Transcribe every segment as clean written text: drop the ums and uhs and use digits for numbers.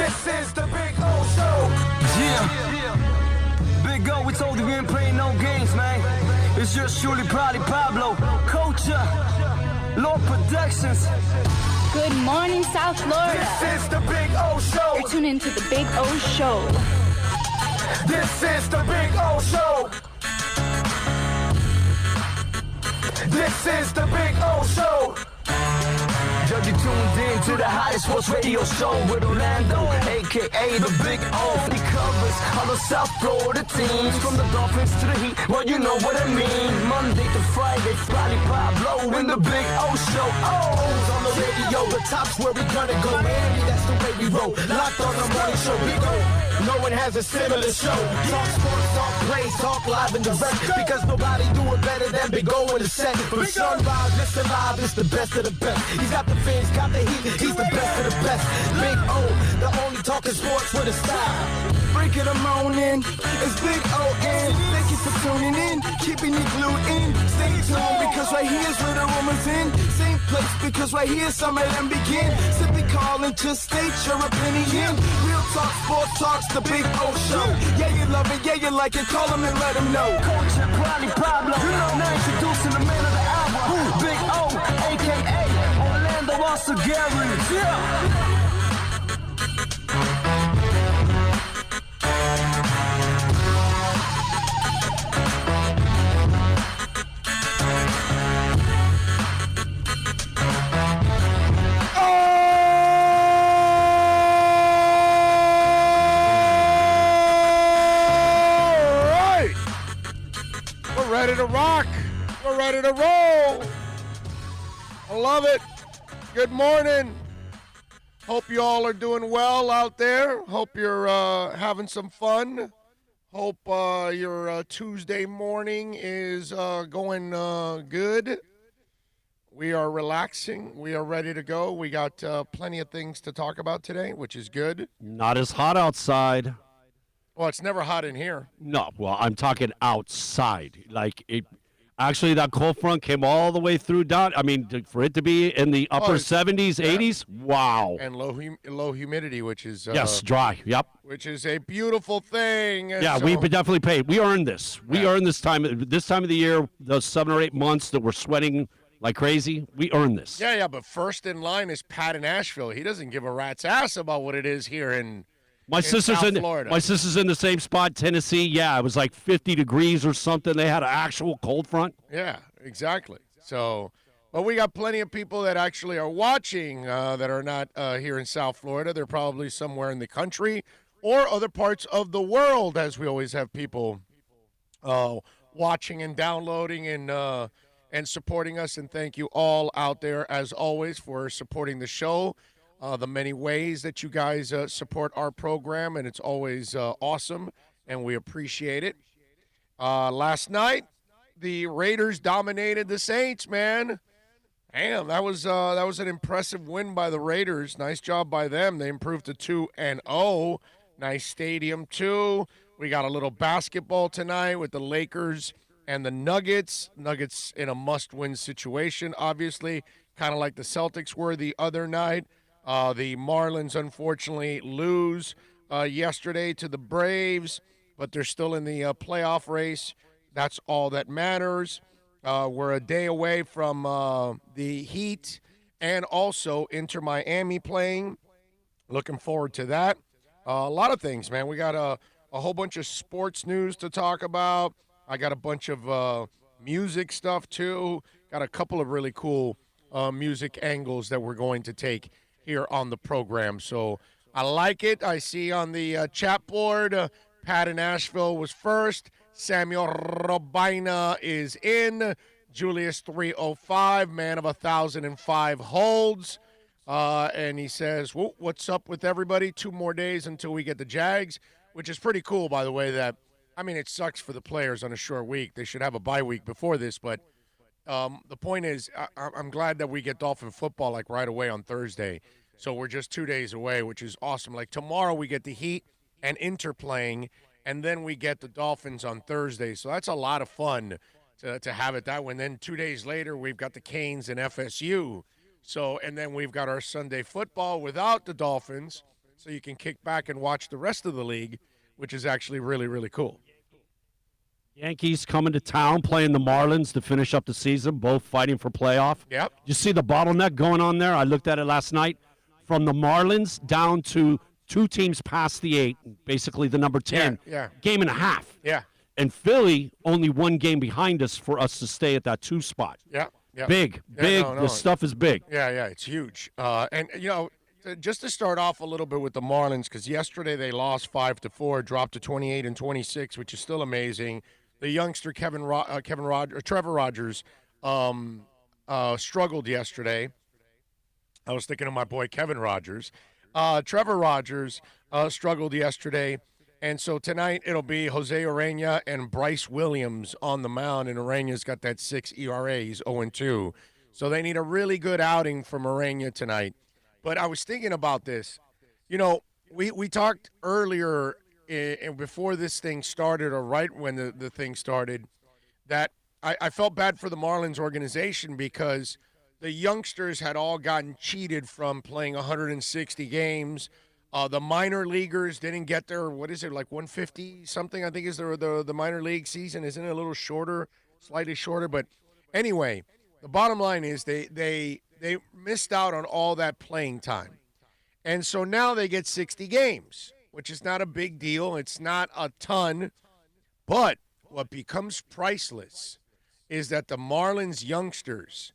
This is the Big O Show. Yeah. Big O, we told you we ain't playing no games, man. It's just surely probably Pablo, Culture, Lord Productions. Good morning, South Florida. This is the Big O Show. You're tuned into the Big O Show. This is the Big O Show. This is the Big O Show. Judge, you tuned in to the hottest sports radio show with Orlando, a.k.a. the Big O. He covers all the South Florida teams, from the Dolphins to the Heat, well, you know what I mean. Monday to Friday, Friday Pablo in the Big O Show. Oh, on the radio, the top's where we gonna go. Miami, that's the way we roll. Locked on the morning show, Big O. No one has a similar show. Talk sports, talk plays, talk live and direct. Because nobody do it better than Big O in the set. From sunrise, listen live, it's the best of the best. He's got the fans, got the heat, he's the best of the best. Big O, the only talking sports with a style. Break it a morning, it's Big O-N. Thank you for tuning in, keeping you glued in. Stay tuned, because right here's where the rumors in. Same place, because right here some of them begin. Simply call and just state your opinion. Real talk, sports talks, the Big O Show. Yeah, you love it, yeah, you like it, call him and let him know. Culture, probably Pablo, you know, now introducing the man of the hour, Big O, a.k.a. Orlando also Gary. Yeah. Ready to rock. We're ready to roll. I love it. Good morning. Hope you all are doing well out there. Hope you're having some fun. Hope your Tuesday morning is going good. We are relaxing. We are ready to go. We got plenty of things to talk about today, which is good. Not as hot outside. Well, it's never hot in here. No, well, I'm talking outside. Like, actually, that cold front came all the way through down. I mean, for it to be in the upper 70s, 80s, wow. And low humidity, which is... yes, dry, yep. Which is a beautiful thing. Yeah, so, we definitely paid. We earned this. We earned this time of the year, those 7 or 8 months that we're sweating like crazy. We earned this. Yeah, but first in line is Pat in Asheville. He doesn't give a rat's ass about what it is here in... My sister's Florida. My sister's in the same spot, Tennessee. Yeah, it was like 50 degrees or something. They had an actual cold front. Yeah, exactly. So, but we got plenty of people that actually are watching that are not here in South Florida. They're probably somewhere in the country or other parts of the world, as we always have people watching and downloading and supporting us. And thank you all out there, as always, for supporting the show. The many ways that you guys support our program, and it's always awesome, and we appreciate it. Last night, the Raiders dominated the Saints, man. Damn, that was an impressive win by the Raiders. Nice job by them. They improved to 2-0. Nice stadium, too. We got a little basketball tonight with the Lakers and the Nuggets. Nuggets in a must-win situation, obviously, kind of like the Celtics were the other night. The Marlins, unfortunately, lose yesterday to the Braves, but they're still in the playoff race. That's all that matters. We're a day away from the Heat and also Inter Miami playing. Looking forward to that. A lot of things, man. We got a whole bunch of sports news to talk about. I got a bunch of music stuff, too. Got a couple of really cool music angles that we're going to take here on the program. So I like it. I see on the chat board, Pat in Asheville was first. Samuel Robina is in. Julius 305, man of 1,005 holds. And he says, what's up with everybody? 2 more days until we get the Jags, which is pretty cool, by the way. That, I mean, it sucks for the players on a short week. They should have a bye week before this, but the point is, I'm glad that we get Dolphin football like right away on Thursday. So we're just 2 days away, which is awesome. Like tomorrow we get the Heat and Inter playing, and then we get the Dolphins on Thursday. So that's a lot of fun to have it that way. And then 2 days later we've got the Canes and FSU. So, and then we've got our Sunday football without the Dolphins. so you can kick back and watch the rest of the league, which is actually really, really cool. Yankees coming to town, playing the Marlins to finish up the season, both fighting for playoff. Yep. You see the bottleneck going on there? I looked at it last night. From the Marlins down to 2 teams past the 8, basically the number 10. Yeah. Game and a half. Yeah. And Philly only 1 game behind us for us to stay at that 2 spot. Yeah. Big. No. The stuff is big. Yeah, it's huge. And, just to start off a little bit with the Marlins, because yesterday they lost 5-4, dropped to 28-26, which is still amazing. The youngster Trevor Rogers struggled yesterday. I was thinking of my boy Kevin Rogers. Trevor Rogers struggled yesterday, and so tonight it'll be Jose Urena and Bryce Williams on the mound, and Urena's got that 6 ERA. He's 0-2. So they need a really good outing from Urena tonight. But I was thinking about this. We talked earlier before this thing started, or right when the thing started, that I felt bad for the Marlins organization because the youngsters had all gotten cheated from playing 160 games. The minor leaguers didn't get their, 150 something, I think is the minor league season. Isn't it a little shorter, slightly shorter? But anyway, the bottom line is they missed out on all that playing time. And so now they get 60 games, which is not a big deal. It's not a ton. But what becomes priceless is that the Marlins youngsters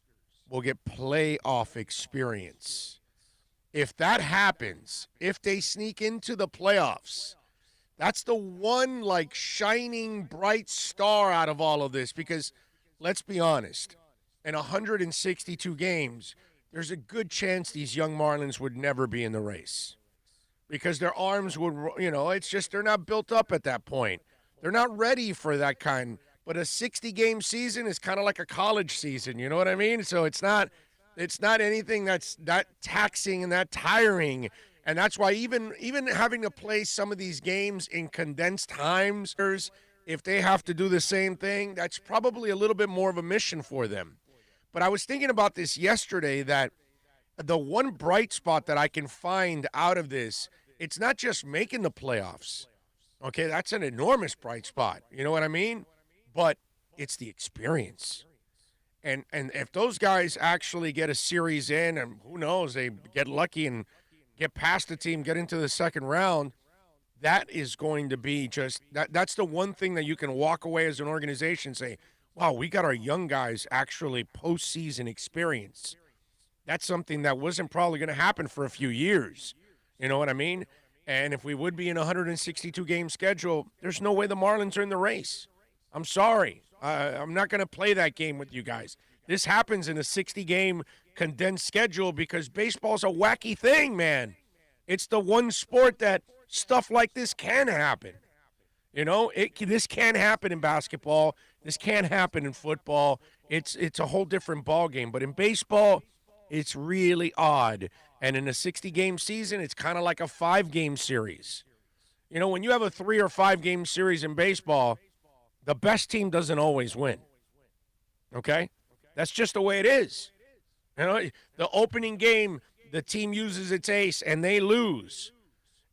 will get playoff experience. If that happens, if they sneak into the playoffs, that's the one shining bright star out of all of this, because let's be honest, in 162 games, there's a good chance these young Marlins would never be in the race because their arms would, it's just they're not built up at that point. They're not ready for that kind. But a 60-game season is kind of like a college season, you know what I mean? So it's not anything that's that taxing and that tiring. And that's why even having to play some of these games in condensed times, if they have to do the same thing, that's probably a little bit more of a mission for them. But I was thinking about this yesterday, that the one bright spot that I can find out of this, it's not just making the playoffs. Okay, that's an enormous bright spot. You know what I mean? But it's the experience. And if those guys actually get a series in, and who knows, they get lucky and get past the team, get into the second round, that is going to be just that's the one thing that you can walk away as an organization and say, wow, we got our young guys actually postseason experience. That's something that wasn't probably going to happen for a few years. You know what I mean? And if we would be in a 162-game schedule, there's no way the Marlins are in the race. I'm sorry. I'm not going to play that game with you guys. This happens in a 60-game condensed schedule because baseball's a wacky thing, man. It's the one sport that stuff like this can happen. This can happen in basketball. This can't happen in football. It's a whole different ball game. But in baseball, it's really odd. And in a 60-game season, it's kind of like a 5-game series. When you have a 3 or 5-game series in baseball, the best team doesn't always win. Okay? That's just the way it is. The opening game, the team uses its ace and they lose.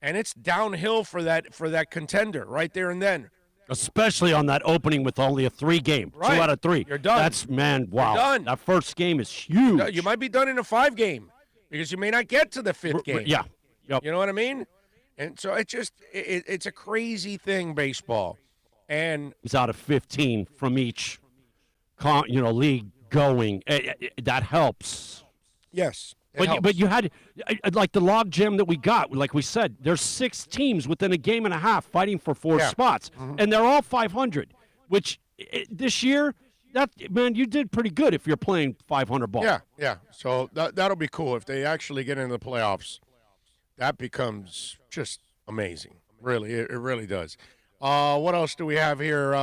And it's downhill for that contender right there and then. Especially on that opening with only a 3-game. Right. 2 out of 3. You're done. That's, man, wow. You're done. That first game is huge. You might be done in a 5-game because you may not get to the 5th game. Yeah. Yep. You know what I mean? And so it's a crazy thing, baseball. And he's out of 15 from each league going. That helps. Yes. But you had, like the log jam that we got, like we said, there's 6 teams within a game and a half fighting for 4 spots, and they're all 500, which this year, you did pretty good if you're playing 500 ball. Yeah. So that'll be cool. If they actually get into the playoffs, that becomes just amazing. Really, it really does. What else do we have here?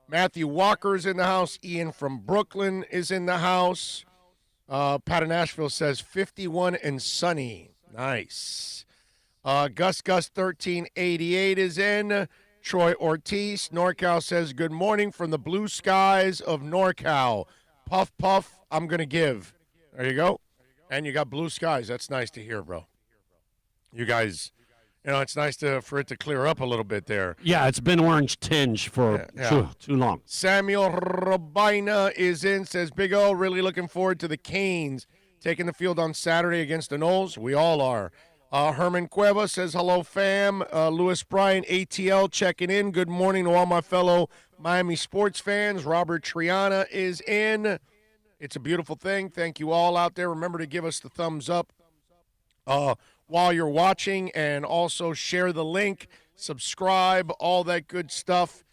Matthew Walker's in the house. Ian from Brooklyn is in the house. Pat in Nashville says 51 and sunny. Nice. Gus 1388 is in. Troy Ortiz, NorCal, says good morning from the blue skies of NorCal. Puff, puff, I'm going to give. There you go. And you got blue skies. That's nice to hear, bro. you guys, it's nice for it to clear up a little bit there. Yeah, it's been orange tinge for too long. Samuel Rabina is in, says, Big O, really looking forward to the Canes taking the field on Saturday against the Knolls. We all are. Herman Cueva says, hello, fam. Louis Bryan, ATL, checking in. Good morning to all my fellow Miami sports fans. Robert Triana is in. It's a beautiful thing. Thank you all out there. Remember to give us the thumbs up while you're watching, and also share the link, subscribe, all that good stuff.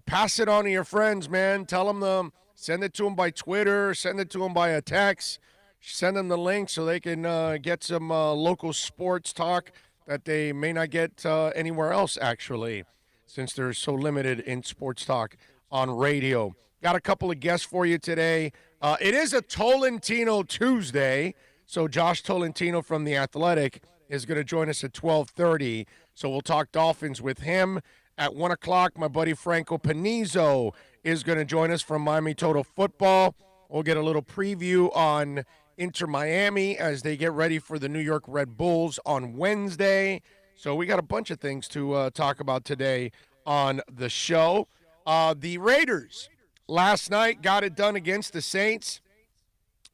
Pass it on to your friends, man. Tell them send it to them by Twitter, send it to them by a text. Send them the link so they can get some local sports talk that they may not get anywhere else, actually, since they're so limited in sports talk on radio. Got a couple of guests for you today. It is a Tollentino Tuesday, so Josh Tollentino from The Athletic is going to join us at 12:30. So we'll talk Dolphins with him. At 1 o'clock, my buddy Franco Panizo is going to join us from Miami Total Football. We'll get a little preview on Inter Miami as they get ready for the New York Red Bulls on Wednesday. So we got a bunch of things to talk about today on the show. The Raiders last night got it done against the Saints.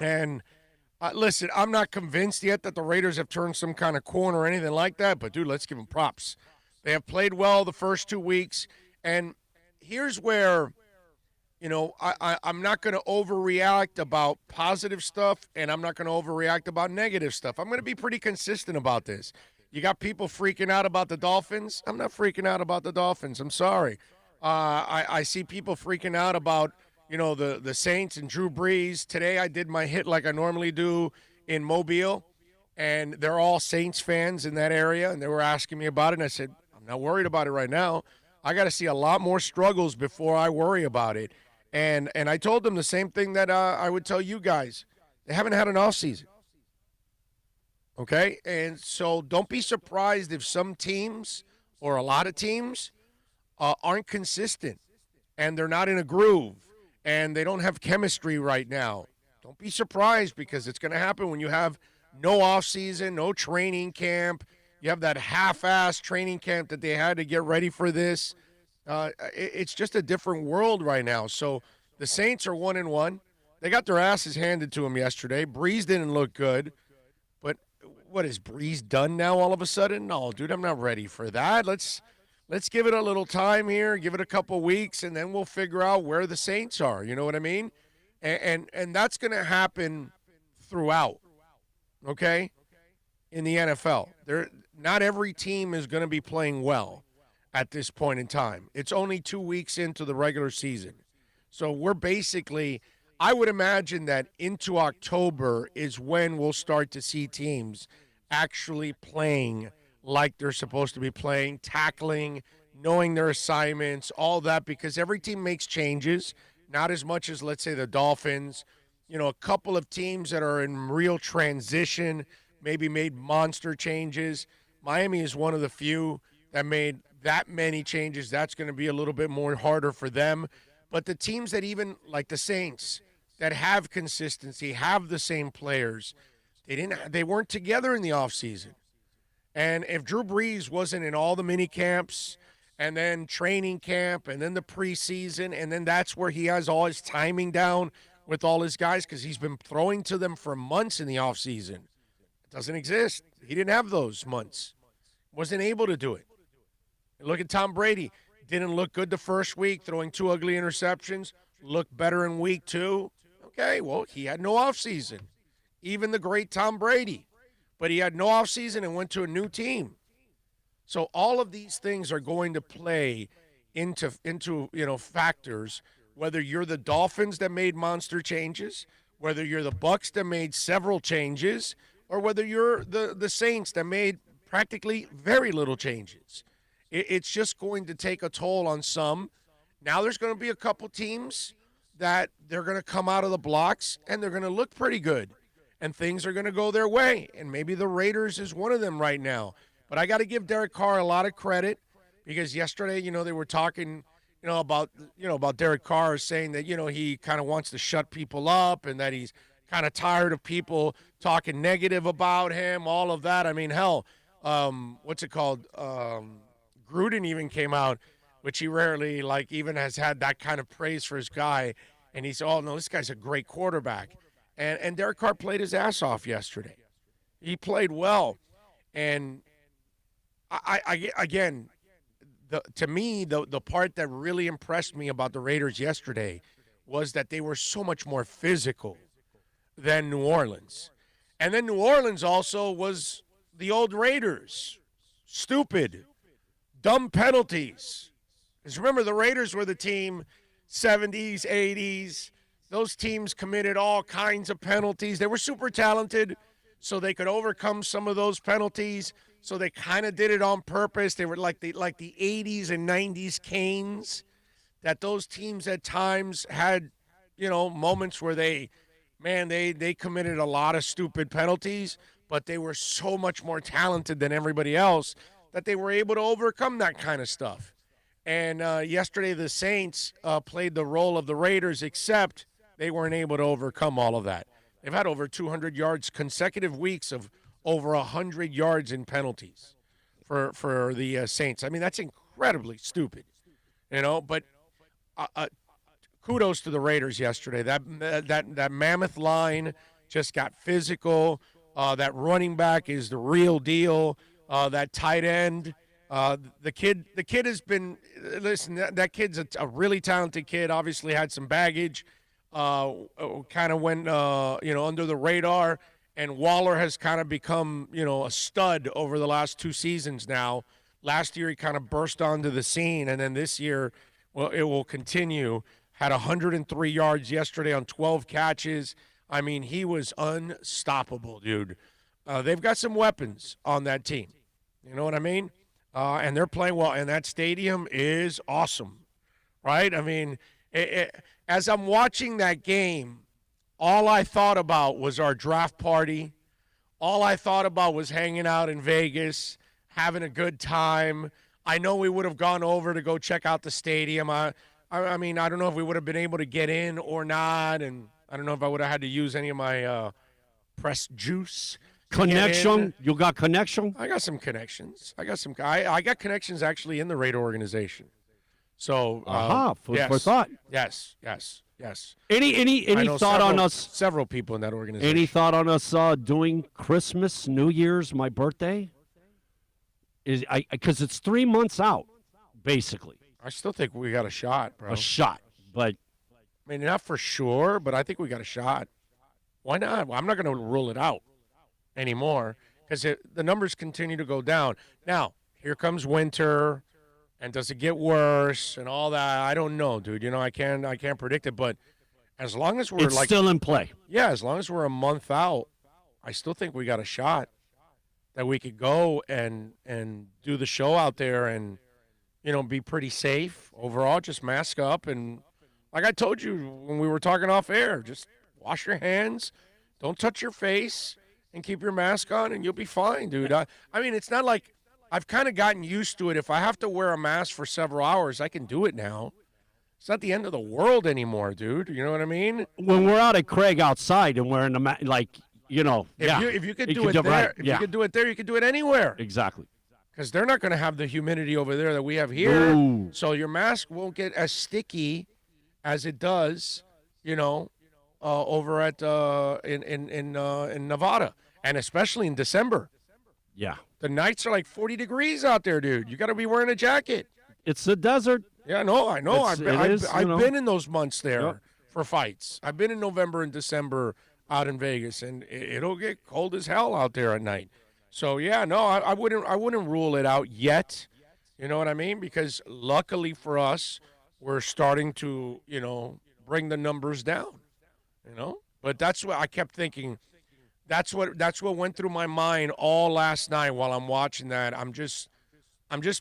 And listen, I'm not convinced yet that the Raiders have turned some kind of corner or anything like that. But, dude, let's give them props. They have played well the first 2 weeks. And here's where – I'm not going to overreact about positive stuff, and I'm not going to overreact about negative stuff. I'm going to be pretty consistent about this. You got people freaking out about the Dolphins. I'm not freaking out about the Dolphins. I'm sorry. I see people freaking out about, the Saints and Drew Brees. Today I did my hit like I normally do in Mobile, and they're all Saints fans in that area, and they were asking me about it, and I said, I'm not worried about it right now. I got to see a lot more struggles before I worry about it. And I told them the same thing that I would tell you guys. They haven't had an offseason. Okay? And so don't be surprised if some teams or a lot of teams aren't consistent and they're not in a groove and they don't have chemistry right now. Don't be surprised, because it's going to happen when you have no offseason, no training camp. You have that half-assed training camp that they had to get ready for this. It's just a different world right now. So the Saints are 1-1. They got their asses handed to them yesterday. Breeze didn't look good. But what, is Breeze done now all of a sudden? No, dude, I'm not ready for that. Let's give it a little time here, give it a couple weeks, and then we'll figure out where the Saints are. You know what I mean? And that's going to happen throughout, okay, in the NFL. Not every team is going to be playing well at this point in time. It's only 2 weeks into the regular season. So we're basically, I would imagine that into October is when we'll start to see teams actually playing like they're supposed to be playing, tackling, knowing their assignments, all that, because every team makes changes, not as much as, let's say, the Dolphins. A couple of teams that are in real transition, maybe made monster changes. Miami is one of the few that made that many changes. That's going to be a little bit more harder for them. But the teams that even, like the Saints, that have consistency, have the same players, they weren't together in the offseason. And if Drew Brees wasn't in all the mini camps and then training camp and then the preseason, and then that's where he has all his timing down with all his guys, because he's been throwing to them for months in the offseason. It doesn't exist. He didn't have those months. Wasn't able to do it. Look at Tom Brady. Didn't look good the first week, throwing 2 ugly interceptions. Looked better in week 2. Okay, well, he had no offseason. Even the great Tom Brady. But he had no offseason and went to a new team. So all of these things are going to play into factors, whether you're the Dolphins that made monster changes, whether you're the Bucs that made several changes, or whether you're the Saints that made practically very little changes. It's just going to take a toll on some. Now there's going to be a couple teams that they're going to come out of the blocks and they're going to look pretty good, and things are going to go their way. And maybe the Raiders is one of them right now. But I got to give Derek Carr a lot of credit, because yesterday, they were talking, about Derek Carr saying that, he kind of wants to shut people up and that he's kind of tired of people talking negative about him, all of that. I mean, hell, what's it called? Gruden even came out, which he rarely even has had that kind of praise for his guy. And he said, "Oh no, this guy's a great quarterback." And Derek Carr played his ass off yesterday. He played well, and I again, to me, the part that really impressed me about the Raiders yesterday was that they were so much more physical than New Orleans. And then New Orleans also was the old Raiders. Stupid, dumb penalties. Because remember, the Raiders were the team 70s, 80s. Those teams committed all kinds of penalties. They were super talented, so they could overcome some of those penalties. So they kind of did it on purpose. They were like the 80s and 90s Canes, that those teams at times had, moments where they committed a lot of stupid penalties, but they were so much more talented than everybody else that they were able to overcome that kind of stuff. And yesterday the Saints played the role of the Raiders, except they weren't able to overcome all of that. They've had over 200 yards, consecutive weeks of over 100 yards in penalties for the Saints. I mean, that's incredibly stupid, but kudos to the Raiders yesterday. That mammoth line just got physical. That running back is the real deal. That tight end, the kid has been. Listen, that kid's a really talented kid. Obviously, had some baggage. Kind of went under the radar. And Waller has kind of become a stud over the last 2 seasons now. Last year he kind of burst onto the scene, and then this year, well, it will continue. Had 103 yards yesterday on 12 catches. I mean, he was unstoppable, dude. They've got some weapons on that team. You know what I mean? And they're playing well, and that stadium is awesome, right? I mean, as I'm watching that game, all I thought about was our draft party. All I thought about was hanging out in Vegas, having a good time. I know we would have gone over to go check out the stadium. I mean, I don't know if we would have been able to get in or not, and I don't know if I would have had to use any of my press juice. Connection? You got connection? I got some connections. I got connections actually in the Raider organization. So, for thought. Yes. Any thought on us? Several people in that organization. Any thought on us doing Christmas, New Year's, my birthday? Because it's 3 months out, basically. I still think we got a shot, bro. A shot, but I mean, not for sure, but I think we got a shot. Why not? Well, I'm not going to rule it out anymore because the numbers continue to go down. Now, here comes winter. And does it get worse and all that? I don't know, dude. I can't predict it. But as long as we're it's still in play. Yeah, as long as we're a month out, I still think we got a shot that we could go and do the show out there and be pretty safe overall. Just mask up and, like I told you when we were talking off air, just wash your hands, don't touch your face, and keep your mask on, and you'll be fine, dude. I mean, it's not like. I've kind of gotten used to it. If I have to wear a mask for several hours, I can do it now. It's not the end of the world anymore, dude. You know what I mean? When we're out at Craig outside and we're in the if you could do it there, you could do it there, you could do it anywhere. Exactly. Because they're not going to have the humidity over there that we have here. Ooh. So your mask won't get as sticky as it does, over at in Nevada, and especially in December. Yeah. The nights are like 40 degrees out there, dude. You got to be wearing a jacket. It's the desert. Yeah, I know. I've been in those months there for fights. I've been in November and December out in Vegas, and it'll get cold as hell out there at night. So yeah, no, I wouldn't rule it out yet. You know what I mean? Because luckily for us, we're starting to bring the numbers down. But that's what I kept thinking. That's what went through my mind all last night while I'm watching that. I'm just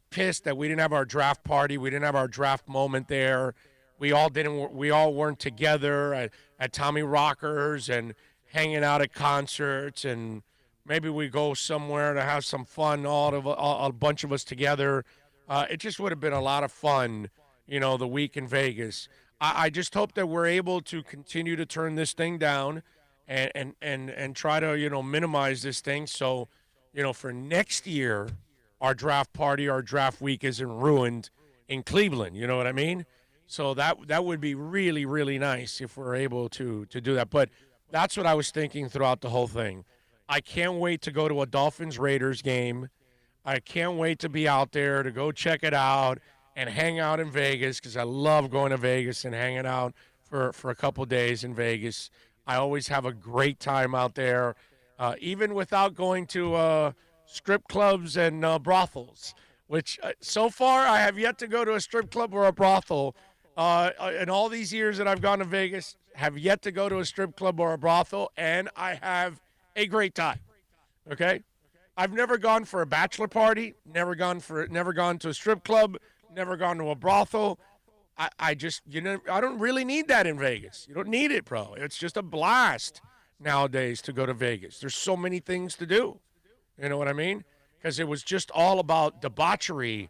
pissed that we didn't have our draft party. We didn't have our draft moment there. We all weren't together at Tommy Rockers and hanging out at concerts, and maybe we go somewhere to have some fun, a bunch of us together. It just would have been a lot of fun, the week in Vegas. I just hope that we're able to continue to turn this thing down and try to minimize this thing so for next year, our draft party, our draft week isn't ruined in Cleveland. You know what I mean? So that would be really, really nice if we're able to do that. But that's what I was thinking throughout the whole thing. I can't wait to go to a Dolphins-Raiders game. I can't wait to be out there to go check it out and hang out in Vegas because I love going to Vegas and hanging out for a couple days in Vegas. I always have a great time out there, even without going to strip clubs and brothels, which so far I have yet to go to a strip club or a brothel. In all these years that I've gone to Vegas, have yet to go to a strip club or a brothel, and I have a great time. Okay? I've never gone for a bachelor party, never gone to a strip club, never gone to a brothel. I just, I don't really need that in Vegas. You don't need it, bro. It's just a blast nowadays to go to Vegas. There's so many things to do. You know what I mean? Because it was just all about debauchery,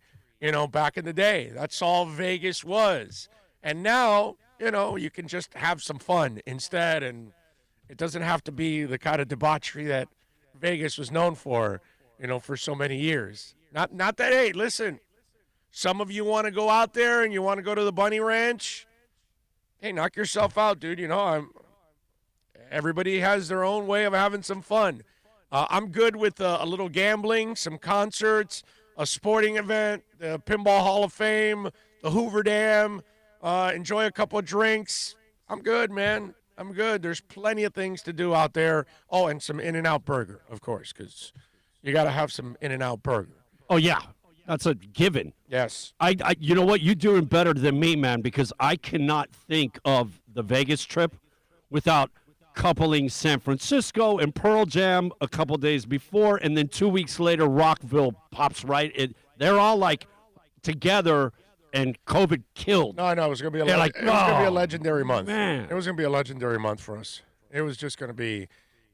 back in the day. That's all Vegas was. And now, you can just have some fun instead, and it doesn't have to be the kind of debauchery that Vegas was known for, for so many years. Not that, hey, listen, some of you want to go out there and you want to go to the Bunny Ranch. Hey, knock yourself out, dude. Everybody has their own way of having some fun. I'm good with a little gambling, some concerts, a sporting event, the Pinball Hall of Fame, the Hoover Dam, enjoy a couple of drinks. I'm good, man. I'm good. There's plenty of things to do out there. Oh, and some In-N-Out Burger, of course, because you got to have some In-N-Out Burger. Oh, yeah. That's a given. Yes. You know what? You're doing better than me, man, because I cannot think of the Vegas trip without coupling San Francisco and Pearl Jam a couple days before, and then 2 weeks later, Rockville pops right. They're all like together, and COVID killed. No, it was going to be a legendary month. Man. It was going to be a legendary month for us. It was just going to be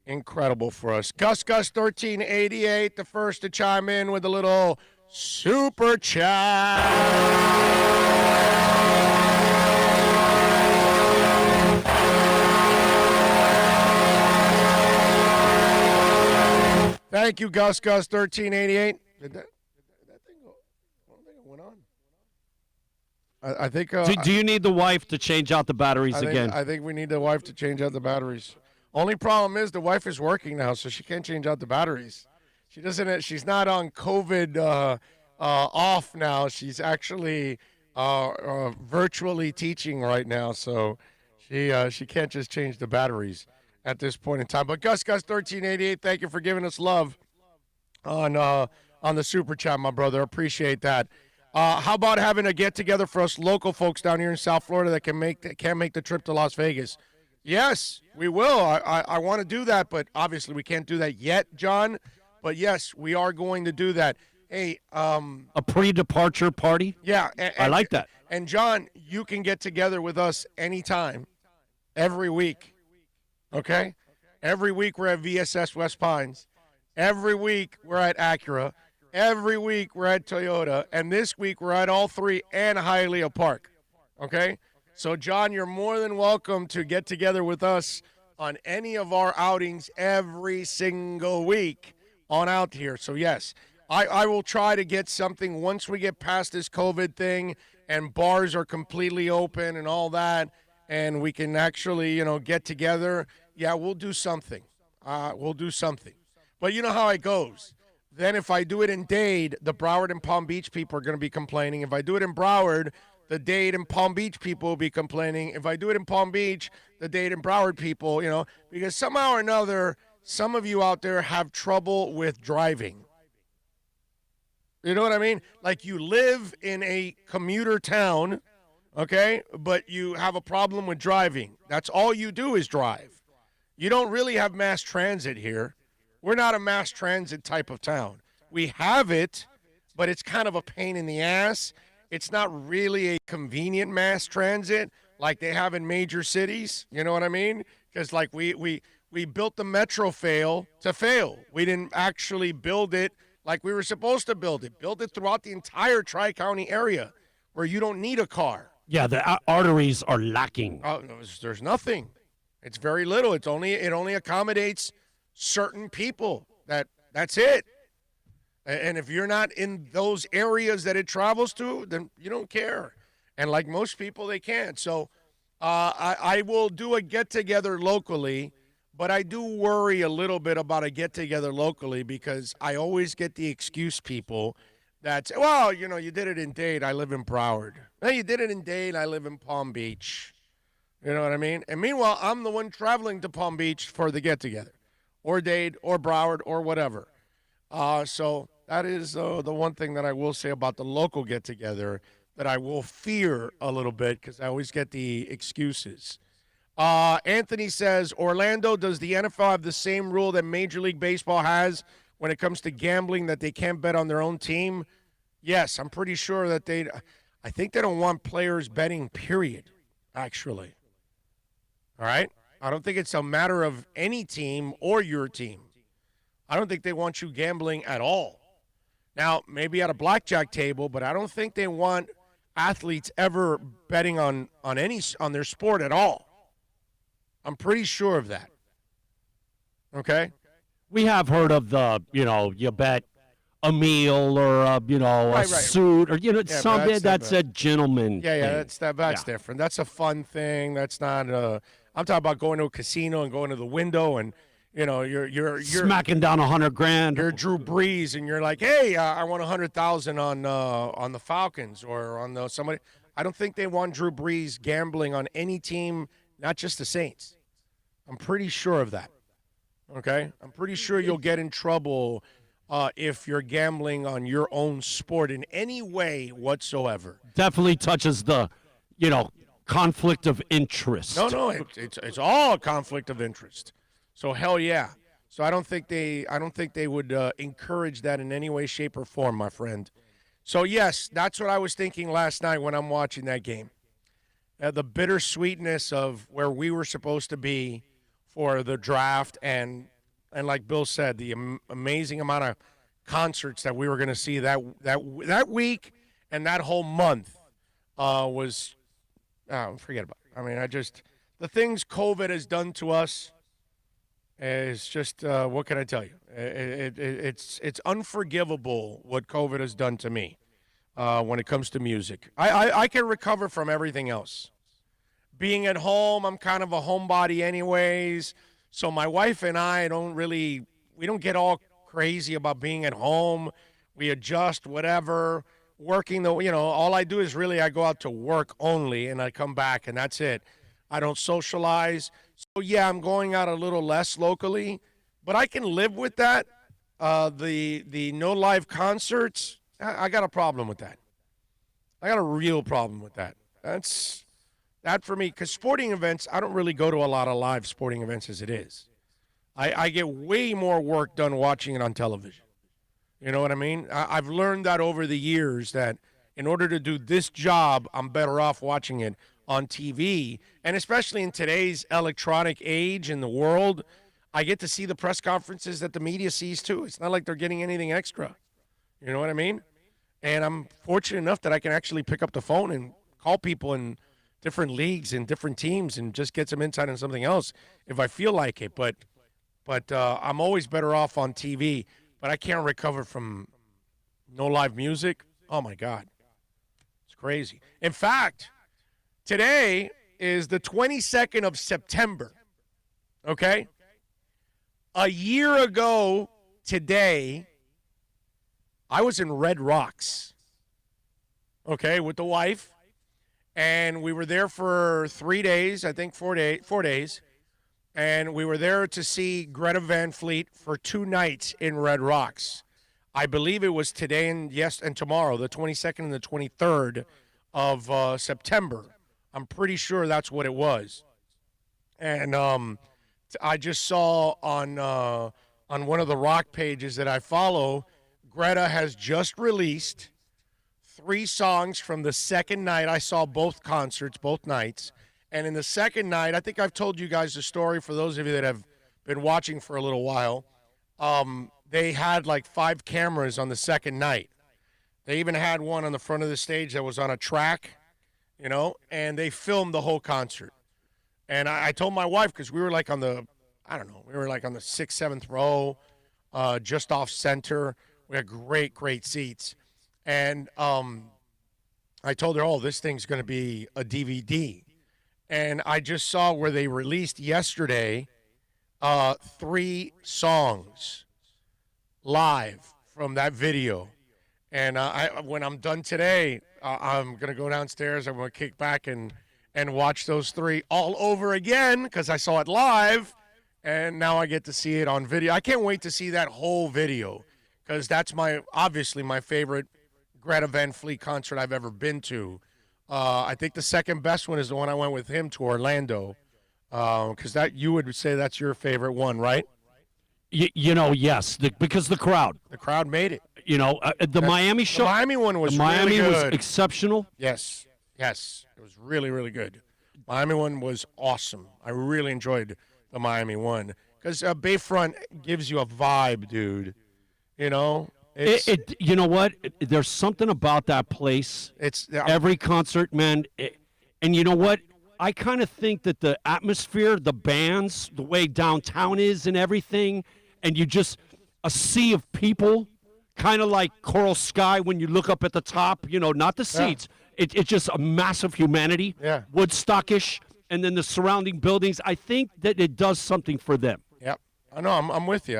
incredible for us. Gus 1388, the first to chime in with a little super chat. Thank you, Gus 1388. Did that thing go? I don't think it went on. I think. Do you need the wife to change out the batteries again? I think we need the wife to change out the batteries. Only problem is the wife is working now, so she can't change out the batteries. She doesn't. She's not on COVID off now. She's actually virtually teaching right now, so she can't just change the batteries at this point in time. But Gus 1388, thank you for giving us love on the super chat, my brother. Appreciate that. How about having a get together for us local folks down here in South Florida that can't make the trip to Las Vegas? Yes, we will. I want to do that, but obviously we can't do that yet, John. But yes, we are going to do that. Hey, a pre-departure party? Yeah, I like that. And John, you can get together with us anytime, every week. Okay? Every week we're at VSS West Pines. Every week we're at Acura. Every week we're at Toyota. And this week we're at all three and Hialeah Park. Okay? So, John, you're more than welcome to get together with us on any of our outings every single week on out here. So, yes, I will try to get something once we get past this COVID thing and bars are completely open and all that, and we can actually, get together. Yeah, we'll do something. We'll do something. But you know how it goes. Then if I do it in Dade, the Broward and Palm Beach people are going to be complaining. If I do it in Broward, the Dade and Palm Beach people will be complaining. If I do it in Palm Beach, the Dade and Broward people, because somehow or another, some of you out there have trouble with driving. You know what I mean? Like you live in a commuter town, okay, but you have a problem with driving. That's all you do is drive. You don't really have mass transit here. We're not a mass transit type of town. We have it, but it's kind of a pain in the ass. It's not really a convenient mass transit like they have in major cities. You know what I mean? Because like we built the Metro to fail. We didn't actually build it like we were supposed to build it. Build it throughout the entire Tri-County area where you don't need a car. Yeah, the arteries are lacking. There's nothing. It's very little. It only accommodates certain people. That's it. And if you're not in those areas that it travels to, then you don't care. And like most people, they can't. So I will do a get-together locally, but I do worry a little bit about a get-together locally because I always get the excuse people that say, well, you know, you did it in Dade. I live in Broward. Hey, you did it in Dade. I live in Palm Beach. You know what I mean? And meanwhile, I'm the one traveling to Palm Beach for the get-together or Dade or Broward or whatever. So that is the one thing that I will say about the local get-together that I will fear a little bit because I always get the excuses. Anthony says, Orlando, does the NFL have the same rule that Major League Baseball has when it comes to gambling, that they can't bet on their own team? Yes, I'm pretty sure that I think they don't want players betting, period, actually. All right? I don't think it's a matter of any team or your team. I don't think they want you gambling at all. Now, maybe at a blackjack table, but I don't think they want athletes ever betting on their sport at all. I'm pretty sure of that. Okay? We have heard of you bet a meal or a suit or something that's a gentleman. Yeah, thing. that's different. That's a fun thing. That's not. I'm talking about going to a casino and going to the window and you're smacking down $100,000. You're Drew Brees and you're like, hey, I want $100,000 on the Falcons or on somebody. I don't think they want Drew Brees gambling on any team, not just the Saints. I'm pretty sure of that. Okay, I'm pretty sure you'll get in trouble if you're gambling on your own sport in any way whatsoever. Definitely touches the, conflict of interest. No, it's all a conflict of interest. So hell yeah. So I don't think they would encourage that in any way, shape, or form, my friend. So yes, that's what I was thinking last night when I'm watching that game. The bittersweetness of where we were supposed to be for the draft and like Bill said, the amazing amount of concerts that we were going to see that week and that whole month was forget about it. I mean, the things COVID has done to us is just what can I tell you? It's unforgivable what COVID has done to me when it comes to music. I can recover from everything else. Being at home, I'm kind of a homebody anyways. So my wife and I we don't get all crazy about being at home. We adjust, whatever. Working, all I do is I go out to work only, and I come back, and that's it. I don't socialize. So, yeah, I'm going out a little less locally, but I can live with that. The no live concerts, I got a problem with that. I got a real problem with that. That for me, because sporting events, I don't really go to a lot of live sporting events as it is. I get way more work done watching it on television. You know what I mean? I've learned that over the years that in order to do this job, I'm better off watching it on TV. And especially in today's electronic age in the world, I get to see the press conferences that the media sees too. It's not like they're getting anything extra. You know what I mean? And I'm fortunate enough that I can actually pick up the phone and call people in different leagues and different teams and just get some insight on something else if I feel like it. But I'm always better off on TV. But I can't recover from no live music. Oh, my God. It's crazy. In fact, today is the 22nd of September, okay? A year ago today, I was in Red Rocks, okay, with the wife. And we were there for 3 days, I think 4 days. And we were there to see Greta Van Fleet for 2 nights in Red Rocks. I believe it was today and tomorrow, the 22nd and the 23rd of September. I'm pretty sure that's what it was. And I just saw on one of the rock pages that I follow, Greta has just released 3 songs from the second night. I saw both concerts, both nights. And in the second night, I think I've told you guys the story for those of you that have been watching for a little while. They had like 5 cameras on the second night. They even had one on the front of the stage that was on a track, and they filmed the whole concert. And I told my wife, because we were like on the 6th, 7th row, just off center, We had great seats. And I told her, this thing's going to be a DVD. And I just saw where they released yesterday 3 songs live from that video. And when I'm done today, I'm going to go downstairs. I'm going to kick back and watch those 3 all over again because I saw it live. And now I get to see it on video. I can't wait to see that whole video because that's obviously my favorite Greta Van Fleet concert I've ever been to. I think the second best one is the one I went with him to Orlando because you would say that's your favorite one, right? Yes, because the crowd. The crowd made it. Miami show. The Miami one was Miami really good. Was exceptional. Yes. It was really, really good. Miami one was awesome. I really enjoyed the Miami one because Bayfront gives you a vibe, dude. You know what? There's something about that place. It's every concert, man. And you know what? I kind of think that the atmosphere, the bands, the way downtown is and everything, and you just a sea of people, kind of like Coral Sky when you look up at the top, not the seats. Yeah. It's just a massive humanity, Woodstockish, and then the surrounding buildings. I think that it does something for them. Yep. I know, I'm with you.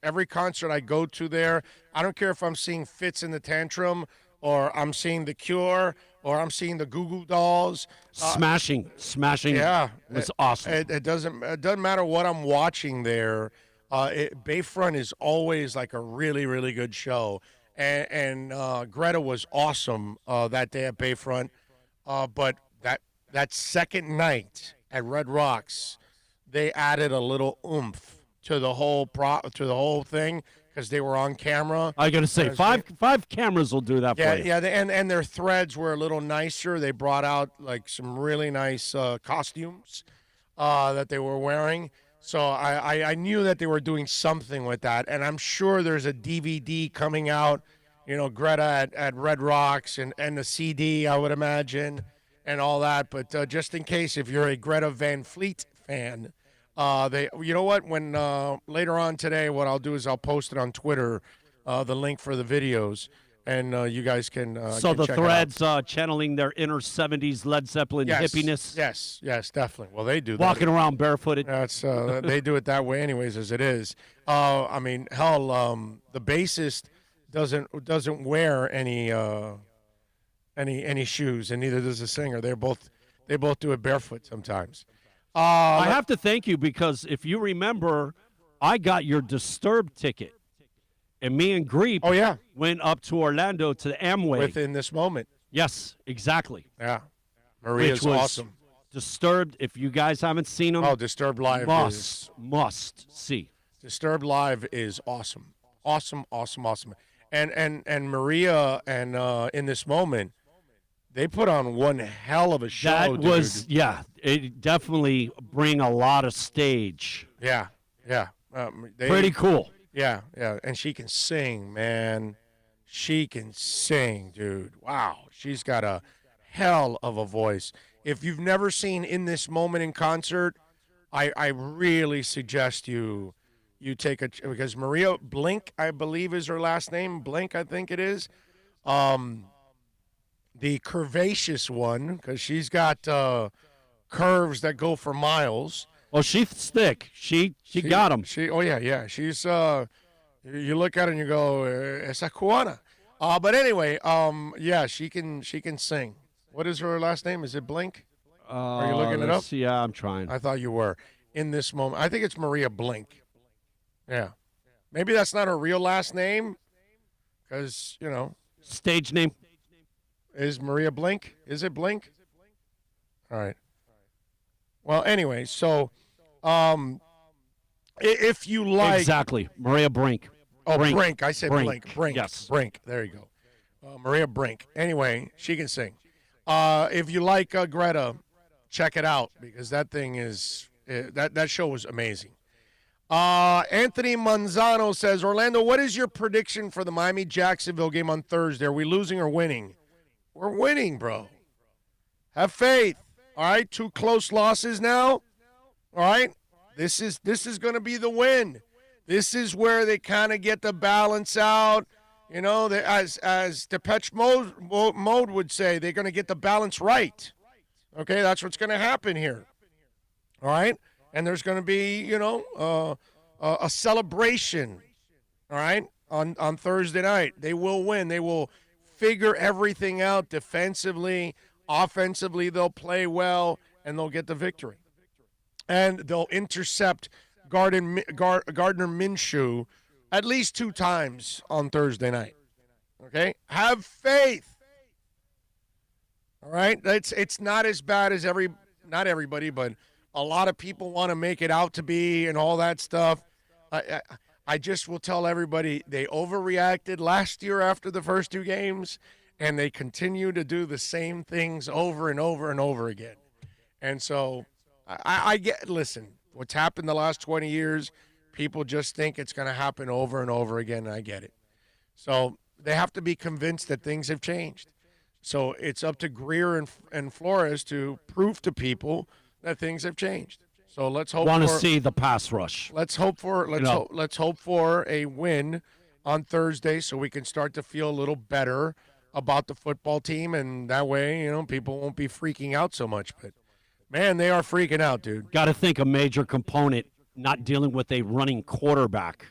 Every concert I go to there, I don't care if I'm seeing Fitz in the Tantrum or I'm seeing The Cure or I'm seeing the Goo Goo Dolls. Smashing. Yeah. It's awesome. It doesn't matter what I'm watching there. Bayfront is always like a really, really good show. And Greta was awesome that day at Bayfront. But that second night at Red Rocks, they added a little oomph to the whole thing because they were on camera. I got to say, five cameras will do that for you. Yeah, and their threads were a little nicer. They brought out like some really nice costumes that they were wearing. So I knew that they were doing something with that, and I'm sure there's a DVD coming out, Greta at Red Rocks and the CD, I would imagine, and all that. But just in case, if you're a Greta Van Fleet fan, you know what? When later on today, what I'll do is I'll post it on Twitter, the link for the videos, and you guys can. So the check threads channeling their inner '70s Led Zeppelin hippiness. Yes, definitely. Well, they do. Walking around barefooted. That's they do it that way, anyways, as it is. I mean, hell, the bassist doesn't wear any shoes, and neither does the singer. They both do it barefoot sometimes. I have to thank you because if you remember, I got your Disturbed ticket. And me and Greep went up to Orlando to the Amway. Within this moment. Yes, exactly. Yeah. Maria's awesome. Disturbed, if you guys haven't seen them. Oh, Disturbed Live must see. Disturbed Live is awesome. Awesome. And Maria and In This Moment, they put on one hell of a show, it definitely bring a lot of stage. Yeah. Pretty cool. Yeah, and she can sing, man. She can sing, dude. Wow, she's got a hell of a voice. If you've never seen In This Moment in concert, I really suggest you take because Maria Blink, I believe is her last name. Blink, I think it is. The curvaceous one, because she's got curves that go for miles. Well, she's thick. She got him. She's you look at her and you go, esa cubana. But anyway, she can sing. What is her last name? Is it Blink? Are you looking it up? Yeah, I'm trying. I thought you were. In This Moment, I think it's Maria Blink. Yeah, maybe that's not her real last name, because stage name is Maria Blink. Is it Blink? All right. Well, anyway, so if you like exactly Maria Brink. Oh, Brink. I said Blink. Brink. Yes. Brink. There you go. Maria Brink. Anyway, she can sing. If you like Greta, check it out because that thing is that show was amazing. Anthony Manzano says, Orlando, what is your prediction for the Miami-Jacksonville game on Thursday? Are we losing or winning? We're winning, bro. Have faith. All right, 2 close losses now. All right, this is going to be the win. This is where they kind of get the balance out. You know, as Depeche Mode would say, they're going to get the balance right. Okay, that's what's going to happen here. All right, and there's going to be, you know, a celebration. All right, on Thursday night, they will win. They will figure everything out defensively, offensively. They'll play well, and they'll get the victory. And they'll intercept Gardner Minshew at least 2 times on Thursday night. Okay? Have faith. All right? It's not as bad as not everybody, but a lot of people want to make it out to be and all that stuff. I just will tell everybody they overreacted last year after the first 2 games, and they continue to do the same things over and over and over again. And so I get, listen, what's happened the last 20 years, people just think it's going to happen over and over again, and I get it. So they have to be convinced that things have changed. So it's up to Greer and Flores to prove to people that things have changed. So let's hope. Want to see the pass rush? Let's hope for let's hope for a win on Thursday, so we can start to feel a little better about the football team, and that way, you know, people won't be freaking out so much. But man, they are freaking out, dude. Got to think a major component not dealing with a running quarterback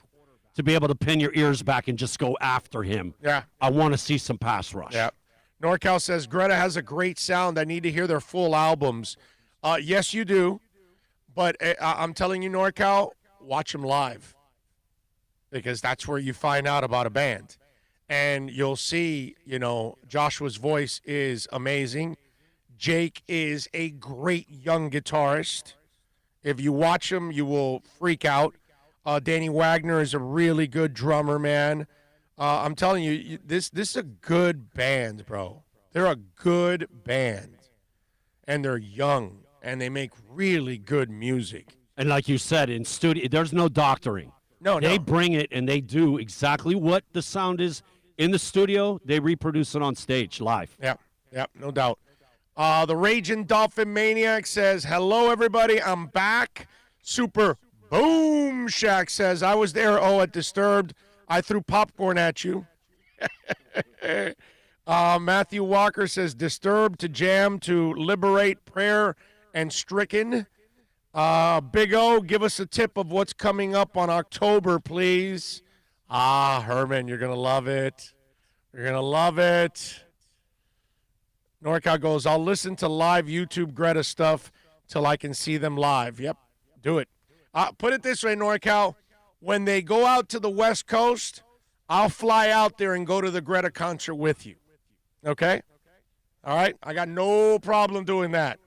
to be able to pin your ears back and just go after him. Yeah, I want to see some pass rush. Yeah. NorCal says Greta has a great sound. I need to hear their full albums. Yes, you do. But I'm telling you, NorCal, watch them live, because that's where you find out about a band. And you'll see, you know, Joshua's voice is amazing. Jake is a great young guitarist. If you watch him, you will freak out. Danny Wagner is a really good drummer, man. I'm telling you, this is a good band, bro. They're a good band. And they're young. And they make really good music. And like you said, in studio, there's no doctoring. No. They bring it, and they do exactly what the sound is in the studio. They reproduce it on stage live. Yeah, no doubt. The Raging Dolphin Maniac says, hello, everybody. I'm back. Super Boom Shack says, I was there, at Disturbed. I threw popcorn at you. Matthew Walker says, Disturbed to Jam to Liberate Prayer and Stricken. Big O, give us a tip of what's coming up on October, please. Herman, you're going to love it. You're going to love it. NorCal goes, I'll listen to live YouTube Greta stuff till I can see them live. Yep, do it. Put it this way, NorCal. When they go out to the West Coast, I'll fly out there and go to the Greta concert with you. Okay? All right? I got no problem doing that.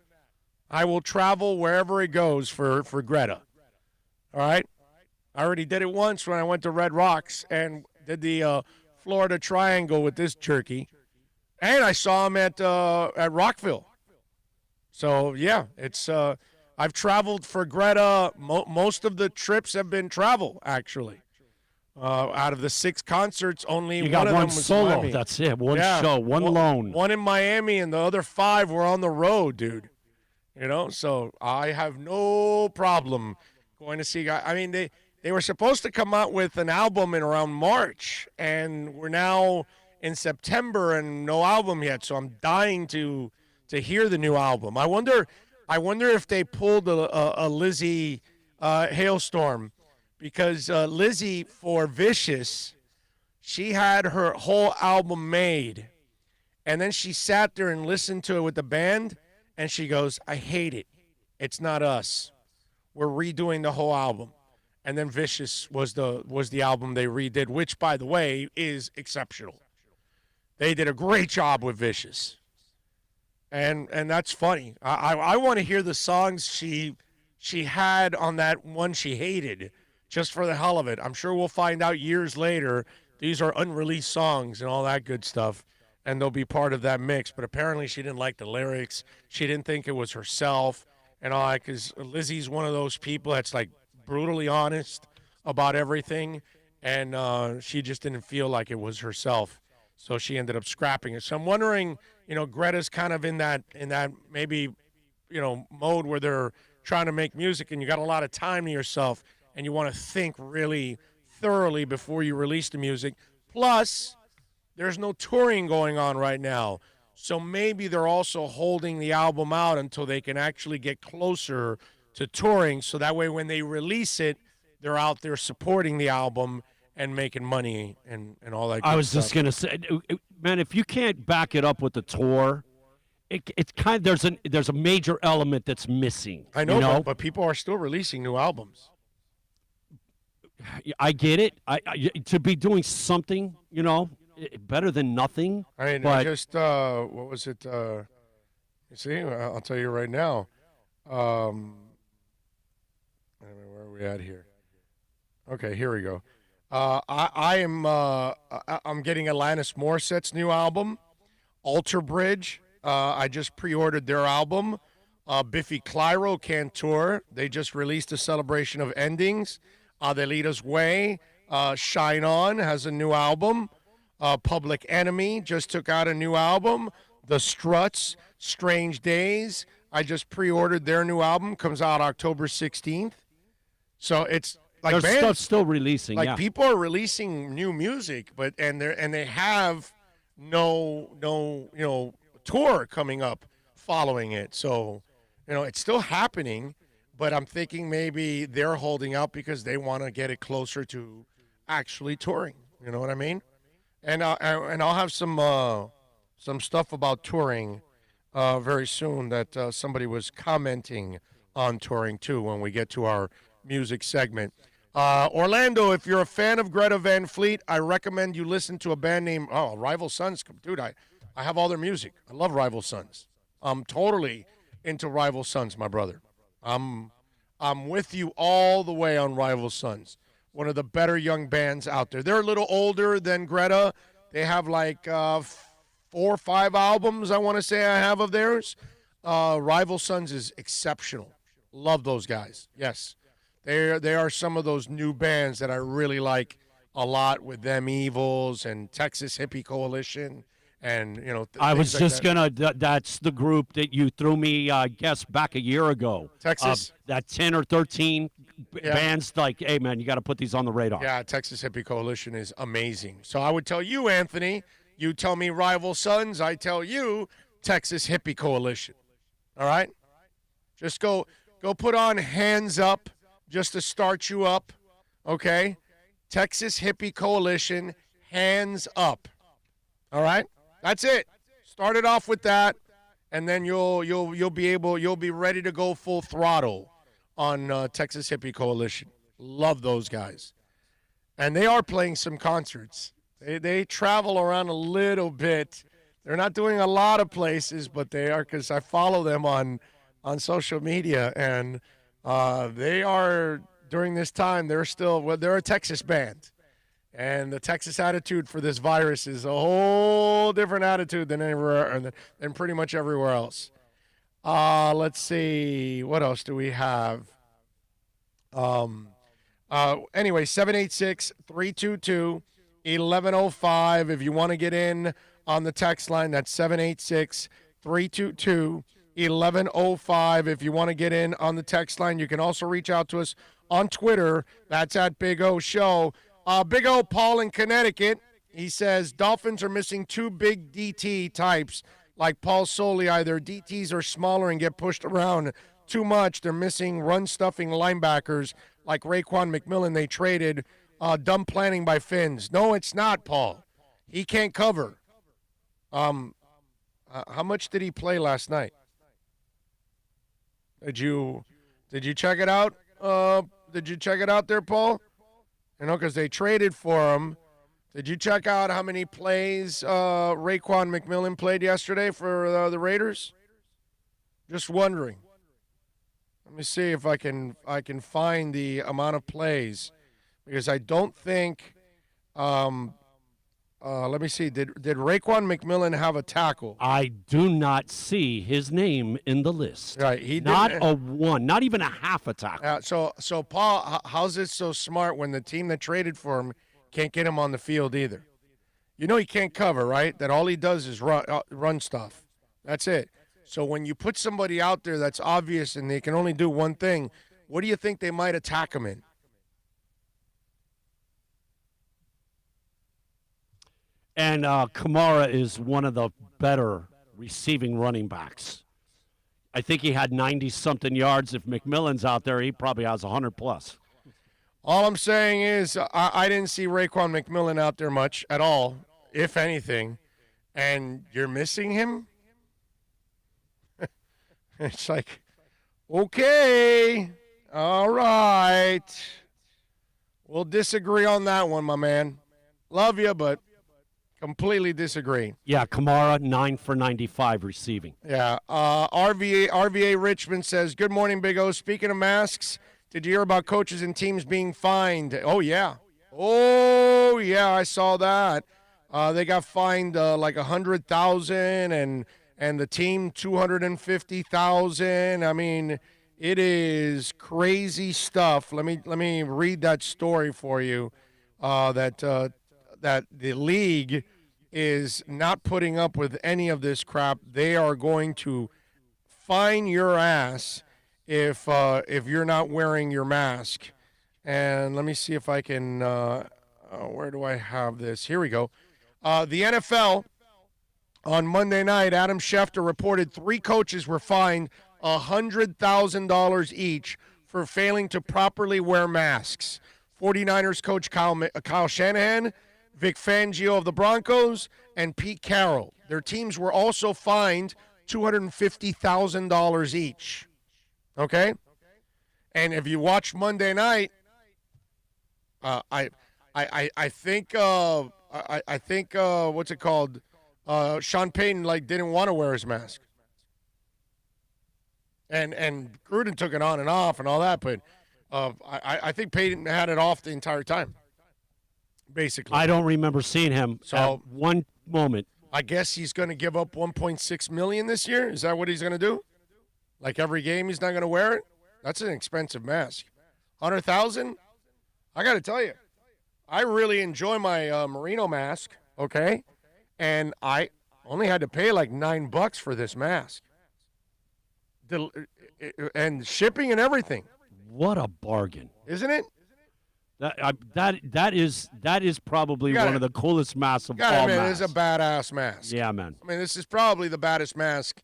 I will travel wherever it goes for Greta. All right? I already did it once when I went to Red Rocks and did the Florida Triangle with this jerky. And I saw him at Rockville. So, yeah, it's I've traveled for Greta. Most of the trips have been travel, actually. Out of the 6 concerts, only you one got of one them was solo. Miami. That's it. One show, one lone. One in Miami, and the other 5 were on the road, dude. You know, so I have no problem going to see guys. I mean, they were supposed to come out with an album in around March, and we're now in September and no album yet. So I'm dying to hear the new album. I wonder if they pulled a Lizzie hailstorm, because Lizzie, for Vicious, she had her whole album made, and then she sat there and listened to it with the band. And she goes, I hate it. It's not us. We're redoing the whole album. And then Vicious was the album they redid, which, by the way, is exceptional. They did a great job with Vicious. And that's funny. I want to hear the songs she had on that one she hated, just for the hell of it. I'm sure we'll find out years later these are unreleased songs and all that good stuff. And they'll be part of that mix. But apparently she didn't like the lyrics. She didn't think it was herself and all that, because Lizzie's one of those people that's, like, brutally honest about everything. And she just didn't feel like it was herself. So she ended up scrapping it. So I'm wondering, you know, Greta's kind of in that maybe, you know, mode where they're trying to make music and you got a lot of time to yourself and you want to think really thoroughly before you release the music. Plus, there's no touring going on right now. So maybe they're also holding the album out until they can actually get closer to touring. So that way when they release it, they're out there supporting the album and making money and all that good I was stuff. just going to say, man, if you can't back it up with the tour, it's kind of, there's a major element that's missing. I know, you know? But people are still releasing new albums. I get it. To be doing something, better than nothing. I mean, but what was it? You see, I'll tell you right now. I mean, where are we at here? Okay, here we go. I'm getting Alanis Morissette's new album, Alter Bridge. I just pre-ordered their album. Biffy Clyro can tour. They just released a celebration of endings. Adelita's Way, Shine On has a new album. Public Enemy just took out a new album. The Struts, Strange Days. I just pre-ordered their new album. Comes out October 16th. So it's like there's bands, stuff still releasing. like yeah. people are releasing new music, but they have no tour coming up following it. So it's still happening. But I'm thinking maybe they're holding out because they want to get it closer to actually touring. You know what I mean? And I'll have some stuff about touring very soon that somebody was commenting on touring too when we get to our music segment. Orlando, if you're a fan of Greta Van Fleet, I recommend you listen to a band named Rival Sons. Dude, I have all their music. I love Rival Sons. I'm totally into Rival Sons, my brother. I'm with you all the way on Rival Sons. One of the better young bands out there. They're a little older than Greta. They have like 4 or 5 albums, I want to say I have of theirs. Rival Sons is exceptional. Love those guys. Yes. They are some of those new bands that I really like a lot with Them Evils and Texas Hippie Coalition. And, I was just gonna. that's the group that you threw me, I guess, back a year ago. Texas? That 10 or 13 bands, like, hey, man, you got to put these on the radar. Yeah, Texas Hippie Coalition is amazing. So I would tell you, Anthony, you tell me Rival Sons, I tell you Texas Hippie Coalition. All right? Just go put on Hands Up just to start you up, okay? Texas Hippie Coalition, Hands Up. All right? That's it. Start it off with that, and then you'll be ready to go full throttle on Texas Hippie Coalition. Love those guys, and they are playing some concerts. They travel around a little bit. They're not doing a lot of places, but they are, because I follow them on social media, and they are during this time. They're a Texas band. And the Texas attitude for this virus is a whole different attitude than pretty much everywhere else. Let's see. What else do we have? Anyway, 786-322-1105. If you want to get in on the text line, that's 786-322-1105. If you want to get in on the text line, you can also reach out to us on Twitter. That's at Big O Show. Big O Paul in Connecticut, he says Dolphins are missing 2 big DT types like Paul Soliai. Their DTs are smaller and get pushed around too much. They're missing run-stuffing linebackers like Raekwon McMillan they traded. Dumb planning by Finns. No, it's not, Paul. He can't cover. How much did he play last night? Did you check it out? Did you check it out there, Paul? Because they traded for him. Did you check out how many plays Raekwon McMillan played yesterday for the Raiders? Just wondering. Let me see if I can find the amount of plays, because I don't think. Let me see. Did Raekwon McMillan have a tackle? I do not see his name in the list. Right, he not didn't. a one, not even a half a tackle. So Paul, how's it so smart when the team that traded for him can't get him on the field either? He can't cover, right? That all he does is run stuff. That's it. So when you put somebody out there that's obvious and they can only do one thing, what do you think they might attack him in? And Kamara is one of the better receiving running backs. I think he had 90-something yards. If McMillan's out there, he probably has 100+. All I'm saying is I didn't see Raekwon McMillan out there much at all, if anything, and you're missing him? It's like, okay, all right. We'll disagree on that one, my man. Love you, but completely disagree. Yeah, Kamara, 9 for 95 receiving. Yeah. RVA Richmond says, good morning, Big O. Speaking of masks, did you hear about coaches and teams being fined? Oh, yeah. I saw that. They got fined like $100,000 and the team $250,000. I mean, it is crazy stuff. Let me read that story for you. That the league is not putting up with any of this crap. They are going to fine your ass if you're not wearing your mask. And let me see if I can. Where do I have this? Here we go. The NFL on Monday night, Adam Schefter reported 3 coaches were fined $100,000 each for failing to properly wear masks. 49ers coach Kyle Shanahan, Vic Fangio of the Broncos, and Pete Carroll. Their teams were also fined $250,000 each. Okay? And if you watch Monday night, I think what's it called? Sean Payton didn't want to wear his mask. And Gruden took it on and off and all that, but I think Payton had it off the entire time, basically. I don't remember seeing him at one moment. I guess he's going to give up $1.6 million this year. Is that what he's going to do? Like every game he's not going to wear it? That's an expensive mask. $100,000? I got to tell you, I really enjoy my merino mask, okay? And I only had to pay like $9 for this mask. And shipping and everything. What a bargain. Isn't it? That is probably one of the coolest masks of all masks. It is a badass mask. Yeah, man. I mean, this is probably the baddest mask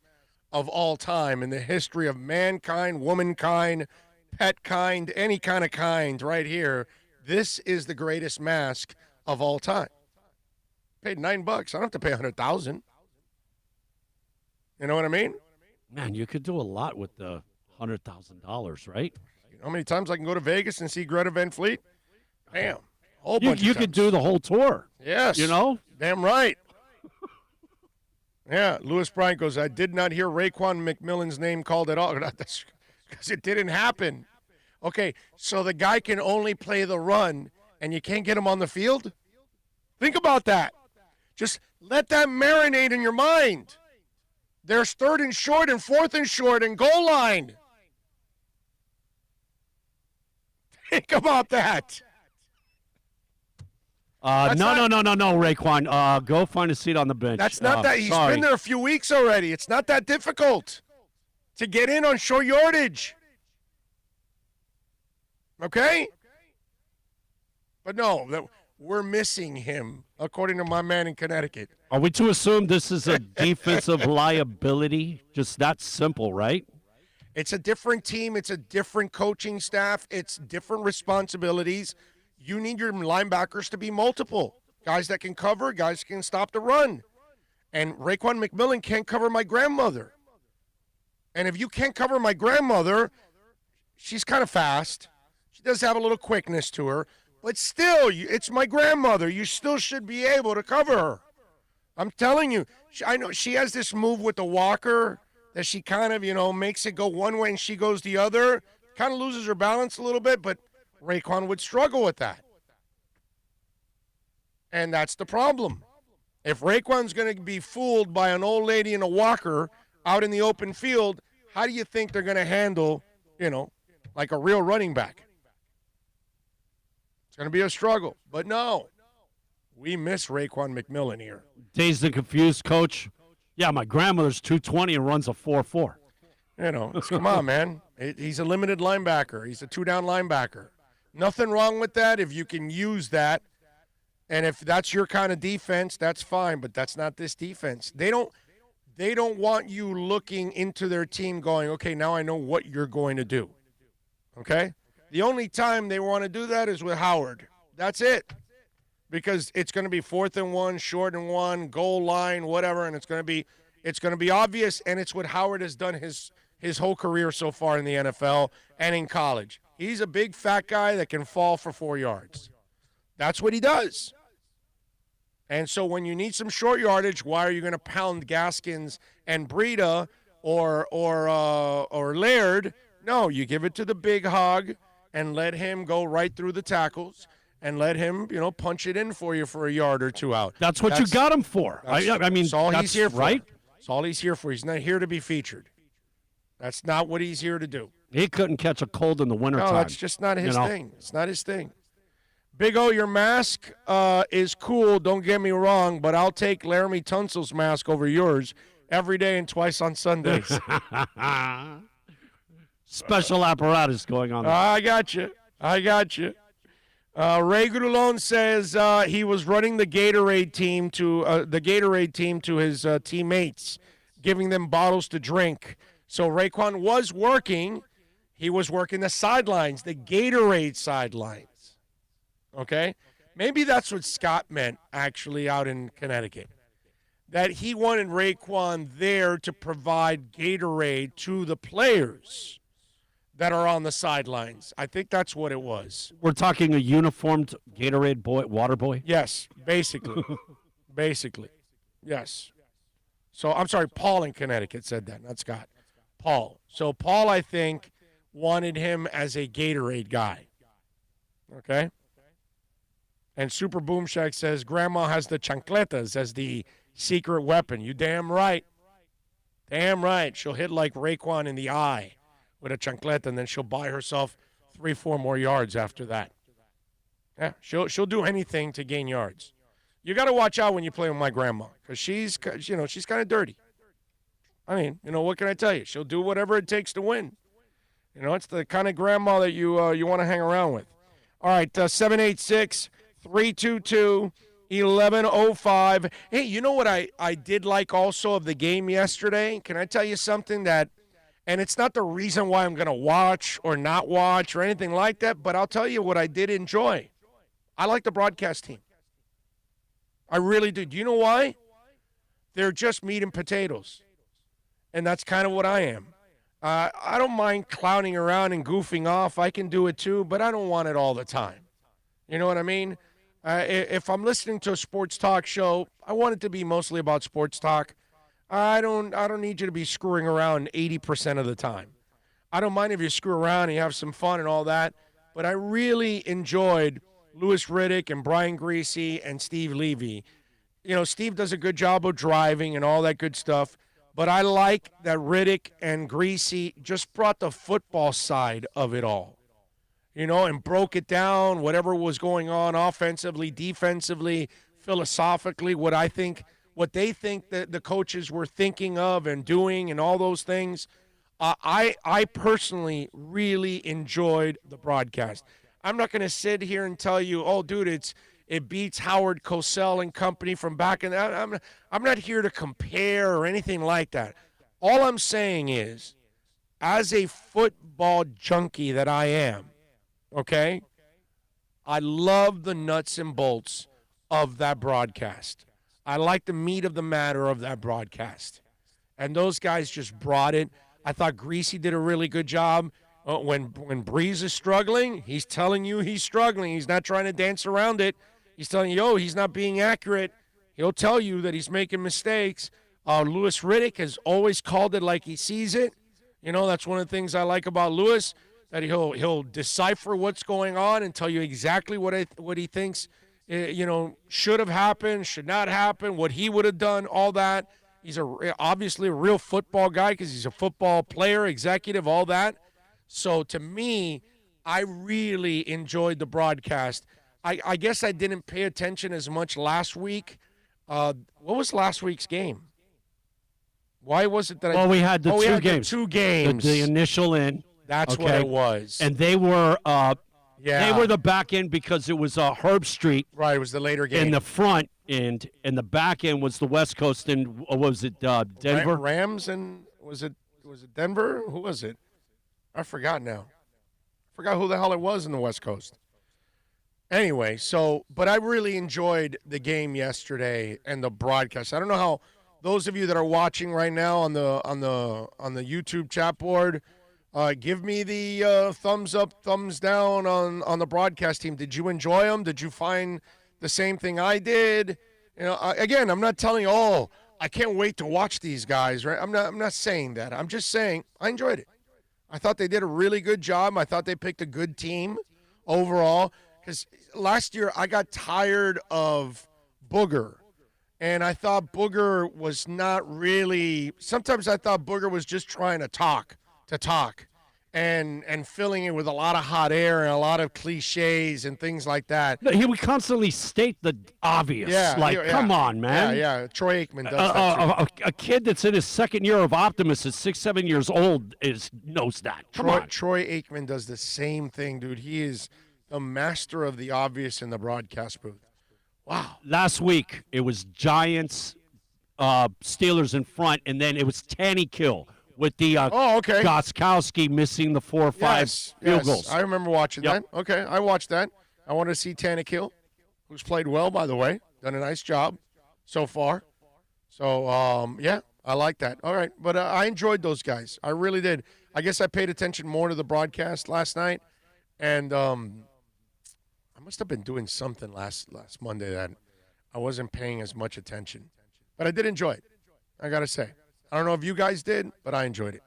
of all time in the history of mankind, womankind, pet kind, any kind of kind right here. This is the greatest mask of all time. Paid $9. I don't have to pay $100,000. You know what I mean? Man, you could do a lot with the $100,000, right? You know how many times I can go to Vegas and see Greta Van Fleet? Damn. Whole bunch You of could times. do the whole tour. Yes. You know? Damn right. Yeah. Lewis Bryant goes, I did not hear Raekwon McMillan's name called at all. That's because it didn't happen. Okay, so the guy can only play the run, and you can't get him on the field? Think about that. Just let that marinate in your mind. There's 3rd and short and 4th and short and goal line. Think about that. No, Raekwon. Go find a seat on the bench. That's not that. He's sorry. been there a few weeks already. It's not that difficult to get in on short yardage. Okay? But no, we're missing him, according to my man in Connecticut. Are we to assume this is a defensive liability? Just that simple, right? It's a different team. It's a different coaching staff. It's different responsibilities. You need your linebackers to be multiple. Guys that can cover, guys that can stop the run. And Raekwon McMillan can't cover my grandmother. And if you can't cover my grandmother, she's kind of fast. She does have a little quickness to her. But still, it's my grandmother. You still should be able to cover her. I'm telling you. I know she has this move with the walker that she kind of, makes it go one way and she goes the other. Kind of loses her balance a little bit, but Raekwon would struggle with that. And that's the problem. If Raekwon's going to be fooled by an old lady in a walker out in the open field, how do you think they're going to handle, like a real running back? It's going to be a struggle. But no, we miss Raekwon McMillan here. Dazed and confused, coach. Yeah, my grandmother's 220 and runs a 4.4. Come on, man. He's a limited linebacker. He's a 2-down linebacker. Nothing wrong with that if you can use that And if that's your kind of defense, that's fine, but that's not this defense. They don't want you looking into their team going, okay, now I know what you're going to do. Okay? The only time they want to do that is with Howard. That's it. Because it's going to be 4th and 1, short and 1, goal line, whatever, and it's going to be obvious, and it's what Howard has done his whole career so far in the NFL and in college. He's a big fat guy that can fall for 4 yards. That's what he does. And so when you need some short yardage, why are you going to pound Gaskins and Breida or Laird? No, you give it to the big hog and let him go right through the tackles and let him, punch it in for you for a yard or two out. That's what you got him for. I mean, that's all he's here for. Right? That's all he's here for. He's not here to be featured. That's not what he's here to do. He couldn't catch a cold in the wintertime. No, that's just not his thing. It's not his thing. Big O, your mask is cool, don't get me wrong, but I'll take Laramie Tunsil's mask over yours every day and twice on Sundays. Special apparatus going on there. I got you. Ray Grulon says he was running the Gatorade team to his teammates, giving them bottles to drink. So Raekwon was working. He was working the sidelines, the Gatorade sidelines. Okay? Maybe that's what Scott meant, actually, out in Connecticut. That he wanted Raekwon there to provide Gatorade to the players that are on the sidelines. I think that's what it was. We're talking a uniformed Gatorade boy, water boy? Yes, basically. Yes. So, I'm sorry, Paul in Connecticut said that, not Scott. Paul. So, Paul, I think, wanted him as a Gatorade guy. Okay? And Super Boom Shack says, Grandma has the chancletas as the secret weapon. You damn right. Damn right. She'll hit like Raekwon in the eye with a chancleta, and then she'll buy herself 3-4 more yards after that. Yeah, she'll do anything to gain yards. You got to watch out when you play with my grandma, because she's kind of dirty. I mean, what can I tell you? She'll do whatever it takes to win. It's the kind of grandma that you want to hang around with. All right, 786-322-1105. Hey, you know what I did like also of the game yesterday? Can I tell you something that, and it's not the reason why I'm going to watch or not watch or anything like that, but I'll tell you what I did enjoy. I like the broadcast team. I really do. Do you know why? They're just meat and potatoes. And that's kind of what I am. I don't mind clowning around and goofing off. I can do it too, but I don't want it all the time. You know what I mean? If I'm listening to a sports talk show, I want it to be mostly about sports talk. I don't need you to be screwing around 80% of the time. I don't mind if you screw around and you have some fun and all that, but I really enjoyed Louis Riddick and Brian Greasy and Steve Levy. Steve does a good job of driving and all that good stuff, but I like that Riddick and Greasy just brought the football side of it all. And broke it down, whatever was going on offensively, defensively, philosophically, what they think that the coaches were thinking of and doing and all those things. I personally really enjoyed the broadcast. I'm not going to sit here and tell you, oh, dude, it beats Howard Cosell and company from back in the I'm not here to compare or anything like that. All I'm saying is, as a football junkie that I am, okay, I love the nuts and bolts of that broadcast. I like the meat of the matter of that broadcast. And those guys just brought it. I thought Greasy did a really good job. When Breeze is struggling, he's telling you he's struggling. He's not trying to dance around it. He's telling you, he's not being accurate. He'll tell you that he's making mistakes. Louis Riddick has always called it like he sees it. That's one of the things I like about Louis, that he'll decipher what's going on and tell you exactly what he thinks, should have happened, should not happen, what he would have done, all that. He's obviously a real football guy because he's a football player, executive, all that. So to me, I really enjoyed the broadcast. I guess I didn't pay attention as much last week. What was last week's game? Why was it that we had two games. The 2 games. The initial in. That's what it was. And they were Yeah. They were the back end because it was Herb Street. Right, it was the later game. In the front end, and the back end was the West Coast, and what was it, Denver? Rams, and was it Denver? Who was it? I forgot now. I forgot who the hell it was in the West Coast. Anyway, but I really enjoyed the game yesterday and the broadcast. I don't know how those of you that are watching right now on the YouTube chat board, give me the thumbs up, thumbs down on the broadcast team. Did you enjoy them? Did you find the same thing I did? Again, I'm not telling you, I can't wait to watch these guys, right? I'm not saying that. I'm just saying I enjoyed it. I thought they did a really good job. I thought they picked a good team overall. Because last year I got tired of Booger. And I thought Booger was not really – sometimes I thought Booger was just trying to talk and filling it with a lot of hot air and a lot of cliches and things like that. No, he would constantly state the obvious. Come on, man. Yeah. Troy Aikman does that too. A kid that's in his second year of Optimus is 6, 7 years old knows that. Come on. Troy Aikman does the same thing, dude. He is the master of the obvious in the broadcast booth. Wow. Last week, it was Giants, Steelers in front, and then it was Tannehill with the Gostkowski missing the 4 or 5 field goals. I remember watching that. Okay, I watched that. I want to see Tannehill, who's played well, by the way. Done a nice job so far. So, I like that. All right, but I enjoyed those guys. I really did. I guess I paid attention more to the broadcast last night, and I must have been doing something last Monday that I wasn't paying as much attention. But I did enjoy it, I got to say. I don't know if you guys did, but I enjoyed it.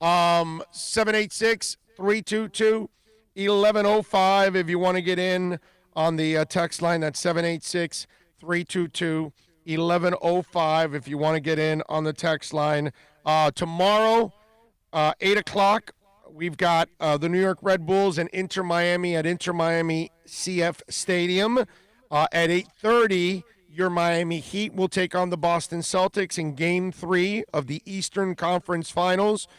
786-322-1105 if you want to get in on the text line. That's 786-322-1105 if you want to get in on the text line. Tomorrow, 8 o'clock, we've got the New York Red Bulls and Inter Miami at Inter Miami CF Stadium. At 8:30, your Miami Heat will take on the Boston Celtics in Game 3 of the Eastern Conference Finals.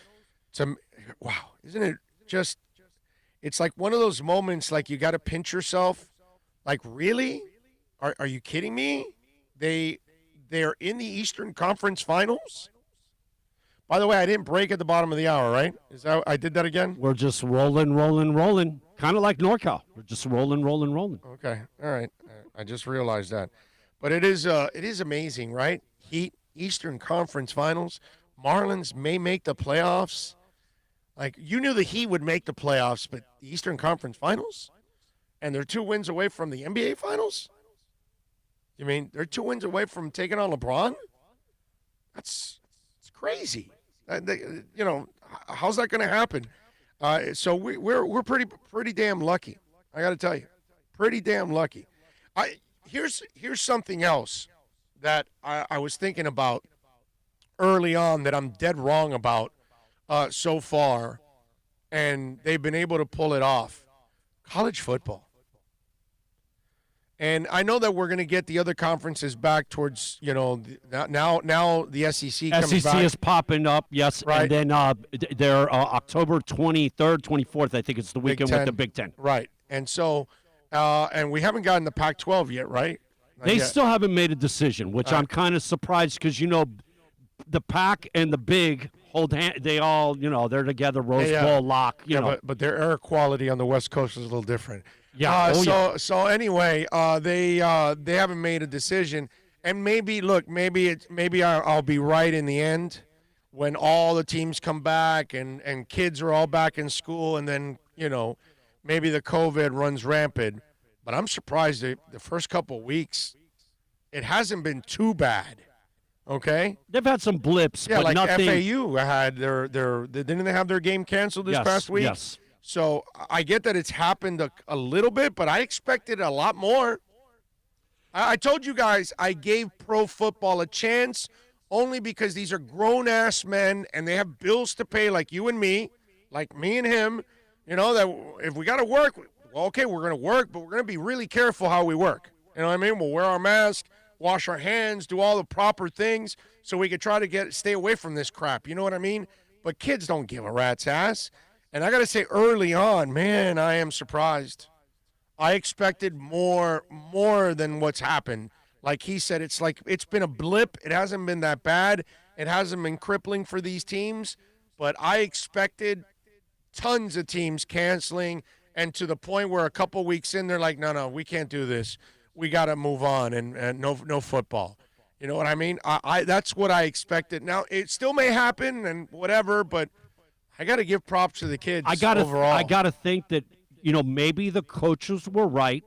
Wow, isn't it just – it's like one of those moments like you got to pinch yourself. Like, really? Are you kidding me? They're in the Eastern Conference Finals? By the way, I didn't break at the bottom of the hour, right? I did that again? We're just rolling. Kind of like NorCal. We're just rolling. Okay, all right. I just realized that. But it is amazing, right? Heat, Eastern Conference Finals. Marlins may make the playoffs. Like, you knew the Heat would make the playoffs, but the Eastern Conference Finals? And they're 2 wins away from the NBA Finals? You mean they're 2 wins away from taking on LeBron? It's crazy. How's that going to happen? So we're pretty damn lucky. I got to tell you, pretty damn lucky. Here's something else that I was thinking about early on that I'm dead wrong about so far, and they've been able to pull it off. College football. And I know that we're going to get the other conferences back towards, now the SEC comes back. SEC is popping up, yes. Right. And then they're October 23rd, 24th, I think it's the weekend with the Big Ten. Right. And so, and we haven't gotten the Pac-12 yet, right? Not they yet. still haven't made a decision, which I'm kind of surprised because, the Pac and the Big hold hand. They all, they're together, Rose Bowl, lock, But their air quality on the West Coast is a little different. Yeah. So anyway, they haven't made a decision, and maybe I'll be right in the end when all the teams come back and kids are all back in school, and then maybe the COVID runs rampant. But I'm surprised the first couple of weeks it hasn't been too bad. Okay, they've had some blips, but like nothing. FAU had didn't they have their game canceled this past week? Yes. So I get that it's happened a little bit, but I expected a lot more. I told you guys I gave pro football a chance only because these are grown-ass men and they have bills to pay like you and me, like me and him, that if we got to work, well, okay, we're going to work, but we're going to be really careful how we work. You know what I mean? We'll wear our mask, wash our hands, do all the proper things so we can try to stay away from this crap. You know what I mean? But kids don't give a rat's ass. And I got to say, early on, man, I am surprised. I expected more than what's happened. Like he said, it's been a blip. It hasn't been that bad. It hasn't been crippling for these teams. But I expected tons of teams canceling, and to the point where a couple weeks in, they're like, no, we can't do this. We got to move on, and no football. You know what I mean? I that's what I expected. Now, it still may happen and whatever, but I got to give props to the kids overall. I got to think that, maybe the coaches were right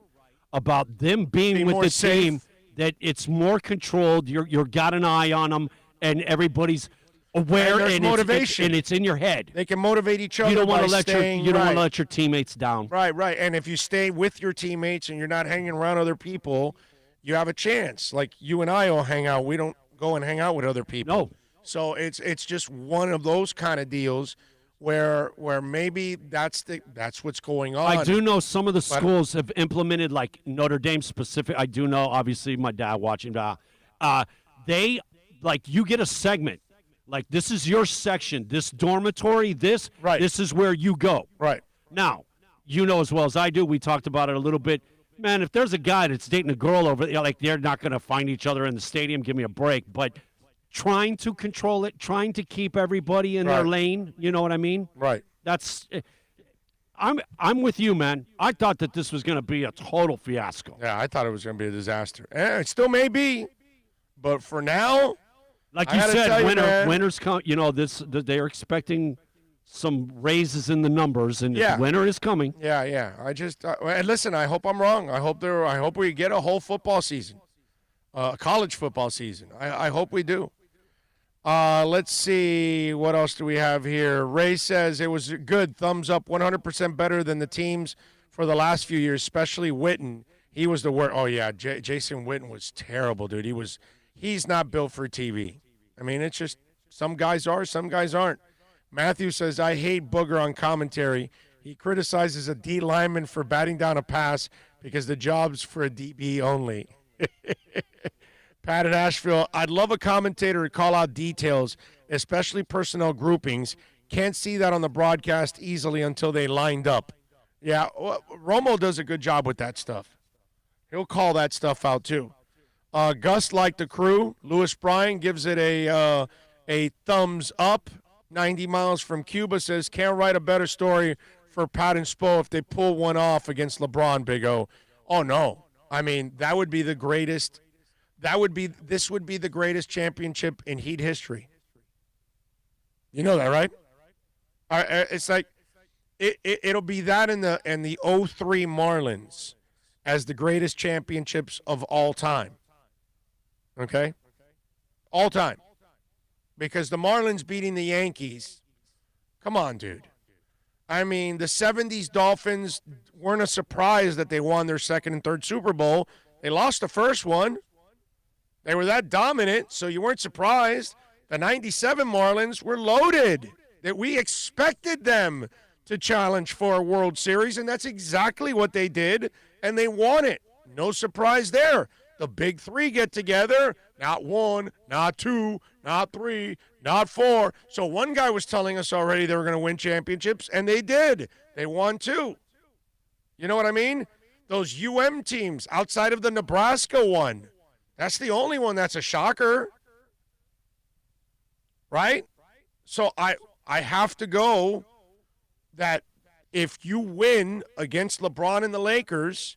about them being with the safe. team, that it's more controlled. You're got an eye on them, and everybody's aware, and motivation. It's in your head. They can motivate each other. You don't want to let your teammates down. Right. And if you stay with your teammates and you're not hanging around other people, you have a chance. Like you and I all hang out. We don't go and hang out with other people. No. So it's just one of those kind of deals where maybe that's what's going on. I do know some of the schools have implemented, like Notre Dame specific. I do know, obviously, my dad watching. They, like, you get a segment. Like, this is your section, this dormitory, this is where you go. Right. Now, you know as well as I do, we talked about it a little bit. Man, if there's a guy that's dating a girl over there, like, they're not going to find each other in the stadium, give me a break. But trying to control it, trying to keep everybody in their lane, you know what I mean? Right. I'm with you, man. I thought that this was going to be a total fiasco. Yeah, I thought it was going to be a disaster. It still may be, but for now, like you said, winners come. They're expecting some raises in the numbers, and winter is coming. Yeah. I just and listen. I hope I'm wrong. I hope we get a whole football season, college football season. I hope we do. Let's see. What else do we have here? Ray says it was good. Thumbs up. 100% better than the teams for the last few years, especially Witten. He was the worst. Oh, yeah. Jason Witten was terrible, dude. He's not built for TV. I mean, it's just some guys are, some guys aren't. Matthew says, I hate Booger on commentary. He criticizes a D lineman for batting down a pass because the job's for a DB only. Pat in Asheville, I'd love a commentator to call out details, especially personnel groupings. Can't see that on the broadcast easily until they lined up. Yeah, Romo does a good job with that stuff. He'll call that stuff out too. Gus liked the crew. Lewis Bryan gives it a thumbs up. 90 miles from Cuba says, can't write a better story for Pat and Spo if they pull one off against LeBron, Big O. Oh, no. I mean, that would be the greatest. This would be the greatest championship in Heat history. You know that, right? It's like it'll be that and the 03 Marlins as the greatest championships of all time. Okay? All time. Because the Marlins beating the Yankees, come on, dude. I mean, the 70s Dolphins weren't a surprise that they won their second and third Super Bowl. They lost the first one. They were that dominant, so you weren't surprised. The 97 Marlins were loaded. That we expected them to challenge for a World Series, and that's exactly what they did, and they won it. No surprise there. The big three get together, not one, not two, not three, not four. So one guy was telling us already they were going to win championships, and they did. They won two. You know what I mean? Those UM teams outside of the Nebraska one, that's the only one that's a shocker. Right? So I have to go that if you win against LeBron and the Lakers,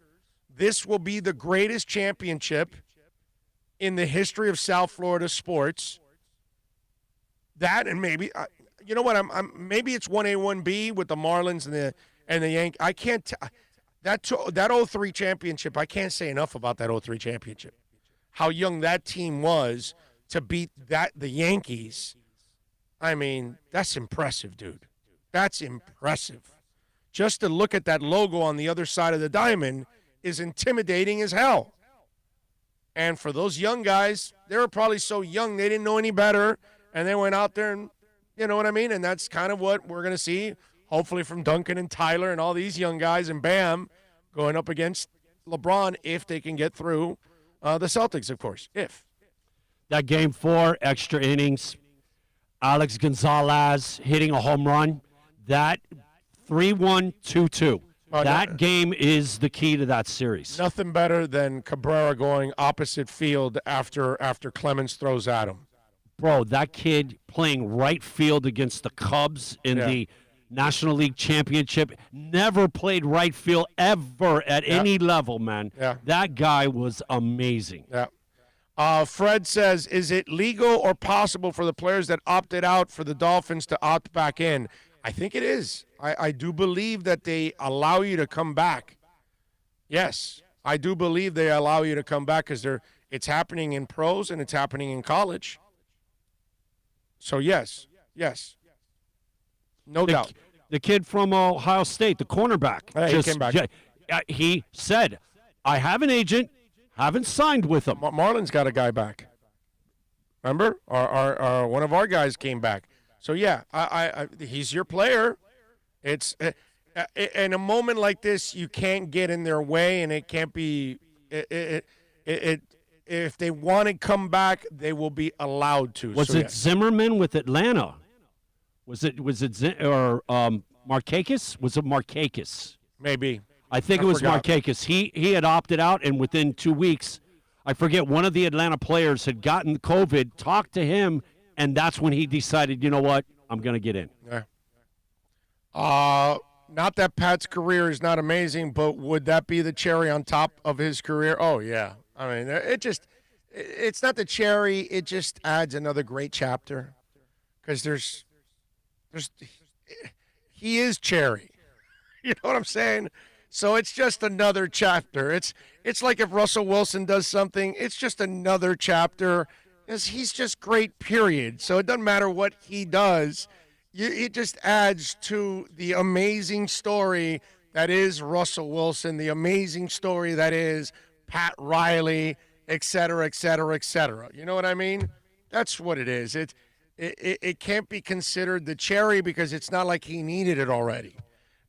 this will be the greatest championship in the history of South Florida sports. That and maybe, you know what? Maybe it's 1A, 1B with the Marlins and the Yankees. I can't. That 03 championship. I can't say enough about that 03 championship. How young that team was to beat the Yankees. I mean, that's impressive, dude. That's impressive. Just to look at that logo on the other side of the diamond is intimidating as hell. And for those young guys, they were probably so young they didn't know any better, and they went out there and, you know what I mean? And that's kind of what we're going to see, hopefully from Duncan and Tyler and all these young guys and Bam going up against LeBron if they can get through the Celtics, of course, if. That game 4, extra innings, Alex Gonzalez hitting a home run, that 3-1, 2-2. That game is the key to that series. Nothing better than Cabrera going opposite field after Clemens throws at him. Bro, that kid playing right field against the Cubs in the National League Championship, never played right field ever at any level, man. Yeah. That guy was amazing. Yeah. Fred says, is it legal or possible for the players that opted out for the Dolphins to opt back in? I think it is. I do believe that they allow you to come back. Yes, I do believe they allow you to come back because it's happening in pros and it's happening in college. So, yes, no doubt. The kid from Ohio State, the cornerback, he came back. He said, I have an agent, haven't signed with him. Marlins got a guy back. Remember? Our one of our guys came back. So, yeah, he's your player. It's in a moment like this, you can't get in their way, and it can't be if they want to come back, they will be allowed to. Was it Zimmerman with Atlanta? Was it Markakis? Was it Markakis? Maybe. I think it was Markakis. He had opted out, and within 2 weeks, I forget, one of the Atlanta players had gotten COVID, talked to him, and that's when he decided, you know what, I'm going to get in. Yeah. Not that Pat's career is not amazing, but would that be the cherry on top of his career? Oh, yeah. I mean, it's not the cherry. It just adds another great chapter because he is cherry. You know what I'm saying? So it's just another chapter. It's like if Russell Wilson does something, it's just another chapter. He's just great, period. So it doesn't matter what he does. It just adds to the amazing story that is Russell Wilson, the amazing story that is Pat Riley, et cetera, et cetera, et cetera. You know what I mean? That's what it is. It can't be considered the cherry because it's not like he needed it already.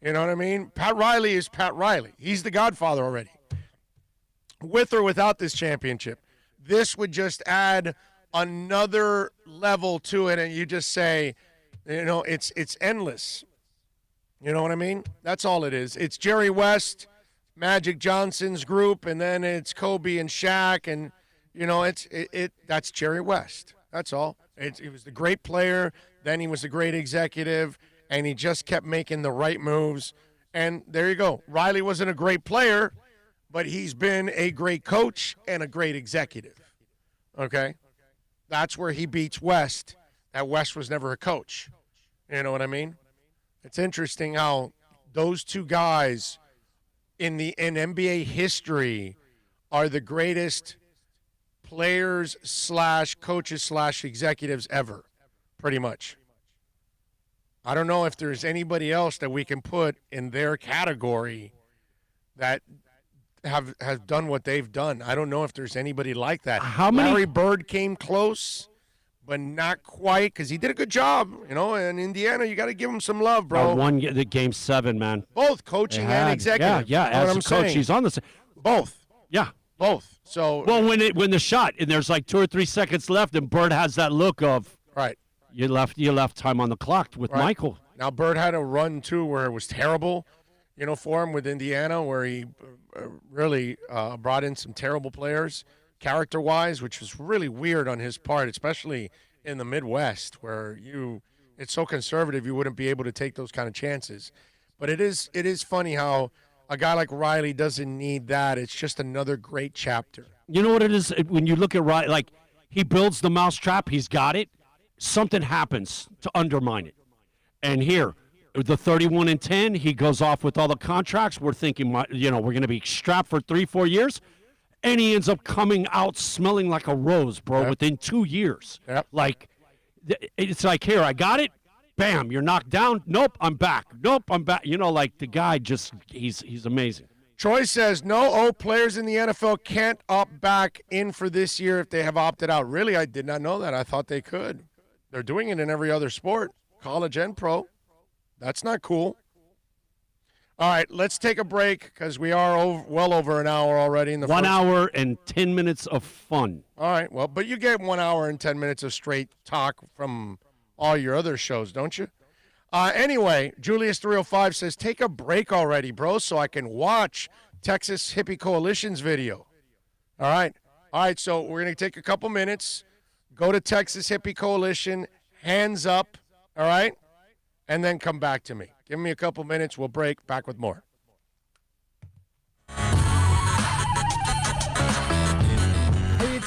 You know what I mean? Pat Riley is Pat Riley. He's the godfather already. With or without this championship, this would just add another level to it, and you just say, you know, it's endless. You know what I mean? That's all it is. It's Jerry West, Magic Johnson's group, and then it's Kobe and Shaq, and you know, that's Jerry West. That's all. He was the great player, then he was a great executive, and he just kept making the right moves. And there you go. Riley wasn't a great player, but he's been a great coach and a great executive. Okay? That's where he beats West. That West was never a coach. You know what I mean? It's interesting how those two guys in NBA history are the greatest players / coaches / executives ever, pretty much. I don't know if there's anybody else that we can put in their category that have done what they've done. I don't know if there's anybody like that. Larry Bird came close, but not quite because he did a good job. You know, in Indiana, you got to give him some love, bro. Won the Game 7, man. Both coaching and executive. Yeah, as a coach, he's on the both. Yeah. Both. So well, when the shot and there's like 2 or 3 seconds left, and Bird has that look of right. You left time on the clock with Michael. Now Bird had a run too where it was terrible, you know, for him with Indiana, where he really brought in some terrible players character-wise, which was really weird on his part, especially in the Midwest, where it's so conservative you wouldn't be able to take those kind of chances. But it is funny how a guy like Riley doesn't need that. It's just another great chapter. You know what it is? When you look at Riley, like he builds the mousetrap, he's got it. Something happens to undermine it. And here, the 31-10, he goes off with all the contracts. We're thinking, you know, we're going to be strapped for 3-4 years. And he ends up coming out smelling like a rose, bro, within 2 years. Yep. Like, it's like, here, I got it. Bam, you're knocked down. Nope, I'm back. Nope, I'm back. You know, like the guy just, he's amazing. Troy says, no, players in the NFL can't opt back in for this year if they have opted out. Really, I did not know that. I thought they could. They're doing it in every other sport, college and pro. That's not cool. All right, let's take a break because we are well over an hour already. In the 1 hour and 10 minutes of fun. All right, well, but you get 1 hour and 10 minutes of straight talk from all your other shows, don't you? Anyway, Julius305 says, take a break already, bro, so I can watch Texas Hippie Coalition's video. All right, so we're going to take a couple minutes, go to Texas Hippie Coalition, hands up, all right, and then come back to me. Give me a couple minutes. We'll break. Back with more.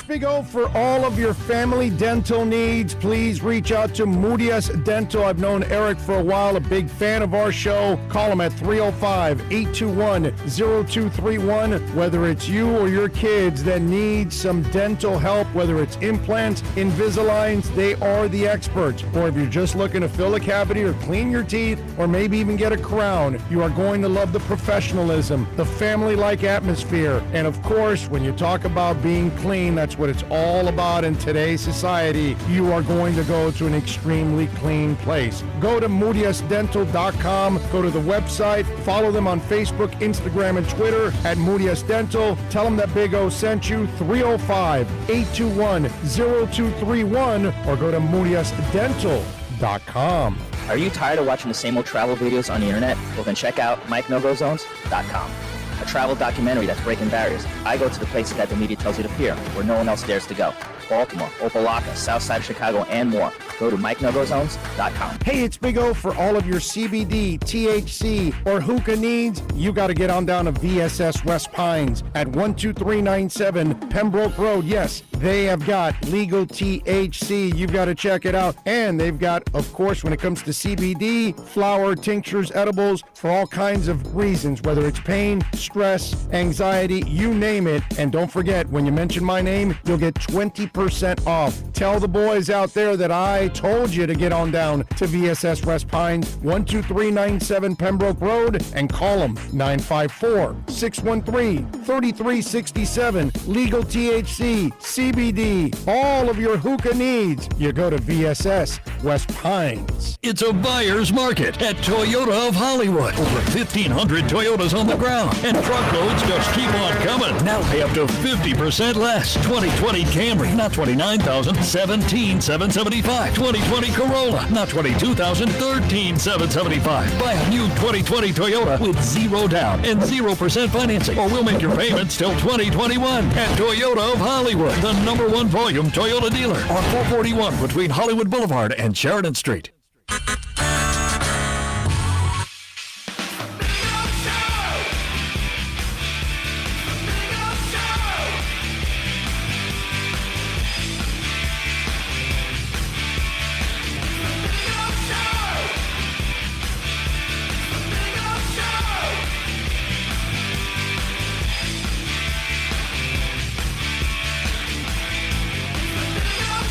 Big O, for all of your family dental needs, please reach out to Judas Dental. I've known Eric for a while, a big fan of our show. Call him at 305-821-0231. Whether it's you or your kids that need some dental help, whether it's implants, Invisaligns, they are the experts. Or if you're just looking to fill a cavity or clean your teeth or maybe even get a crown, you are going to love the professionalism, the family-like atmosphere. And of course, when you talk about being clean, that's what it's all about in today's society. You are going to go to an extremely clean place. Go to MoodiusDental.com. Go to the website. Follow them on Facebook, Instagram, and Twitter at Moodius Dental. Tell them that Big O sent you. 305-821-0231 or go to MoodiusDental.com. Are you tired of watching the same old travel videos on the internet? Well, then check out MikeNoGoZones.com. A travel documentary that's breaking barriers. I go to the places that the media tells you to fear, where no one else dares to go. Baltimore, Opelika, South Side of Chicago, and more. Go to MikeNoGoZones.com. Hey, it's Big O. For all of your CBD, THC, or hookah needs, you got to get on down to VSS West Pines at 12397 Pembroke Road. Yes, they have got legal THC. You've got to check it out. And they've got, of course, when it comes to CBD, flower, tinctures, edibles, for all kinds of reasons, whether it's pain, stress, anxiety, you name it. And don't forget, when you mention my name, you'll get 20% off. Tell the boys out there that I told you to get on down to VSS West Pines, 12397 Pembroke Road, and call them 954-613-3367. Legal THC, CBD, all of your hookah needs. You go to VSS West Pines. It's a buyer's market at Toyota of Hollywood. Over 1,500 Toyotas on the ground, and truckloads just keep on coming. Now pay up to 50% less. 2020 Camry, not $29,000, $17,775. 2020 Corolla, not $22,000, $13,775. Buy a new 2020 Toyota with 0 down and 0% financing, or we'll make your payments till 2021 at Toyota of Hollywood, the #1 volume Toyota dealer on 441 between Hollywood Boulevard and Sheridan Street.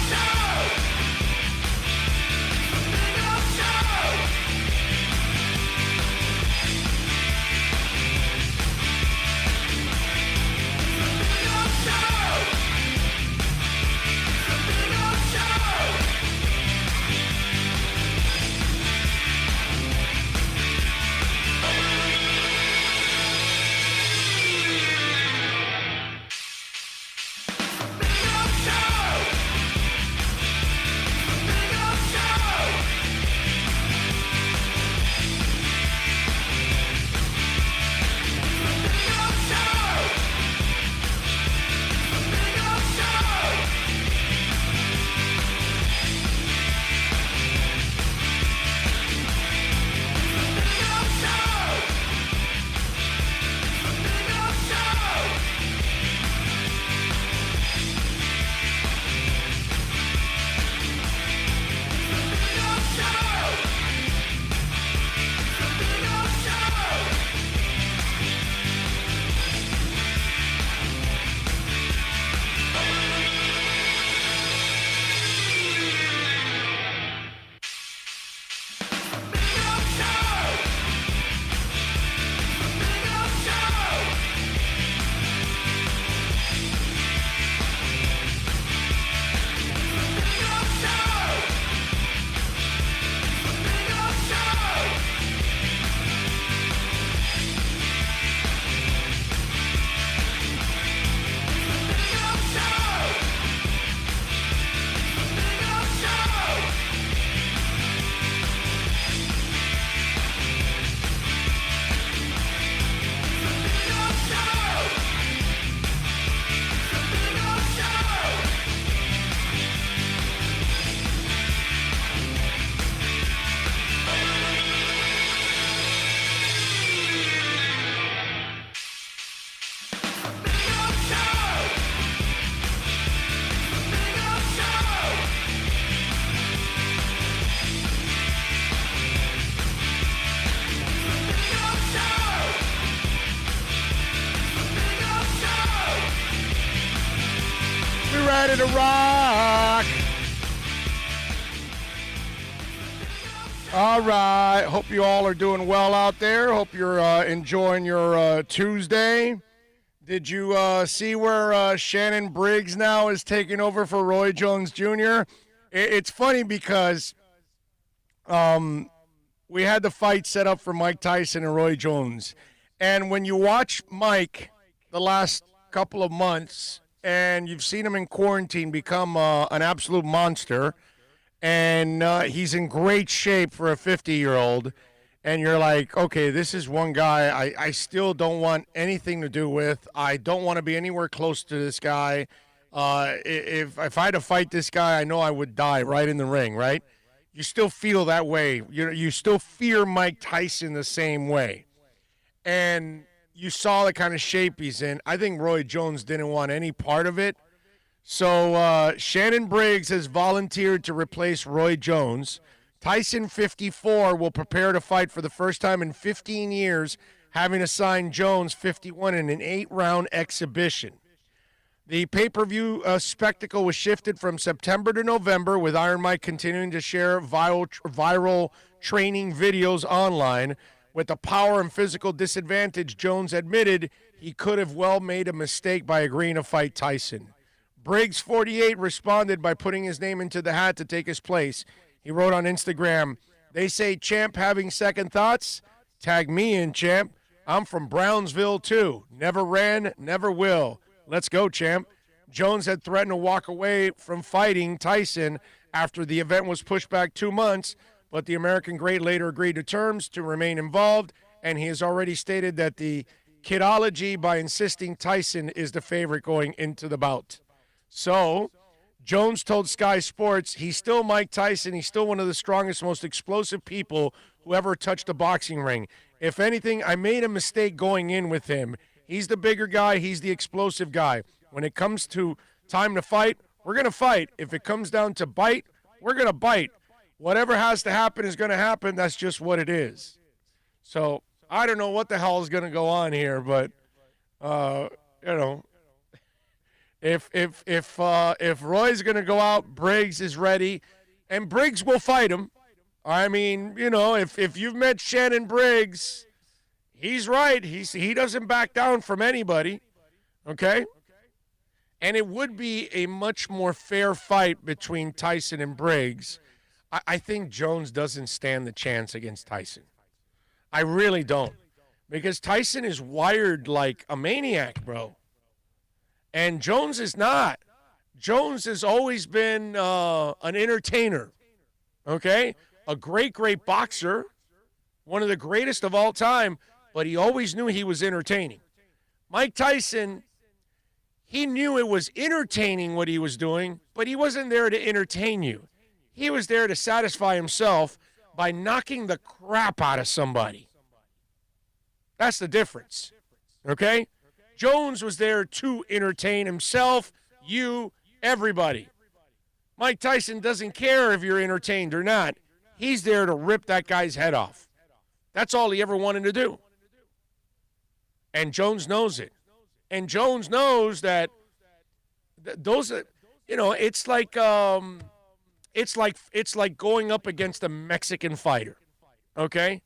Show! ready to rock. All right. Hope you all are doing well out there. Hope you're enjoying your Tuesday. Did you see where Shannon Briggs now is taking over for Roy Jones Jr.? It's funny because we had the fight set up for Mike Tyson and Roy Jones. And when you watch Mike the last couple of months and you've seen him in quarantine become an absolute monster, and he's in great shape for a 50-year-old, and you're like, okay, this is one guy I still don't want anything to do with. I don't want to be anywhere close to this guy. If I had to fight this guy, I know I would die right in the ring, right? You still feel that way. You still fear Mike Tyson the same way. And you saw the kind of shape he's in. I think Roy Jones didn't want any part of it. So Shannon Briggs has volunteered to replace Roy Jones. Tyson, 54, will prepare to fight for the first time in 15 years, having assigned Jones, 51, in an 8-round exhibition. The pay-per-view spectacle was shifted from September to November, with Iron Mike continuing to share viral training videos online. With the power and physical disadvantage, Jones admitted he could have well made a mistake by agreeing to fight Tyson. Briggs, 48, responded by putting his name into the hat to take his place. He wrote on Instagram, "They say, champ, having second thoughts? Tag me in, champ. I'm from Brownsville, too. Never ran, never will. Let's go, champ." Jones had threatened to walk away from fighting Tyson after the event was pushed back 2 months, but the American great later agreed to terms to remain involved, and he has already stated that the kidology by insisting Tyson is the favorite going into the bout. So, Jones told Sky Sports, he's still Mike Tyson. He's still one of the strongest, most explosive people who ever touched a boxing ring. If anything, I made a mistake going in with him. He's the bigger guy. He's the explosive guy. When it comes to time to fight, we're going to fight. If it comes down to bite, we're going to bite. Whatever has to happen is going to happen. That's just what it is. So I don't know what the hell is going to go on here, but if Roy's going to go out, Briggs is ready, and Briggs will fight him. I mean, if you've met Shannon Briggs, he's right. He doesn't back down from anybody. Okay, and it would be a much more fair fight between Tyson and Briggs. I think Jones doesn't stand the chance against Tyson. I really don't. Because Tyson is wired like a maniac, bro. And Jones is not. Jones has always been an entertainer. Okay? A great, great boxer. One of the greatest of all time. But he always knew he was entertaining. Mike Tyson, he knew it was entertaining what he was doing, but he wasn't there to entertain you. He was there to satisfy himself by knocking the crap out of somebody. That's the difference, okay? Jones was there to entertain himself, you, everybody. Mike Tyson doesn't care if you're entertained or not. He's there to rip that guy's head off. That's all he ever wanted to do. And Jones knows it. And Jones knows that those, it's like going up against a Mexican fighter, okay?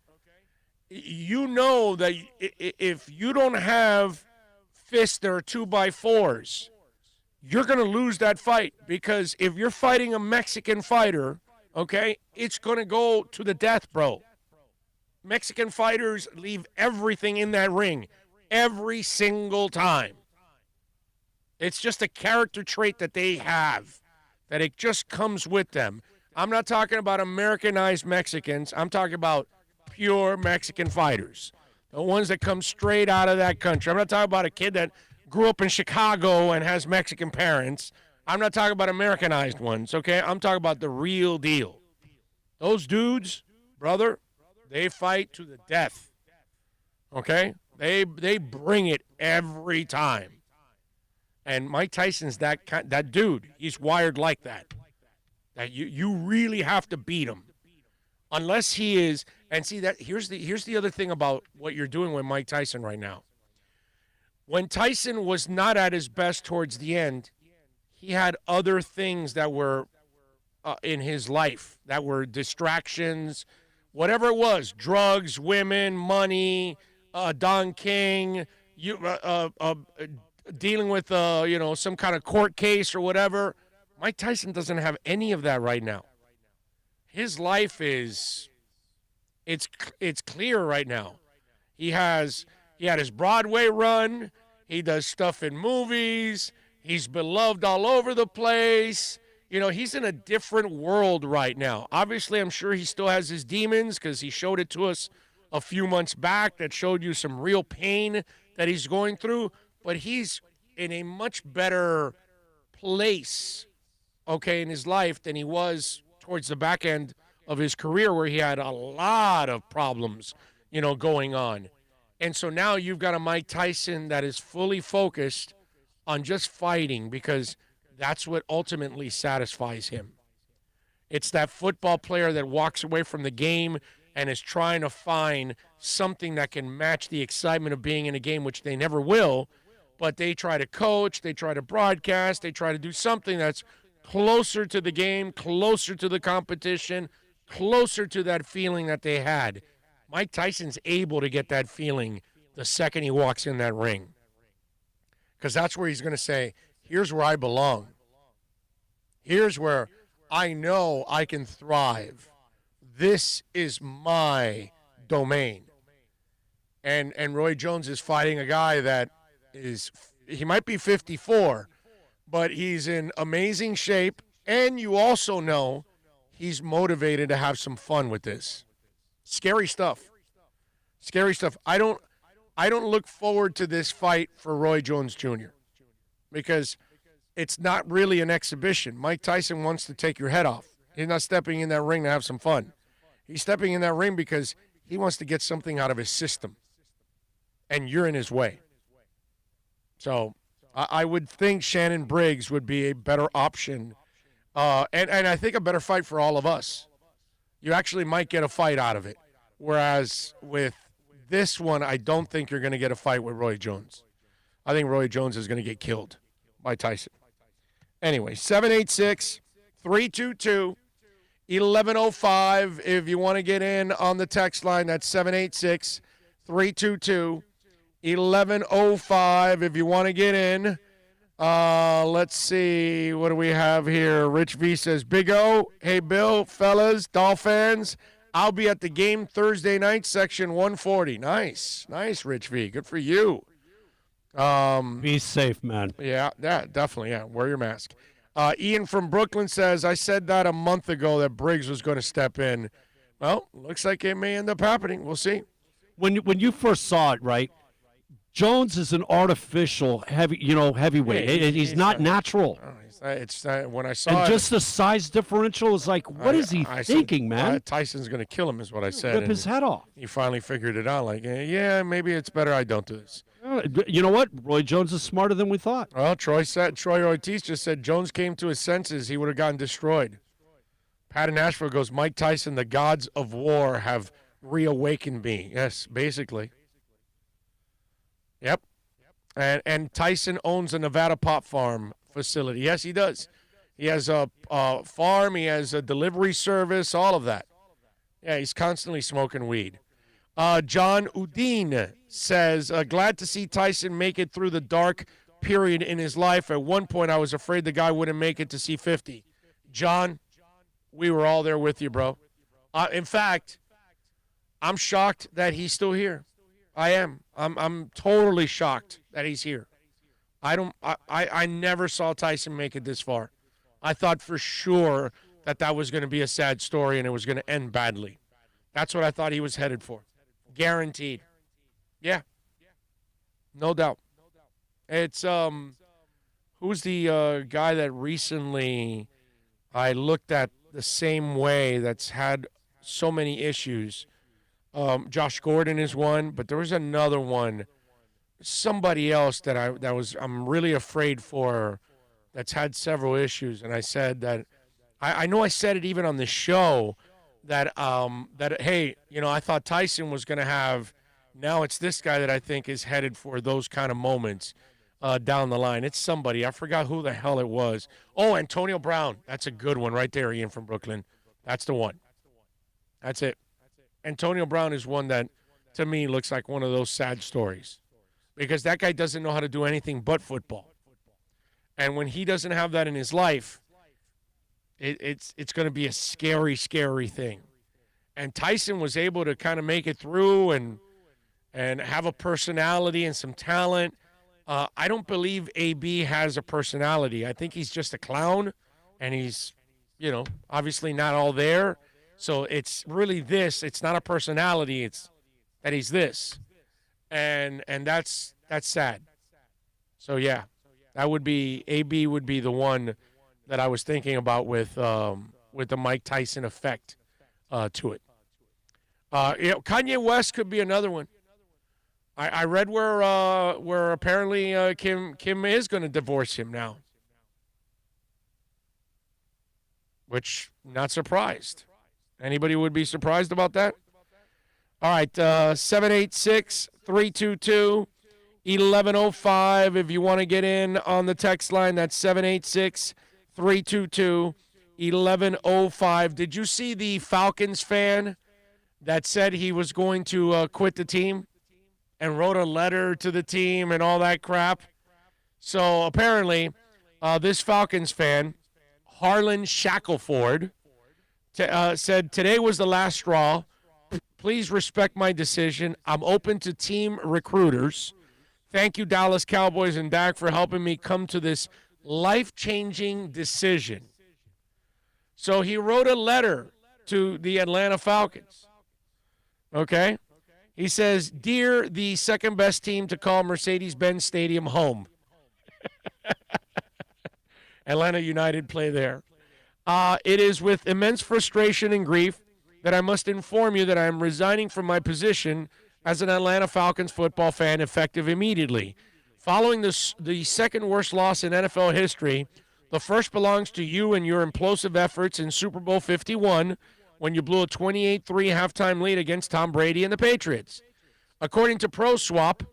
You know that if you don't have fists that are 2x4s, you're going to lose that fight, because if you're fighting a Mexican fighter, okay, it's going to go to the death, bro. Mexican fighters leave everything in that ring every single time. It's just a character trait that they have, that it just comes with them. I'm not talking about Americanized Mexicans. I'm talking about pure Mexican fighters, the ones that come straight out of that country. I'm not talking about a kid that grew up in Chicago and has Mexican parents. I'm not talking about Americanized ones, okay? I'm talking about the real deal. Those dudes, brother, they fight to the death, okay? They bring it every time. And Mike Tyson's that dude. He's wired like that. That you really have to beat him, unless he is. And see that here's the other thing about what you're doing with Mike Tyson right now. When Tyson was not at his best towards the end, he had other things that were in his life that were distractions, whatever it was, drugs, women, money, Don King, dealing with some kind of court case or whatever. Mike Tyson doesn't have any of that right now. His life is it's clear right now. He had his Broadway run. He does stuff in movies. He's beloved all over the place. He's in a different world right now. Obviously, I'm sure he still has his demons because he showed it to us a few months back that showed you some real pain that he's going through. But he's in a much better place, in his life than he was towards the back end of his career where he had a lot of problems, going on. And so now you've got a Mike Tyson that is fully focused on just fighting because that's what ultimately satisfies him. It's that football player that walks away from the game and is trying to find something that can match the excitement of being in a game, which they never will, but they try to coach, they try to broadcast, they try to do something that's closer to the game, closer to the competition, closer to that feeling that they had. Mike Tyson's able to get that feeling the second he walks in that ring. Because that's where he's going to say, here's where I belong. Here's where I know I can thrive. This is my domain. And Roy Jones is fighting a guy that he might be 54, but he's in amazing shape. And you also know he's motivated to have some fun with this. Scary stuff. Scary stuff. I don't look forward to this fight for Roy Jones Jr. because it's not really an exhibition. Mike Tyson wants to take your head off. He's not stepping in that ring to have some fun. He's stepping in that ring because he wants to get something out of his system, and you're in his way. So I would think Shannon Briggs would be a better option, and I think a better fight for all of us. You actually might get a fight out of it, whereas with this one, I don't think you're going to get a fight with Roy Jones. I think Roy Jones is going to get killed by Tyson. Anyway, 786-322-1105. If you want to get in on the text line, that's 786-322-1105. If you want to get in, let's see. What do we have here? Rich V says, Big O, hey, Bill, fellas, Dolphins, I'll be at the game Thursday night, section 140. Nice, Rich V. Good for you. Be safe, man. Yeah, definitely. Yeah, wear your mask. Ian from Brooklyn says, I said that a month ago that Briggs was going to step in. Well, looks like it may end up happening. We'll see. When you first saw it, right, Jones is an artificial heavyweight. He's not natural. It's when I saw and it. Just the size differential is like, what is he thinking, man? Tyson's going to kill him is what I said. Rip his head off. He finally figured it out. Like, yeah, maybe it's better I don't do this. You know what? Roy Jones is smarter than we thought. Well, Troy Ortiz just said Jones came to his senses. He would have gotten destroyed. Pat in Nashville goes, Mike Tyson, the gods of war have reawakened me. Yes, basically. Yep. And Tyson owns a Nevada pot farm facility. Yes, he does. He has a farm. He has a delivery service, all of that. Yeah, he's constantly smoking weed. John Udine says, glad to see Tyson make it through the dark period in his life. At one point, I was afraid the guy wouldn't make it to see 50. John, we were all there with you, bro. In fact, I'm shocked that he's still here. I am. I'm totally shocked that he's here. I never saw Tyson make it this far. I thought for sure that was going to be a sad story and it was going to end badly. That's what I thought he was headed for. Guaranteed. Yeah. No doubt. It's who's the guy that recently I looked at the same way that's had so many issues. Josh Gordon is one, but there was another one. Somebody else that I'm really afraid for that's had several issues. And I said that I know I said it even on the show that hey, I thought Tyson was going to have. Now it's this guy that I think is headed for those kind of moments. down the line. It's somebody. I forgot who the hell it was. Oh, Antonio Brown. That's a good one right there, Ian from Brooklyn. That's the one. That's it. Antonio Brown is one that, to me, looks like one of those sad stories because that guy doesn't know how to do anything but football. And when he doesn't have that in his life, it's going to be a scary, scary thing. And Tyson was able to kind of make it through and have a personality and some talent. I don't believe AB has a personality. I think he's just a clown, and he's, obviously not all there. So it's really this. It's not a personality. It's that he's this, and that's sad. So yeah, that would be AB would be the one that I was thinking about with the Mike Tyson effect to it. Kanye West could be another one. I read where apparently Kim is going to divorce him now, which not surprised. Anybody would be surprised about that? All right, 786-322-1105. If you want to get in on the text line, that's 786-322-1105. Did you see the Falcons fan that said he was going to quit the team and wrote a letter to the team and all that crap? So apparently, this Falcons fan, Harlan Shackelford, said, "Today was the last straw. Please respect my decision. I'm open to team recruiters. Thank you, Dallas Cowboys and Dak, for helping me come to this life-changing decision." So he wrote a letter to the Atlanta Falcons. Okay? He says, "Dear the second-best team to call Mercedes-Benz Stadium home." Atlanta United play there. "It is with immense frustration and grief that I must inform you that I am resigning from my position as an Atlanta Falcons football fan effective immediately. Following the second worst loss in NFL history, the first belongs to you and your implosive efforts in Super Bowl 51 when you blew a 28-3 halftime lead against Tom Brady and the Patriots. According to ProSwap,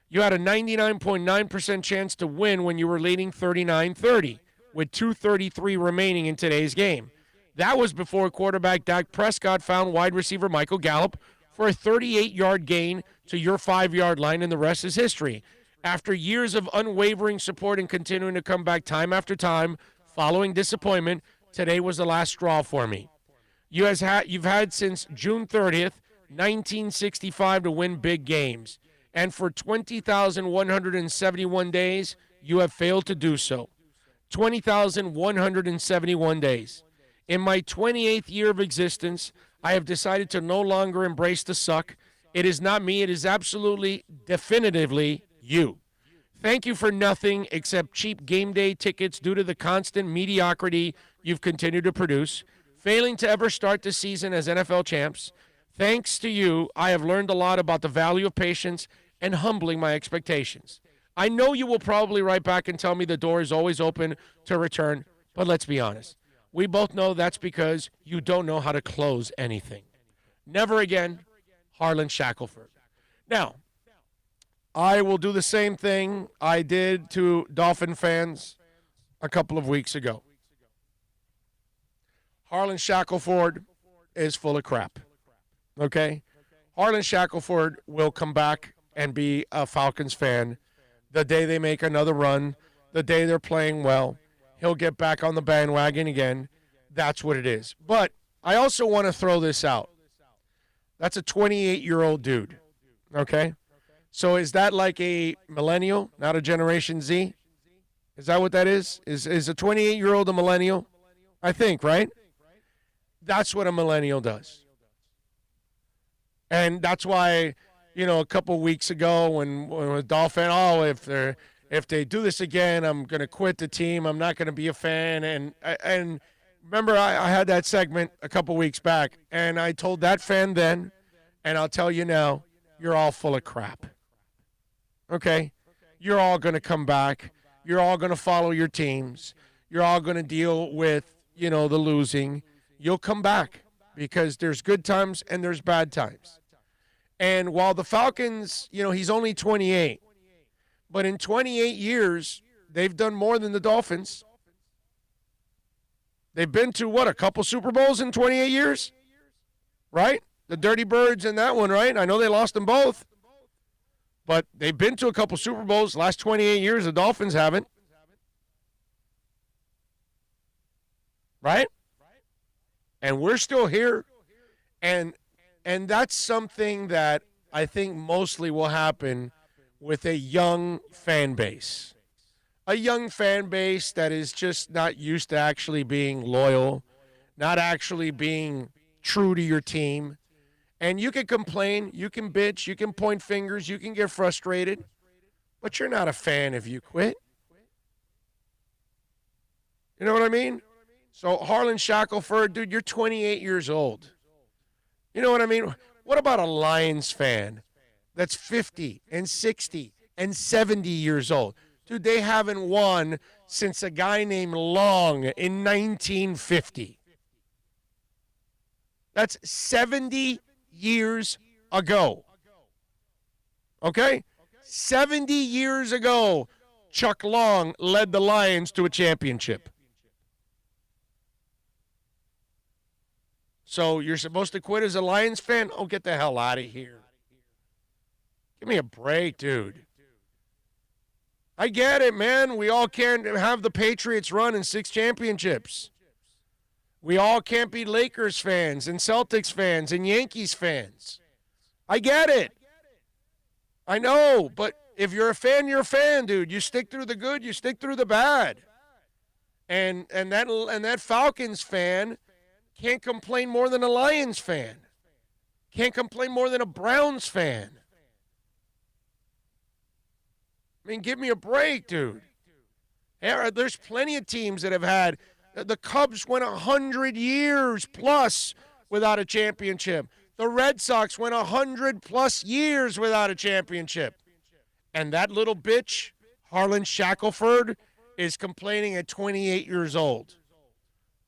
you had a 99.9% chance to win when you were leading 39-30. With 2:33 remaining in today's game. That was before quarterback Dak Prescott found wide receiver Michael Gallup for a 38-yard gain to your 5-yard line, and the rest is history. After years of unwavering support and continuing to come back time after time following disappointment, today was the last straw for me. You've had since June 30th, 1965 to win big games, and for 20,171 days, you have failed to do so. 20,171 days. In my 28th year of existence, I have decided to no longer embrace the suck. It is not me. It is absolutely, definitively you. Thank you for nothing except cheap game day tickets due to the constant mediocrity you've continued to produce, failing to ever start the season as NFL champs. Thanks to you, I have learned a lot about the value of patience and humbling my expectations. I know you will probably write back and tell me the door is always open to return, but let's be honest. We both know that's because you don't know how to close anything. Never again, Harlan Shackelford. Now, I will do the same thing I did to Dolphin fans a couple of weeks ago. Harlan Shackelford is full of crap, okay? Harlan Shackelford will come back and be a Falcons fan the day they make another run, the day they're playing well. He'll get back on the bandwagon again. That's what it is. But I also want to throw this out. That's a 28-year-old dude, okay? So is that like a millennial, not a Generation Z? Is that what that is? Is a 28-year-old a millennial? I think, right? That's what a millennial does. And that's why, a couple weeks ago when a Dolphin, if they do this again, I'm going to quit the team. I'm not going to be a fan. And remember, I had that segment a couple weeks back, and I told that fan then, and I'll tell you now, you're all full of crap. Okay? You're all going to come back. You're all going to follow your teams. You're all going to deal with, the losing. You'll come back because there's good times and there's bad times. And while the Falcons, he's only 28, But in 28 years, they've done more than the Dolphins. They've been to, a couple Super Bowls in 28 years? Right? The Dirty Birds and that one, right? I know they lost them both. But they've been to a couple Super Bowls. Last 28 years, the Dolphins haven't. Right? And we're still here. And that's something that I think mostly will happen with a young fan base. A young fan base that is just not used to actually being loyal, not actually being true to your team. And you can complain, you can bitch, you can point fingers, you can get frustrated, but you're not a fan if you quit. You know what I mean? So Harlan Shackelford, dude, you're 28 years old. You know what I mean? What about a Lions fan that's 50 and 60 and 70 years old? Dude, they haven't won since a guy named Long in 1950. That's 70 years ago. Okay? 70 years ago, Chuck Long led the Lions to a championship. So you're supposed to quit as a Lions fan? Oh, get the hell out of here. Give me a break, dude. I get it, man. We all can't have the Patriots run in 6 championships. We all can't be Lakers fans and Celtics fans and Yankees fans. I get it. I know, but if you're a fan, you're a fan, dude. You stick through the good, you stick through the bad. And that Falcons fan can't complain more than a Lions fan. Can't complain more than a Browns fan. I mean, give me a break, dude. There's plenty of teams that have had. The Cubs went 100 years plus without a championship. The Red Sox went 100 plus years without a championship. And that little bitch, Harlan Shackelford, is complaining at 28 years old.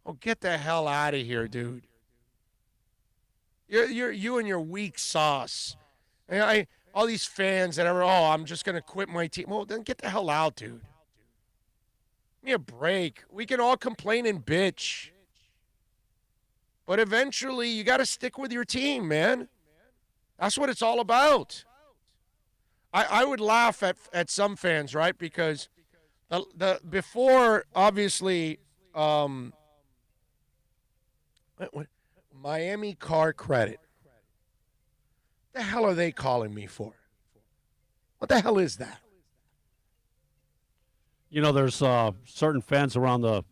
Oh, get the hell out of here, dude. You and your weak sauce. And all these fans that are, I'm just going to quit my team. Well, then get the hell out, dude. Give me a break. We can all complain and bitch. But eventually, you got to stick with your team, man. That's what it's all about. I would laugh at some fans, right? Because before, obviously, Miami Car Credit. What the hell are they calling me for? What the hell is that? You know, there's certain fans around the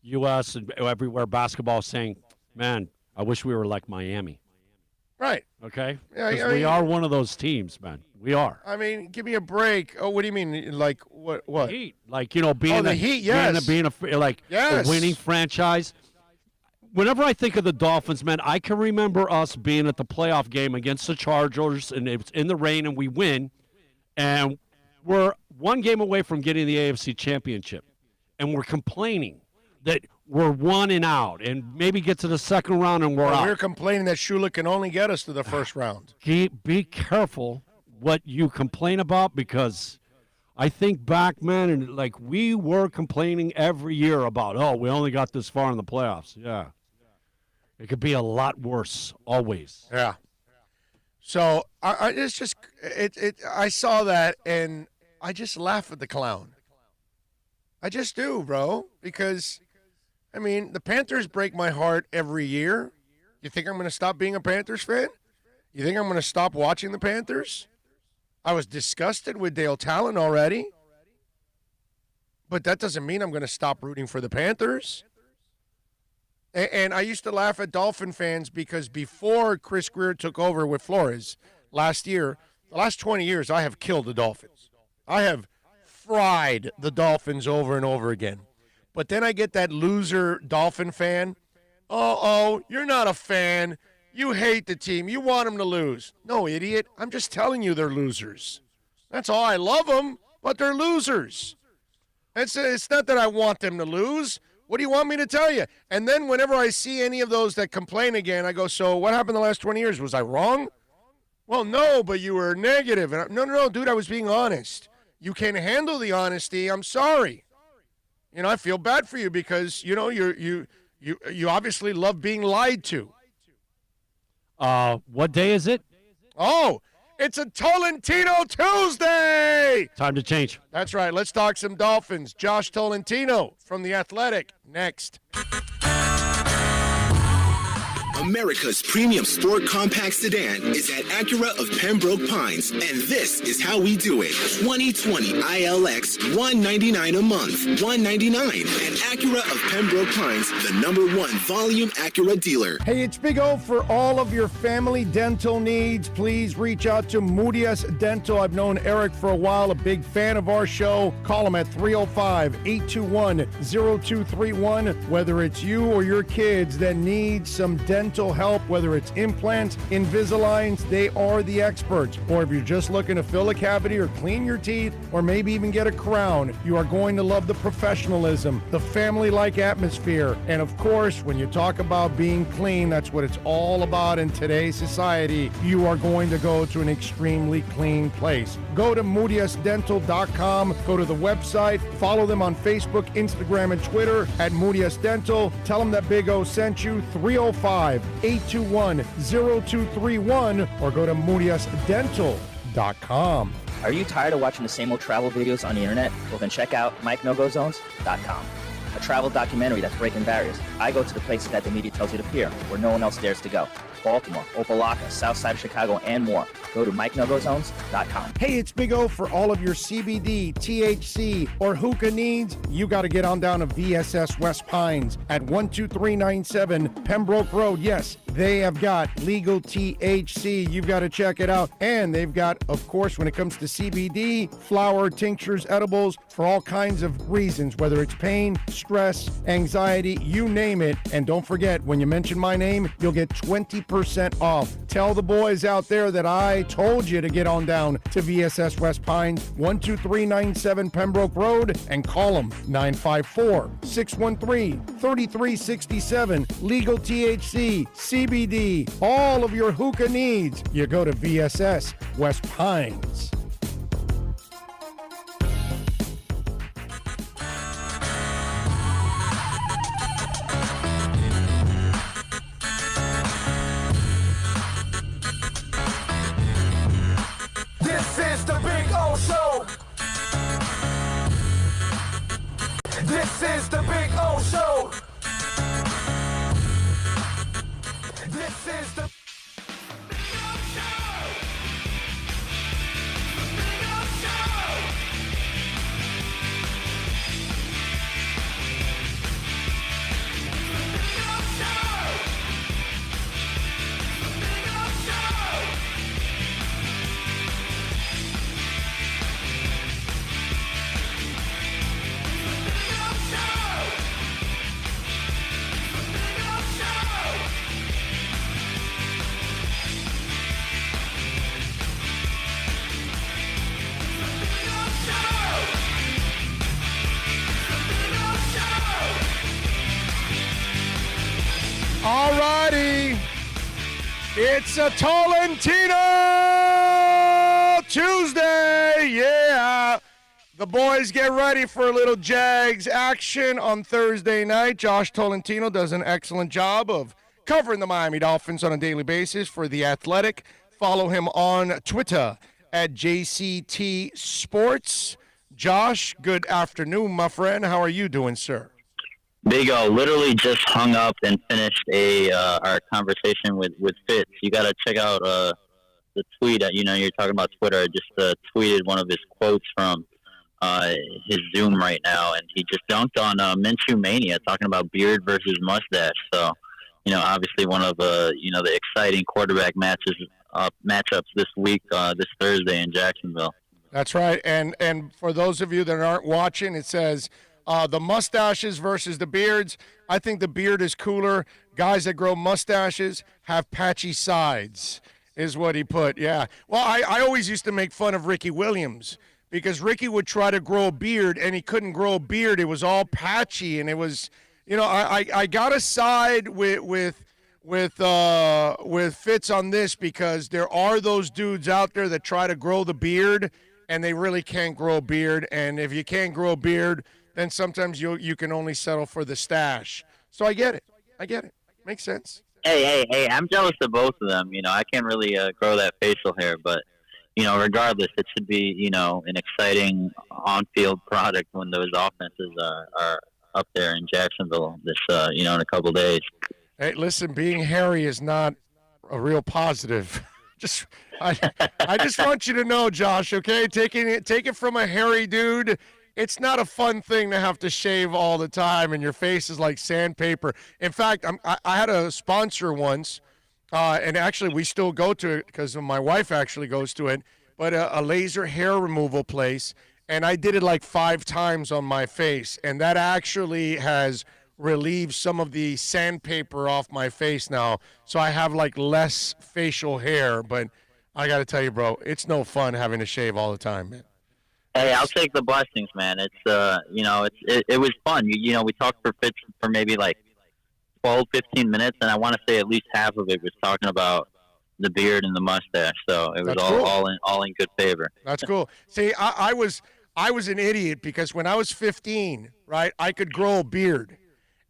U.S. and everywhere basketball saying, man, I wish we were like Miami. Right. Okay? Yeah, we are one of those teams, man. We are. I mean, give me a break. Oh, what do you mean? Like, what? Heat. Like, being the Heat, yes. Being a winning franchise. Whenever I think of the Dolphins, man, I can remember us being at the playoff game against the Chargers, and it was in the rain, and we win, and we're one game away from getting the AFC Championship, and we're complaining that we're 1 and out, and maybe get to the second round and we're out. We're complaining that Shula can only get us to the first round. Be careful what you complain about, because I think back, man, and like we were complaining every year about, we only got this far in the playoffs. Yeah. It could be a lot worse, always. Yeah. So I saw that and I just laugh at the clown. I just do, bro, because I mean the Panthers break my heart every year. You think I'm going to stop being a Panthers fan? You think I'm going to stop watching the Panthers? I was disgusted with Dale Talon already, but that doesn't mean I'm going to stop rooting for the Panthers. And I used to laugh at Dolphin fans because before Chris Greer took over with Flores last year, the last 20 years, I have killed the Dolphins. I have fried the Dolphins over and over again. But then I get that loser Dolphin fan. You're not a fan. You hate the team. You want them to lose. No, idiot. I'm just telling you they're losers. That's all. I love them, but they're losers. It's not that I want them to lose. What do you want me to tell you? And then whenever I see any of those that complain again, I go, so what happened the last 20 years? Was I wrong? Well, no, but you were negative. And no, dude, I was being honest. you can't handle the honesty, I'm sorry. I feel bad for you because, you obviously love being lied to. What day is it? Oh, it's a Tollentino Tuesday. Time to change. That's right. Let's talk some Dolphins. Josh Tollentino from The Athletic. Next. America's premium sport compact sedan is at Acura of Pembroke Pines, and this is how we do it. 2020 ILX, $199 a month, $199. And Acura of Pembroke Pines, the #1 volume Acura dealer. Hey, it's Big O. For all of your family dental needs, please reach out to Judas Dental. I've known Eric for a while, a big fan of our show. Call him at 305-821-0231. Whether it's you or your kids that need some dental help, whether it's implants, Invisaligns, they are the experts. Or if you're just looking to fill a cavity or clean your teeth, or maybe even get a crown, you are going to love the professionalism, the family-like atmosphere. And of course, when you talk about being clean, that's what it's all about in today's society. You are going to go to an extremely clean place. Go to moodiusdental.com, go to the website, follow them on Facebook, Instagram, and Twitter at Moodius Dental. Tell them that Big O sent you. 305-821-0231, or go to moodiusdental.com. Are you tired of watching the same old travel videos on the internet? Well, then check out MikeNoGoZones.com, a travel documentary that's breaking barriers. I go to the places that the media tells you to peer, where no one else dares to go. Baltimore, Opelika, South Side of Chicago, and more. Go to MikeNoGoZones.com. Hey, it's Big O. For all of your CBD, THC, or hookah needs, you got to get on down to VSS West Pines at 12397 Pembroke Road. Yes, they have got legal THC. You've got to check it out. And they've got, of course, when it comes to CBD, flower, tinctures, edibles, for all kinds of reasons, whether it's pain, stress, anxiety, you name it. And don't forget, when you mention my name, you'll get 20% off. Tell the boys out there that I told you to get on down to VSS West Pines, 12397 Pembroke Road, and call them 954-613-3367. Legal THC, CBD, all of your hookah needs. You go to VSS West Pines. This is the Big O Show. This is the Big O Show. This is the Big O Show. The Big O Show. The Big O Show. The Big O Show. All righty. It's a Tollentino Tuesday. Yeah. The boys get ready for a little Jags action on Thursday night. Josh Tollentino does an excellent job of covering the Miami Dolphins on a daily basis for The Athletic. Follow him on Twitter at JCT Sports. Josh, good afternoon, my friend. How are you doing, sir? Big O, literally just hung up and finished our conversation with Fitz. You got to check out the tweet. You're talking about Twitter. I just tweeted one of his quotes from his Zoom right now, and he just dunked on Minshew Mania, talking about beard versus mustache. So, obviously one of the exciting quarterback matchups this week, this Thursday in Jacksonville. That's right. And for those of you that aren't watching, it says the mustaches versus the beards. I think the beard is cooler. Guys that grow mustaches have patchy sides, is what he put. Yeah. Well, I always used to make fun of Ricky Williams because Ricky would try to grow a beard and he couldn't grow a beard. It was all patchy, and it was, I got to side with Fitz on this because there are those dudes out there that try to grow the beard, and they really can't grow a beard. And if you can't grow a beard, then sometimes you can only settle for the stash. So I get it. Makes sense. Hey, I'm jealous of both of them. I can't really grow that facial hair, but, regardless, it should be, an exciting on-field product when those offenses are up there in Jacksonville this, in a couple of days. Hey, listen, being hairy is not a real positive. I just want you to know, Josh, okay? Take it from a hairy dude. It's not a fun thing to have to shave all the time, and your face is like sandpaper. In fact, I had a sponsor once, and actually we still go to it because my wife actually goes to it, but a laser hair removal place, and I did it like 5 times on my face, and that actually has relieved some of the sandpaper off my face now, so I have like less facial hair. But I got to tell you, bro, it's no fun having to shave all the time, man. Hey, I'll take the blessings, man. It's it was fun. We talked for Fitz for maybe like 12, 15 minutes, and I want to say at least half of it was talking about the beard and the mustache. So it was all in good favor. That's cool. See, I was an idiot because when I was 15, right, I could grow a beard,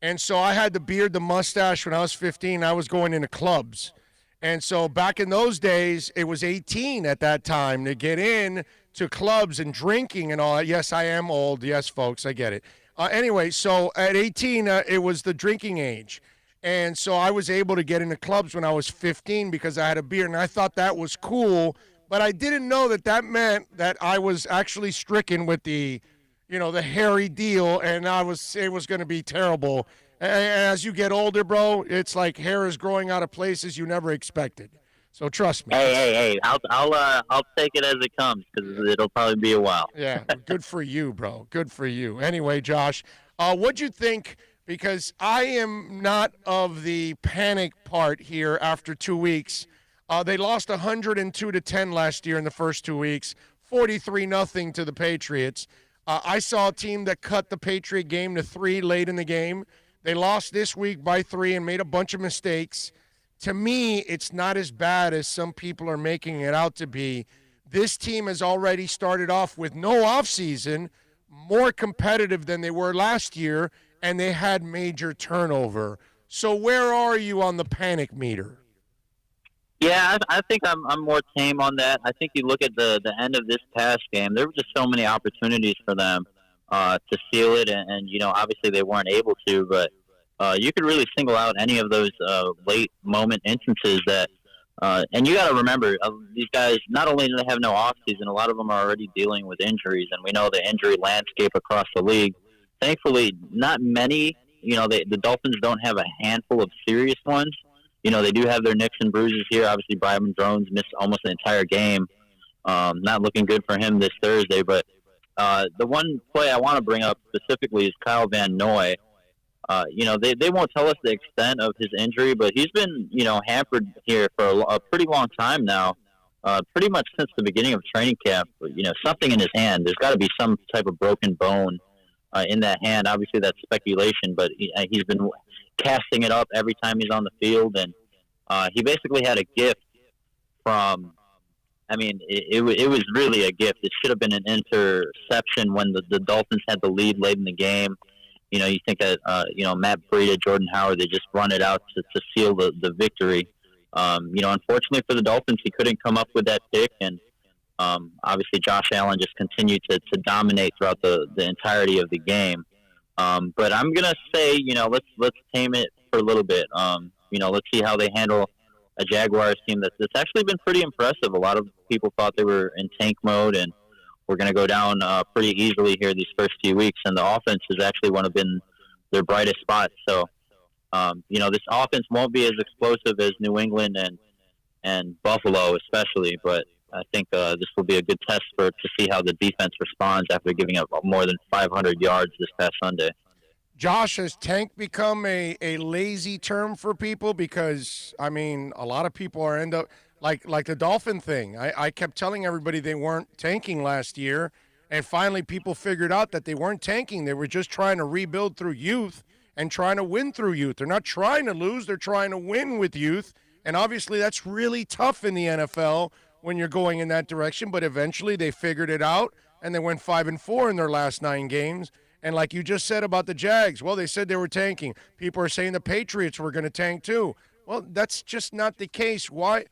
and so I had the beard, the mustache when I was 15. I was going into clubs, and so back in those days, it was 18 at that time to get in to clubs and drinking and all that. Yes, I am old. Yes, folks, I get it. Anyway, so at 18, it was the drinking age. And so I was able to get into clubs when I was 15 because I had a beard, and I thought that was cool. But I didn't know that meant that I was actually stricken with the hairy deal, and it was going to be terrible. And as you get older, bro, it's like hair is growing out of places you never expected. So trust me. Hey! I'll take it as it comes because it'll probably be a while. Yeah, good for you, bro. Good for you. Anyway, Josh, what'd you think? Because I am not of the panic part here after 2 weeks. They lost 102-10 last year in the first 2 weeks, 43-0 to the Patriots. I saw a team that cut the Patriot game to 3 late in the game. They lost this week by 3 and made a bunch of mistakes. To me, it's not as bad as some people are making it out to be. This team has already started off with no offseason, more competitive than they were last year, and they had major turnover. So where are you on the panic meter? Yeah, I think I'm more tame on that. I think you look at the end of this past game, there were just so many opportunities for them to seal it, and obviously they weren't able to, but you could really single out any of those late moment instances that, and you got to remember, these guys, not only do they have no offseason, a lot of them are already dealing with injuries, and we know the injury landscape across the league. Thankfully, not many, the Dolphins don't have a handful of serious ones. They do have their nicks and bruises here. Obviously, Byron Jones missed almost the entire game. Not looking good for him this Thursday, but the one play I want to bring up specifically is Kyle Van Noy. They won't tell us the extent of his injury, but he's been, hampered here for a pretty long time now, pretty much since the beginning of training camp. Something in his hand. There's got to be some type of broken bone in that hand. Obviously, that's speculation, but he's been casting it up every time he's on the field, and he basically had a gift from. It was really a gift. It should have been an interception when the Dolphins had the lead late in the game. You think that, Matt Breida, Jordan Howard, they just run it out to seal the victory. Unfortunately for the Dolphins, he couldn't come up with that pick, and obviously Josh Allen just continued to dominate throughout the entirety of the game. But I'm going to say, let's tame it for a little bit. Let's see how they handle a Jaguars team that's actually been pretty impressive. A lot of people thought they were in tank mode, and we're going to go down pretty easily here these first few weeks, and the offense has actually been their brightest spots. So, this offense won't be as explosive as New England and Buffalo especially, but I think this will be a good test to see how the defense responds after giving up more than 500 yards this past Sunday. Josh, has tank become a lazy term for people? Because, a lot of people end up like the Dolphin thing. I kept telling everybody they weren't tanking last year, and finally people figured out that they weren't tanking. They were just trying to rebuild through youth and trying to win through youth. They're not trying to lose. They're trying to win with youth, and obviously that's really tough in the NFL when you're going in that direction, but eventually they figured it out, and they went 5-4 in their last 9 games. And like you just said about the Jags, well, they said they were tanking. People are saying the Patriots were going to tank too. Well, that's just not the case. Why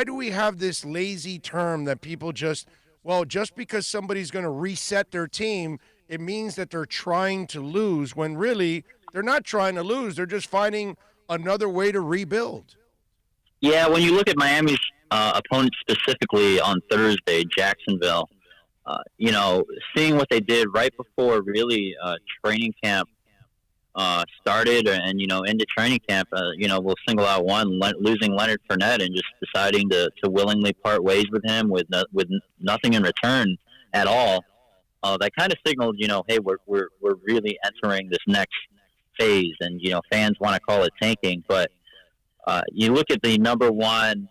do we have this lazy term that people just because somebody's going to reset their team, it means that they're trying to lose, when really they're not trying to lose. They're just finding another way to rebuild. Yeah, when you look at Miami's opponent specifically on Thursday, Jacksonville, seeing what they did right before really training camp started, and into training camp, we'll single out one, losing Leonard Fournette and just deciding to willingly part ways with him with nothing in return at all. That kind of signaled, hey, we're really entering this next phase, and fans want to call it tanking, but you look at the number one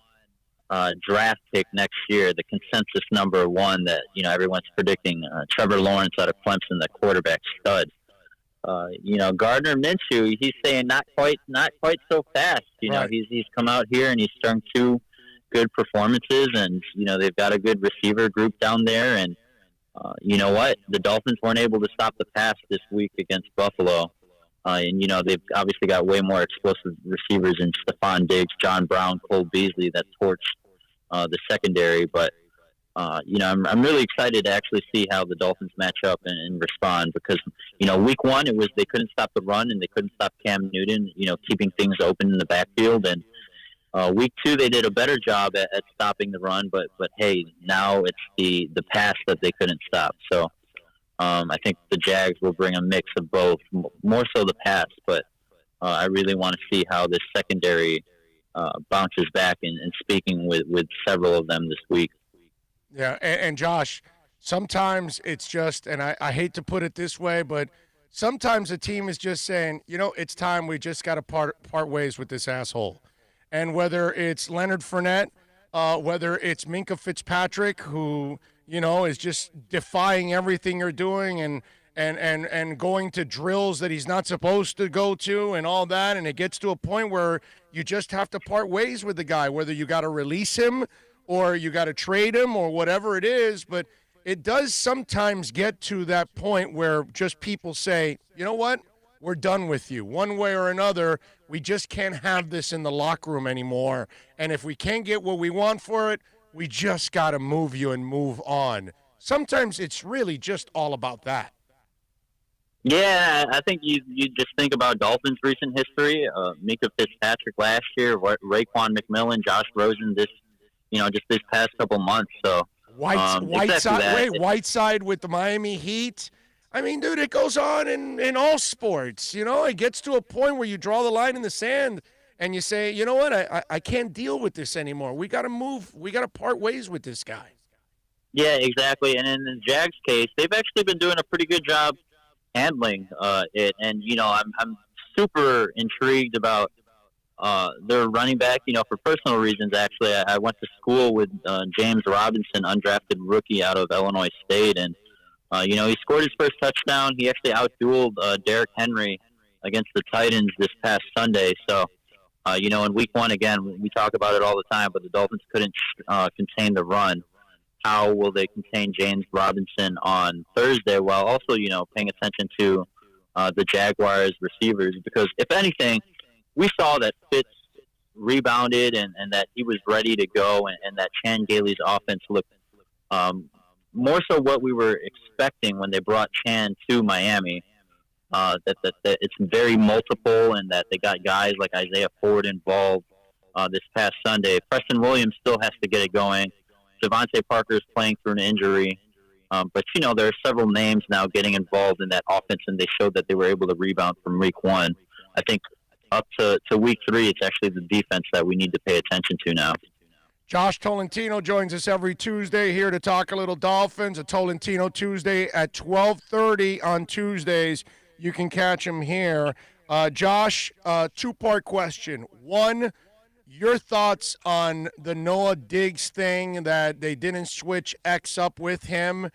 draft pick next year, the consensus number one that everyone's predicting, Trevor Lawrence out of Clemson, the quarterback stud. Gardner Minshew, he's saying not quite so fast. Right. He's come out here and he's strung 2 good performances, and they've got a good receiver group down there, and you know what? The Dolphins weren't able to stop the pass this week against Buffalo. And they've obviously got way more explosive receivers in Stephon Diggs, John Brown, Cole Beasley that torched the secondary. But, I'm really excited to actually see how the Dolphins match up and respond, because, week 1, it was they couldn't stop the run and they couldn't stop Cam Newton, keeping things open in the backfield. And week 2, they did a better job at stopping the run. But hey, now it's the pass that they couldn't stop. So, I think the Jags will bring a mix of both, more so the pass, but I really want to see how this secondary bounces back, and speaking with several of them this week. Yeah, and Josh, sometimes it's just, and I hate to put it this way, but sometimes a team is just saying, it's time, we just got to part ways with this asshole. And whether it's Leonard Fournette, whether it's Minkah Fitzpatrick, who is just defying everything you're doing and going to drills that he's not supposed to go to and all that. And it gets to a point where you just have to part ways with the guy, whether you got to release him or you got to trade him or whatever it is. But it does sometimes get to that point where just people say, you know what? We're done with you. One way or another, we just can't have this in the locker room anymore. And if we can't get what we want for it, we just got to move you and move on. Sometimes it's really just all about that. Yeah, I think you just think about Dolphins' recent history. Minkah Fitzpatrick last year, Raekwon McMillan, Josh Rosen just this past couple months. So Whiteside with the Miami Heat. I mean, dude, it goes on in all sports. It gets to a point where you draw the line in the sand and you say, you know what, I can't deal with this anymore. We got to move. We got to part ways with this guy. Yeah, exactly. And in the Jags case, they've actually been doing a pretty good job handling it. And, I'm super intrigued about their running back, for personal reasons. Actually, I went to school with James Robinson, undrafted rookie out of Illinois State. And, he scored his first touchdown. He actually outdueled Derrick Henry against the Titans this past Sunday. So, in week 1, again, we talk about it all the time, but the Dolphins couldn't contain the run. How will they contain James Robinson on Thursday, while also, paying attention to the Jaguars receivers? Because if anything, we saw that Fitz rebounded and that he was ready to go, and that Chan Gailey's offense looked more so what we were expecting when they brought Chan to Miami. That it's very multiple, and that they got guys like Isaiah Ford involved this past Sunday. Preston Williams still has to get it going. Devante Parker is playing through an injury. But, there are several names now getting involved in that offense, and they showed that they were able to rebound from week 1. I think up to week 3, it's actually the defense that we need to pay attention to now. Josh Tollentino joins us every Tuesday here to talk a little Dolphins. A Tollentino Tuesday at 12:30 on Tuesdays. You can catch him here. Josh, 2-part question. 1, your thoughts on the Noah Diggs thing, that they didn't switch X up with him.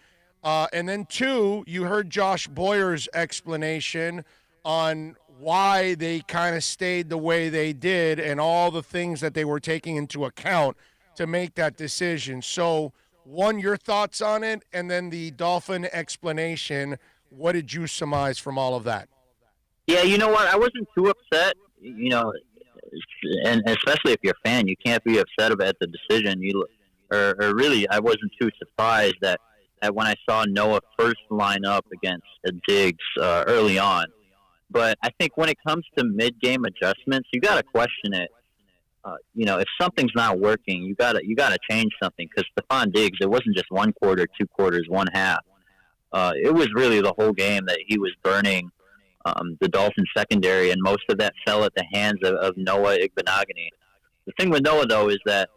And then 2, you heard Josh Boyer's explanation on why they kind of stayed the way they did and all the things that they were taking into account to make that decision. So, one, your thoughts on it, and then the Dolphin explanation. What did you surmise from all of that? Yeah, you know what? I wasn't too upset, and especially if you're a fan, you can't be upset about the decision. Or really, I wasn't too surprised that when I saw Noah first line up against Diggs early on. But I think when it comes to mid-game adjustments, you got to question it. If something's not working, you got to change something. Because Stephon Diggs, it wasn't just 1 quarter, 2 quarters, 1 half. It was really the whole game that he was burning the Dolphins secondary, and most of that fell at the hands of Noah Igbenogany. The thing with Noah, though, is that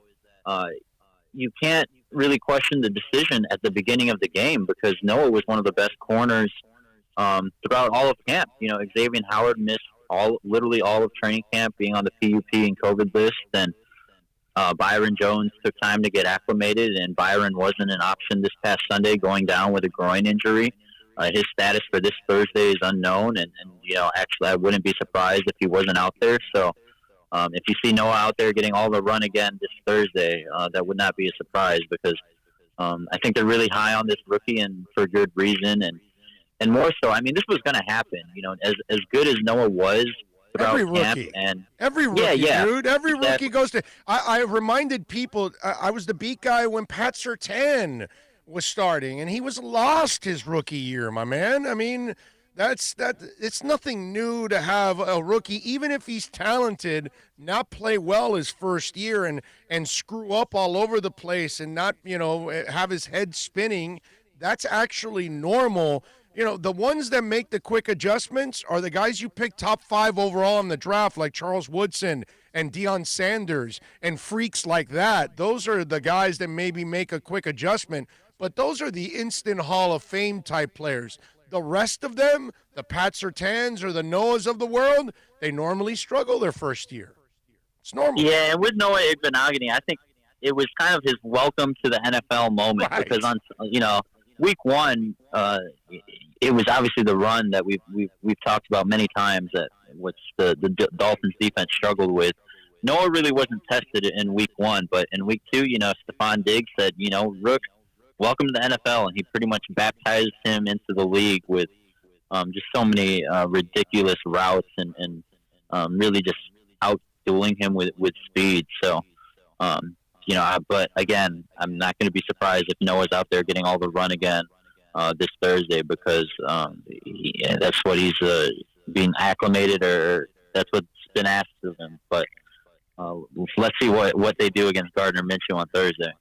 you can't really question the decision at the beginning of the game, because Noah was one of the best corners throughout all of camp. Xavier Howard missed literally all of training camp, being on the PUP and COVID list, and Byron Jones took time to get acclimated, and Byron wasn't an option this past Sunday, going down with a groin injury. His status for this Thursday is unknown, and actually I wouldn't be surprised if he wasn't out there. So if you see Noah out there getting all the run again this Thursday, that would not be a surprise, because I think they're really high on this rookie, and for good reason. And more so, I mean, this was going to happen. As good as Noah was throughout camp, and every rookie, dude. Every rookie goes to. I reminded people. I was the beat guy when Pat Surtain was starting, and he was lost his rookie year, my man. I mean, it's nothing new to have a rookie, even if he's talented, not play well his first year and screw up all over the place and not have his head spinning. That's actually normal. The ones that make the quick adjustments are the guys you pick top 5 overall in the draft, like Charles Woodson and Deion Sanders and freaks like that. Those are the guys that maybe make a quick adjustment, but those are the instant Hall of Fame type players. The rest of them, the Pat Surtains or the Noahs of the world, they normally struggle their first year. It's normal. Yeah, and with Noah Igbenogany, I think it was kind of his welcome to the NFL moment, right? Because on week 1, it was obviously the run that we've talked about many times, that which the Dolphins defense struggled with. Noah really wasn't tested in week 1, but in week 2, Stephon Diggs said, Rook, welcome to the NFL, and he pretty much baptized him into the league with just so many ridiculous routes and really just out-dueling him with speed. So, but again, I'm not going to be surprised if Noah's out there getting all the run again this Thursday, because that's what he's being acclimated, or that's what's been asked of him. But let's see what they do against Gardner Minshew on Thursday.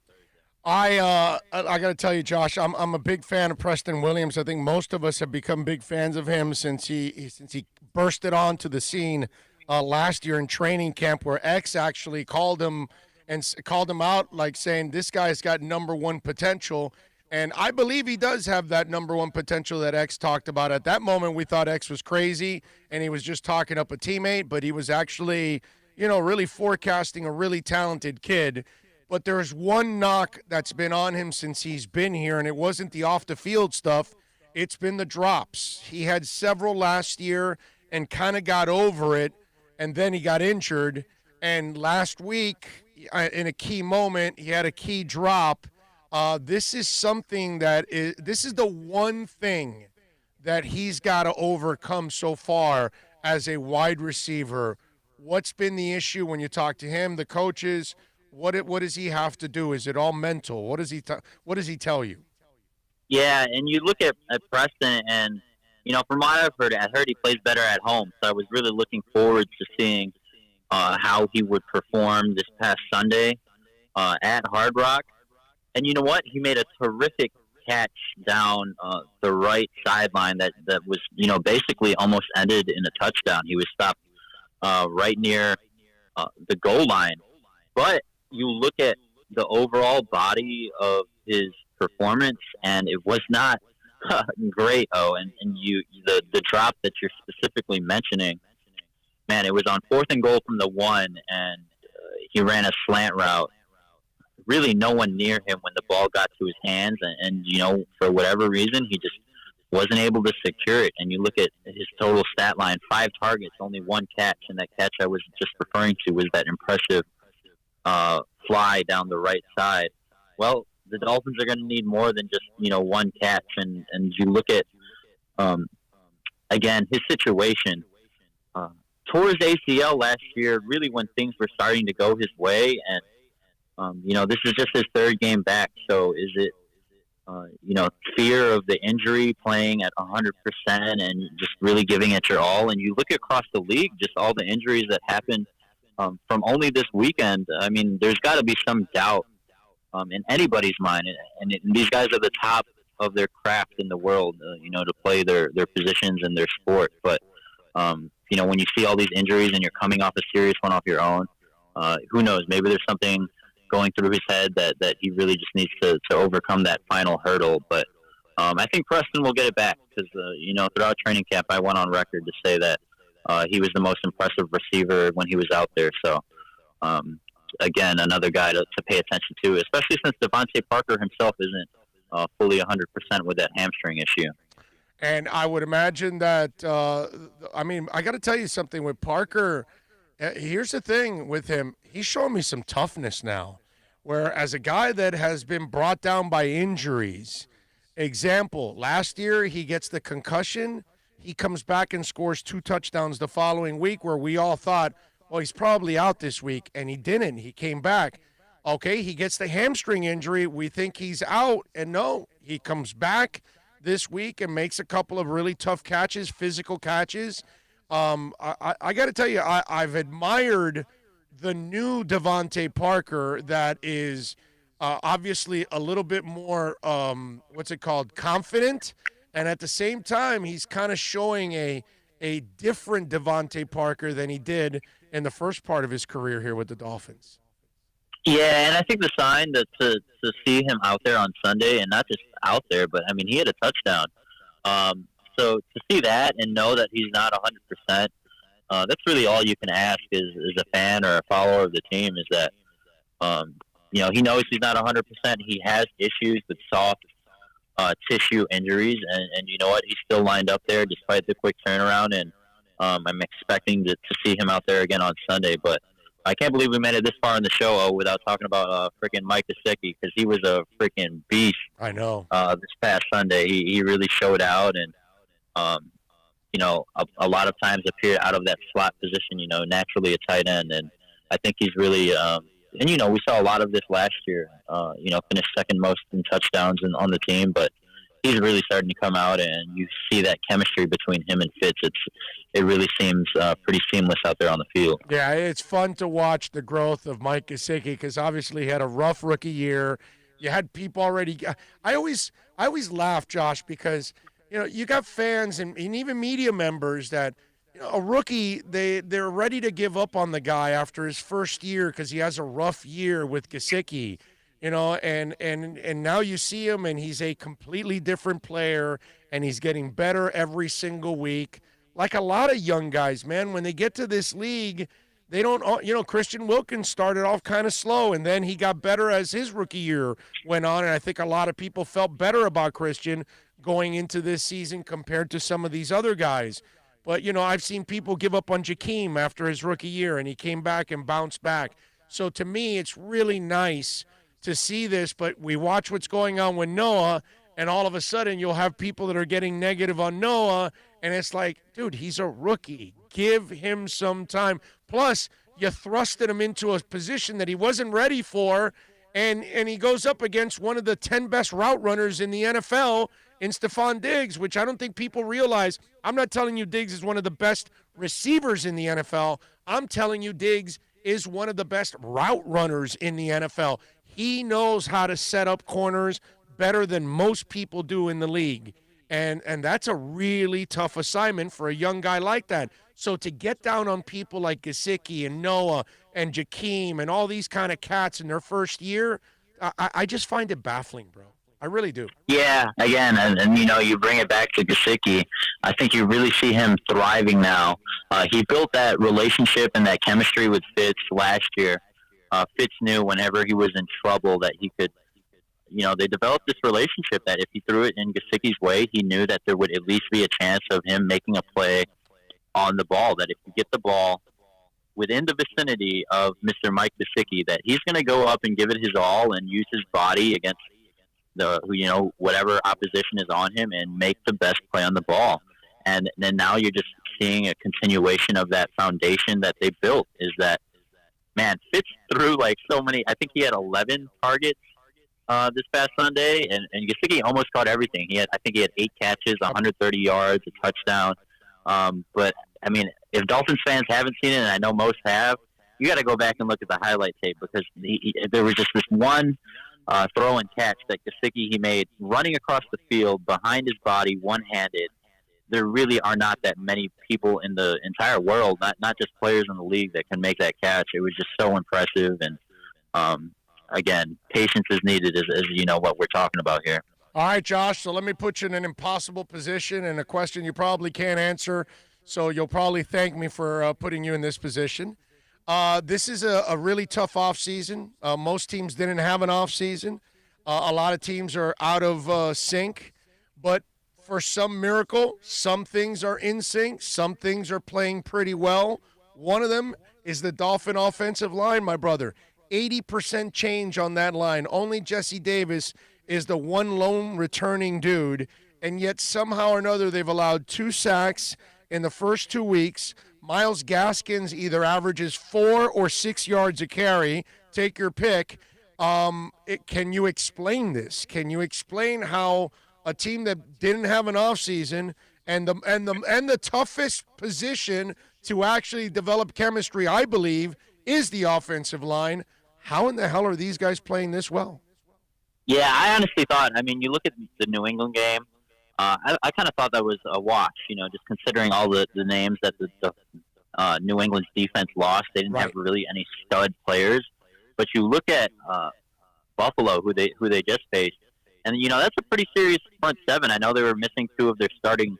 I got to tell you, Josh, I'm a big fan of Preston Williams. I think most of us have become big fans of him since he bursted onto the scene last year in training camp, where X actually called him out, like saying this guy's got number 1 potential. And I believe he does have that number 1 potential that X talked about. At that moment, we thought X was crazy and he was just talking up a teammate, but he was actually, really forecasting a really talented kid. But there's one knock that's been on him since he's been here, and it wasn't the off-the-field stuff. It's been the drops. He had several last year and kind of got over it, and then he got injured. And last week, in a key moment, he had a key drop. This is something this is the one thing that he's got to overcome so far as a wide receiver. What's been the issue when you talk to him, the coaches? What does he have to do? Is it all mental? What does he tell you? Yeah, and you look at Preston, and from what I've heard, he plays better at home. So I was really looking forward to seeing how he would perform this past Sunday at Hard Rock. And you know what? He made a terrific catch down the right sideline that was basically almost ended in a touchdown. He was stopped right near the goal line, but you look at the overall body of his performance, and it was not great. And the drop that you're specifically mentioning, man, it was on 4th and goal from the 1, and he ran a slant route. Really no one near him when the ball got to his hands, and for whatever reason, he just wasn't able to secure it. And you look at his total stat line, 5 targets, only 1 catch, and that catch I was just referring to was that impressive fly down the right side. Well, the Dolphins are going to need more than just, one catch. And you look at, again, his situation. Tore his ACL last year, really when things were starting to go his way. And, this is just his third game back. So is it, fear of the injury, playing at 100% and just really giving it your all? And you look across the league, just all the injuries that happened from only this weekend. I mean, there's got to be some doubt in anybody's mind. And these guys are the top of their craft in the world, to play their positions and their sport. But, when you see all these injuries and you're coming off a serious one off your own, who knows? Maybe there's something going through his head that he really just needs to overcome that final hurdle. But I think Preston will get it back because, throughout training camp, I went on record to say that he was the most impressive receiver when he was out there. So, again, another guy to pay attention to, especially since Devante Parker himself isn't fully 100% with that hamstring issue. And I would imagine that, I got to tell you something with Parker. Here's the thing with him. He's showing me some toughness now, where as a guy that has been brought down by injuries, example, last year he gets the concussion. He comes back and scores 2 touchdowns the following week where we all thought, well, he's probably out this week, and he didn't. He came back. Okay, he gets the hamstring injury. We think he's out, and no, he comes back this week and makes a couple of really tough catches, physical catches. I got to tell you, I've admired the new Devante Parker that is obviously a little bit more, confident. And at the same time, he's kind of showing a different Devante Parker than he did in the first part of his career here with the Dolphins. Yeah, and I think the sign to see him out there on Sunday, and not just out there, but, he had a touchdown. So to see that and know that he's not 100%, that's really all you can ask as a fan or a follower of the team is that, he knows he's not 100%. He has issues with soft tissue injuries, and you know what? He's still lined up there despite the quick turnaround, and I'm expecting to see him out there again on Sunday. But I can't believe we made it this far in the show without talking about freaking Mike Gesicki, because he was a freaking beast. I know. This past Sunday, he really showed out, and a lot of times appeared out of that slot position, naturally a tight end. And I think he's really, we saw a lot of this last year, finished second most in touchdowns on the team, but he's really starting to come out, and you see that chemistry between him and Fitz. It really seems pretty seamless out there on the field. Yeah, it's fun to watch the growth of Mike Gesicki because obviously he had a rough rookie year. You had people already. I always laugh, Josh, because you got fans and even media members that a rookie they're ready to give up on the guy after his first year because he has a rough year with Gesicki. And now you see him and he's a completely different player and he's getting better every single week. Like a lot of young guys, man, when they get to this league, they don't, Christian Wilkins started off kind of slow and then he got better as his rookie year went on. And I think a lot of people felt better about Christian going into this season compared to some of these other guys. But, I've seen people give up on Jakeem after his rookie year and he came back and bounced back. So to me, it's really nice to see this, but we watch what's going on with Noah, and all of a sudden you'll have people that are getting negative on Noah, and it's like, dude, he's a rookie. Give him some time. Plus, you thrusted him into a position that he wasn't ready for, and he goes up against one of the 10 best route runners in the NFL in Stephon Diggs, which I don't think people realize. I'm not telling you Diggs is one of the best receivers in the NFL. I'm telling you Diggs is one of the best route runners in the NFL. He knows how to set up corners better than most people do in the league. And that's a really tough assignment for a young guy like that. So to get down on people like Gesicki and Noah and Jakeem and all these kind of cats in their first year, I just find it baffling, bro. I really do. Yeah, again, and you bring it back to Gesicki. I think you really see him thriving now. He built that relationship and that chemistry with Fitz last year. Fitz knew whenever he was in trouble that he could, they developed this relationship that if he threw it in Gesicki's way, he knew that there would at least be a chance of him making a play on the ball, that if you get the ball, within the vicinity of Mr. Mike Gesicki, that he's going to go up and give it his all and use his body against whatever opposition is on him and make the best play on the ball. And then now you're just seeing a continuation of that foundation that they built. Is that, man, Fitz threw like so many. I think he had 11 targets this past Sunday, and Gesicki almost caught everything. I think he had 8 catches, 130 yards, a touchdown. But I mean, if Dolphins fans haven't seen it, and I know most have, you got to go back and look at the highlight tape, because there was just this one throw and catch that Gesicki he made running across the field behind his body, one-handed. There really are not that many people in the entire world, not just players in the league, that can make that catch. It was just so impressive, and again, patience is needed, as you know what we're talking about here. All right, Josh, so let me put you in an impossible position and a question you probably can't answer, so you'll probably thank me for putting you in this position. This is a really tough offseason. Most teams didn't have an offseason. A lot of teams are out of sync, but for some miracle, some things are in sync, some things are playing pretty well. One of them is the Dolphin offensive line, my brother. 80% change on that line. Only Jesse Davis is the one lone returning dude, and yet somehow or another they've allowed 2 sacks in the first 2 weeks. Myles Gaskins either averages 4 or 6 yards a carry. Take your pick. Can you explain this? Can you explain how a team that didn't have an offseason and the toughest position to actually develop chemistry, I believe, is the offensive line? How in the hell are these guys playing this well? Yeah, I honestly thought, I mean, you look at the New England game, I kind of thought that was a wash, just considering all the names that the New England's defense lost. They didn't have really any stud players. But you look at Buffalo, who they just faced, and, that's a pretty serious front seven. I know they were missing 2 of their starting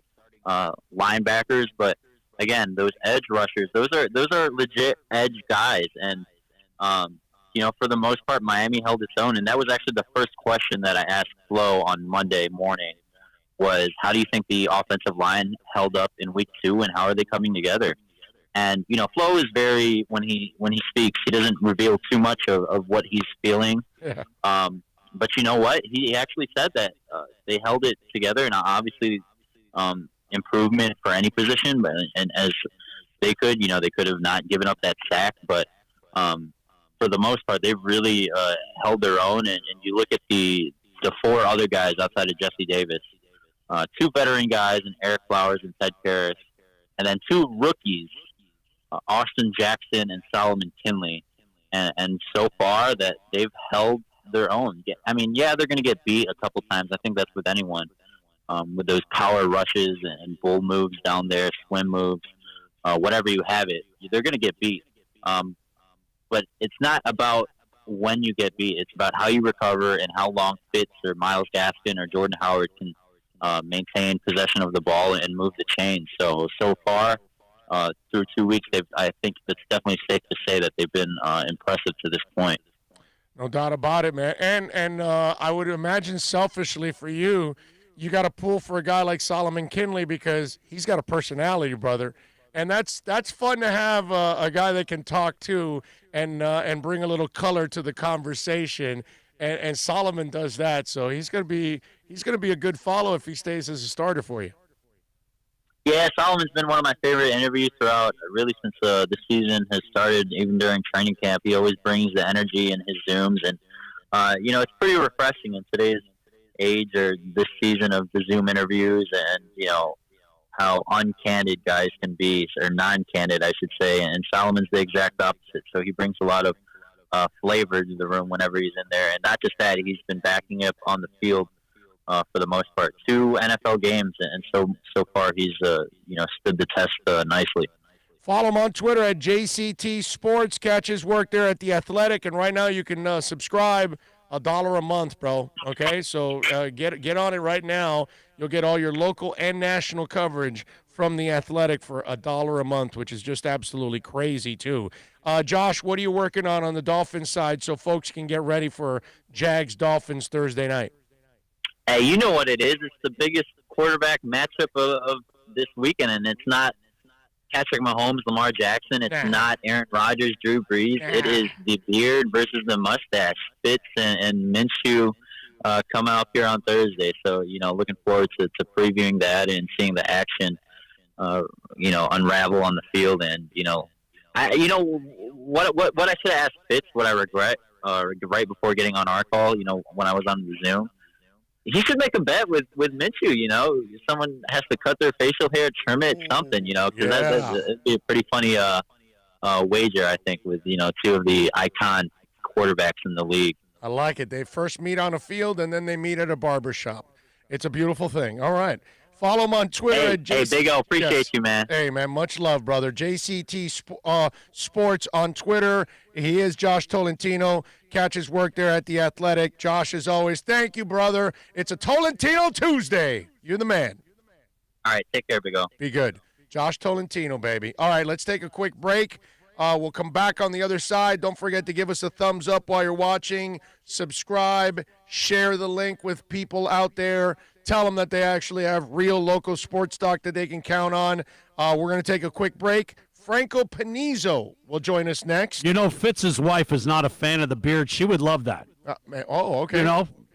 linebackers, but, again, those edge rushers, those are legit edge guys. And, for the most part, Miami held its own. And that was actually the first question that I asked Flo on Monday morning was, how do you think the offensive line held up in week 2, and how are they coming together? And, Flo is very, when he speaks, he doesn't reveal too much of what he's feeling. Yeah. But you know what? He actually said that they held it together, and obviously improvement for any position. And as they could, they could have not given up that sack. But for the most part, they've really held their own. And you look at the 4 other guys outside of Jesse Davis, 2 veteran guys in Eric Flowers and Ted Karras, and then 2 rookies, Austin Jackson and Solomon Kinley. And so far that they've held their own. I mean, they're going to get beat a couple times. I think that's with anyone, with those power rushes and bull moves down there, swim moves, whatever you have it, they're going to get beat. But it's not about when you get beat. It's about how you recover and how long Fitz or Myles Gaskin or Jordan Howard can maintain possession of the ball and move the chains. So far, through 2 weeks, I think it's definitely safe to say that they've been impressive to this point. No doubt about it, man. And I would imagine selfishly for you, you got to pull for a guy like Solomon Kinley because he's got a personality, brother. And that's fun to have a guy that can talk to and bring a little color to the conversation. And Solomon does that, so he's gonna be a good follow if he stays as a starter for you. Yeah, Solomon's been one of my favorite interviews throughout, really since the season has started, even during training camp. He always brings the energy in his Zooms, and, it's pretty refreshing in today's age or this season of the Zoom interviews and, how uncandid guys can be, or non-candid, I should say. And Solomon's the exact opposite, so he brings a lot of flavor to the room whenever he's in there. And not just that, he's been backing up on the field for the most part. 2 NFL games, and so far he's stood the test nicely. Follow him on Twitter at JCT Sports. Catch his work there at The Athletic, and right now you can subscribe $1 a month, bro. Okay, so get on it right now. You'll get all your local and national coverage from The Athletic for $1 a month, which is just absolutely crazy too. Josh, what are you working on the Dolphins side so folks can get ready for Jags-Dolphins Thursday night? Hey, you know what it is. It's the biggest quarterback matchup of this weekend, and it's not Patrick Mahomes, Lamar Jackson. It's not Aaron Rodgers, Drew Brees. It is the beard versus the mustache. Fitz and Minshew come out here on Thursday. So, looking forward to previewing that and seeing the action, unravel on the field. And, what I should have asked Fitz, what I regret right before getting on our call, when I was on the Zoom, he should make a bet with Minshew. Someone has to cut their facial hair, trim it, something, because that'd be a pretty funny wager, I think, with, two of the icon quarterbacks in the league. I like it. They first meet on a field, and then they meet at a barbershop. It's a beautiful thing. All right. Follow him on Twitter. Hey, Big O, appreciate you, man. Hey, man, much love, brother. JCT Sports on Twitter. He is Josh Tollentino. Catch his work there at The Athletic. Josh, as always, thank you, brother. It's a Tollentino Tuesday. You're the man. All right, take care, Big O. Be good. Josh Tollentino, baby. All right, let's take a quick break. We'll come back on the other side. Don't forget to give us a thumbs up while you're watching. Subscribe. Share the link with people out there. Tell them that they actually have real local sports talk that they can count on. We're going to take a quick break. Franco Panizo will join us next. Fitz's wife is not a fan of the beard. She would love that. Okay.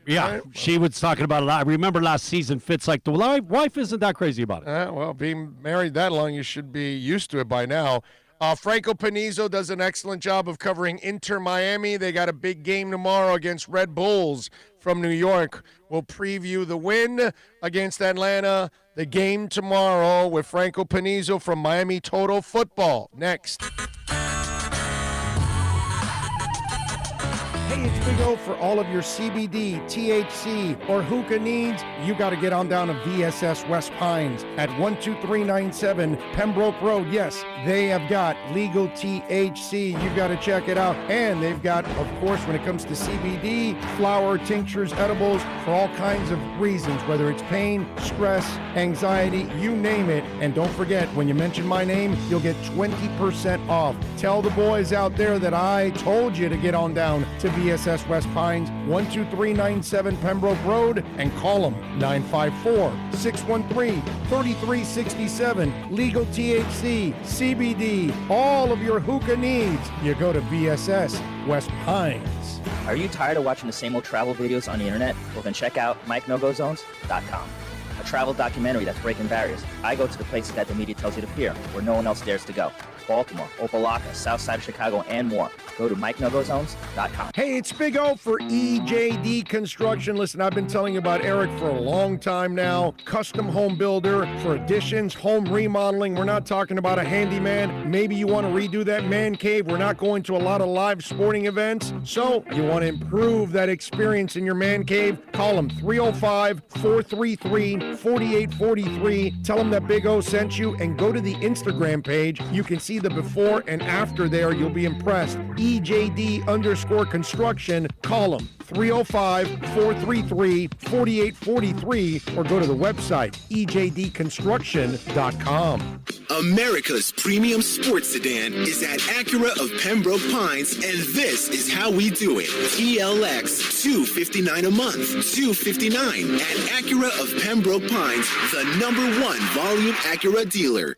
Yeah, right. She was talking about it. I remember last season, Fitz like, the wife isn't that crazy about it. Well, being married that long, you should be used to it by now. Franco Panizo does an excellent job of covering Inter Miami. They got a big game tomorrow against Red Bulls from New York. We'll preview the win against Atlanta, the game tomorrow with Franco Panizo from Miami Total Football. Next. Hey, it's Big O for all of your CBD, THC, or hookah needs. You got to get on down to VSS West Pines at 12397 Pembroke Road. Yes, they have got legal THC. You got to check it out. And they've got, of course, when it comes to CBD, flower, tinctures, edibles, for all kinds of reasons, whether it's pain, stress, anxiety, you name it. And don't forget, when you mention my name, you'll get 20% off. Tell the boys out there that I told you to get on down to VSS West Pines, 12397 Pembroke Road, and call them 954-613-3367. Legal THC, CBD, all of your hookah needs. You go to VSS West Pines. Are you tired of watching the same old travel videos on the internet? Well, then check out MikeNoGoZones.com. A travel documentary that's breaking barriers. I go to the places that the media tells you to peer, where no one else dares to go. Baltimore, Opelika, South Side of Chicago, and more. Go to MikeNoGoZones.com. Hey, it's Big O for EJD Construction. Listen, I've been telling you about Eric for a long time now. Custom home builder for additions, home remodeling. We're not talking about a handyman. Maybe you want to redo that man cave. We're not going to a lot of live sporting events. So you want to improve that experience in your man cave? Call them 305-433-4843. Tell them that Big O sent you and go to the Instagram page. You can see the before and after there. You'll be impressed. EJD_construction. Call them 305-433-4843 or go to the website ejdconstruction.com. America's premium sports sedan is at Acura of Pembroke Pines, and this is how we do it. TLX $259 a month, $259 at Acura of Pembroke Pines, the #1 volume Acura dealer.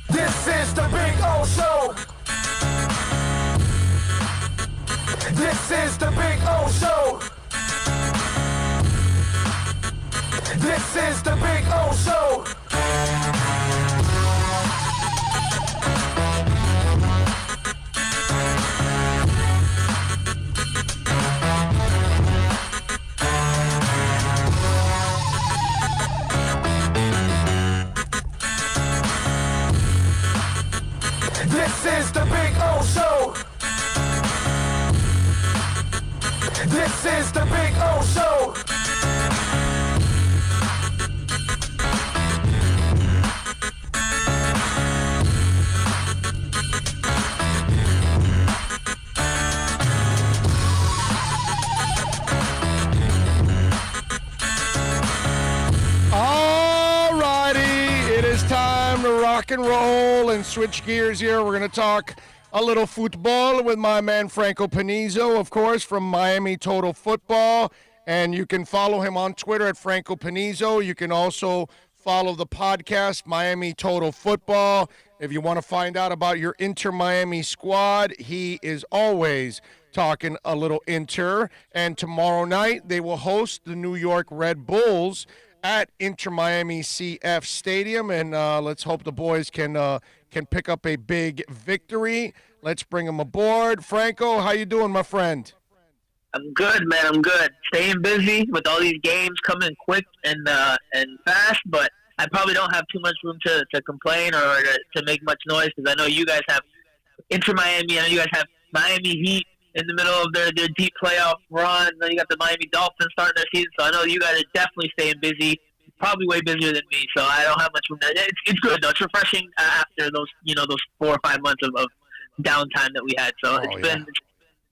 This is the Big O Show. This is the Big O Show. This is the Big O Show. This is the Big O Show. This is the Big O Show. All righty, it is time to rock and roll and switch gears here. We're going to talk a little football with my man Franco Panizo, of course, from Miami Total Football. And you can follow him on Twitter at Franco Panizo. You can also follow the podcast, Miami Total Football. If you want to find out about your Inter Miami squad, he is always talking a little Inter. And tomorrow night, they will host the New York Red Bulls at Inter Miami CF Stadium. And let's hope the boys can pick up a big victory. Let's bring them aboard. Franco, how you doing, my friend? I'm good, man. I'm good. Staying busy with all these games coming quick and fast, but I probably don't have too much room to complain or to make much noise because I know you guys have Inter Miami. I know you guys have Miami Heat in the middle of their deep playoff run. Then you got the Miami Dolphins starting their season, so I know you guys are definitely staying busy. Probably way busier than me, so I don't have much room. It's good though. It's refreshing after those 4 or 5 months of downtime that we had. So it's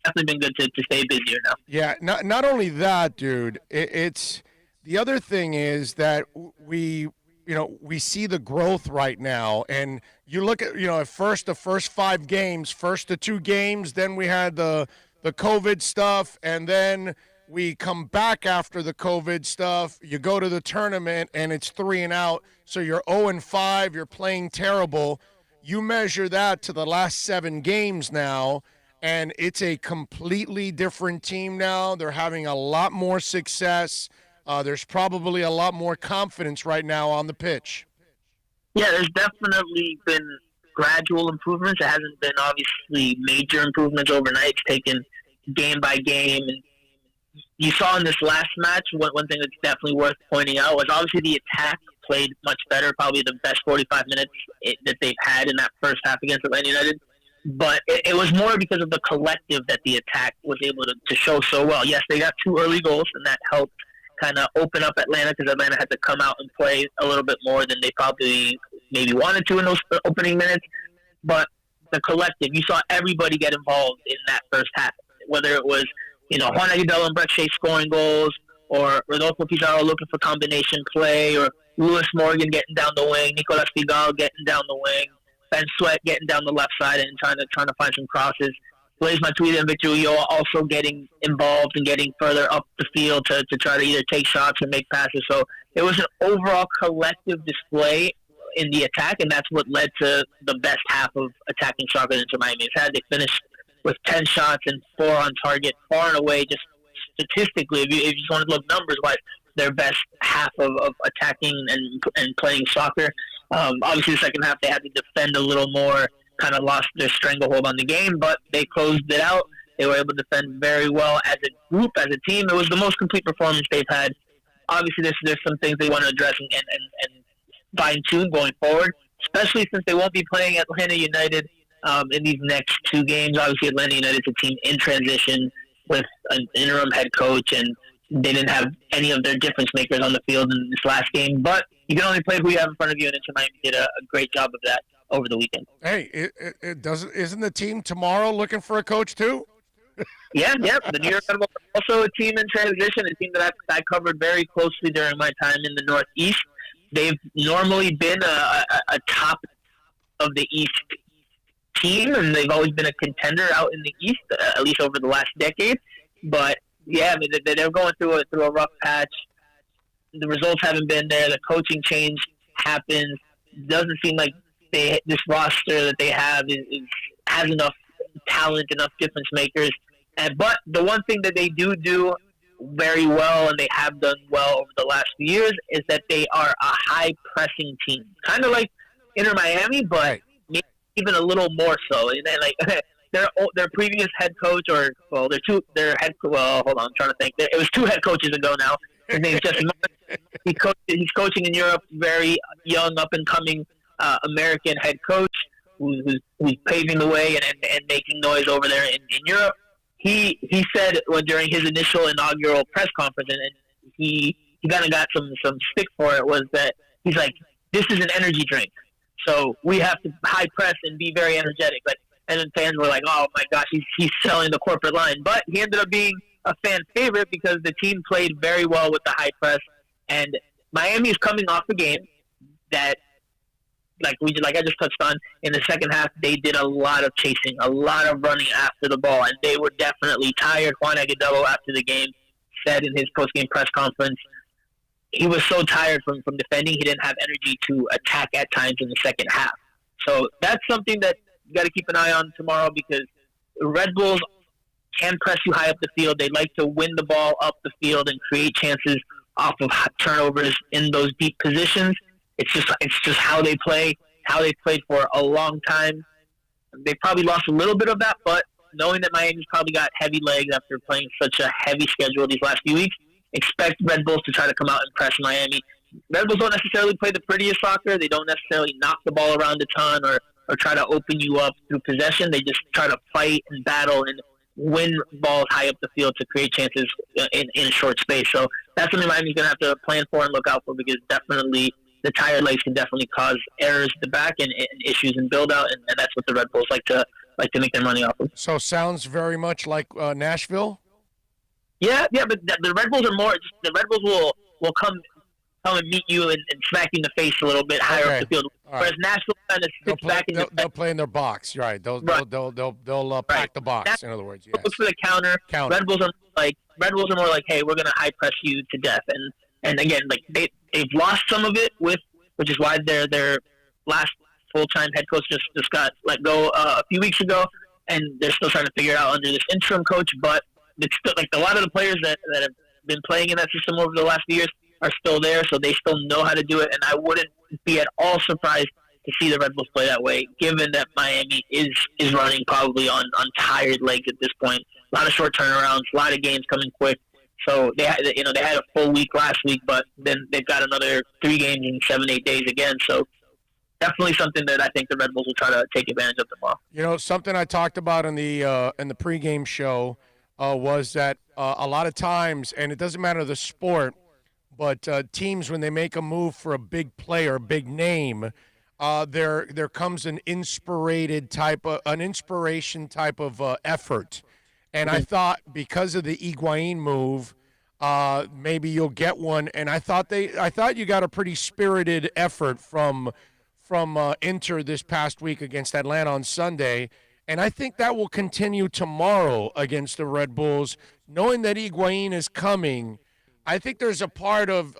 definitely been good to stay busier now. Yeah, not only that, dude. It's the other thing is that we see the growth right now, and you look at at first the first 5 games, first the 2 games, then we had the COVID stuff, and then we come back after the COVID stuff. You go to the tournament, and it's 3 and out, so you're 0-5. You're playing terrible. You measure that to the last 7 games now. And it's a completely different team now. They're having a lot more success. There's probably a lot more confidence right now on the pitch. Yeah, there's definitely been gradual improvements. It hasn't been obviously major improvements overnight. It's taken game by game. And you saw in this last match, one thing that's definitely worth pointing out was obviously the attack played much better, probably the best 45 minutes that they've had in that first half against Atlanta United. But it was more because of the collective that the attack was able to show so well. Yes, they got 2 early goals, and that helped kind of open up Atlanta because Atlanta had to come out and play a little bit more than they probably maybe wanted to in those opening minutes. But the collective, you saw everybody get involved in that first half, whether it was Juan Agudelo and Brett Shea scoring goals, or Rodolfo Pizarro looking for combination play, or Lewis Morgan getting down the wing, Nicolas Figal getting down the wing, Ben Sweat getting down the left side and trying to find some crosses. Blaise Matuidi and Victor Ulloa also getting involved and getting further up the field to try to either take shots or make passes. So it was an overall collective display in the attack, and that's what led to the best half of attacking soccer in Miami. They finished with 10 shots and 4 on target, far and away, just statistically, if you just want to look numbers-wise, their best half of attacking and playing soccer. Obviously, the second half, they had to defend a little more, kind of lost their stranglehold on the game, but they closed it out. They were able to defend very well as a group, as a team. It was the most complete performance they've had. Obviously, there's some things they want to address and fine-tune going forward, especially since they won't be playing Atlanta United in these next 2 games. Obviously, Atlanta United is a team in transition with an interim head coach, and they didn't have any of their difference makers on the field in this last game. But you can only play who you have in front of you, and Inter Miami did a great job of that over the weekend. Hey, isn't the team tomorrow looking for a coach too? Yeah. The New York Red Bulls are also a team in transition, a team that I covered very closely during my time in the Northeast. They've normally been a top of the East team, and they've always been a contender out in the East, at least over the last decade. But yeah, I mean, they're going through a rough patch. The results haven't been there. The coaching change happens. Doesn't seem like this roster that they have has enough talent, enough difference makers. But the one thing that they do very well, and they have done well over the last few years, is that they are a high-pressing team. Kind of like Inter Miami, but maybe even a little more so. And then, like, their previous head coach, hold on, I'm trying to think. It was 2 head coaches ago now. His name's Justin Martin. He's coaching in Europe, very young, up-and-coming American head coach who's paving the way and making noise over there in Europe. He said during his initial inaugural press conference, and he kind of got some stick for it, was that he's like, this is an energy drink. So we have to high press and be very energetic. And then fans were like, oh my gosh, he's selling the corporate line. But he ended up being a fan favorite because the team played very well with the high press. And Miami is coming off a game that like I just touched on, in the second half, they did a lot of chasing, a lot of running after the ball, and they were definitely tired. Juan Agudelo, after the game, said in his post-game press conference, he was so tired from defending, he didn't have energy to attack at times in the second half. So that's something that you got to keep an eye on tomorrow, because Red Bulls can press you high up the field. They like to win the ball up the field and create chances off of turnovers in those deep positions. It's just how they play, how they played for a long time. They probably lost a little bit of that, but knowing that Miami's probably got heavy legs after playing such a heavy schedule these last few weeks, expect Red Bulls to try to come out and press Miami. Red Bulls don't necessarily play the prettiest soccer. They don't necessarily knock the ball around a ton or try to open you up through possession. They just try to fight and battle and win balls high up the field to create chances in a short space. So that's something Miami's going to have to plan for and look out for, because definitely the tired legs can definitely cause errors at the back and issues in build-out, and that's what the Red Bulls like to make their money off of. So sounds very much like Nashville? Yeah, but the Red Bulls are more – the Red Bulls will come and meet you and smack you in the face a little bit higher up the field. Right. Whereas Nashville kind of sits back in they'll play in their box, right? They'll pack the box. In other words, yes. Look for the counter. Red Bulls are more like, hey, we're going to high press you to death. And again, like they've lost some of it which is why their last full-time head coach just got let go a few weeks ago, and they're still trying to figure it out under this interim coach. But it's still like a lot of the players that have been playing in that system over the last few years are still there, so they still know how to do it. And I wouldn't be at all surprised to see the Red Bulls play that way, given that Miami is running probably on tired legs at this point. A lot of short turnarounds, a lot of games coming quick. So they had a full week last week, but then they've got another 3 games in 7-8 days again. So definitely something that I think the Red Bulls will try to take advantage of tomorrow. You know, something I talked about in the pregame show was that a lot of times, and it doesn't matter the sport, but teams, when they make a move for a big player, big name, there comes an inspiration type of effort. And I thought because of the Higuain move, maybe you'll get one. And I thought you got a pretty spirited effort from Inter this past week against Atlanta on Sunday. And I think that will continue tomorrow against the Red Bulls, knowing that Higuain is coming. I think there's a part of,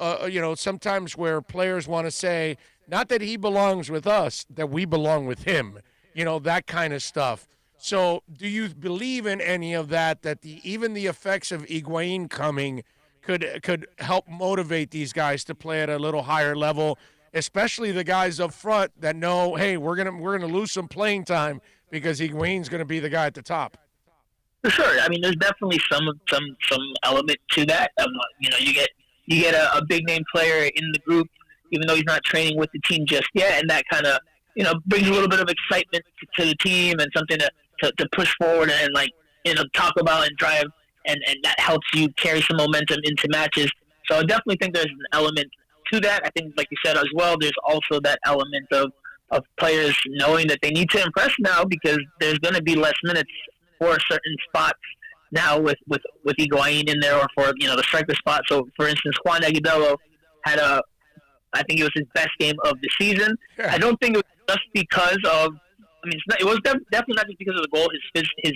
sometimes where players want to say, not that he belongs with us, that we belong with him, that kind of stuff. So do you believe in any of that even the effects of Higuain coming could help motivate these guys to play at a little higher level, especially the guys up front that know, hey, we're gonna lose some playing time because Higuain's going to be the guy at the top? For sure. I mean, there's definitely some element to that. You get a big name player in the group, even though he's not training with the team just yet, and that kind of brings a little bit of excitement to the team and something to push forward and talk about and drive, and that helps you carry some momentum into matches. So I definitely think there's an element to that. I think, like you said as well, there's also that element of players knowing that they need to impress now, because there's going to be less minutes for certain spots now with Higuain in there, or for the striker spot. So for instance, Juan Agudelo had I think it was his best game of the season. Yeah. I don't think it was just because of. I mean, it was definitely not just because of the goal.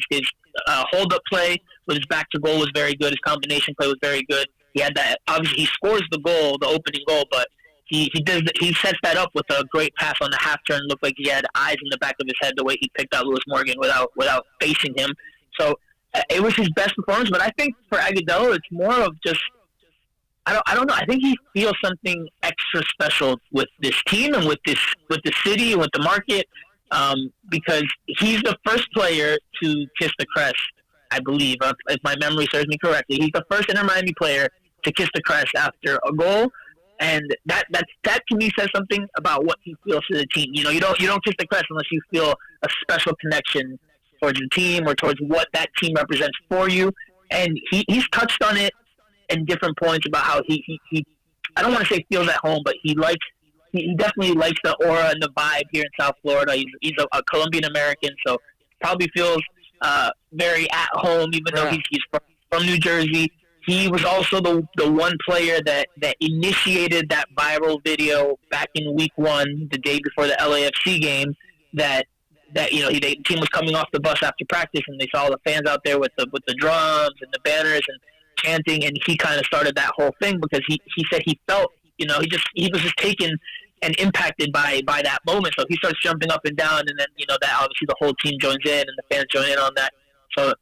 His hold-up play with his back to goal was very good. His combination play was very good. He had that. Obviously, he scores the goal, the opening goal, but he sets that up with a great pass on the half turn. Looked like he had eyes in the back of his head the way he picked out Lewis Morgan without facing him. So it was his best performance. But I think for Agudelo, it's more of just. I don't know. I think he feels something extra special with this team and with the city and with the market. Because he's the first player to kiss the crest, I believe, if my memory serves me correctly. He's the first Inter Miami player to kiss the crest after a goal, and that to me says something about what he feels to the team. You don't kiss the crest unless you feel a special connection towards the team or towards what that team represents for you. And he's touched on it in different points about how he I don't want to say feels at home, but he definitely likes the aura and the vibe here in South Florida. He's a Colombian American, so probably feels very at home, even though he's from New Jersey. he was also the one player that initiated that viral video back in week 1, the day before the LAFC game, that the team was coming off the bus after practice, and they saw the fans out there with the drums and the banners and chanting, and he kind of started that whole thing because he said he felt, he was just taken and impacted by that moment. So he starts jumping up and down, and then, that obviously the whole team joins in and the fans join in on that. So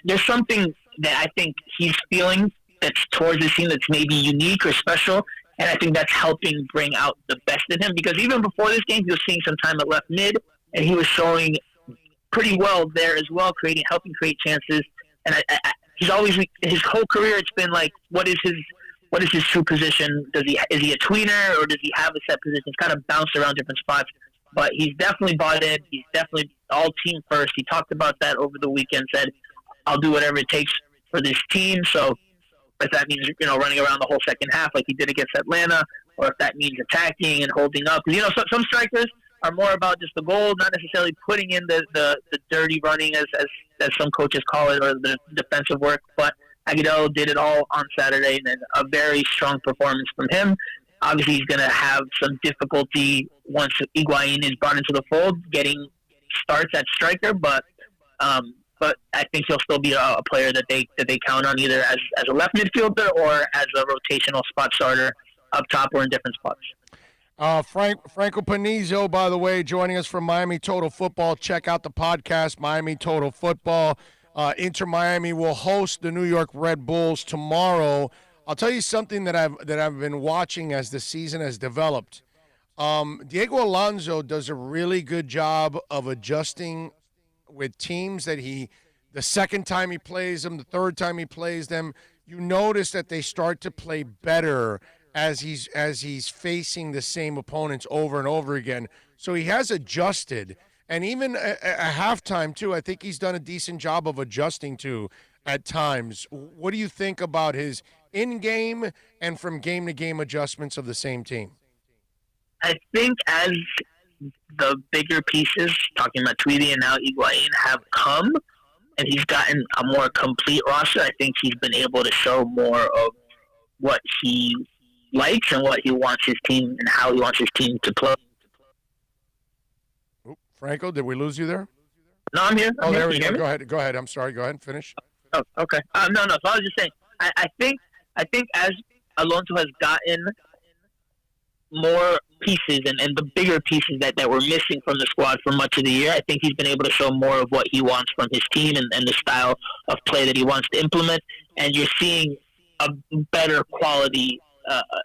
there's something that I think he's feeling that's towards the team that's maybe unique or special, and I think that's helping bring out the best in him, because even before this game, he was seeing some time at left mid, and he was showing pretty well there as well, helping create chances. And he's always, his whole career, it's been like, what is his true position? Is he a tweener, or does he have a set position? It's kind of bounced around different spots, but he's definitely bought in. He's definitely all team first. He talked about that over the weekend, said, I'll do whatever it takes for this team. So if that means, running around the whole second half like he did against Atlanta, or if that means attacking and holding up. Some strikers are more about just the goal, not necessarily putting in the dirty running, as some coaches call it, or the defensive work. But Agudelo did it all on Saturday, and a very strong performance from him. Obviously, he's going to have some difficulty once Higuain is brought into the fold, getting starts at striker, but I think he'll still be a player that they count on, either as a left midfielder or as a rotational spot starter up top or in different spots. Franco Panizzo, by the way, joining us from Miami Total Football. Check out the podcast, Miami Total Football. Inter Miami will host the New York Red Bulls tomorrow. I'll tell you something that I've been watching as the season has developed. Diego Alonso does a really good job of adjusting with teams that the second time he plays them, the third time he plays them, you notice that they start to play better as he's facing the same opponents over and over again. So he has adjusted, and even at halftime too, I think he's done a decent job of adjusting to at times. What do you think about his in-game and from game-to-game adjustments of the same team? I think as the bigger pieces, talking about Tweedy and now Higuain, have come, and he's gotten a more complete roster, I think he's been able to show more of what he likes and what he wants his team and how he wants his team to play. Franco, did we lose you there? No, I'm here. There we go. Go ahead. I'm sorry. Go ahead and finish. Oh, okay. No. So I was just saying, I think as Alonso has gotten more pieces and the bigger pieces that were missing from the squad for much of the year, I think he's been able to show more of what he wants from his team and the style of play that he wants to implement. And you're seeing a better quality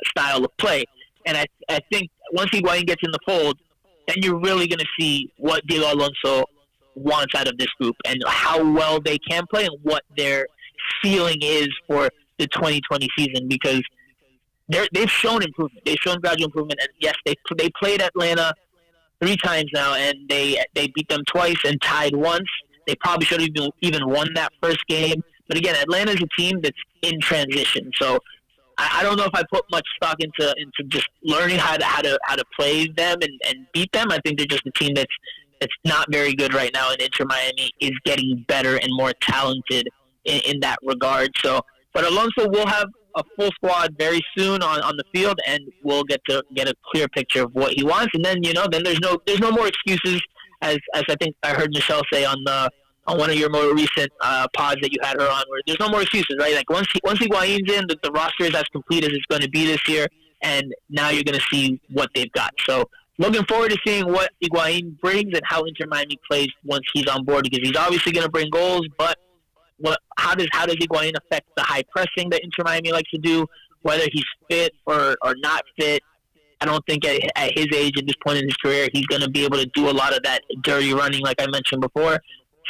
style of play. And I think once Higuain gets in the fold, then you're really going to see what Diego Alonso wants out of this group and how well they can play and what their ceiling is for the 2020 season, because they've shown improvement. They've shown gradual improvement. And yes, they played Atlanta 3 times now, and they beat them twice and tied once. They probably should have even won that first game. But again, Atlanta's a team that's in transition. So I don't know if I put much stock into just learning how to play them and beat them. I think they're just a team that's not very good right now, and Inter Miami is getting better and more talented in that regard. So, but Alonso will have a full squad very soon on the field, and we'll get a clear picture of what he wants. And then then there's no more excuses, as I think I heard Michelle say on one of your more recent pods that you had her on, where there's no more excuses, right? Like once Higuain's in, the roster is as complete as it's going to be this year, and now you're going to see what they've got. So looking forward to seeing what Higuain brings and how Inter Miami plays once he's on board, because he's obviously going to bring goals, but how does Higuain affect the high pressing that Inter Miami likes to do, whether he's fit or not fit? I don't think at his age, at this point in his career, he's going to be able to do a lot of that dirty running like I mentioned before.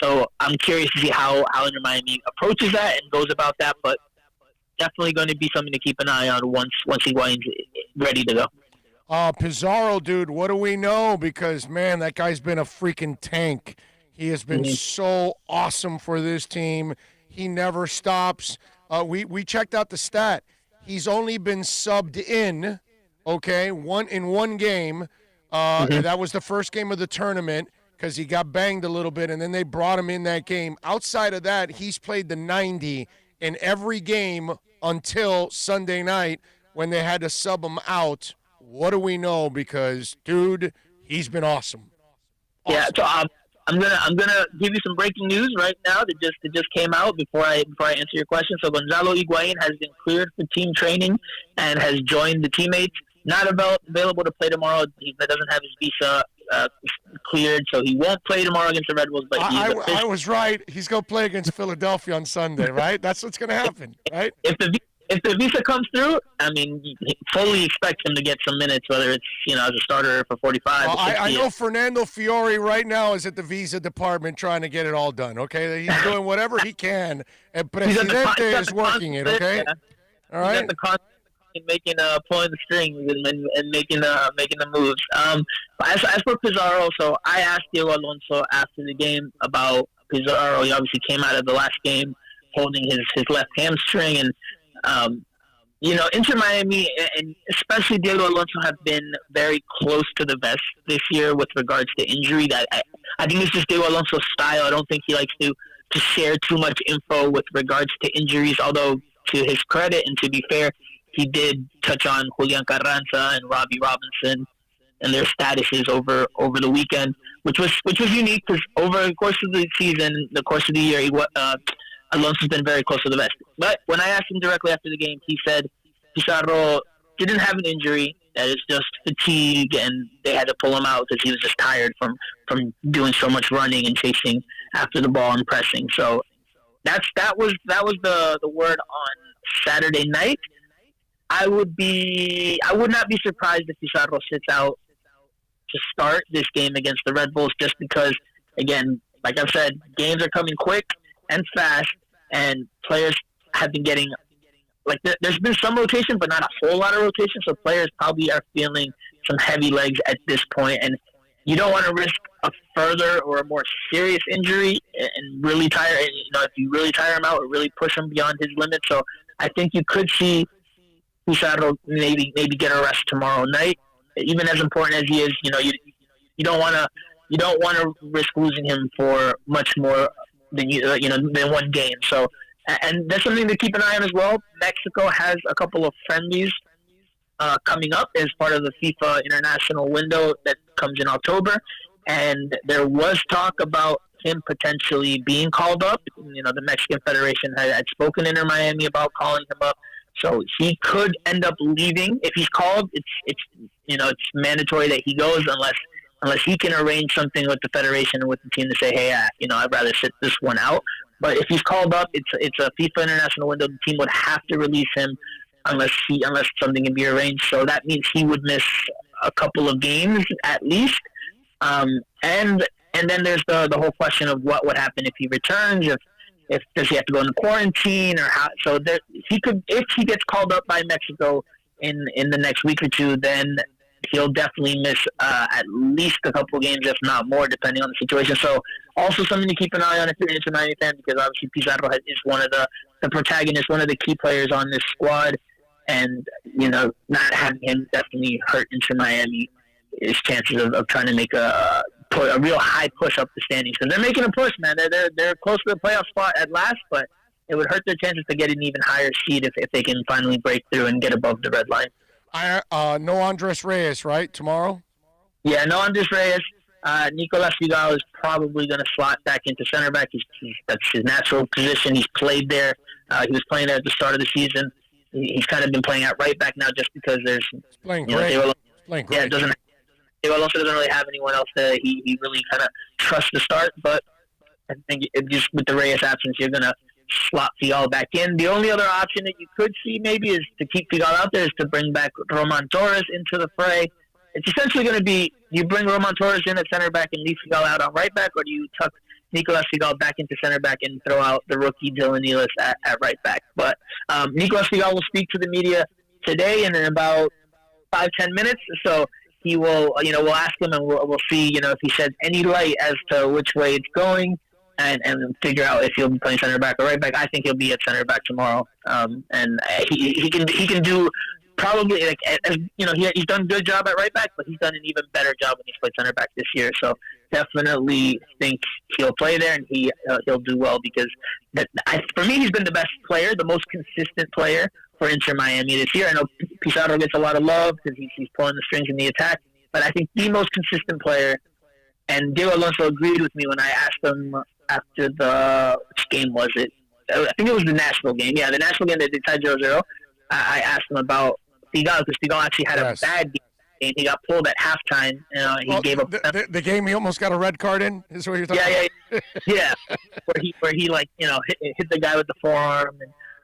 So I'm curious to see how Inter Miami approaches that and goes about that, but definitely going to be something to keep an eye on once Higuain's ready to go. Pizarro, dude, what do we know? Because, man, that guy's been a freaking tank. He has been so awesome for this team. He never stops. We checked out the stat. He's only been subbed in, okay, in one game. That was the first game of the tournament because he got banged a little bit, and then they brought him in that game. Outside of that, he's played the 90 in every game until Sunday night when they had to sub him out. What do we know? Because, dude, he's been awesome. Yeah, so I'm gonna give you some breaking news right now that just came out before I answer your question. So Gonzalo Higuain has been cleared for team training and has joined the teammates. Not available to play tomorrow. He doesn't have his visa cleared, so he won't play tomorrow against the Red Bulls. But I was right. He's going to play against Philadelphia on Sunday, right? That's what's going to happen, right? If the visa comes through, I mean, fully expect him to get some minutes, whether it's as a starter for 45. Well, I know Fernando Fiore right now is at the visa department trying to get it all done. Okay, he's doing whatever he can, and Presidente is working it. Okay, yeah. All right. He's at the constant making pulling the strings and making the moves. As for Pizarro, so I asked Diego Alonso after the game about Pizarro. He obviously came out of the last game holding his left hamstring, and Inter Miami and especially Diego Alonso have been very close to the vest this year with regards to injury. That I think it's just Diego Alonso's style. I don't think he likes to share too much info with regards to injuries, although to his credit and to be fair, he did touch on Julian Carranza and Robbie Robinson and their statuses over the weekend, which was unique because over the course of the season, the course of the year, Alonso's been very close to the vest. But when I asked him directly after the game, he said Pizarro didn't have an injury, that it's just fatigue, and they had to pull him out because he was just tired from doing so much running and chasing after the ball and pressing. So that was the word on Saturday night. I would not be surprised if Pizarro sits out to start this game against the Red Bulls, just because, again, like I've said, games are coming quick and fast, and players have been getting there's been some rotation, but not a whole lot of rotation. So players probably are feeling some heavy legs at this point, and you don't want to risk a further or a more serious injury and really tire. If you really tire him out or really push him beyond his limit. So I think you could see Pizarro maybe get a rest tomorrow night. Even as important as he is, you don't want to risk losing him for much more than one game. So, and that's something to keep an eye on as well. Mexico has a couple of friendlies coming up as part of the FIFA international window that comes in October, and there was talk about him potentially being called up. The Mexican Federation had spoken to Inter Miami about calling him up. So he could end up leaving if he's called. It's mandatory that he goes unless he can arrange something with the federation and with the team to say, hey, I'd rather sit this one out. But if he's called up, it's a FIFA international window. The team would have to release him unless something can be arranged. So that means he would miss a couple of games at least. And then there's the whole question of what would happen if he returns. If does he have to go into quarantine or how? So if he gets called up by Mexico in the next week or two, then he'll definitely miss at least a couple games, if not more, depending on the situation. So also something to keep an eye on if you're an Inter Miami fan, because obviously Pizarro is one of the protagonists, one of the key players on this squad, and not having him definitely hurt Inter Miami's chances of trying to make a real high push up the standings, because they're making a push, man. They're close to the playoff spot at last, but it would hurt their chances to get an even higher seed if they can finally break through and get above the red line. No Andres Reyes, right, tomorrow? Yeah, no Andres Reyes. Nicolas Figal is probably going to slot back into center back. That's his natural position. He's played there. He was playing there at the start of the season. He's kind of been playing at right back now just because there's playing great. Yeah, Diego Alonso doesn't really have anyone else that he really kind of trusts to start. But I think just with the Reyes absence, you're going to slot Figal back in. The only other option that you could see maybe is to keep Figal out there is to bring back Roman Torres into the fray. It's essentially going to be, you bring Roman Torres in at center back and leave Figal out on right back, or do you tuck Nicolas Figal back into center back and throw out the rookie Dylan Nealis at right back? But Nicolas Figal will speak to the media today and in about 5-10 minutes. So he will, we'll ask him and we'll see, if he sheds any light as to which way it's going. And figure out if he'll be playing center back or right back. I think he'll be at center back tomorrow, and he can do probably he's done a good job at right back, but he's done an even better job when he's played center back this year. So definitely think he'll play there, and he'll do well because for me, he's been the best player, the most consistent player for Inter Miami this year. I know Pizarro gets a lot of love because he's pulling the strings in the attack, but I think the most consistent player, and Diego Alonso agreed with me when I asked him after which game was it? I think it was the Nashville game. Yeah, the Nashville game that they tied 0-0. I asked him about Figal because Figal actually had a bad game. He got pulled at halftime. He gave up the game. He almost got a red card in. Is what you're talking about? Yeah. Where he hit the guy with the forearm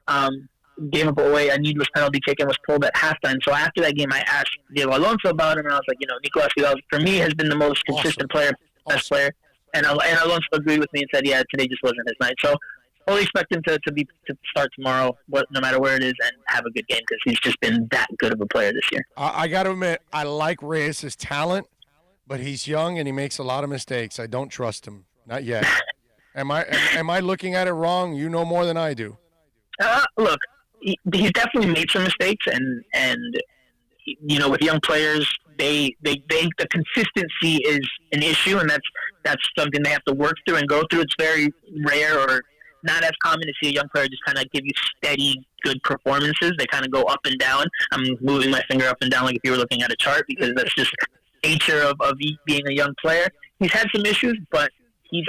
and gave up away a needless penalty kick and was pulled at halftime. So after that game, I asked Diego Alonso about him, and I was like, Nicolas Figal for me has been the most consistent player, best player. And Alonso agreed with me and said, yeah, today just wasn't his night. So fully expect him to start tomorrow, no matter where it is, and have a good game because he's just been that good of a player this year. I got to admit, I like Reyes' talent, but he's young and he makes a lot of mistakes. I don't trust him. Not yet. Am I looking at it wrong? You know more than I do. Look, he's definitely made some mistakes, and with young players, they think the consistency is an issue, and that's something they have to work through and go through. It's very rare or not as common to see a young player just kind of give you steady, good performances. They kind of go up and down. I'm moving my finger up and down like if you were looking at a chart because that's just nature of being a young player. He's had some issues, but he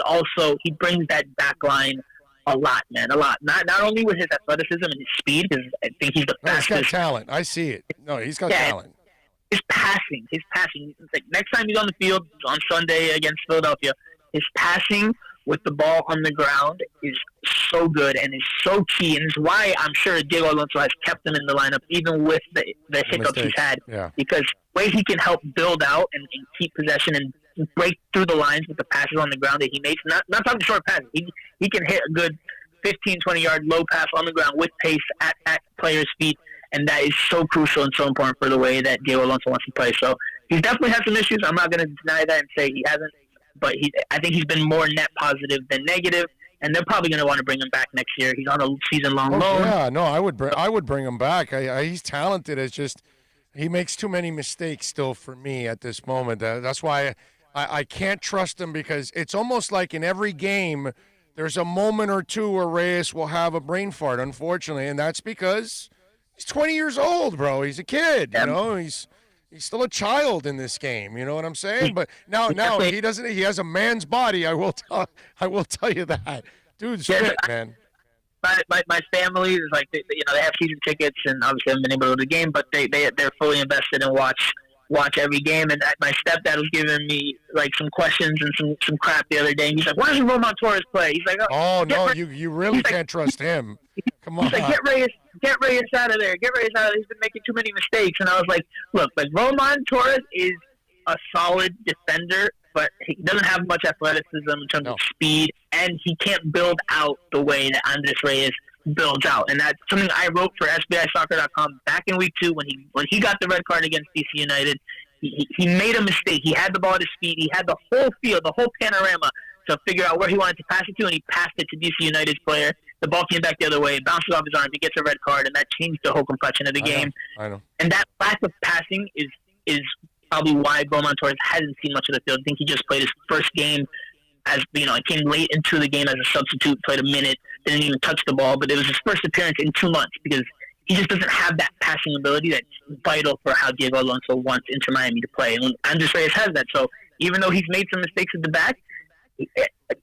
brings that back line a lot, man, a lot. Not only with his athleticism and his speed, because I think he's the fastest. He's got talent. I see it. No, he's got talent. His passing. Like next time he's on the field on Sunday against Philadelphia, his passing with the ball on the ground is so good and is so key, and is why I'm sure Diego Alonso has kept him in the lineup even with the hiccups he's had. Yeah. Because the way he can help build out and keep possession and break through the lines with the passes on the ground that he makes. Not talking short passes. He can hit a good 15, 20-yard low pass on the ground with pace at players' feet, and that is so crucial and so important for the way that Diego Alonso wants to play. So he's definitely had some issues. I'm not going to deny that and say he hasn't, but I think he's been more net positive than negative, and they're probably going to want to bring him back next year. He's on a season-long loan. Yeah, no, I would bring him back. He's talented. It's just he makes too many mistakes still for me at this moment. That's why I can't trust him, because it's almost like in every game there's a moment or two where Reyes will have a brain fart, unfortunately, and that's because he's 20 years old, bro. He's a kid, He's still a child in this game, you know what I'm saying? But now he doesn't. He has a man's body. I will tell you that. Dude's fit, man. My family is like they have season tickets, and obviously haven't been able to go to the game, but they're fully invested and watch every game. And my stepdad was giving me like some questions and some crap the other day. And he's like, "Why doesn't Roman Torres play?" He's like, "Oh no, you really can't trust him. Come on." He's like, get Reyes out of there. Get Reyes out of there. He's been making too many mistakes. And I was like, look, Roman Torres is a solid defender, but he doesn't have much athleticism in terms of speed, and he can't build out the way that Andres Reyes builds out. And that's something I wrote for SBIsoccer.com back in week 2 when he got the red card against DC United. He made a mistake. He had the ball at his feet. He had the whole field, the whole panorama to figure out where he wanted to pass it to, and he passed it to DC United's player. The ball came back the other way, bounces off his arm, he gets a red card, and that changed the whole complexion of the game. I know. And that lack of passing is probably why Roman Torres hasn't seen much of the field. I think he just played his first game as, he came late into the game as a substitute, played a minute, didn't even touch the ball, but it was his first appearance in 2 months because he just doesn't have that passing ability that's vital for how Diego Alonso wants Inter Miami to play. And Andres Reyes has that. So even though he's made some mistakes at the back,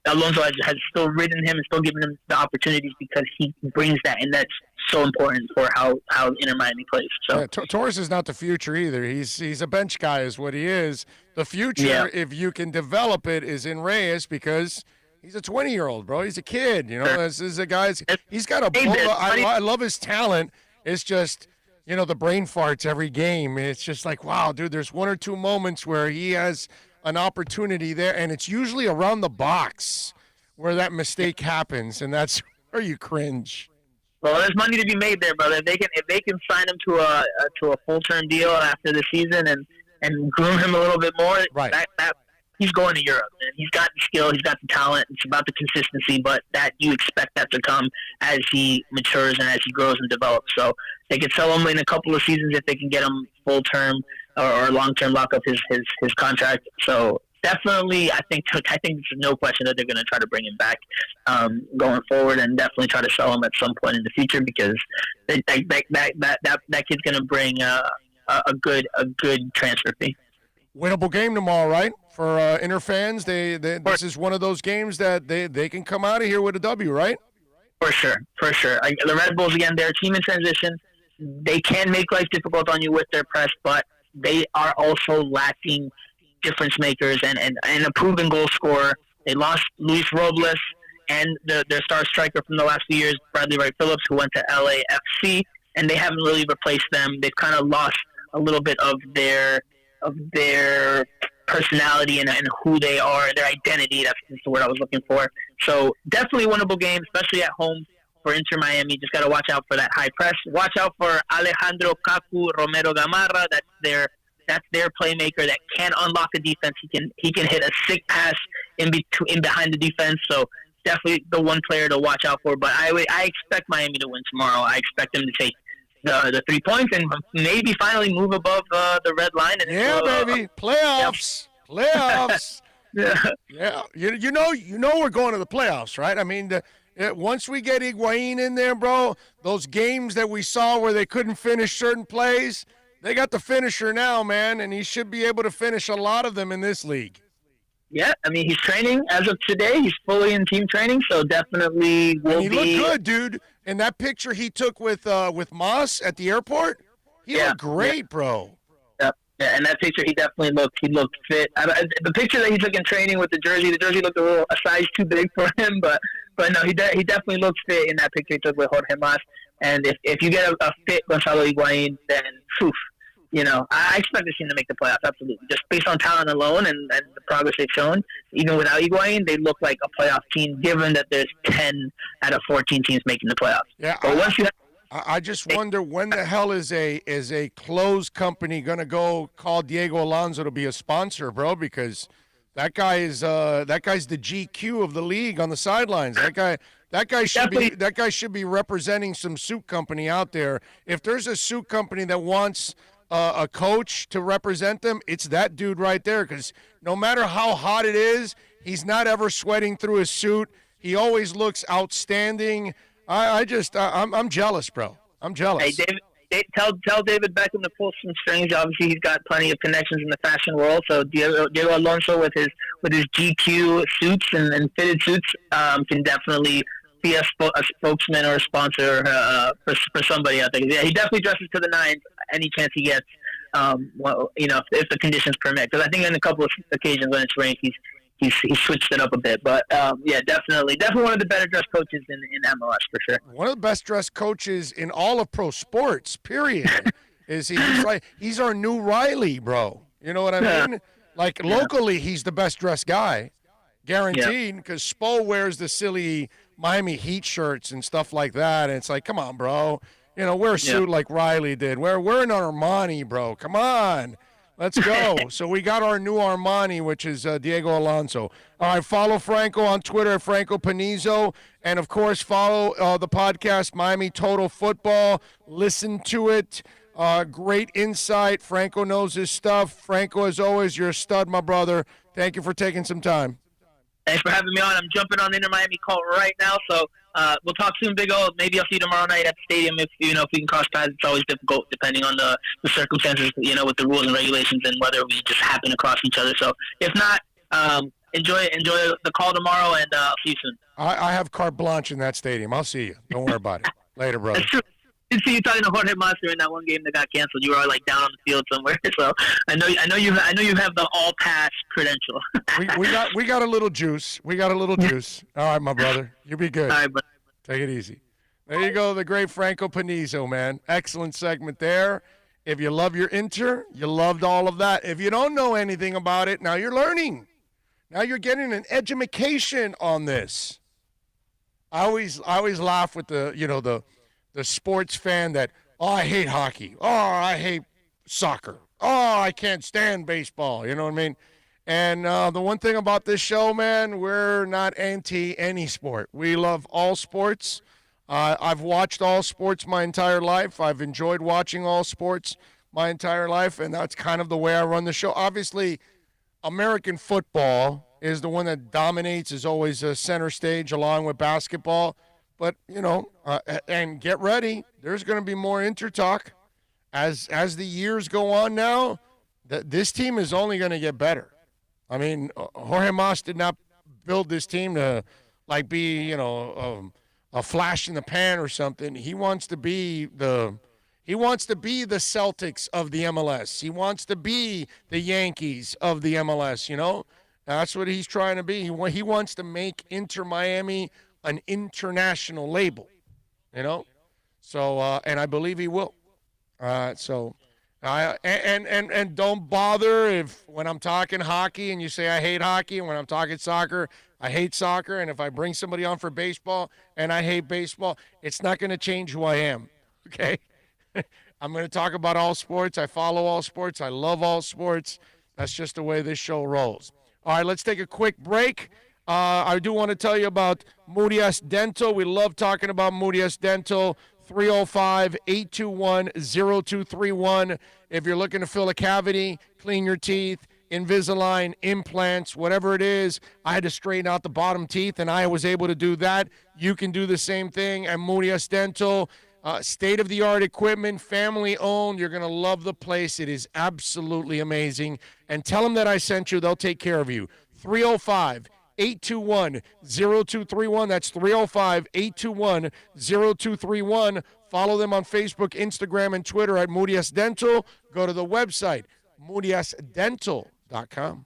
Alonso has still ridden him and still given him the opportunities because he brings that, and that's so important for how Inter Miami plays. So Torres is not the future either. He's a bench guy is what he is. The future, if you can develop it, is in Reyes because he's a 20-year-old, bro. He's a kid. This is a guy's. He's got a. I love his talent. It's just, the brain farts every game. It's just like, wow, dude. There's 1 or 2 moments where he has an opportunity there, and it's usually around the box where that mistake happens, and that's where you cringe. Well, there's money to be made there, brother. If they can sign him to a full-term deal after the season and groom him a little bit more, right? That he's going to Europe, man. He's got the skill, he's got the talent. It's about the consistency, but that you expect that to come as he matures and as he grows and develops. So they could sell him in a couple of seasons if they can get him full-term or long-term lock up his contract. So definitely, I think there's no question that they're going to try to bring him back going forward, and definitely try to sell him at some point in the future, because that kid's going to bring a good transfer fee. Winnable game tomorrow, right? For Inter fans, this is one of those games that they can come out of here with a W, right? For sure. The Red Bulls, again, they're a team in transition. They can make life difficult on you with their press, but they are also lacking difference makers and a proven goal scorer. They lost Luis Robles and their star striker from the last few years, Bradley Wright Phillips, who went to LAFC, and they haven't really replaced them. They've kind of lost a little bit of their personality and who they are, their identity. That's the word I was looking for. So definitely winnable game, especially at home for Inter Miami. Just got to watch out for that high press. Watch out for Alejandro Cacu Romero Gamarra. That's their playmaker that can unlock a defense. He can hit a sick pass in behind the defense. So definitely the one player to watch out for. But I expect Miami to win tomorrow. I expect them to take the 3 points and maybe finally move above the red line. And baby, playoffs, playoffs. Yeah. You know we're going to the playoffs, right? I mean, once we get Higuain in there, bro, those games that we saw where they couldn't finish certain plays, they got the finisher now, man, and he should be able to finish a lot of them in this league. Yeah, I mean, he's training as of today. He's fully in team training, so definitely will be. And he looked good, dude. In that picture he took with Moss at the airport, he looked great, bro. Yeah, and that picture he looked fit. The picture that he took in training with the jersey looked a size too big for him, but no, he definitely looks fit in that picture he took with Jorge Moss. And if you get a fit Gonzalo Higuain, then I expect this team to make the playoffs, absolutely. Just based on talent alone and the progress they've shown, even without Higuain, they look like a playoff team, given that there's 10 out of 14 teams making the playoffs. Yeah, I just wonder when the hell is a clothes company going to go call Diego Alonso to be a sponsor, bro, because that guy's the GQ of the league on the sidelines. That guy should be representing some suit company out there. If there's a suit company that wants a coach to represent them, it's that dude right there, because no matter how hot it is, he's not ever sweating through his suit. He always looks outstanding. I'm jealous, bro. I'm jealous. Hey, David, tell David Beckham to pull some strings. Obviously, he's got plenty of connections in the fashion world. So Diego Alonso with his GQ suits and fitted suits can definitly be a spokesman or a sponsor for somebody out there. Yeah, he definitely dresses to the nines any chance he gets. If the conditions permit. Because I think on a couple of occasions when it's rained, he's switched it up a bit. But definitely one of the better dressed coaches in MLS for sure. One of the best dressed coaches in all of pro sports. Period. He's our new Riley, bro. You know what I mean? Like locally, he's the best dressed guy, guaranteed. Because Spo wears the silly Miami Heat shirts and stuff like that, and it's like, come on, bro. Wear a suit like Riley did. We're in Armani, bro. Come on. Let's go. So we got our new Armani, which is Diego Alonso. All right, follow Franco on Twitter at Franco Panizo. And, of course, follow the podcast, Miami Total Football. Listen to it. Great insight. Franco knows his stuff. Franco, as always, you're a stud, my brother. Thank you for taking some time. Thanks for having me on. I'm jumping on the Inter Miami call right now, so we'll talk soon, Big O. Maybe I'll see you tomorrow night at the stadium if we can cross paths. It's always difficult depending on the circumstances, with the rules and regulations and whether we just happen to cross each other. So if not, enjoy the call tomorrow, and I'll see you soon. I have carte blanche in that stadium. I'll see you. Don't worry about it. Later, brother. That's true. I see you talking to Jorge Monster in that one game that got canceled. You were down on the field somewhere. So I know you have the all pass credential. we got a little juice. We got a little juice. All right, my brother. You be good. All right, brother. Take it easy. There you go, the great Franco Panizo, man. Excellent segment there. If you love your Inter, you loved all of that. If you don't know anything about it, now you're learning. Now you're getting an education on this. I always laugh with the sports fan that, I hate hockey. I hate soccer. I can't stand baseball. You know what I mean? And the one thing about this show, man, we're not anti any sport. We love all sports. I've watched all sports my entire life. I've enjoyed watching all sports my entire life, and that's kind of the way I run the show. Obviously, American football is the one that dominates, is always a center stage along with basketball. But, and get ready. There's going to be more intertalk as the years go on now. This team is only going to get better. I mean, Jorge Mas did not build this team to, be, a flash in the pan or something. He wants to be the Celtics of the MLS. He wants to be the Yankees of the MLS, That's what he's trying to be. He wants to make Inter Miami an international label, So, and I believe he will. And don't bother if when I'm talking hockey and you say I hate hockey, and when I'm talking soccer, I hate soccer, and if I bring somebody on for baseball and I hate baseball, it's not going to change who I am, okay? I'm going to talk about all sports. I follow all sports. I love all sports. That's just the way this show rolls. All right, let's take a quick break. I do want to tell you about Mudias Dental. We love talking about Mudias Dental. 305-821-0231. If you're looking to fill a cavity, clean your teeth, Invisalign, implants, whatever it is. I had to straighten out the bottom teeth, and I was able to do that. You can do the same thing at Mudias Dental. State-of-the-art equipment, family-owned. You're going to love the place. It is absolutely amazing. And tell them that I sent you. They'll take care of you. 305-821-0231. That's 305-821-0231. Follow them on Facebook, Instagram, and Twitter at Mudias Dental. Go to the website, mudiasdental.com.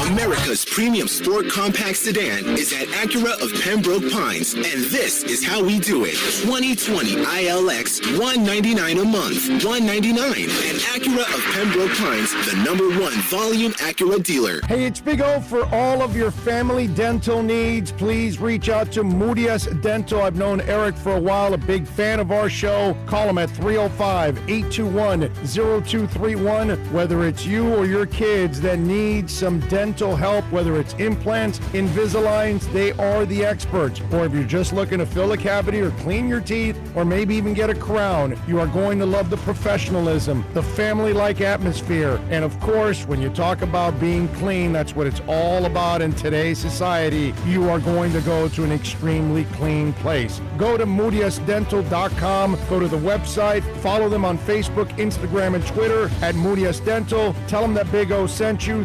America's premium sport compact sedan is at Acura of Pembroke Pines, and this is how we do it. 2020 ILX, $199 a month, $199. And Acura of Pembroke Pines, the #1 volume Acura dealer. Hey, it's Big O. For all of your family dental needs, please reach out to Mudias Dental. I've known Eric for a while, a big fan of our show. Call him at 305-821-0231. Whether it's you or your kids that need some dental help, whether it's implants, Invisaligns, they are the experts. Or if you're just looking to fill a cavity or clean your teeth, or maybe even get a crown, you are going to love the professionalism, the family-like atmosphere. And of course, when you talk about being clean, that's what it's all about in today's society. You are going to go to an extremely clean place. Go to mudiasdental.com, go to the website, follow them on Facebook, Instagram, and Twitter at Mudias Dental. Tell them that Big O sent you.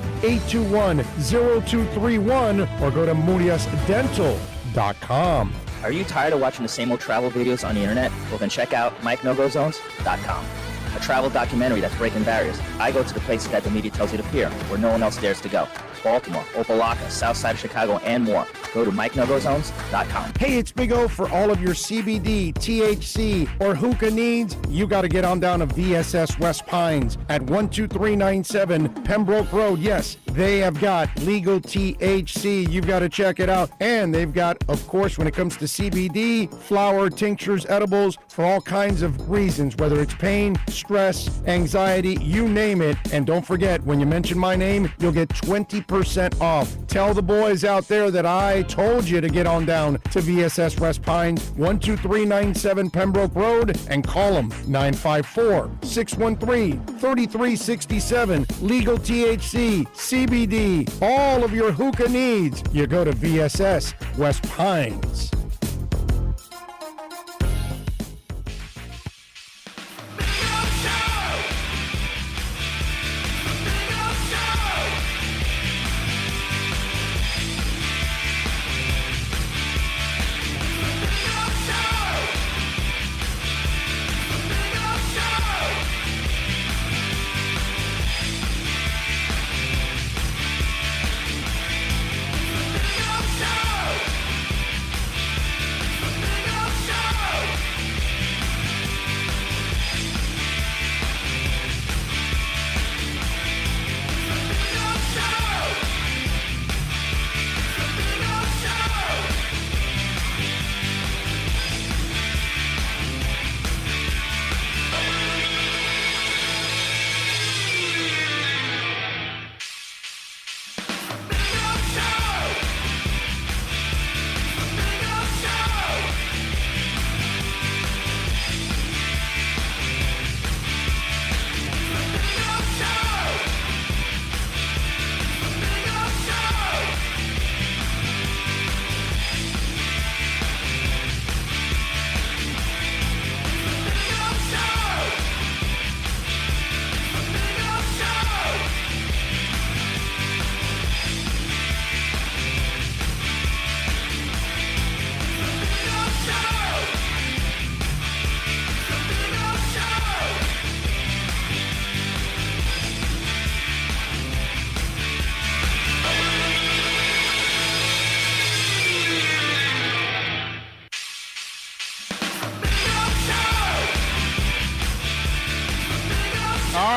305-821-0231, or go to mudiasdental.com. Are you tired of watching the same old travel videos on the internet? Well, then check out MikeNoGoZones.com, a travel documentary that's breaking barriers. I go to the places that the media tells you to peer, where no one else dares to go. Baltimore, Opelika, South Side of Chicago, and more. Go to MikeNoGoZones.com. Hey, it's Big O. For all of your CBD, THC, or hookah needs, you got to get on down to VSS West Pines at 12397 Pembroke Road. Yes, they have got legal THC. You've got to check it out. And they've got, of course, when it comes to CBD, flower, tinctures, edibles, for all kinds of reasons, whether it's pain, stress, anxiety, you name it. And don't forget, when you mention my name, you'll get 20% off. Tell the boys out there that I told you to get on down to VSS West Pines, 12397 Pembroke Road, and call them 954-613-3367. Legal THC, CBD, all of your hookah needs. You go to VSS West Pines.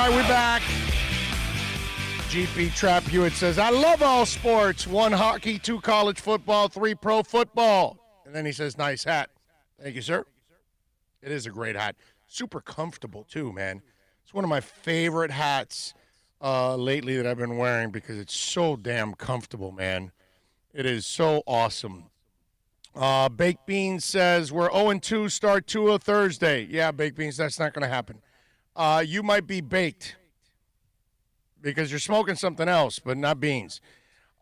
right, we're back. GP Trap Hewitt says, I love all sports. 1 hockey, 2 college football, 3 pro football. And then he says, nice hat. Thank you, sir. It is a great hat. Super comfortable, too, man. It's one of my favorite hats lately that I've been wearing because it's so damn comfortable, man. It is so awesome. Baked Beans says, we're 0-2, start 2 Thursday. Yeah, Baked Beans, that's not going to happen. You might be baked because you're smoking something else, but not beans.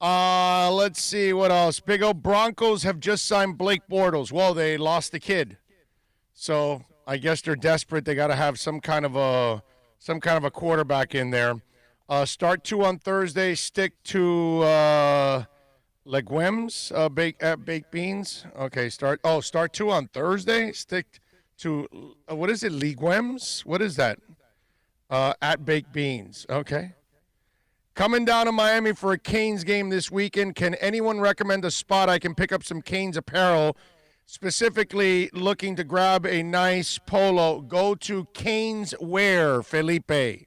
Let's see what else. Big O Broncos have just signed Blake Bortles. Well, they lost the kid, so I guess they're desperate. They got to have some kind of a quarterback in there. Start 2 on Thursday. Stick to legumes, baked beans. Okay, start 2 on Thursday. Stick to what is it? Legumes? What is that? At baked beans. Okay. Coming down to Miami for a Canes game this weekend. Can anyone recommend a spot I can pick up some Canes apparel? Specifically looking to grab a nice polo. Go to Canes Wear, Felipe.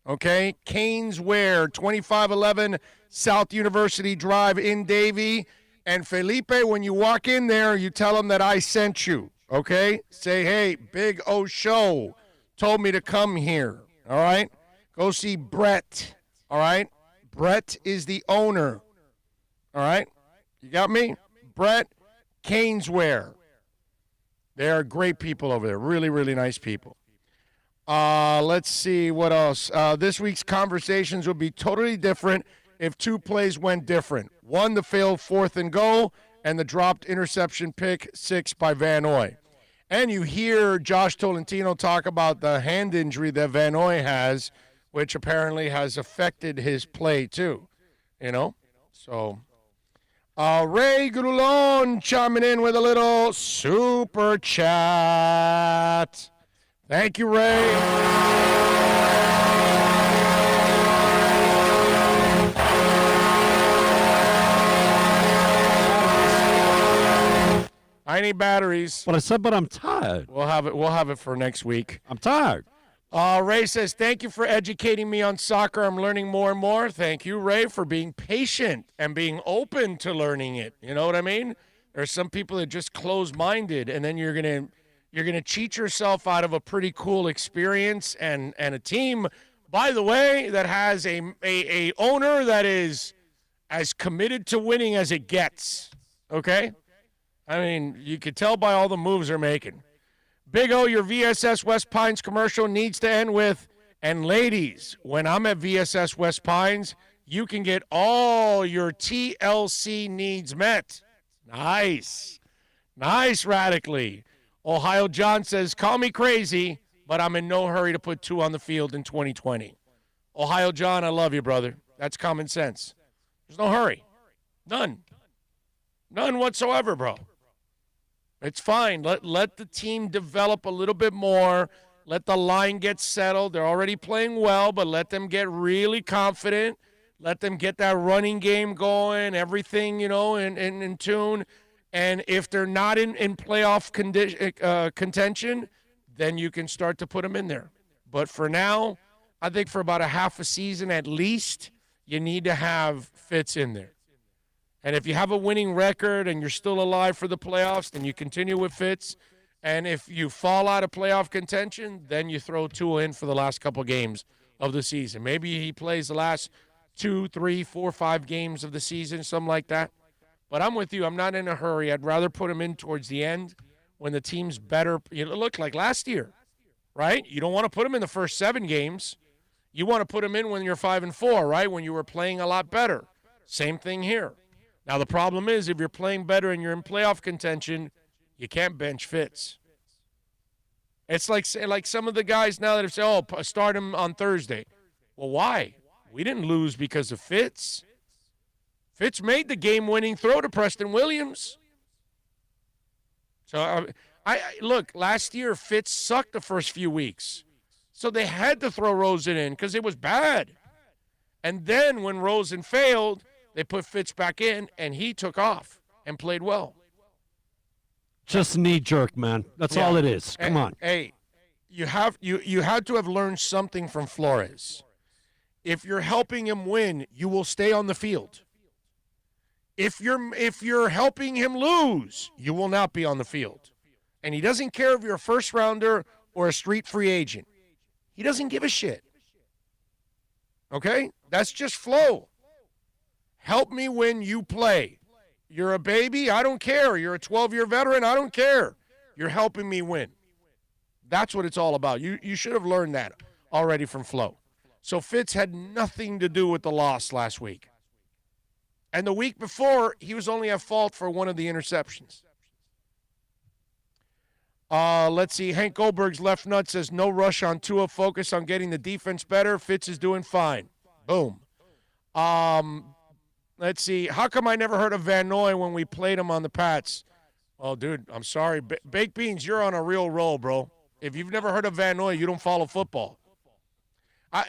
Okay? Canes Wear, 2511 South University Drive in Davie. And Felipe, when you walk in there, you tell them that I sent you. Okay? Say, hey, Big O Show told me to come here. All right? Go see Brett. All right? Brett is the owner. All right? You got me? Brett, Caneswear. They are great people over there. Really, really nice people. Let's see what else. This week's conversations will be totally different if 2 plays went different. 1, the failed 4th and goal, and the dropped interception pick 6 by Van Noy. And you hear Josh Tollentino talk about the hand injury that Van Noy has, which apparently has affected his play too, you know? So, Ray Grulon chiming in with a little super chat. Thank you, Ray. I need batteries. But I said, but I'm tired. We'll have it for next week. I'm tired. Ray says, thank you for educating me on soccer. I'm learning more and more. Thank you, Ray, for being patient and being open to learning it. You know what I mean? There's some people that just close-minded, and then you're gonna cheat yourself out of a pretty cool experience and a team, by the way, that has a owner that is as committed to winning as it gets. Okay? I mean, you could tell by all the moves they're making. Big O, your VSS West Pines commercial needs to end with, and ladies, when I'm at VSS West Pines, you can get all your TLC needs met. Nice. Nice, Radically. Ohio John says, call me crazy, but I'm in no hurry to put 2 on the field in 2020. Ohio John, I love you, brother. That's common sense. There's no hurry. None. None whatsoever, bro. It's fine. Let the team develop a little bit more. Let the line get settled. They're already playing well, but let them get really confident. Let them get that running game going, everything, in tune. And if they're not in playoff contention, then you can start to put them in there. But for now, I think for about a half a season at least, you need to have Fitz in there. And if you have a winning record and you're still alive for the playoffs, then you continue with Fitz. And if you fall out of playoff contention, then you throw Tua in for the last couple games of the season. Maybe he plays the last 2, 3, 4, 5 games of the season, something like that. But I'm with you. I'm not in a hurry. I'd rather put him in towards the end when the team's better. Look like last year, right? You don't want to put him in the first 7 games. You want to put him in when you're 5-4, right? When you were playing a lot better. Same thing here. Now, the problem is if you're playing better and you're in playoff contention, you can't bench Fitz. It's like some of the guys now that have said, start him on Thursday. Well, why? We didn't lose because of Fitz. Fitz made the game-winning throw to Preston Williams. So, look, last year Fitz sucked the first few weeks. So they had to throw Rosen in because it was bad. And then when Rosen failed, they put Fitz back in, and he took off and played well. Just knee jerk, man. That's all it is. Come on. Hey, you had to have learned something from Flores. If you're helping him win, you will stay on the field. If you're helping him lose, you will not be on the field. And he doesn't care if you're a first rounder or a street free agent. He doesn't give a shit. Okay? That's just flow. Help me when you play. You're a baby, I don't care. You're a 12-year veteran, I don't care. You're helping me win. That's what it's all about. You should have learned that already from Flo. So Fitz had nothing to do with the loss last week. And the week before, he was only at fault for one of the interceptions. Let's see. Hank Goldberg's left nut says, no rush on Tua. Focus on getting the defense better. Fitz is doing fine. Boom. Let's see. How come I never heard of Van Noy when we played him on the Pats? Oh, dude, I'm sorry. Baked Beans, you're on a real roll, bro. If you've never heard of Van Noy, you don't follow football.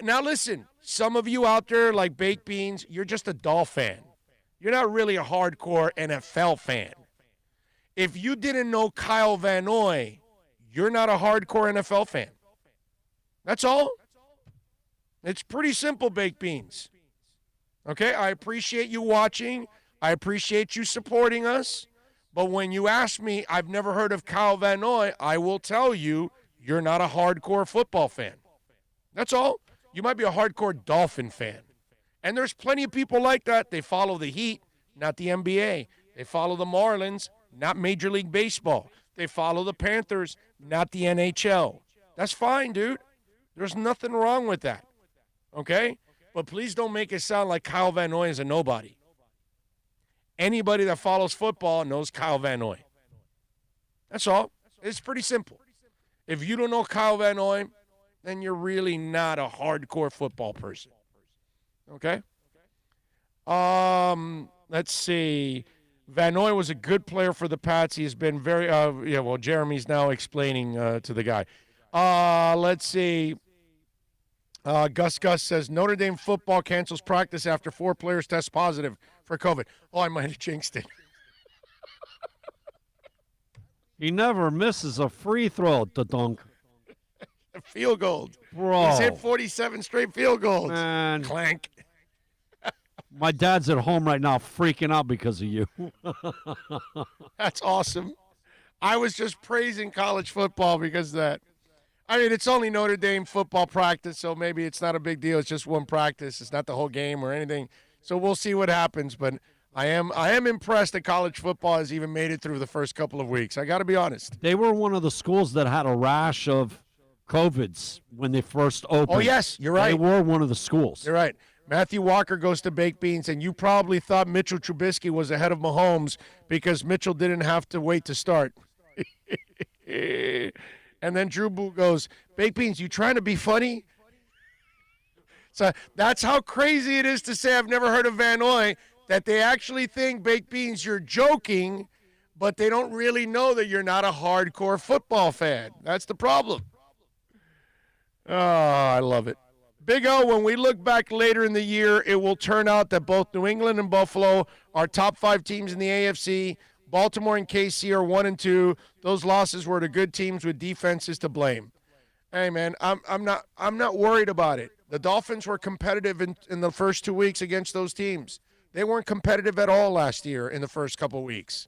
Now, listen. Some of you out there, like Baked Beans, you're just a Dolphin fan. You're not really a hardcore NFL fan. If you didn't know Kyle Van Noy, you're not a hardcore NFL fan. That's all. It's pretty simple, Baked Beans. Okay, I appreciate you watching. I appreciate you supporting us. But when you ask me, I've never heard of Kyle Van Noy, I will tell you, you're not a hardcore football fan. That's all. You might be a hardcore Dolphin fan. And there's plenty of people like that. They follow the Heat, not the NBA. They follow the Marlins, not Major League Baseball. They follow the Panthers, not the NHL. That's fine, dude. There's nothing wrong with that. Okay? But please don't make it sound like Kyle Van Noy is a nobody. Anybody that follows football knows Kyle Van Noy. That's all. It's pretty simple. If you don't know Kyle Van Noy, then you're really not a hardcore football person. Okay? Let's see. Van Noy was a good player for the Pats. He has been very, Jeremy's now explaining to the guy. Let's see. Gus says, Notre Dame football cancels practice after 4 players test positive for COVID. Oh, I might have jinxed it. He never misses a free throw, the dunk. A field goal. Bro. He's hit 47 straight field goals. Man. Clank. My dad's at home right now freaking out because of you. That's awesome. I was just praising college football because of that. I mean, it's only Notre Dame football practice, so maybe it's not a big deal. It's just one practice. It's not the whole game or anything. So we'll see what happens. But I am impressed that college football has even made it through the first couple of weeks. I got to be honest. They were one of the schools that had a rash of COVIDs when they first opened. Oh, yes, you're right. They were one of the schools. You're right. Matthew Walker goes to Baked Beans, and you probably thought Mitchell Trubisky was ahead of Mahomes because Mitchell didn't have to wait to start. And then Drew Boo goes, Baked Beans, you trying to be funny? So that's how crazy it is to say I've never heard of Van Noy, that they actually think, Baked Beans, you're joking, but they don't really know that you're not a hardcore football fan. That's the problem. Oh, I love it. Big O, when we look back later in the year, it will turn out that both New England and Buffalo are top 5 teams in the AFC. Baltimore and KC are 1 and 2. Those losses were to good teams with defenses to blame. Hey man, I'm not worried about it. The Dolphins were competitive in the first 2 weeks against those teams. They weren't competitive at all last year in the first couple weeks.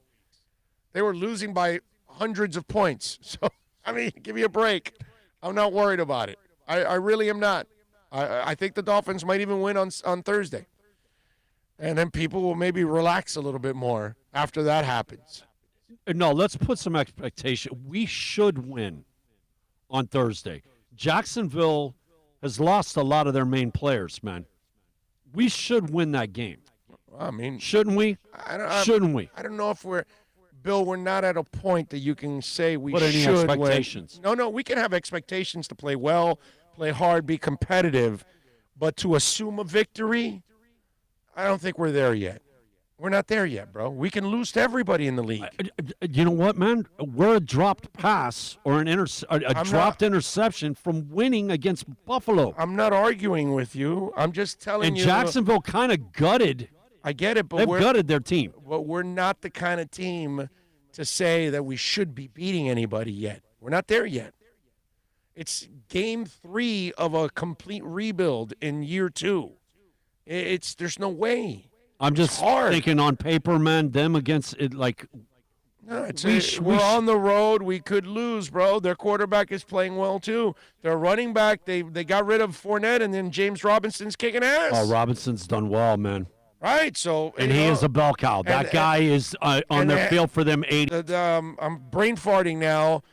They were losing by hundreds of points. So I mean, give me a break. I'm not worried about it. I really am not. I think the Dolphins might even win on Thursday. And then people will maybe relax a little bit more after that happens. No, let's put some expectation. We should win on Thursday. Jacksonville has lost a lot of their main players, man. We should win that game. I mean, shouldn't we? Shouldn't we? I don't know if we're not at a point that you can say we Put any should expectations. win. No, we can have expectations to play well, play hard, be competitive, but to assume a victory, I don't think we're there yet. We're not there yet, bro. We can lose to everybody in the league. You know what, man? We're a dropped pass or a dropped interception from winning against Buffalo. I'm not arguing with you. I'm just telling you. And Jacksonville kind of gutted. I get it, but they've gutted their team. But we're not the kind of team to say that we should be beating anybody yet. We're not there yet. It's game 3 of a complete rebuild in year 2. There's no way. I'm just thinking on paper, man, them against it, like. No, we're on the road. We could lose, bro. Their quarterback is playing well, too. Their running back, they got rid of Fournette, and then James Robinson's kicking ass. Oh, Robinson's done well, man. Right, so. And he is a bell cow. That guy is on their field for them 80. I'm brain farting now.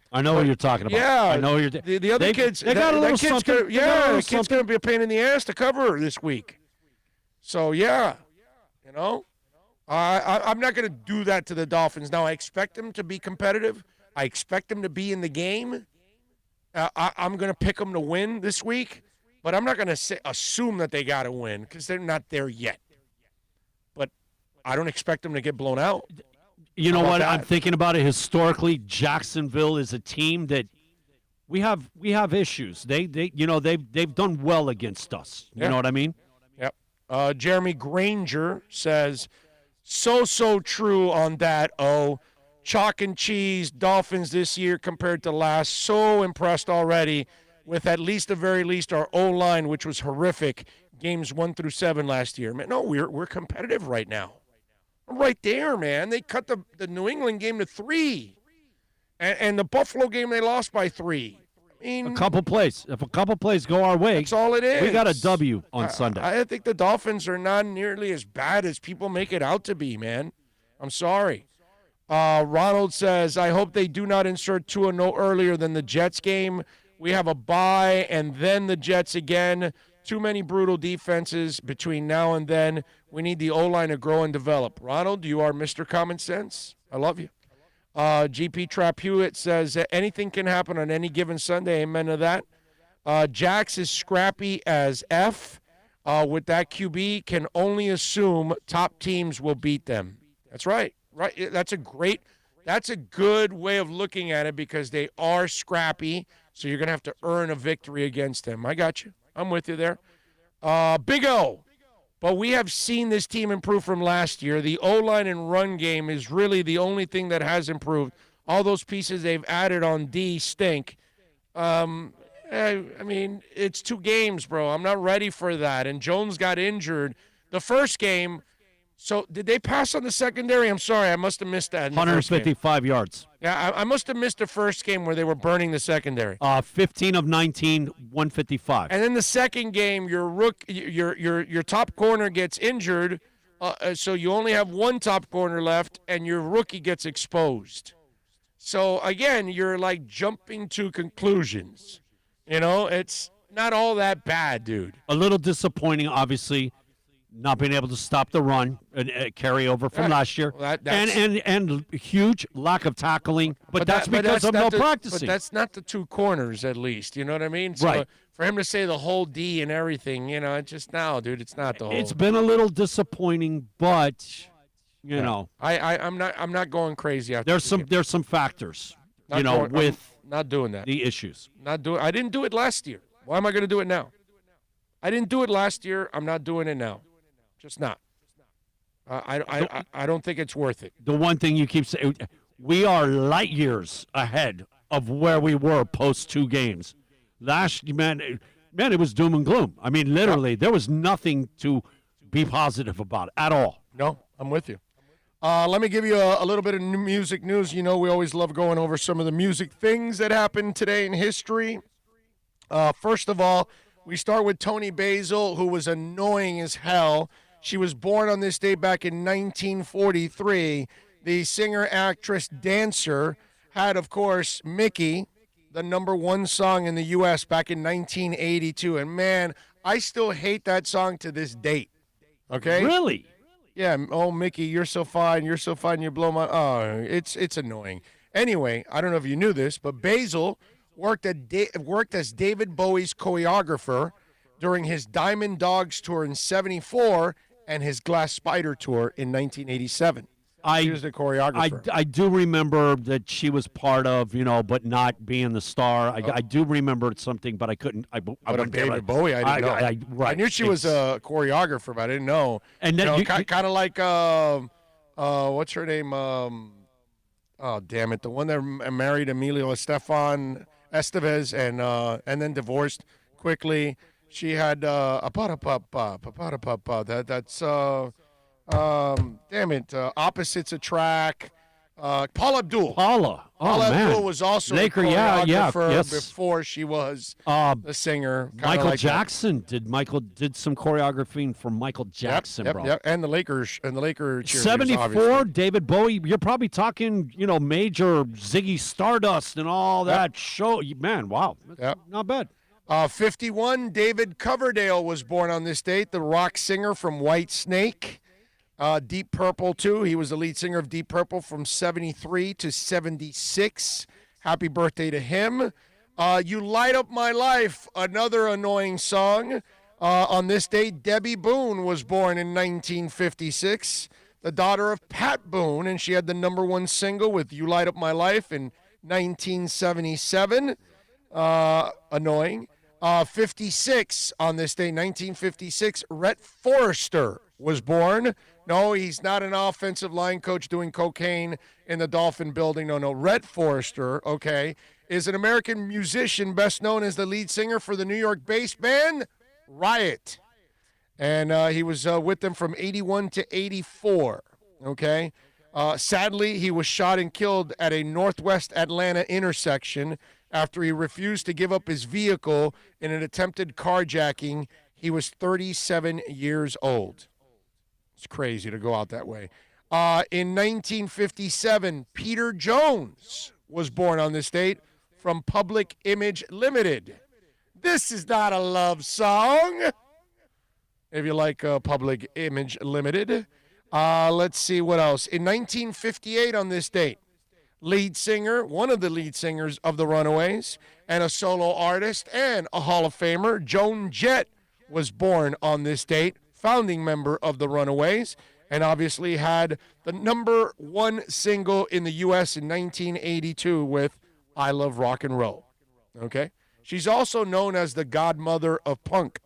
I know what you're talking about. Yeah. I know you're. The other kids. They got a little something. The kid's going to be a pain in the ass to cover this week. So, yeah. You know? I'm not going to do that to the Dolphins. Now, I expect them to be competitive. I expect them to be in the game. I'm going to pick them to win this week, but I'm not going to assume that they got to win because they're not there yet. But I don't expect them to get blown out. You know what? I'm thinking about it historically. Jacksonville is a team that we have issues. They've done well against us. You know what I mean? Yep. Jeremy Granger says, so true on that. Chalk and cheese Dolphins this year compared to last. So impressed already with at least the very least our O-line, which was horrific, games 1 through 7 last year. Man, no, we're competitive right now. Right there, man. They cut the New England game to 3. And the Buffalo game, they lost by 3. I mean, if a couple plays go our way, that's all it is. We got a W on Sunday. I think the Dolphins are not nearly as bad as people make it out to be, man. I'm sorry. Ronald says, I hope they do not insert Tua no earlier than the Jets game. We have a bye and then the Jets again. Too many brutal defenses between now and then. We need the O-line to grow and develop. Ronald, you are Mr. Common Sense. I love you. GP Trap Hewitt says anything can happen on any given Sunday. Amen to that. Jax is scrappy as F. With that QB, can only assume top teams will beat them. That's right. Right. That's a good way of looking at it because they are scrappy. So you're going to have to earn a victory against them. I got you. I'm with you there. Big O. But we have seen this team improve from last year. The O-line and run game is really the only thing that has improved. All those pieces they've added on D stink. I mean, it's 2 games, bro. I'm not ready for that. And Jones got injured. The first game, so did they pass on the secondary? I'm sorry. I must have missed that. 155 yards. Yeah, I must have missed the first game where they were burning the secondary. 15 of 19, 155. And then the second game, your top corner gets injured, so you only have one top corner left, and your rookie gets exposed. So, again, you're like jumping to conclusions. You know, it's not all that bad, dude. A little disappointing, obviously. Not being able to stop the run and carry over from last year, well, and huge lack of tackling, but that's because of no practicing. But that's not the 2 corners, at least. You know what I mean? So right. For him to say the whole D and everything, you know, it's just now, dude. It's not the whole. It's been a little disappointing, but you know, I'm not going crazy after. There's some factors, not not doing that. The issues. I didn't do it last year. Why am I going to do it now? I didn't do it last year. I'm not doing it now. Just not. I don't think it's worth it. The one thing you keep saying, we are light years ahead of where we were post 2 games. Man, it was doom and gloom. I mean, literally, there was nothing to be positive about at all. No, I'm with you. Let me give you a little bit of music news. You know, we always love going over some of the music things that happened today in history. First of all, we start with Toni Basil, who was annoying as hell. She was born on this day back in 1943. The singer, actress, dancer had, of course, Mickey, the #1 song in the U.S. back in 1982. And, man, I still hate that song to this date. Okay? Really? Yeah. Oh, Mickey, you're so fine. You're so fine. You blow my... Oh, it's annoying. Anyway, I don't know if you knew this, but Basil worked as David Bowie's choreographer during his Diamond Dogs tour in '74 and his Glass Spider tour in 1987. She was the choreographer. I do remember that she was part of, but not being the star. I do remember something, but I couldn't. I wouldn't David Bowie, I didn't know. I knew she was a choreographer, but I didn't know. And then kind of like what's her name? Oh, damn it. The one that married Emilio Estevez and then divorced quickly. She had damn it, opposites attract. Paula Abdul. Paula Abdul was also Laker, a choreographer yes. before she was the singer. Michael Jackson did some choreographing for Michael Jackson, bro. Yep. And the Lakers cheerleaders, 74, obviously. David Bowie. You're probably talking, major Ziggy Stardust and all that show. Man, wow. Not bad. 51, David Coverdale was born on this date, the rock singer from Whitesnake. Deep Purple, too. He was the lead singer of Deep Purple from 73 to 76. Happy birthday to him. You Light Up My Life, another annoying song. On this date, Debbie Boone was born in 1956, the daughter of Pat Boone, and she had the #1 single with You Light Up My Life in 1977. Annoying. 56 on this day, 1956, Rhett Forrester was born. No, he's not an offensive line coach doing cocaine in the Dolphin building. No. Rhett Forrester, okay, is an American musician best known as the lead singer for the New York-based band Riot. And he was with them from 81 to 84, okay? Sadly, he was shot and killed at a Northwest Atlanta intersection after he refused to give up his vehicle in an attempted carjacking. He was 37 years old. It's crazy to go out that way. In 1957, Peter Jones was born on this date from Public Image Limited. This is not a love song, if you like Public Image Limited. Let's see what else. In 1958 on this date, one of the lead singers of the Runaways, and a solo artist and a Hall of Famer, Joan Jett, was born on this date, founding member of the Runaways, and obviously had the #1 single in the U.S. in 1982 with I Love Rock and Roll. Okay? She's also known as the godmother of punk.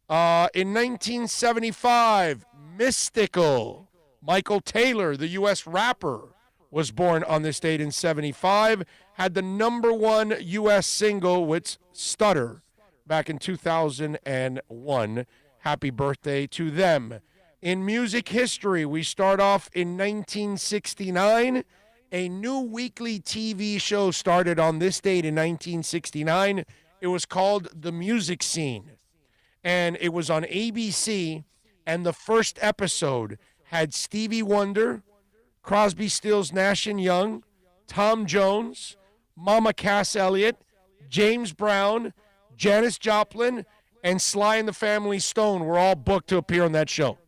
In 1975, Mystical, Michael Taylor, the U.S. rapper, was born on this date in 75, had the #1 U.S. single with Stutter back in 2001. Happy birthday to them. In music history, we start off in 1969. A new weekly TV show started on this date in 1969. It was called The Music Scene, and it was on ABC, and the first episode had Stevie Wonder, Crosby, Stills, Nash & Young, Tom Jones, Mama Cass Elliot, James Brown, Janis Joplin, and Sly and the Family Stone were all booked to appear on that show.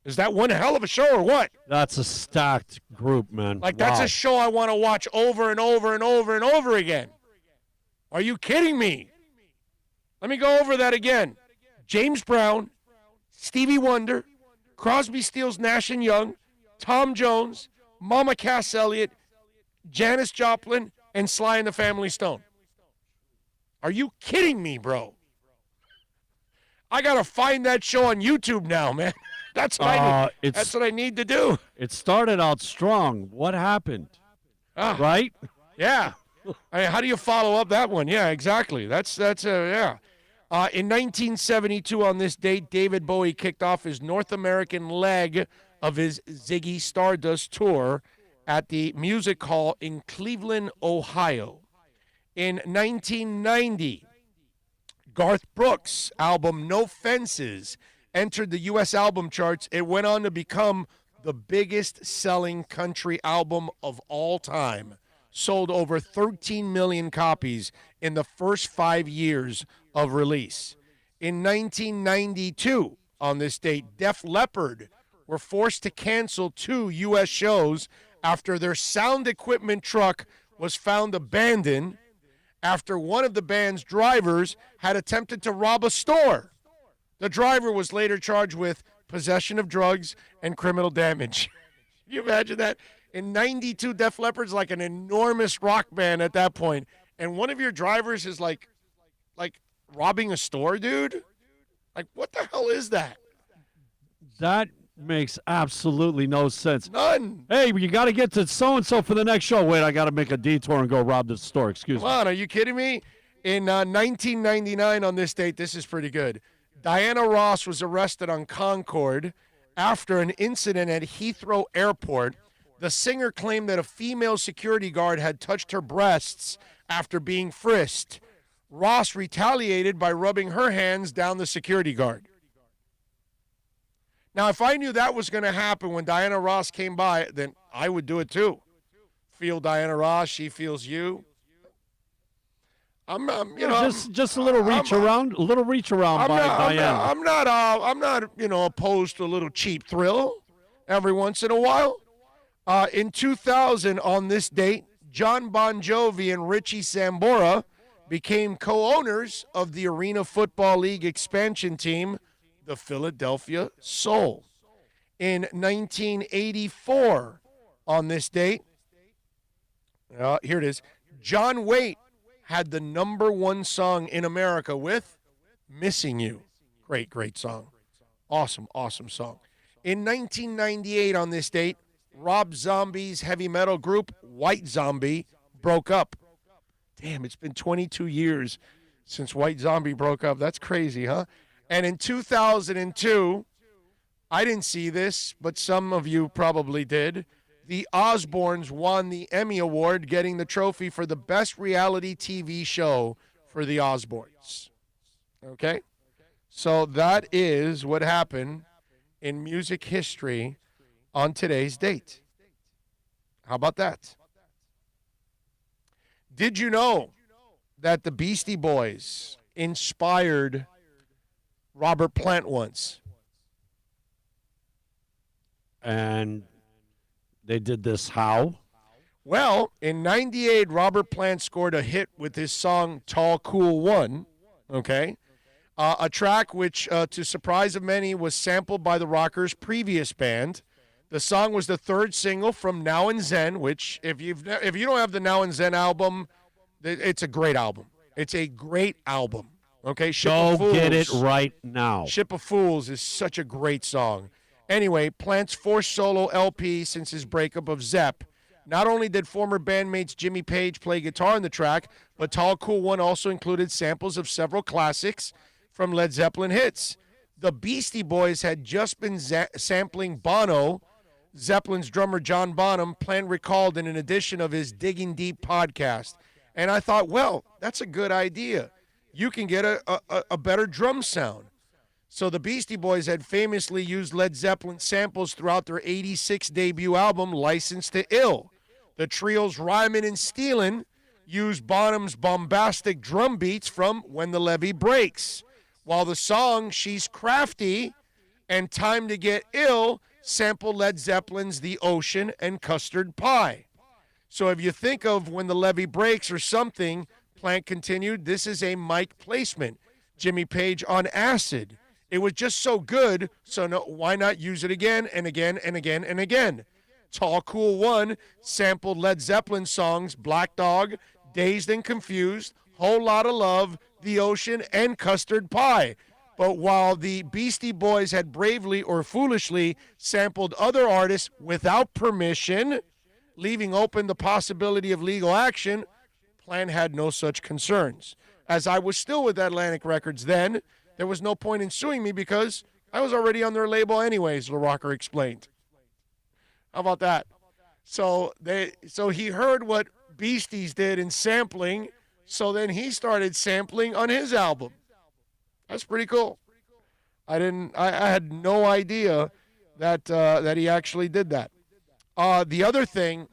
Is that one hell of a show or what? That's a stacked group, man. That's a show I want to watch over and over and over and over again. Are you kidding me? Let me go over that again. James Brown, Stevie Wonder, Crosby, Stills, Nash & Young, Tom Jones, Mama Cass Elliot, Janis Joplin, and Sly and the Family Stone. Are you kidding me, bro? I got to find that show on YouTube now, man. That's what I need. That's what I need to do. It started out strong. What happened? Right? Yeah. I mean, how do you follow up that one? Yeah, exactly. That's yeah. In 1972, on this date, David Bowie kicked off his North American leg of his Ziggy Stardust tour at the Music Hall in Cleveland, Ohio. In 1990, Garth Brooks' album No Fences entered the U.S. album charts. It went on to become the biggest selling country album of all time. Sold over 13 million copies in the first 5 years of release. In 1992, on this date, Def Leppard were forced to cancel 2 U.S. shows after their sound equipment truck was found abandoned after one of the band's drivers had attempted to rob a store. The driver was later charged with possession of drugs and criminal damage. Can you imagine that? In 92, Def Leppard's like an enormous rock band at that point, and one of your drivers is like robbing a store, dude? Like, what the hell is that? That makes absolutely no sense. None. Hey, you got to get to so-and-so for the next show. Wait, I got to make a detour and go rob the store. Excuse me. Come on, are you kidding me? In 1999 on this date, this is pretty good. Diana Ross was arrested on Concord after an incident at Heathrow Airport. The singer claimed that a female security guard had touched her breasts after being frisked. Ross retaliated by rubbing her hands down the security guard. Now, if I knew that was going to happen when Diana Ross came by, then I would do it too. Feel Diana Ross, she feels you. I'm just a little reach around by Diana. I'm not, opposed to a little cheap thrill every once in a while. In 2000, on this date, John Bon Jovi and Richie Sambora became co-owners of the Arena Football League expansion team, the Philadelphia Soul. In 1984, on this date, here it is, John Waite had the #1 song in America with Missing You. Great song. Awesome song. In 1998, on this date, Rob Zombie's heavy metal group, White Zombie, broke up. Damn, it's been 22 years since White Zombie broke up. That's crazy, huh? And in 2002, I didn't see this, but some of you probably did. The Osbournes won the Emmy Award, getting the trophy for the best reality TV show for the Osbournes. Okay? So that is what happened in music history on today's date. How about that? Did you know that the Beastie Boys inspired Robert Plant once? And they did this how? Well, in 98, Robert Plant scored a hit with his song Tall Cool One, okay? A track which, to surprise of many, was sampled by the Rockers' previous band. The song was the third single from Now and Zen, which, if you don't have the Now and Zen album, it's a great album. It's a great album, okay? Go get it right now. Ship of Fools is such a great song. Anyway, Plant's fourth solo LP since his breakup of Zepp. Not only did former bandmates Jimmy Page play guitar on the track, but Tall Cool One also included samples of several classics from Led Zeppelin hits. The Beastie Boys had just been sampling Bono, Zeppelin's drummer John Bonham. Plant recalled in an edition of his Digging Deep podcast. And I thought, well, that's a good idea. You can get a better drum sound. So the Beastie Boys had famously used Led Zeppelin samples throughout their 86 debut album, Licensed to Ill. The trio's rhyming and stealing used Bonham's bombastic drum beats from When the Levee Breaks, while the song She's Crafty and Time to Get Ill sampled Led Zeppelin's The Ocean and Custard Pie. So if you think of When the Levee Breaks or something, Plant continued, this is a mic placement. Jimmy Page on acid. It was just so good, so no, why not use it again and again and again and again? Tall Cool One sampled Led Zeppelin songs Black Dog, Dazed and Confused, Whole Lotta Love, The Ocean, and Custard Pie. But while the Beastie Boys had bravely or foolishly sampled other artists without permission, leaving open the possibility of legal action, Plant had no such concerns. As I was still with Atlantic Records then, there was no point in suing me because I was already on their label anyways, LaRocker explained. How about that? So he heard what Beasties did in sampling, so then he started sampling on his album. That's pretty cool. I had no idea that he actually did that. The other thing,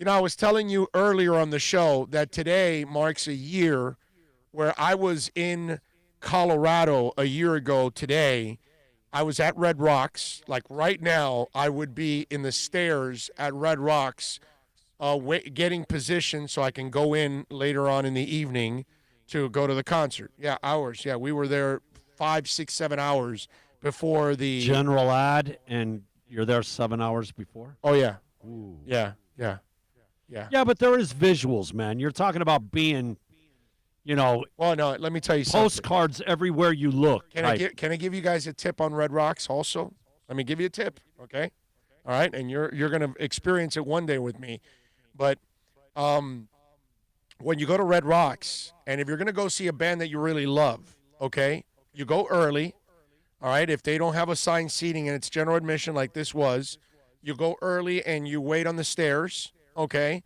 I was telling you earlier on the show that today marks a year where I was in Colorado a year ago today. I was at Red Rocks. Like right now, I would be in the stairs at Red Rocks getting positioned so I can go in later on in the evening to go to the concert. Yeah, hours. Yeah, we were there 5, 6, 7 hours before the general ad, and you're there 7 hours before? Oh, yeah. Ooh. Yeah. Yeah, but there is visuals, man. You're talking about being, Well, no, let me tell you something. Postcards everywhere you look. Can I give you guys a tip on Red Rocks also? Let me give you a tip, okay? All right, and you're going to experience it one day with me. But when you go to Red Rocks, and if you're going to go see a band that you really love, okay, you go early, all right? If they don't have assigned seating and it's general admission like this was, you go early and you wait on the stairs, okay?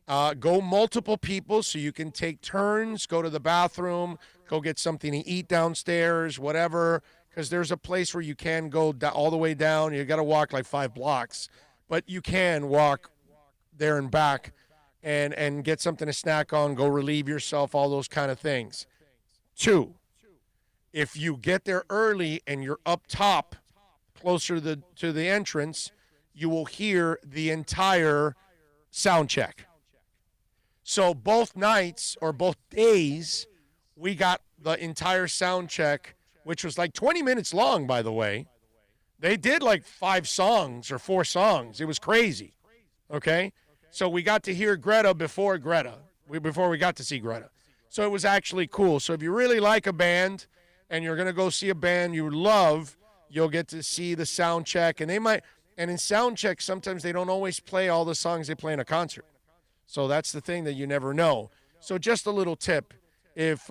Go multiple people so you can take turns, go to the bathroom, go get something to eat downstairs, whatever, because there's a place where you can go all the way down. You got to walk like 5 blocks, but you can walk there and back and get something to snack on, go relieve yourself, all those kind of things. 2, if you get there early and you're up top, closer to the entrance, you will hear the entire sound check. So both nights or both days, we got the entire sound check, which was like 20 minutes long, by the way. They did like 5 songs or 4 songs. It was crazy, okay? So we got to hear Greta before we got to see Greta. So it was actually cool. So if you really like a band and you're going to go see a band you love, you'll get to see the sound check. And in sound check, sometimes they don't always play all the songs they play in a concert. So that's the thing that you never know. So just a little tip if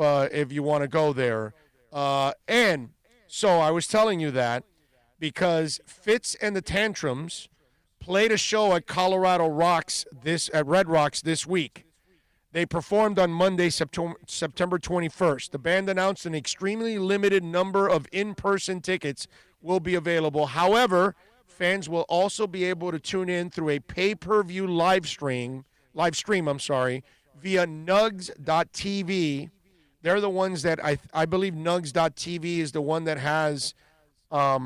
you want to go there. And so I was telling you that because Fitz and the Tantrums played a show at at Red Rocks this week. They performed on Monday, September 21st. The band announced an extremely limited number of in-person tickets will be available. However, fans will also be able to tune in through a pay-per-view live stream, via nugs.tv. They're the ones that I believe nugs.tv is the one that has I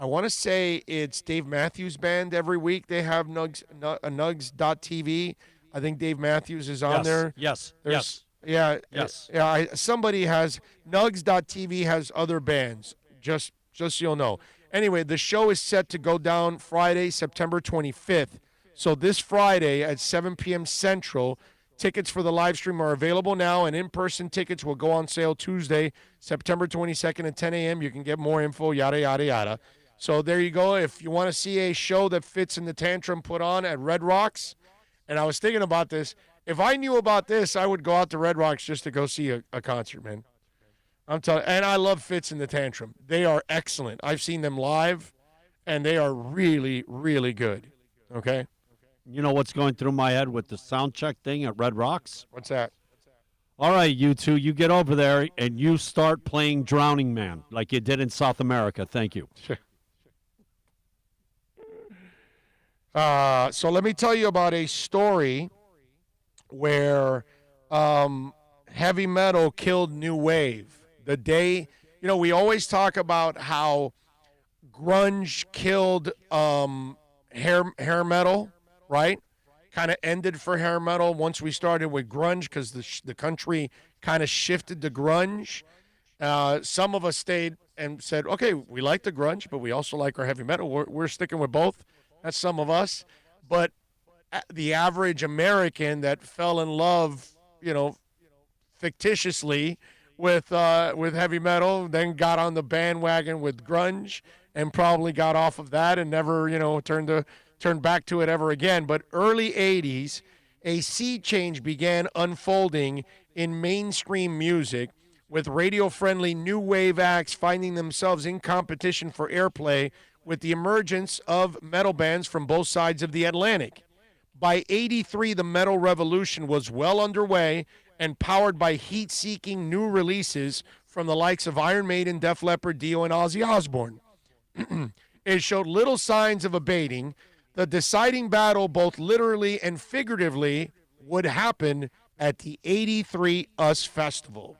want to say it's Dave Matthews Band every week. They have nugs.tv. I think Dave Matthews is on there. Yes. Yeah. Somebody has nugs.tv has other bands. Just so you'll know. Anyway, the show is set to go down Friday, September 25th. So this Friday at 7 p.m. Central, tickets for the live stream are available now, and in-person tickets will go on sale Tuesday, September 22nd at 10 a.m. You can get more info, yada, yada, yada. So there you go. If you want to see a show that Fitz in the Tantrum put on at Red Rocks, and I was thinking about this, if I knew about this, I would go out to Red Rocks just to go see a concert, man. I'm telling you, and I love Fitz in the Tantrum. They are excellent. I've seen them live, and they are really, really good. Okay? You know what's going through my head with the sound check thing at Red Rocks? What's that? All right, you two, you get over there and you start playing Drowning Man like you did in South America. Thank you. Sure. So let me tell you about a story where heavy metal killed new wave. The day, we always talk about how grunge killed hair metal, right? Kind of ended for hair metal once we started with grunge because the country kind of shifted to grunge. Some of us stayed and said, okay, we like the grunge, but we also like our heavy metal. We're sticking with both. That's some of us. But the average American that fell in love, fictitiously with heavy metal, then got on the bandwagon with grunge and probably got off of that and never, turned back to it ever again. But early 80s, a sea change began unfolding in mainstream music, with radio-friendly new wave acts finding themselves in competition for airplay with the emergence of metal bands from both sides of the Atlantic. By 83, the metal revolution was well underway and powered by heat-seeking new releases from the likes of Iron Maiden, Def Leppard, Dio, and Ozzy Osbourne. It showed little signs of abating. The deciding battle, both literally and figuratively, would happen at the 83 US Festival.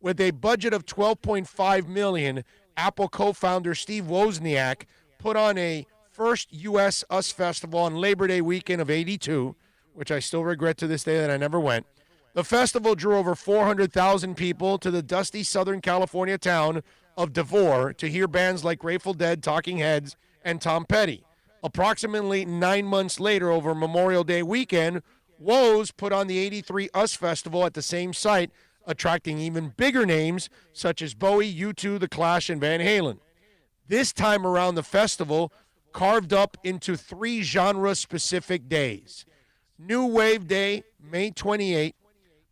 With a budget of $12.5 million, Apple co-founder Steve Wozniak put on a first U.S. US Festival on Labor Day weekend of 82, which I still regret to this day that I never went. The festival drew over 400,000 people to the dusty Southern California town of Devore to hear bands like Grateful Dead, Talking Heads, and Tom Petty. Approximately 9 months later, over Memorial Day weekend, Woz put on the 83 US Festival at the same site attracting even bigger names such as Bowie, U2, The Clash, and Van Halen. This time around, the festival carved up into 3 genre-specific days. New Wave Day, May 28th,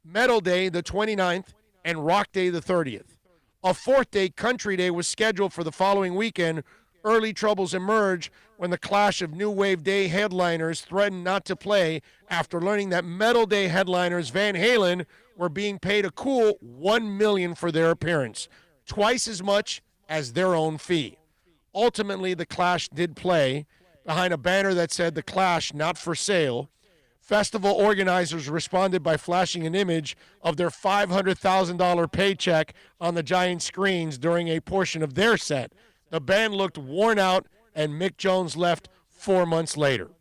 Metal Day, the 29th, and Rock Day, the 30th. A 4th day, Country Day, was scheduled for the following weekend. Early troubles emerged when the clash of New Wave Day headliners threatened not to play after learning that Metal Day headliners Van Halen were being paid a cool $1 million for their appearance, twice as much as their own fee. Ultimately, the Clash did play behind a banner that said "The Clash, not for sale." Festival organizers responded by flashing an image of their $500,000 paycheck on the giant screens during a portion of their set. The band looked worn out, and Mick Jones left 4 months later.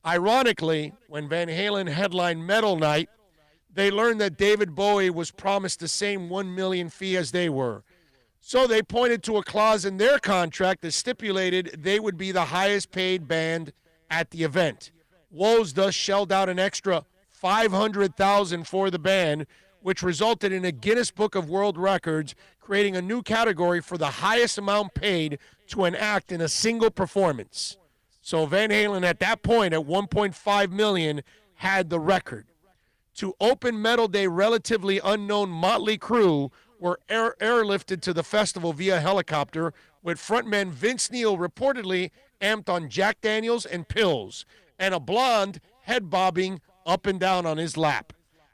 Ironically, when Van Halen headlined Metal Night, they learned that David Bowie was promised the same $1 million fee as they were. So they pointed to a clause in their contract that stipulated they would be the highest paid band at the event. Woes thus shelled out an extra $500,000 for the band, which resulted in a Guinness Book of World Records, creating a new category for the highest amount paid to an act in a single performance. So Van Halen at that point at $1.5 million had the record. To open Metal Day, relatively unknown Motley Crue were airlifted to the festival via helicopter, with frontman Vince Neil reportedly amped on Jack Daniels and pills, and a blonde head bobbing up and down on his lap.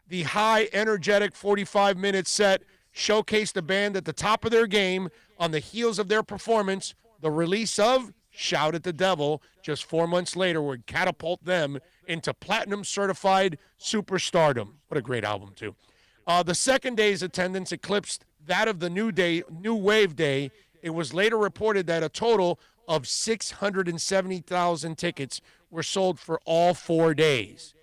The high, energetic 45-minute set showcased the band at the top of their game on the heels of their performance. The release of Shout at the Devil just 4 months later would catapult them into platinum-certified superstardom. What a great album, too. The second day's attendance eclipsed that of the New Wave Day. It was later reported that a total of 670,000 tickets were sold for all 4 days.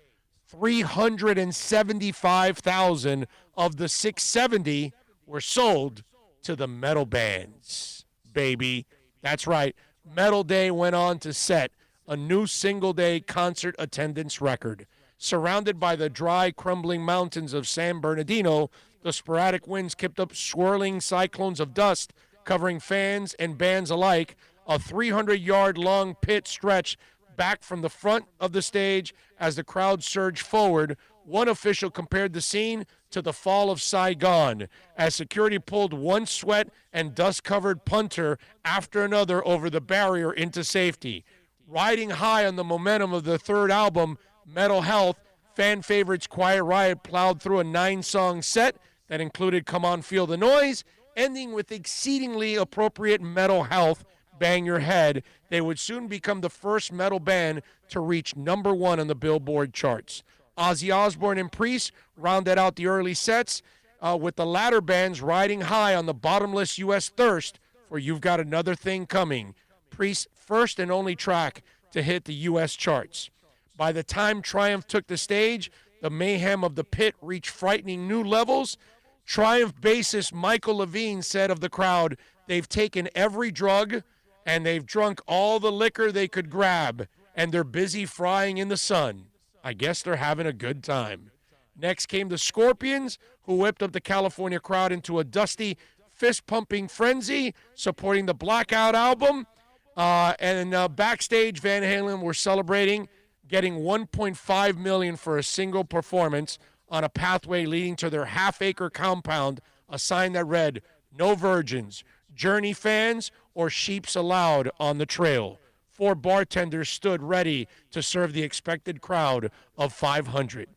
375,000 of the 670 were sold to the metal bands, baby. That's right. Metal Day went on to set a new single-day concert attendance record. Surrounded by the dry, crumbling mountains of San Bernardino, the sporadic winds kept up swirling cyclones of dust, covering fans and bands alike. A 300-yard-long pit stretched back from the front of the stage as the crowd surged forward. One official compared the scene to the fall of Saigon, as security pulled one sweat and dust-covered punter after another over the barrier into safety. Riding high on the momentum of the third album, Metal Health, fan favorites Quiet Riot plowed through a 9-song set that included Come On Feel the Noise, ending with exceedingly appropriate Metal Health, Bang Your Head. They would soon become the first metal band to reach number 1 on the Billboard charts. Ozzy Osbourne and Priest rounded out the early sets, with the latter bands riding high on the bottomless U.S. thirst for You've Got Another Thing Coming, Priest's first and only track to hit the U.S. charts. By the time Triumph took the stage, the mayhem of the pit reached frightening new levels. Triumph bassist Michael Levine said of the crowd, "They've taken every drug and they've drunk all the liquor they could grab, and they're busy frying in the sun. I guess they're having a good time." Next came the Scorpions, who whipped up the California crowd into a dusty, fist-pumping frenzy, supporting the Blackout album. Backstage, Van Halen were celebrating, getting $1.5 million for a single performance on a pathway leading to their half-acre compound, a sign that read, "No virgins, Journey fans, or sheeps allowed on the trail." 4 bartenders stood ready to serve the expected crowd of 500.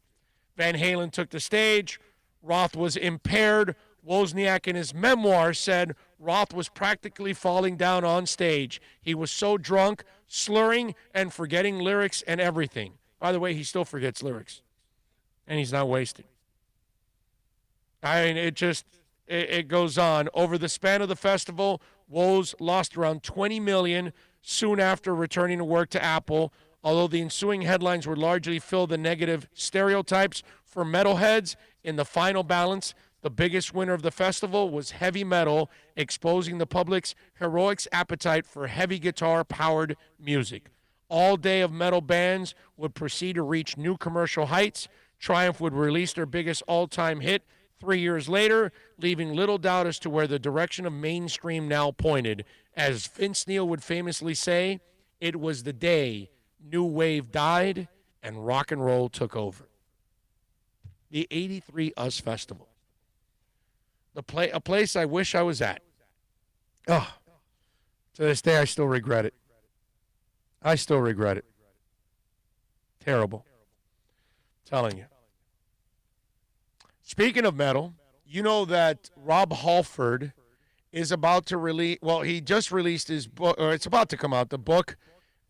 Van Halen took the stage. Roth was impaired. Wozniak in his memoir said Roth was practically falling down on stage. He was so drunk, slurring and forgetting lyrics and everything. By the way, he still forgets lyrics. And he's not wasted. I mean, it goes on. Over the span of the festival, Woz lost around $20 million soon after returning to work to Apple. Although the ensuing headlines would largely fill the negative stereotypes for metalheads, in the final balance, the biggest winner of the festival was heavy metal, exposing the public's heroic appetite for heavy guitar-powered music. All day of metal bands would proceed to reach new commercial heights. Triumph would release their biggest all-time hit 3 years later, leaving little doubt as to where the direction of mainstream now pointed. As Vince Neil would famously say, it was the day New Wave died and rock and roll took over. The 83 US Festival. A place I wish I was at. Oh, to this day, I still regret it. I still regret it. Terrible. Telling you. Speaking of metal, you know that Rob Halford is about to release, well, he just released his book, or it's about to come out, the book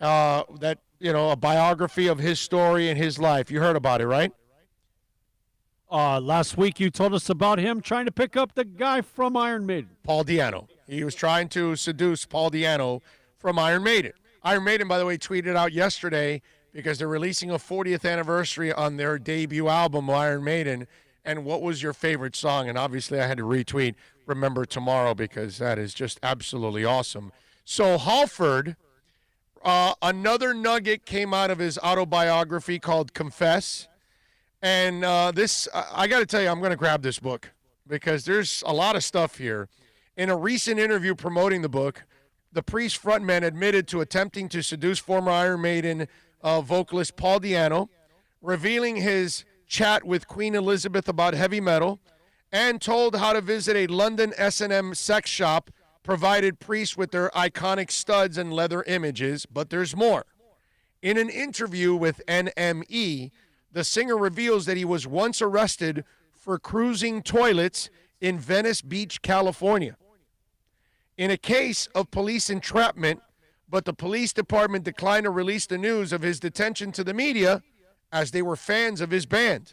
that, a biography of his story and his life. You heard about it, right? Last week you told us about him trying to pick up the guy from Iron Maiden. Paul Di'Anno. He was trying to seduce Paul Di'Anno from Iron Maiden. Iron Maiden, by the way, tweeted out yesterday because they're releasing a 40th anniversary on their debut album, Iron Maiden. And what was your favorite song? And obviously I had to retweet Remember Tomorrow because that is just absolutely awesome. So Halford, another nugget came out of his autobiography called Confess. And this, I got to tell you, I'm going to grab this book because there's a lot of stuff here. In a recent interview promoting the book, the Priest frontman admitted to attempting to seduce former Iron Maiden vocalist Paul Di'Anno, revealing his chat with Queen Elizabeth about heavy metal, and told how to visit a London S&M sex shop, provided Priest with their iconic studs and leather images. But there's more. In an interview with NME, the singer reveals that he was once arrested for cruising toilets in Venice Beach, California, in a case of police entrapment, but the police department declined to release the news of his detention to the media as they were fans of his band.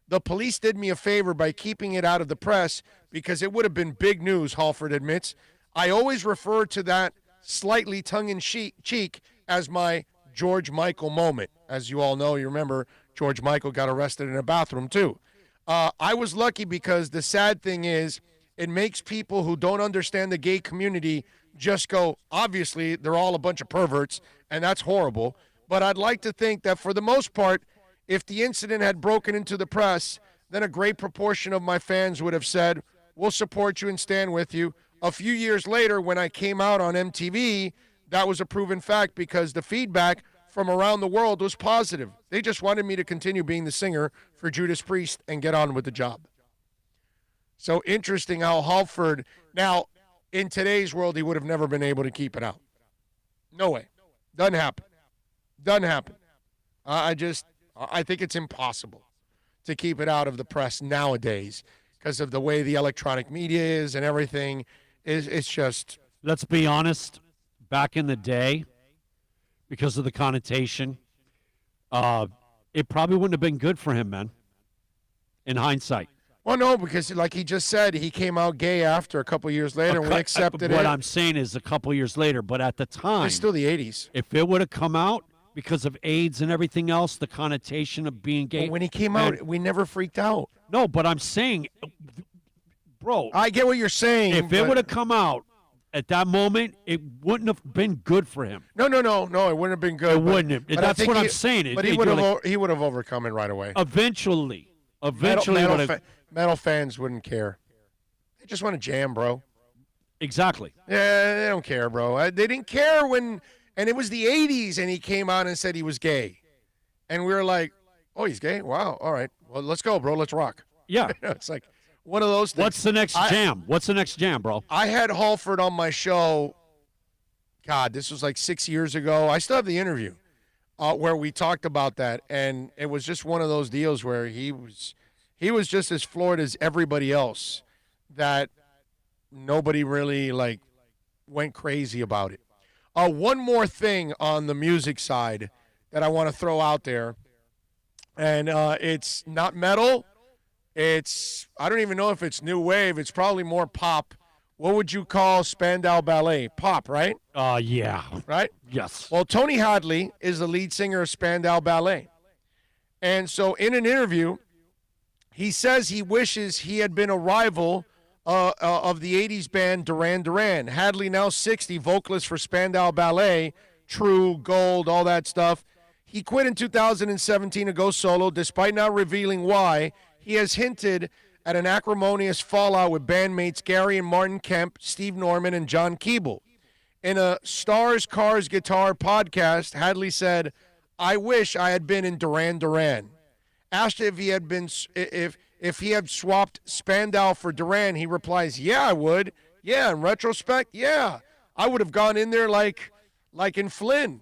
The police did me a favor by keeping it out of the press because it would have been big news, Halford admits. I always refer to that slightly tongue-in-cheek as my George Michael moment. As you all know, you remember George Michael got arrested in a bathroom too. I was lucky because the sad thing is it makes people who don't understand the gay community just go, obviously, they're all a bunch of perverts, and that's horrible. But I'd like to think that for the most part, if the incident had broken into the press, then a great proportion of my fans would have said, we'll support you and stand with you. A few years later, when I came out on MTV, that was a proven fact because the feedback from around the world was positive. They just wanted me to continue being the singer for Judas Priest and get on with the job. So interesting how Halford, now, in today's world, he would have never been able to keep it out. No way. Doesn't happen. Doesn't happen. I think it's impossible to keep it out of the press nowadays because of the way the electronic media is and everything. It's just. Let's be honest. Back in the day, because of the connotation, it probably wouldn't have been good for him, man, in hindsight. Well, no, because like he just said, he came out gay after a couple years later, and we accepted it. What I'm saying is a couple years later, but at the time. It's still the 80s. If it would have come out because of AIDS and everything else, the connotation of being gay. But when he came out, we never freaked out. No, but I'm saying, bro. I get what you're saying. If it would have come out at that moment, it wouldn't have been good for him. No, it wouldn't have been good. It wouldn't have. That's what I'm saying. But he would have overcome it right away. Eventually. Metal fans wouldn't care. They just want to jam, bro. Exactly. Yeah, they don't care, bro. They didn't care when, and it was the 80s, and he came out and said he was gay. And we were like, oh, he's gay? Wow, all right. Well, let's go, bro. Let's rock. Yeah. It's like one of those things. What's the next jam? What's the next jam, bro? I had Halford on my show, God, this was like 6 years ago. I still have the interview where we talked about that, and it was just one of those deals where he was just as floored as everybody else that nobody really, went crazy about it. One more thing on the music side that I want to throw out there, and it's not metal. I don't even know if it's new wave. It's probably more pop. What would you call Spandau Ballet? Pop, right? Yeah. Right? Yes. Well, Tony Hadley is the lead singer of Spandau Ballet. And so in an interview, he says he wishes he had been a rival of the 80s band Duran Duran. Hadley, now 60, vocalist for Spandau Ballet, True, Gold, all that stuff. He quit in 2017 to go solo, despite not revealing why. He has hinted at an acrimonious fallout with bandmates Gary and Martin Kemp, Steve Norman, and John Keeble. In a Stars, Cars, Guitar podcast, Hadley said, "I wish I had been in Duran Duran." Asked if he had swapped Spandau for Duran, he replies, "Yeah, I would. Yeah, in retrospect, yeah. I would have gone in there like in Flynn."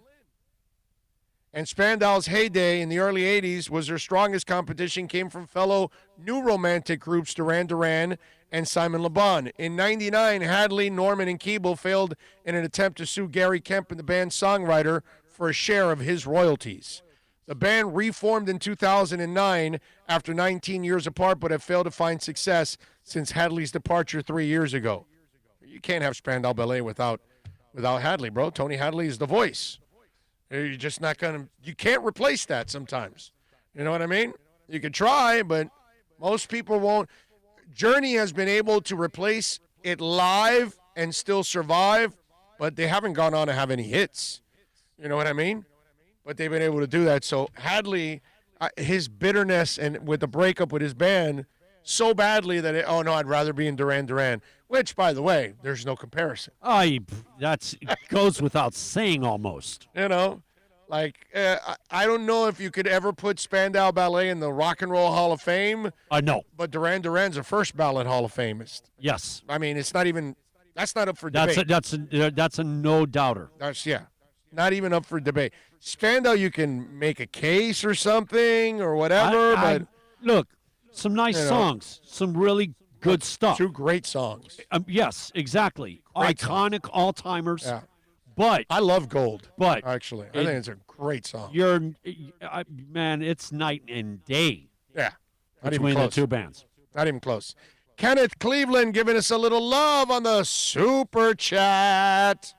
And Spandau's heyday in the early 80s was their strongest competition came from fellow new romantic groups Duran Duran and Simon Le Bon. In 99, Hadley, Norman, and Keeble failed in an attempt to sue Gary Kemp and the band's songwriter for a share of his royalties. The band reformed in 2009 after 19 years apart, but have failed to find success since Hadley's departure 3 years ago. You can't have Spandau Ballet without Hadley, bro. Tony Hadley is the voice. You're just not going to – you can't replace that sometimes. You know what I mean? You could try, but most people won't. Journey has been able to replace it live and still survive, but they haven't gone on to have any hits. You know what I mean? But they've been able to do that. So Hadley, his bitterness and with the breakup with his band so badly that, I'd rather be in Duran Duran, which, by the way, there's no comparison. It goes without saying almost. You know, I don't know if you could ever put Spandau Ballet in the Rock and Roll Hall of Fame. No. But Duran Duran's a first ballot Hall of Famist. Yes. I mean, it's not even – that's not up for debate. That's a no-doubter. Not even up for debate. Spandau, you can make a case or something or whatever, but – look, some nice songs, some really good stuff. 2 great songs. Yes, exactly. Great iconic songs. All-timers. Yeah. But I love Gold. But actually, I think it's a great song. Man, it's night and day. Yeah. Between the two bands. Not even close. Kenneth Cleveland giving us a little love on the Super Chat.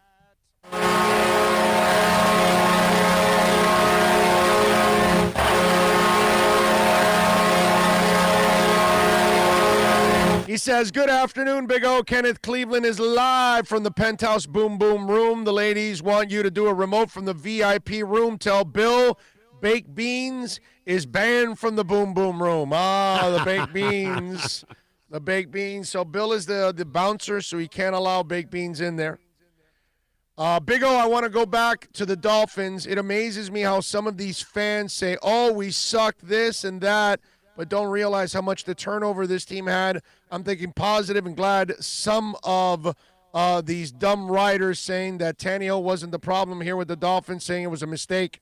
He says, "Good afternoon, Big O. Kenneth Cleveland is live from the Penthouse Boom Boom Room. The ladies want you to do a remote from the VIP room. Tell Bill baked beans is banned from the Boom Boom Room." The baked beans. The baked beans. So Bill is the bouncer, so he can't allow baked beans in there. Big O, I want to go back to the Dolphins. It amazes me how some of these fans say, we sucked this and that, but don't realize how much the turnover this team had. I'm thinking positive and glad some of these dumb writers saying that Tannehill wasn't the problem here with the Dolphins, saying it was a mistake.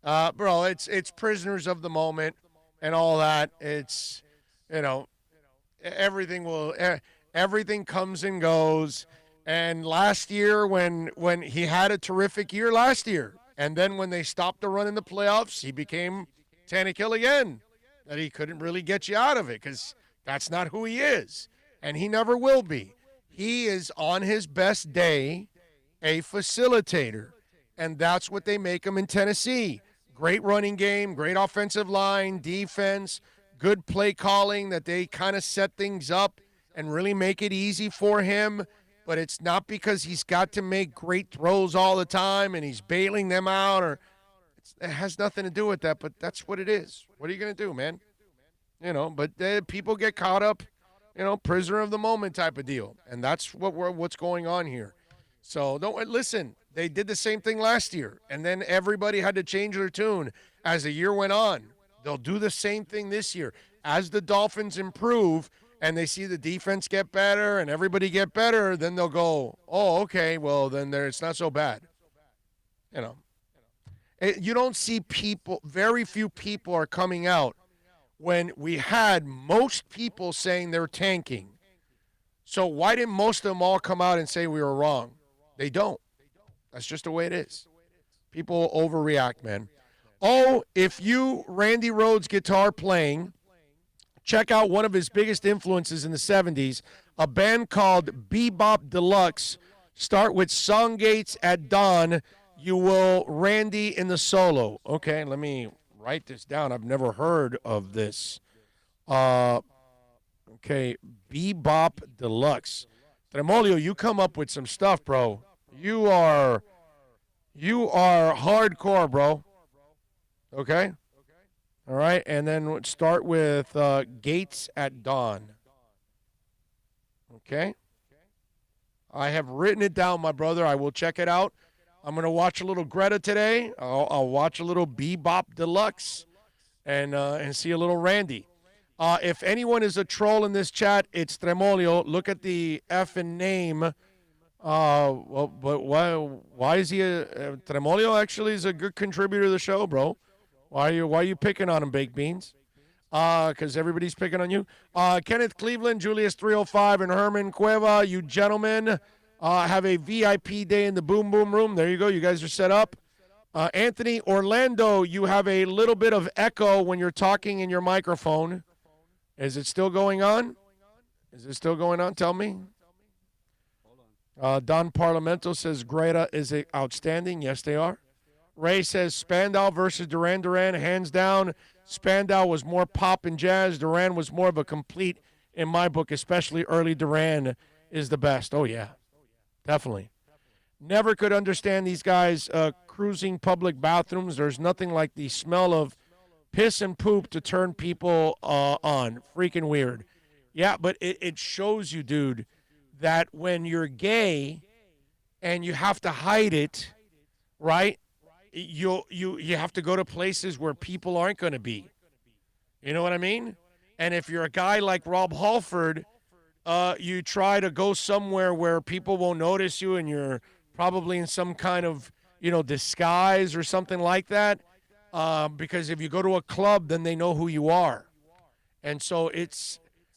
Bro, it's prisoners of the moment and all that. It's, everything comes and goes. And last year when he had a terrific year last year, and then when they stopped the run in the playoffs, he became Tannehill again. That he couldn't really get you out of it because that's not who he is, and he never will be. He is, on his best day, a facilitator, and that's what they make him in Tennessee. Great running game, great offensive line, defense, good play calling, that they kind of set things up and really make it easy for him, but it's not because he's got to make great throws all the time and he's bailing them out or – it has nothing to do with that, but that's what it is. What are you going to do, man? But people get caught up, prisoner of the moment type of deal, and that's what's going on here. So don't listen. They did the same thing last year, and then everybody had to change their tune as the year went on. They'll do the same thing this year as the Dolphins improve and they see the defense get better and everybody get better. Then they'll go, okay, well then it's not so bad. You don't see people, very few people are coming out when we had most people saying they're tanking. So why didn't most of them all come out and say we were wrong? They don't. That's just the way it is. People overreact, man. If you, Randy Rhoads guitar playing, check out one of his biggest influences in the 70s, a band called Bebop Deluxe. Start with Songgates at Dawn. You will Randy in the solo. Okay, let me write this down. I've never heard of this. Okay, Bebop Deluxe. Tremolio, you come up with some stuff, bro. You are hardcore, bro. Okay? All right, and then start with Gates at dawn. Okay? I have written it down, my brother. I will check it out. I'm going to watch a little Greta today. I'll watch a little Bebop Deluxe and see a little Randy. If anyone is a troll in this chat, it's Tremolio. Look at the effing name. Well, but why is he Tremolio actually is a good contributor to the show, bro. Why are you picking on him, Baked Beans? Because everybody's picking on you. Kenneth Cleveland, Julius 305, and Herman Cueva, you gentlemen have a VIP day in the Boom Boom Room. There you go. You guys are set up. Anthony Orlando, you have a little bit of echo when you're talking in your microphone. Is it still going on? Is it still going on? Tell me. Don Parlamento says Greta is outstanding. Yes, they are. Ray says Spandau versus Duran Duran, hands down. Spandau was more pop and jazz. Duran was more of a complete, in my book, especially early Duran is the best. Oh, yeah, definitely. Never could understand these guys cruising public bathrooms. There's nothing like the smell of piss and poop to turn people on. Freaking weird. Yeah, but it shows you, dude, that when you're gay and you have to hide it, right? You have to go to places where people aren't going to be. You know what I mean? And if you're a guy like Rob Halford, you try to go somewhere where people won't notice you and you're probably in some kind of, disguise or something like that. Because if you go to a club, then they know who you are. And so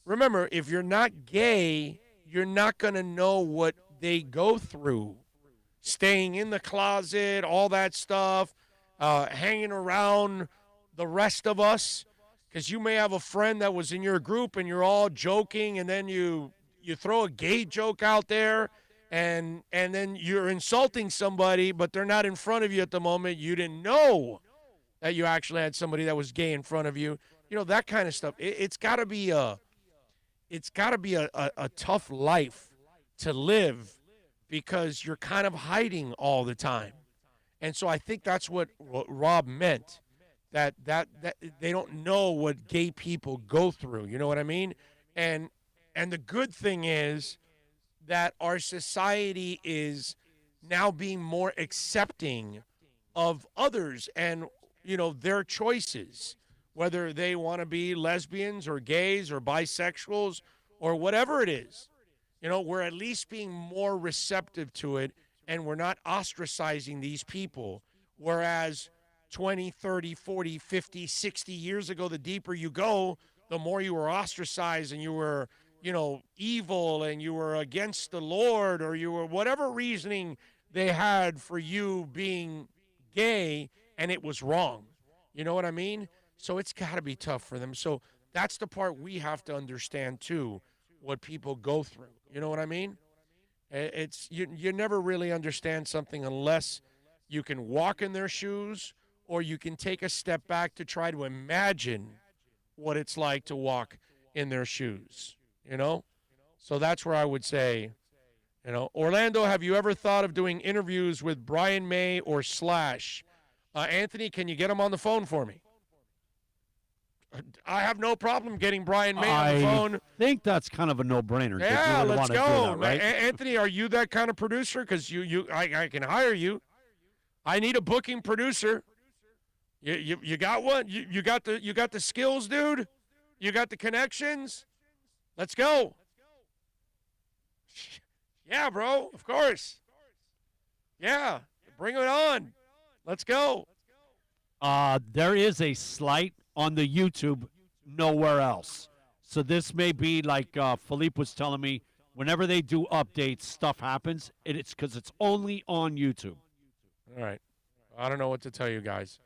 remember, if you're not gay, you're not going to know what they go through. Staying in the closet, all that stuff, hanging around the rest of us. Because you may have a friend that was in your group and you're all joking, and then you throw a gay joke out there, and then you're insulting somebody, but they're not in front of you at the moment. You didn't know that you actually had somebody that was gay in front of you. That kind of stuff. It's got to be a tough life to live, because you're kind of hiding all the time. And so I think that's what Rob meant, that they don't know what gay people go through. You know what I mean? And the good thing is that our society is now being more accepting of others and, their choices, whether they want to be lesbians or gays or bisexuals or whatever it is. We're at least being more receptive to it, and we're not ostracizing these people. Whereas 20, 30, 40, 50, 60 years ago, the deeper you go, the more you were ostracized and you were, evil and you were against the Lord, or you were whatever reasoning they had for you being gay, and it was wrong. You know what I mean? So it's got to be tough for them. So that's the part we have to understand, too, what people go through. You know what I mean? It's you never really understand something unless you can walk in their shoes, or you can take a step back to try to imagine what it's like to walk in their shoes, So that's where I would say, Orlando, have you ever thought of doing interviews with Brian May or Slash? Anthony, can you get him on the phone for me? I have no problem getting Brian May on the phone. I think that's kind of a no-brainer. Yeah, let's go. That, right? Anthony, are you that kind of producer? Because I can hire you. I need a booking producer. You got one? You got the skills, dude? You got the connections? Let's go. Yeah, bro, of course. Yeah, bring it on. Let's go. There is a slight on the YouTube, nowhere else. So this may be like Philippe was telling me, whenever they do updates, stuff happens. It's because it's only on YouTube. All right. I don't know what to tell you guys.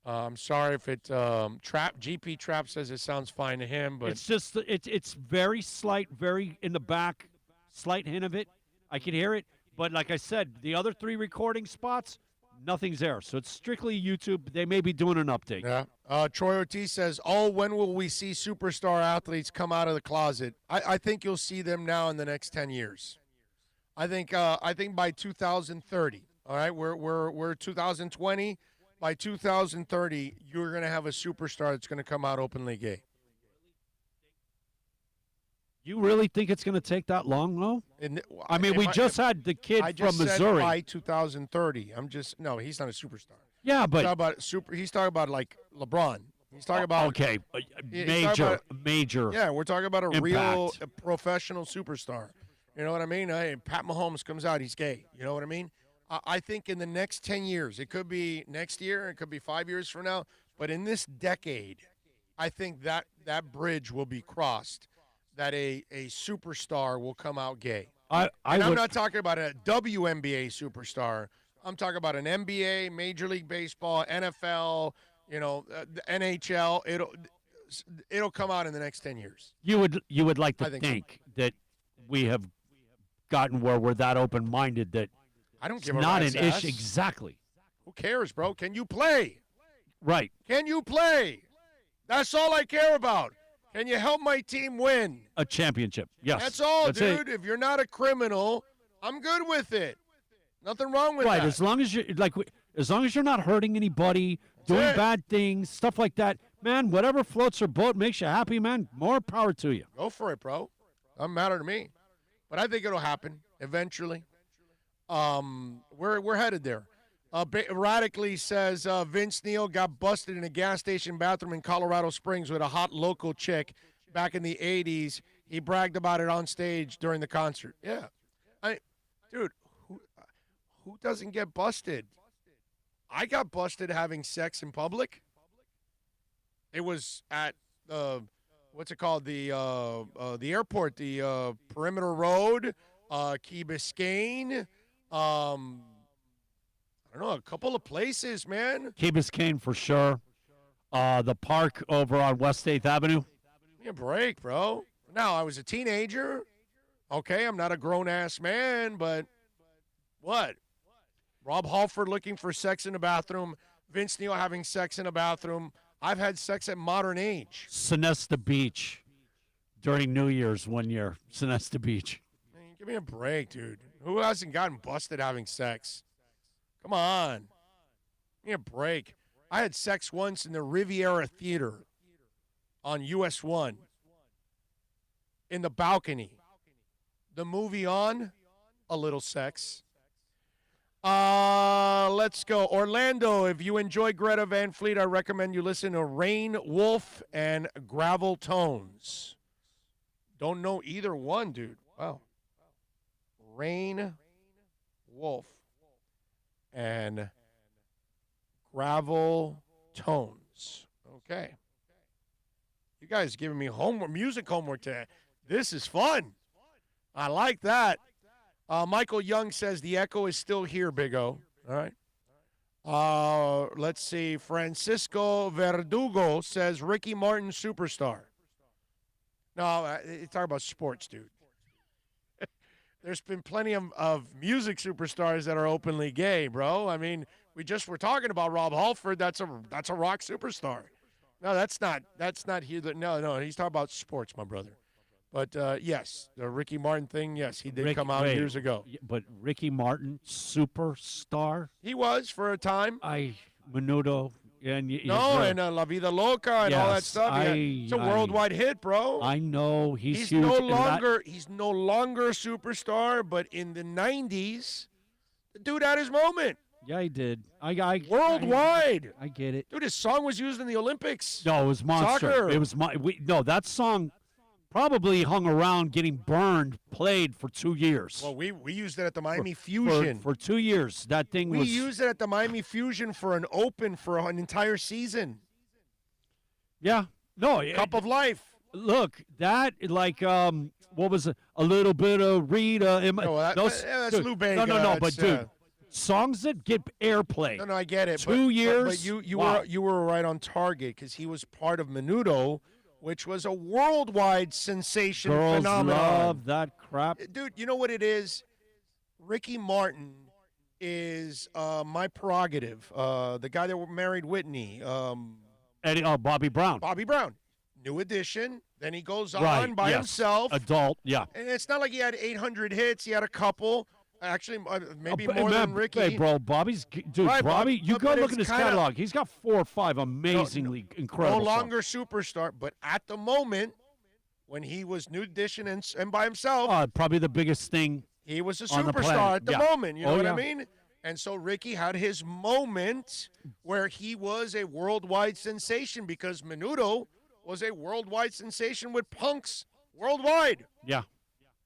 I'm sorry if it GP Trap says it sounds fine to him, but it's just it's very slight, very in the back, slight hint of it. I can hear it, but like I said, the other 3 recording spots, nothing's there. So it's strictly YouTube. They may be doing an update. Yeah. Troy Ortiz says, when will we see superstar athletes come out of the closet? I think you'll see them now in the next 10 years. I think by 2030. All right, we're 2020. by 2030, you're going to have a superstar that's going to come out openly gay. You really think it's going to take that long, though? I mean, we just had the kid from Missouri. Said by 2030. No, he's not a superstar. Yeah, but he's talking about like LeBron. He's talking about major. Yeah, we're talking about a impact. real professional superstar. You know what I mean? Pat Mahomes comes out, he's gay. You know what I mean? I think in the next 10 years, it could be next year, it could be 5 years from now, but in this decade, I think that bridge will be crossed, that a superstar will come out gay. I'm not talking about a WNBA superstar. I'm talking about an NBA, Major League Baseball, NFL, the NHL. It'll come out in the next 10 years. You would like to think that we have gotten where we're that open-minded that I don't it's give a not rat's an ass. issue. Exactly. Who cares, bro? Can you play? Right. Can you play? That's all I care about. Can you help my team win a championship? Yes. That's all, That's dude. If you're not a criminal, I'm good with it. Nothing wrong with that. Right. As long as you're not hurting anybody, doing bad things, stuff like that, man. Whatever floats your boat makes you happy, man. More power to you. Go for it, bro. Doesn't matter to me. But I think it'll happen eventually. We're headed there. Radically says Vince Neil got busted in a gas station bathroom in Colorado Springs with a hot local chick back in the 80s. He bragged about it on stage during the concert. Yeah. Dude, who doesn't get busted? I got busted having sex in public. It was at what's it called? The airport, the Perimeter Road, Key Biscayne. I don't know, a couple of places, man. Key Biscayne for sure. The park over on West 8th Avenue. Give me a break, bro. Now, I was a teenager. Okay, I'm not a grown-ass man, but what? Rob Halford looking for sex in the bathroom. Vince Neil having sex in a bathroom. I've had sex at modern age. Sonesta Beach during New Year's one year. Sonesta Beach. Man, give me a break, dude. Who hasn't gotten busted having sex? Come on. Give me a break. I had sex once in the Riviera Theater on US 1 in the balcony. The movie on, a little sex. Let's go. Orlando, if you enjoy Greta Van Fleet, I recommend you listen to Rain Wolf and Gravel Tones. Don't know either one, dude. Wow. Rain Wolf and Gravel Tones. Okay. You guys giving me music homework today. This is fun. I like that. Michael Young says the echo is still here, Big O. All right. Let's see. Francisco Verdugo says Ricky Martin superstar. No, it's talking about sports, dude. There's been plenty of music superstars that are openly gay, bro. I mean, we're talking about Rob Halford. That's a rock superstar. No, that's not here. No, he's talking about sports, my brother. But yes, the Ricky Martin thing, yes, he did come out years ago. But Ricky Martin, superstar? He was for a time. Menudo. And La Vida Loca and all that stuff. It's a worldwide hit, bro. I know he's huge. He's no longer a superstar, but in the 90s, the dude had his moment. Yeah, he did. Worldwide. I get it. Dude, his song was used in the Olympics. No, it was monster. Soccer. It was that song probably hung around getting played for 2 years. Well, we used it at the Miami Fusion. For 2 years. That thing we used it at the Miami Fusion for an open for an entire season. Yeah. No. Cup of Life. Look, that, what was it? A little bit of Rita. That's Lou Bega. No, but dude, songs that get airplay. No, I get it. 2 years. But you were right on target because he was part of Menudo, which was a worldwide sensation phenomenon. Girls love that crap. Dude, you know what it is? Ricky Martin is my prerogative. The guy that married Whitney. Bobby Brown. Bobby Brown. New Edition. Then he goes on by himself. Adult, yeah. And it's not like he had 800 hits. He had a couple. Actually, maybe more than Ricky. Hey, bro, Bobby's dude. Right, Bobby, you go but look at it's his catalog. He's got 4 or 5 amazingly incredible. No longer superstar, but at the moment when he was new edition and by himself, probably the biggest thing. He was a on the superstar planet. at the Yeah. moment. You know what yeah. I mean? And so Ricky had his moment where he was a worldwide sensation because Menudo was a worldwide sensation with punks worldwide. Yeah.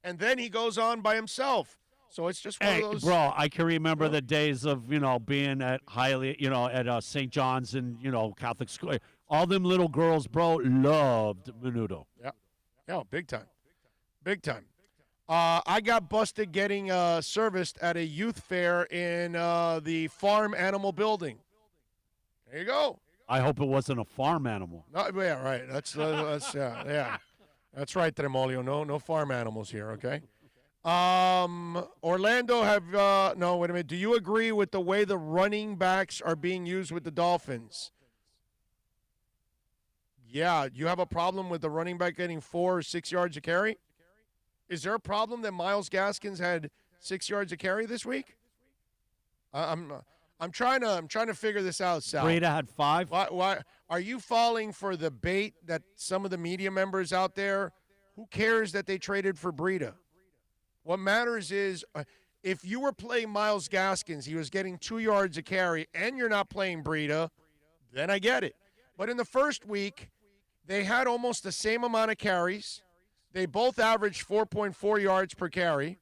And then he goes on by himself. So it's just one Hey, of those. bro, I can remember the days of, being at at St. John's and, Catholic school. All them little girls, bro, loved Menudo. Yeah. Yeah, big time. Big time. I got busted getting serviced at a youth fair in the farm animal building. There you go. I hope it wasn't a farm animal. No, yeah, right. That's yeah. That's right, Tremolio. No farm animals here, okay? Orlando no, wait a minute. Do you agree with the way the running backs are being used with the Dolphins? Yeah, you have a problem with the running back getting 4 or 6 yards a carry? Is there a problem that Myles Gaskins had 6 yards a carry this week? I'm trying to figure this out, Sal. Breda had 5. Why are you falling for the bait that some of the media members out there? Who cares that they traded for Breda? What matters is if you were playing Myles Gaskins, he was getting 2 yards a carry, and you're not playing Breda, then I get it. But in the first week, they had almost the same amount of carries. They both averaged 4.4 yards per carry.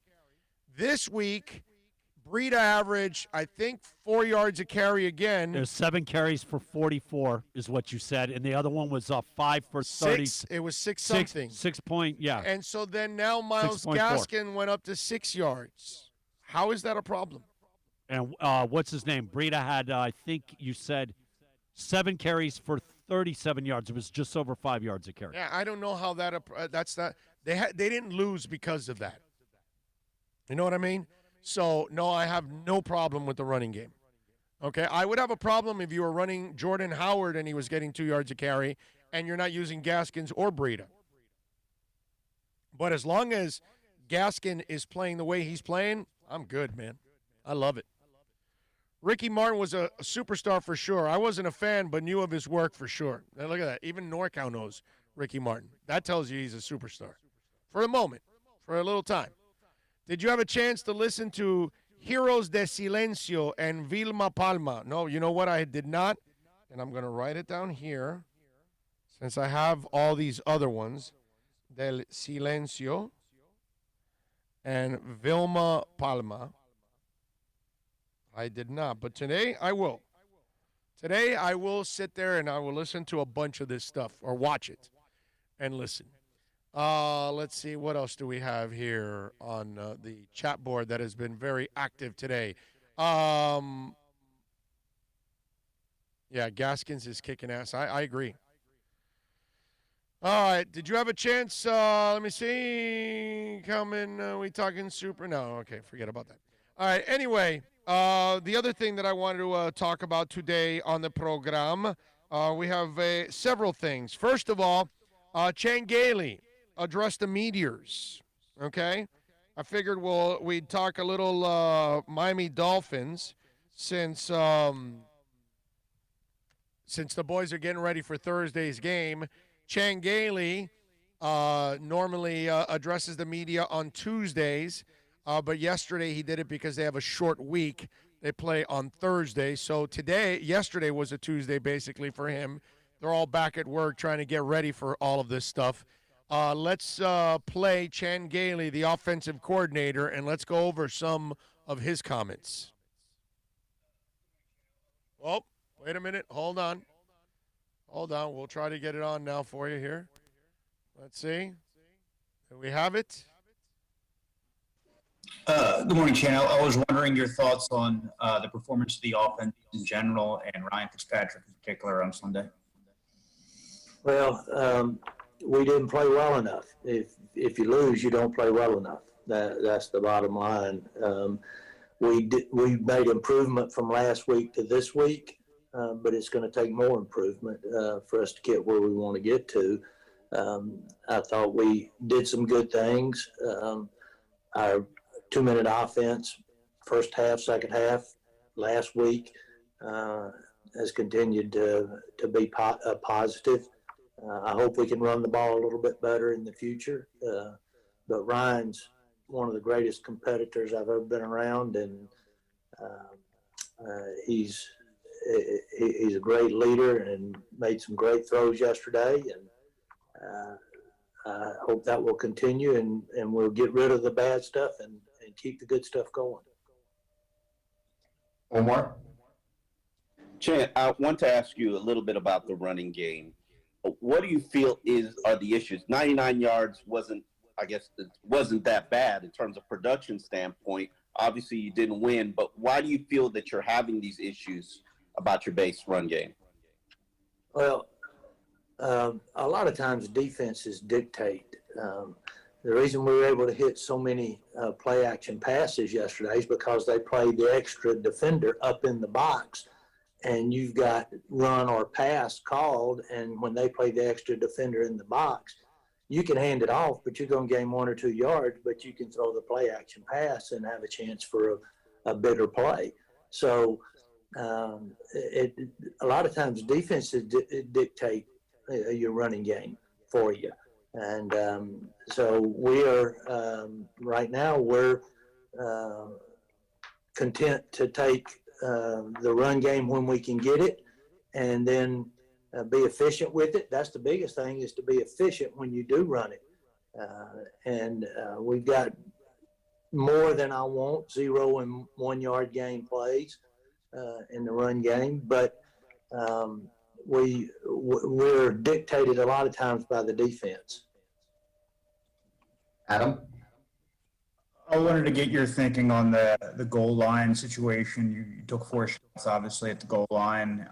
This week, Breda averaged, I think, 4 yards a carry again. There's 7 carries for 44 is what you said, and the other one was 5 for 30. It was 6 something. 6 point, yeah. And so then now Myles 6.4. Gaskin went up to 6 yards. How is that a problem? And what's his name? Breda had, I think you said, 7 carries for 37 yards. It was just over 5 yards a carry. Yeah, I don't know how that's not. They didn't lose because of that. You know what I mean? So, no, I have no problem with the running game. Okay, I would have a problem if you were running Jordan Howard and he was getting 2 yards a carry and you're not using Gaskins or Breda. But as long as Gaskin is playing the way he's playing, I'm good, man. I love it. Ricky Martin was a superstar for sure. I wasn't a fan, but knew of his work for sure. Now look at that. Even NorCal knows Ricky Martin. That tells you he's a superstar. For a moment. For a little time. Did you have a chance to listen to Heroes de Silencio and Vilma Palma? No, you know what? I did not. And I'm going to write it down here since I have all these other ones. Del Silencio and Vilma Palma. I did not, but today I will. Today I will sit there and I will listen to a bunch of this stuff or watch it and listen. Let's see, what else do we have here on the chat board that has been very active today? Yeah, Gaskins is kicking ass. I agree. All right, did you have a chance? Let me see. We talking super? No, okay, forget about that. All right, anyway, the other thing that I wanted to talk about today on the program, we have several things. First of all, Chan Gailey addressed the Meteors, okay? I figured we'd talk a little Miami Dolphins since the boys are getting ready for Thursday's game. Chan Gailey normally addresses the media on Tuesdays, but yesterday he did it because they have a short week. They play on Thursday. So yesterday was a Tuesday basically for him. They're all back at work trying to get ready for all of this stuff. Let's play Chan Gailey, the offensive coordinator, and let's go over some of his comments. Oh, wait a minute. Hold on. We'll try to get it on now for you here. Let's see. Do we have it? Good morning, Chan. I was wondering your thoughts on the performance of the offense in general and Ryan Fitzpatrick in particular on Sunday. Well, we didn't play well enough. If you lose, you don't play well enough. That's the bottom line. We made improvement from last week to this week, but it's going to take more improvement for us to get where we want to get to. I thought we did some good things. Our 2-minute offense first half, second half, last week has continued to be positive. I hope we can run the ball a little bit better in the future. But Ryan's one of the greatest competitors I've ever been around, and he's a great leader and made some great throws yesterday. And I hope that will continue, and we'll get rid of the bad stuff and keep the good stuff going. Omar? Chan, I want to ask you a little bit about the running game. What do you feel are the issues? 99 yards wasn't that bad in terms of production standpoint. Obviously, you didn't win, but why do you feel that you're having these issues about your base run game? Well, a lot of times defenses dictate. The reason we were able to hit so many play action passes yesterday is because they played the extra defender up in the box, and you've got run or pass called, and when they play the extra defender in the box, you can hand it off, but you're going to gain 1 or 2 yards, but you can throw the play action pass and have a chance for a bigger play. So a lot of times defenses dictate your running game for you. And so we are, right now, we're content to take the run game when we can get it, and then be efficient with it. That's the biggest thing, is to be efficient when you do run it. And we've got more than I want, 0 and 1 yard gain plays in the run game, but we're dictated a lot of times by the defense. Adam? I wanted to get your thinking on the goal line situation. You took 4 shots, obviously, at the goal line,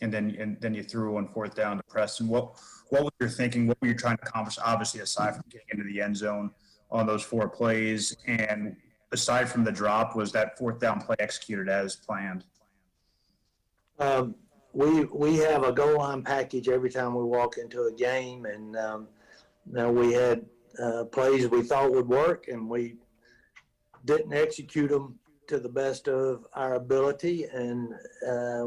and then you threw on 4th down to Preston. What was your thinking? What were you trying to accomplish, obviously, aside from getting into the end zone on those 4 plays? And aside from the drop, was that 4th down play executed as planned? We have a goal line package every time we walk into a game, and we had plays we thought would work, and we didn't execute them to the best of our ability, and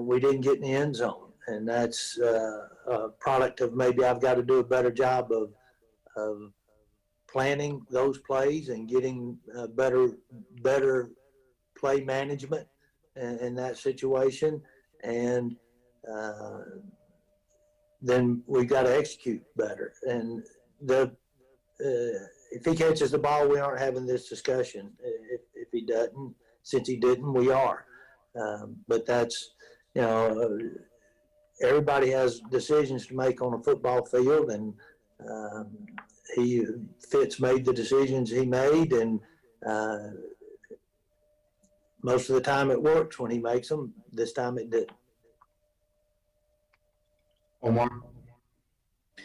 we didn't get in the end zone. And that's a product of maybe I've got to do a better job of planning those plays and getting better play management in that situation. And then we got to execute better. And if he catches the ball, we aren't having this discussion. If he doesn't, since he didn't, we are. But that's, everybody has decisions to make on a football field, and Fitz made the decisions he made, and most of the time it works when he makes them. This time it didn't. Omar? I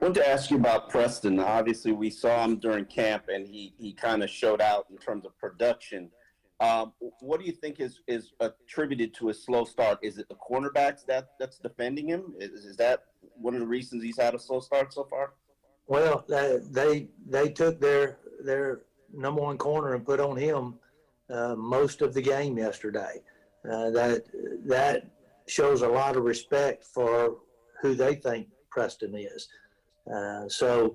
wanted to ask you about Preston. Obviously, we saw him during camp, and he kind of showed out in terms of production. What do you think is attributed to his slow start? Is it the cornerbacks that's defending him? Is that one of the reasons he's had a slow start so far? Well, they took their number 1 corner and put on him most of the game yesterday. That shows a lot of respect for who they think Preston is. So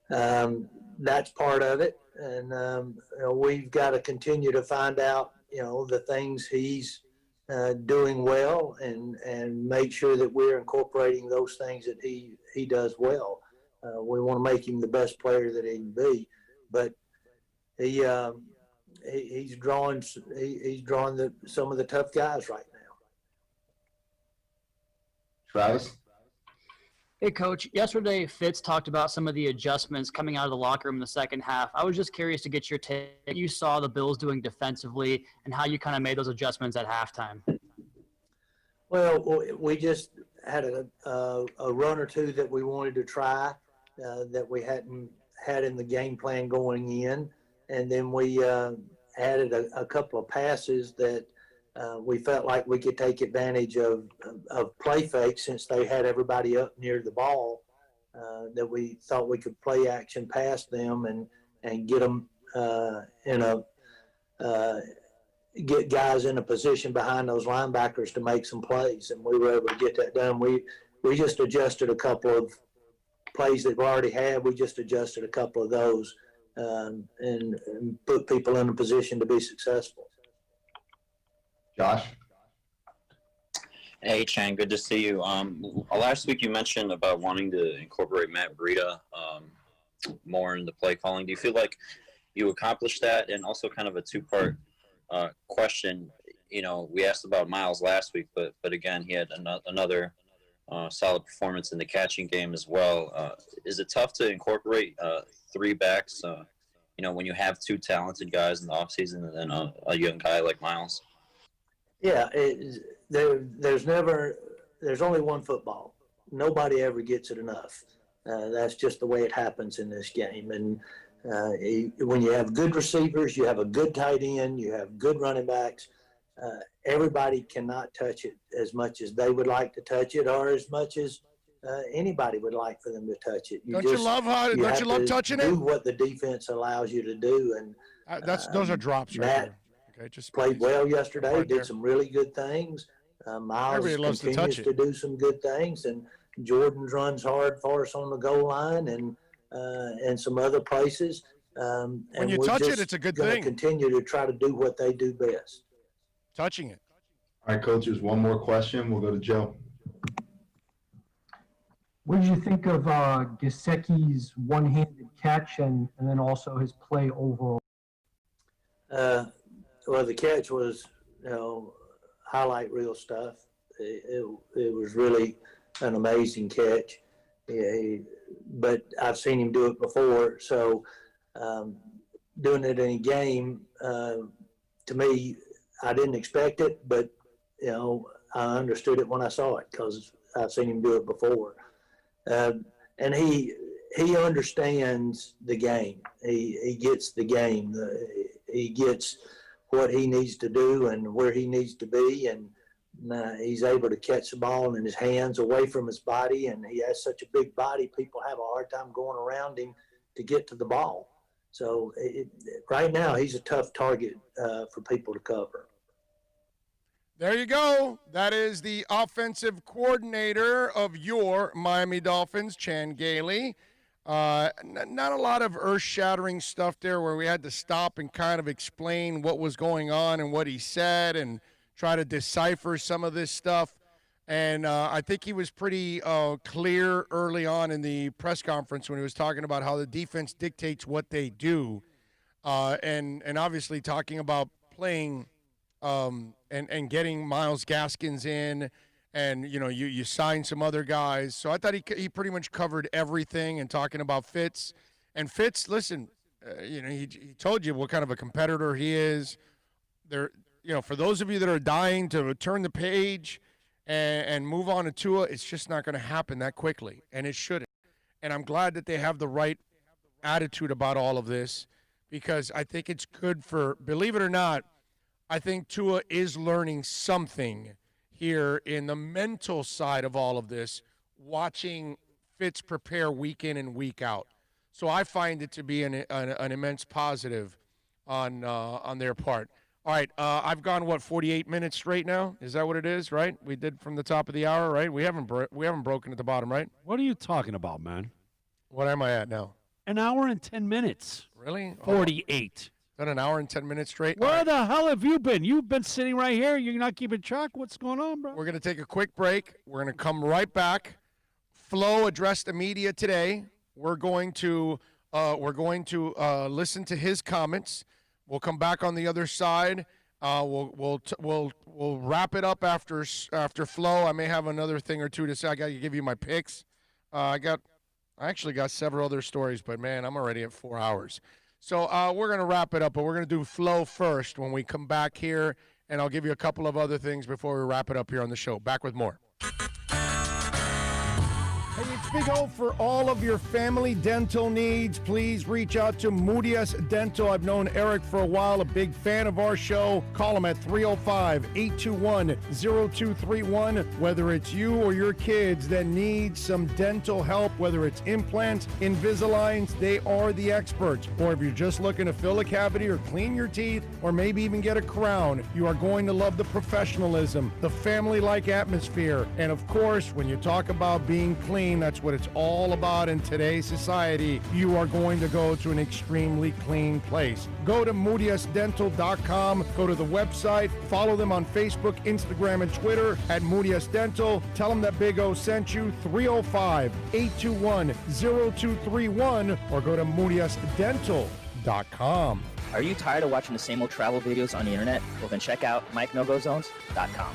that's part of it. And we've got to continue to find out, the things he's doing well, and make sure that we're incorporating those things that he does well. We want to make him the best player that he can be, but he's drawing some of the tough guys right now. Travis? Hey, Coach. Yesterday, Fitz talked about some of the adjustments coming out of the locker room in the second half. I was just curious to get your take. You saw the Bills doing defensively, and how you kind of made those adjustments at halftime. Well, we just had a run or two that we wanted to try that we hadn't had in the game plan going in, and then we added a couple of passes that we felt like we could take advantage of play fakes, since they had everybody up near the ball, that we thought we could play action past them and get them get guys in a position behind those linebackers to make some plays, and we were able to get that done. We just adjusted a couple of plays that we already had. We just adjusted a couple of those and put people in a position to be successful. Josh? Hey, Chan, good to see you. Last week you mentioned about wanting to incorporate Matt Breida more in the play calling. Do you feel like you accomplished that? And also kind of a two-part question. You know, we asked about Miles last week, but again, he had another solid performance in the catching game as well. Is it tough to incorporate three backs, you know, when you have two talented guys in the offseason and then a young guy like Miles? Yeah, there's only one football. Nobody ever gets it enough. That's just the way it happens in this game. And when you have good receivers, you have a good tight end, you have good running backs, everybody cannot touch it as much as they would like to touch it or as much as anybody would like for them to touch it. Don't you love touching it? Do what the defense allows you to do. And those are drops right Matt there. Okay, just played well yesterday, right did there. some really good things. Miles Everybody loves to continues touch to it. do some good things, and Jordan runs hard for us on the goal line and some other places. When and you we're touch it, just it's a good gonna thing. Continue to try to do what they do best. Touching it. All right, coaches, one more question. We'll go to Joe. What did you think of Gesicki's one-handed catch and then also his play overall? Well, the catch was, highlight reel stuff. It was really an amazing catch. But I've seen him do it before, so doing it in a game, to me, I didn't expect it, but, I understood it when I saw it because I've seen him do it before. And he understands the game. He gets the game. He gets what he needs to do and where he needs to be, and he's able to catch the ball in his hands away from his body, and he has such a big body, people have a hard time going around him to get to the ball. So right now he's a tough target for people to cover. There you go. That is the offensive coordinator of your Miami Dolphins, Chan Gailey. Not a lot of earth-shattering stuff there where we had to stop and kind of explain what was going on and what he said and try to decipher some of this stuff. And I think he was pretty clear early on in the press conference when he was talking about how the defense dictates what they do, and obviously talking about playing and getting Myles Gaskins in, and you sign some other guys. So I thought he pretty much covered everything, and talking about Fitz. And Fitz, listen, he told you what kind of a competitor he is. There, for those of you that are dying to turn the page and move on to Tua, it's just not going to happen that quickly, and it shouldn't. And I'm glad that they have the right attitude about all of this, because I think it's good for, believe it or not, I think Tua is learning something here in the mental side of all of this, watching Fitz prepare week in and week out. So I find it to be an immense positive on their part. All right, I've gone 48 minutes straight now. Is that what it is? Right? We did from the top of the hour, right? We haven't broken at the bottom, right? What are you talking about, man? What am I at now? An hour and 10 minutes. Really? 48. Done an hour and 10 minutes straight. Where the hell have you been? You've been sitting right here. You're not keeping track. What's going on, bro? We're going to take a quick break. We're going to come right back. Flo addressed the media today. We're going to listen to his comments. We'll come back on the other side. We'll wrap it up after Flo. I may have another thing or two to say. I got to give you my picks. I actually got several other stories, but man, I'm already at 4 hours. So we're going to wrap it up, but we're going to do Flo first when we come back here, and I'll give you a couple of other things before we wrap it up here on the show. Back with more. Hey, Big O for all of your family dental needs. Please reach out to Judas Dental. I've known Eric for a while, a big fan of our show. Call him at 305-821-0231. Whether it's you or your kids that need some dental help, whether it's implants, Invisaligns, they are the experts. Or if you're just looking to fill a cavity or clean your teeth, or maybe even get a crown, you are going to love the professionalism, the family-like atmosphere. And of course, when you talk about being clean, that's what it's all about in today's society. You are going to go to an extremely clean place. Go to MudiasDental.com. Go to the website. Follow them on Facebook, Instagram, and Twitter at Mudias Dental. Tell them that Big O sent you. 305-821-0231 or go to MudiasDental.com. Are you tired of watching the same old travel videos on the internet? Well, then check out MikeNoGoZones.com.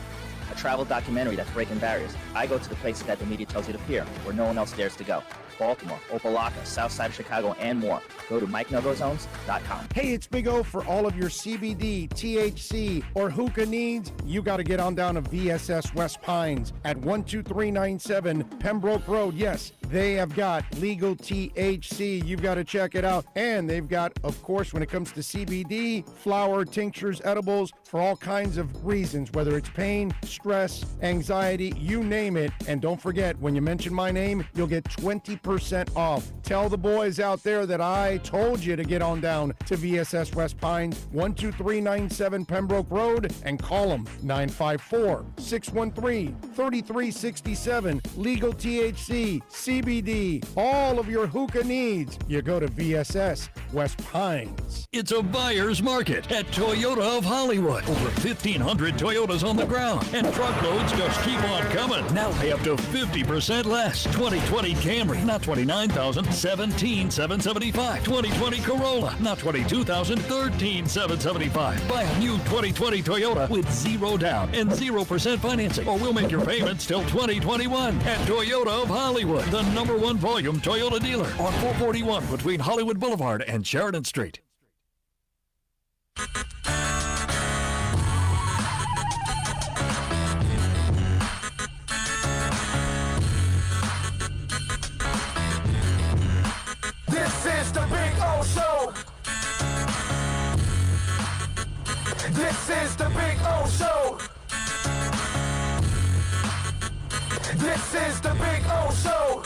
A travel documentary that's breaking barriers. I go to the places that the media tells you to peer, where no one else dares to go. Baltimore, Opelika, South Side of Chicago, and more. Go to MikeNoGoZones.com. Hey, it's Big O for all of your CBD, THC, or hookah needs. You got to get on down to VSS West Pines at 12397 Pembroke Road. Yes, they have got legal THC. You've got to check it out. And they've got, of course, when it comes to CBD, flower, tinctures, edibles, for all kinds of reasons, whether it's pain, stress, anxiety, you name it. And don't forget, when you mention my name, you'll get 20% off. Tell the boys out there that I told you to get on down to VSS West Pines, 12397 Pembroke Road, and call them 954-613-3367. Legal THC, CBD, all of your hookah needs. You go to VSS West Pines. It's a buyer's market at Toyota of Hollywood. Over 1,500 Toyotas on the ground, and truckloads just keep on coming. Now pay up to 50% less. 2020 Camry, not $29,000, $17,775. 2020 Corolla, not $22,000, $13,775. Buy a new 2020 Toyota with 0 down and 0% financing, or we'll make your payments till 2021 at Toyota of Hollywood, the #1 volume Toyota dealer on 441 between Hollywood Boulevard and Sheridan Street. This is the Big O Show. This is the Big O Show. This is the Big O Show.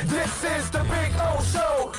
This is the Big O Show.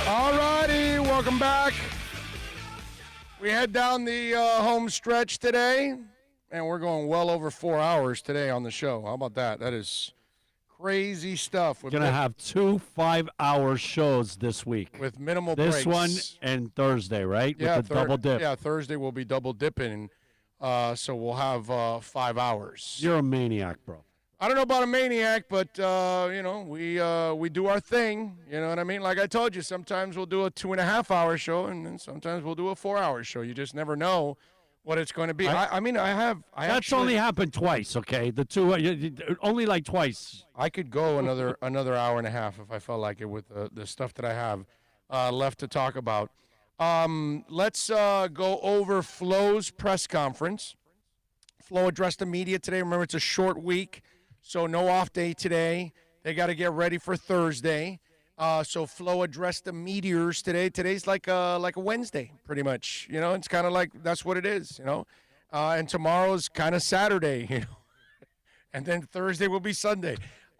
Alrighty, welcome back. We head down the home stretch today, and we're going well over 4 hours today on the show. How about that? That is crazy stuff. We're going to have 2 5-hour shows this week. With minimal this breaks. This one and Thursday, right? Yeah, with the double dip. Yeah, Thursday we'll be double dipping. So we'll have 5 hours. You're a maniac, bro. I don't know about a maniac, but we do our thing. You know what I mean? Like I told you, sometimes we'll do a 2.5-hour show, and then sometimes we'll do a 4-hour show. You just never know what it's going to be. That's only happened twice. Okay, the two only like twice. I could go another hour and a half if I felt like it with the stuff that I have left to talk about. Let's go over Flo's press conference. Flo addressed the media today. Remember, it's a short week. So no off day today. They got to get ready for Thursday. So Flo addressed the meteors today. Today's like a Wednesday, pretty much. You know, it's kind of like that's what it is. You know, and tomorrow's kind of Saturday. You know, and then Thursday will be Sunday.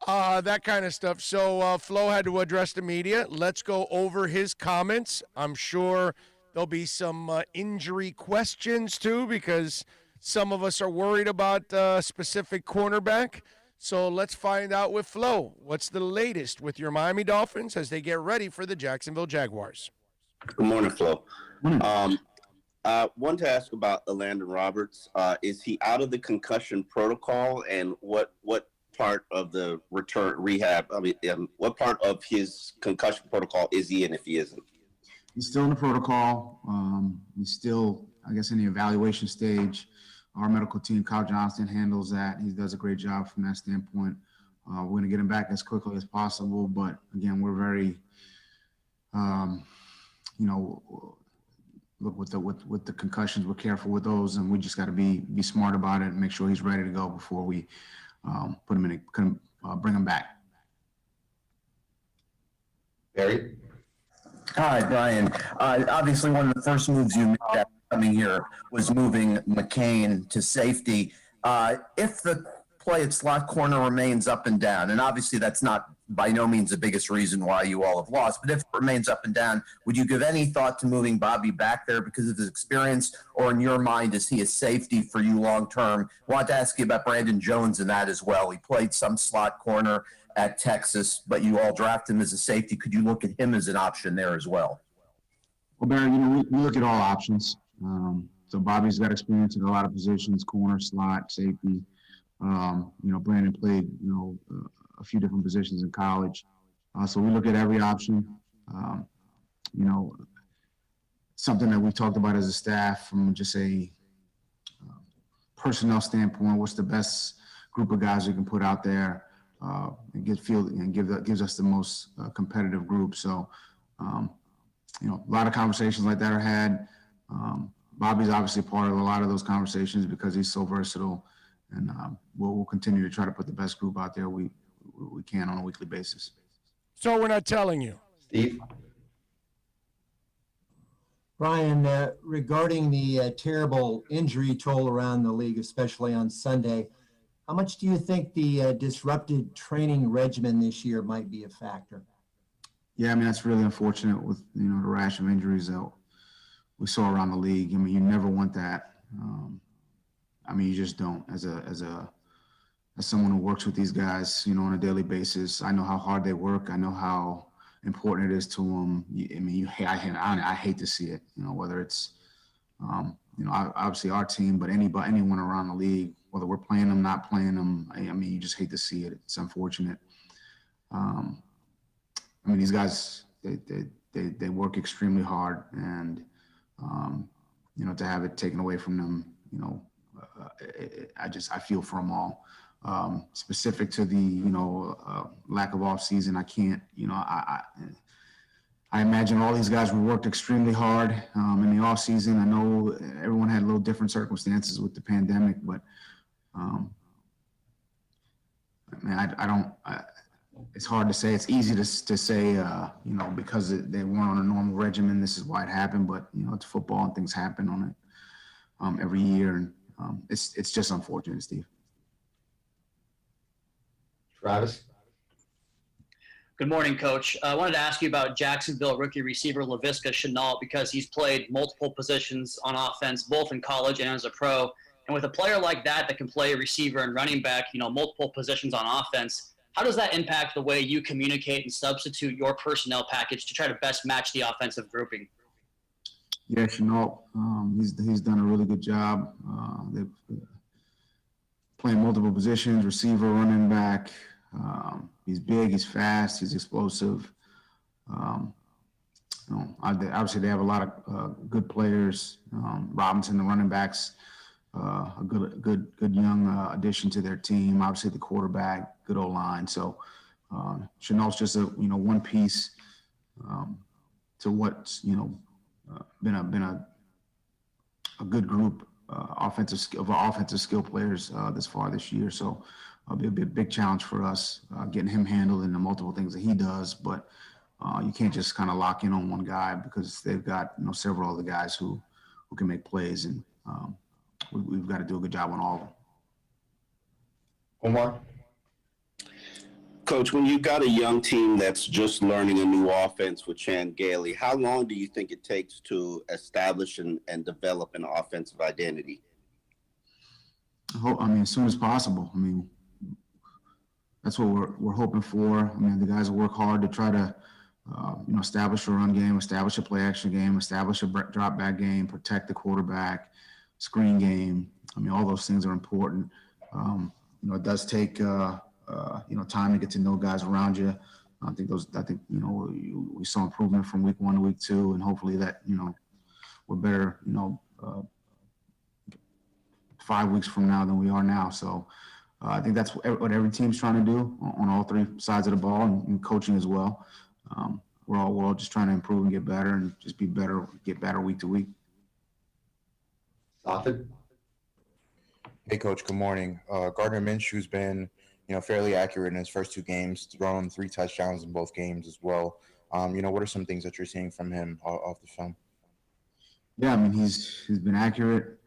That kind of stuff. So Flo had to address the media. Let's go over his comments. I'm sure there'll be some injury questions too, because some of us are worried about specific cornerback. So let's find out with Flo. What's the latest with your Miami Dolphins as they get ready for the Jacksonville Jaguars? Good morning, Flo. I wanted to ask about Landon Roberts. Is he out of the concussion protocol, and what part of the rehab? What part of his concussion protocol is he in if he isn't? He's still in the protocol. He's still, I guess, in the evaluation stage. Our medical team, Kyle Johnston, handles that. He does a great job from that standpoint. We're going to get him back as quickly as possible. But, again, we're very, look, with the concussions, we're careful with those, and we just got to be smart about it and make sure he's ready to go before we bring him back. Barry? Hi, Brian. Obviously, one of the first moves you made after coming here was moving McCain to safety. If the play at slot corner remains up and down, and obviously that's not by no means the biggest reason why you all have lost, but if it remains up and down, would you give any thought to moving Bobby back there because of his experience, or in your mind, is he a safety for you long term? I wanted to ask you about Brandon Jones and that as well. He played some slot corner at Texas, but you all drafted him as a safety. Could you look at him as an option there as well? Well, Barry, we look at all options. So Bobby's got experience in a lot of positions: corner, slot, safety. Brandon played, a few different positions in college. So we look at every option. Something that we talked about as a staff from just a personnel standpoint, what's the best group of guys we can put out there and gives us the most competitive group. So, a lot of conversations like that are had. Bobby's obviously part of a lot of those conversations because he's so versatile, and we'll continue to try to put the best group out there we can on a weekly basis. So we're not telling you. Steve? Brian, regarding the terrible injury toll around the league, especially on Sunday, how much do you think the disrupted training regimen this year might be a factor? Yeah, that's really unfortunate with, the rash of injuries that we saw around the league. You never want that. You just don't. As someone who works with these guys, on a daily basis, I know how hard they work. I know how important it is to them. I hate to see it. Whether it's, obviously our team, but anyone around the league, whether we're playing them, not playing them. You just hate to see it. It's unfortunate. These guys, they work extremely hard, and to have it taken away from them, I feel for them all. Specific to the lack of off season, I can't. I imagine all these guys worked extremely hard in the off season. I know everyone had a little different circumstances with the pandemic, but it's hard to say. It's easy to say, because they weren't on a normal regimen, this is why it happened. But it's football and things happen on it every year, and it's just unfortunate, Steve. Travis? Good morning, Coach. I wanted to ask you about Jacksonville rookie receiver Laviska Shenault, because he's played multiple positions on offense, both in college and as a pro. And with a player like that can play receiver and running back, multiple positions on offense, how does that impact the way you communicate and substitute your personnel package to try to best match the offensive grouping? Yeah, Chenault, he's done a really good job. They've playing multiple positions, receiver, running back. He's big, he's fast, he's explosive. Obviously they have a lot of good players. Robinson, the running backs, a good young addition to their team. Obviously the quarterback, good O-line. So Chenault's just one piece to what's been a good group offensive skill players this far this year. So it'll be a big challenge for us getting him handled in the multiple things that he does. But you can't just kind of lock in on one guy because they've got several other guys who can make plays, and we've got to do a good job on all of them. Omar? Coach, when you've got a young team that's just learning a new offense with Chan Gailey, how long do you think it takes to establish and develop an offensive identity? As soon as possible. That's what we're hoping for. The guys will work hard to try to, establish a run game, establish a play action game, establish a drop back game, protect the quarterback, screen game. All those things are important. It does take, time to get to know guys around you. I think we saw improvement from week 1 to week 2, and hopefully that, we're better, 5 weeks from now than we are now. So I think that's what every team's trying to do on all three sides of the ball, and coaching as well. We're all just trying to improve and get better, and just be better, get better week to week. Dolphin? Hey, Coach. Good morning. Gardner Minshew's been, fairly accurate in his first 2 games, thrown 3 touchdowns in both games as well. What are some things that you're seeing from him off the film? Yeah, he's been accurate.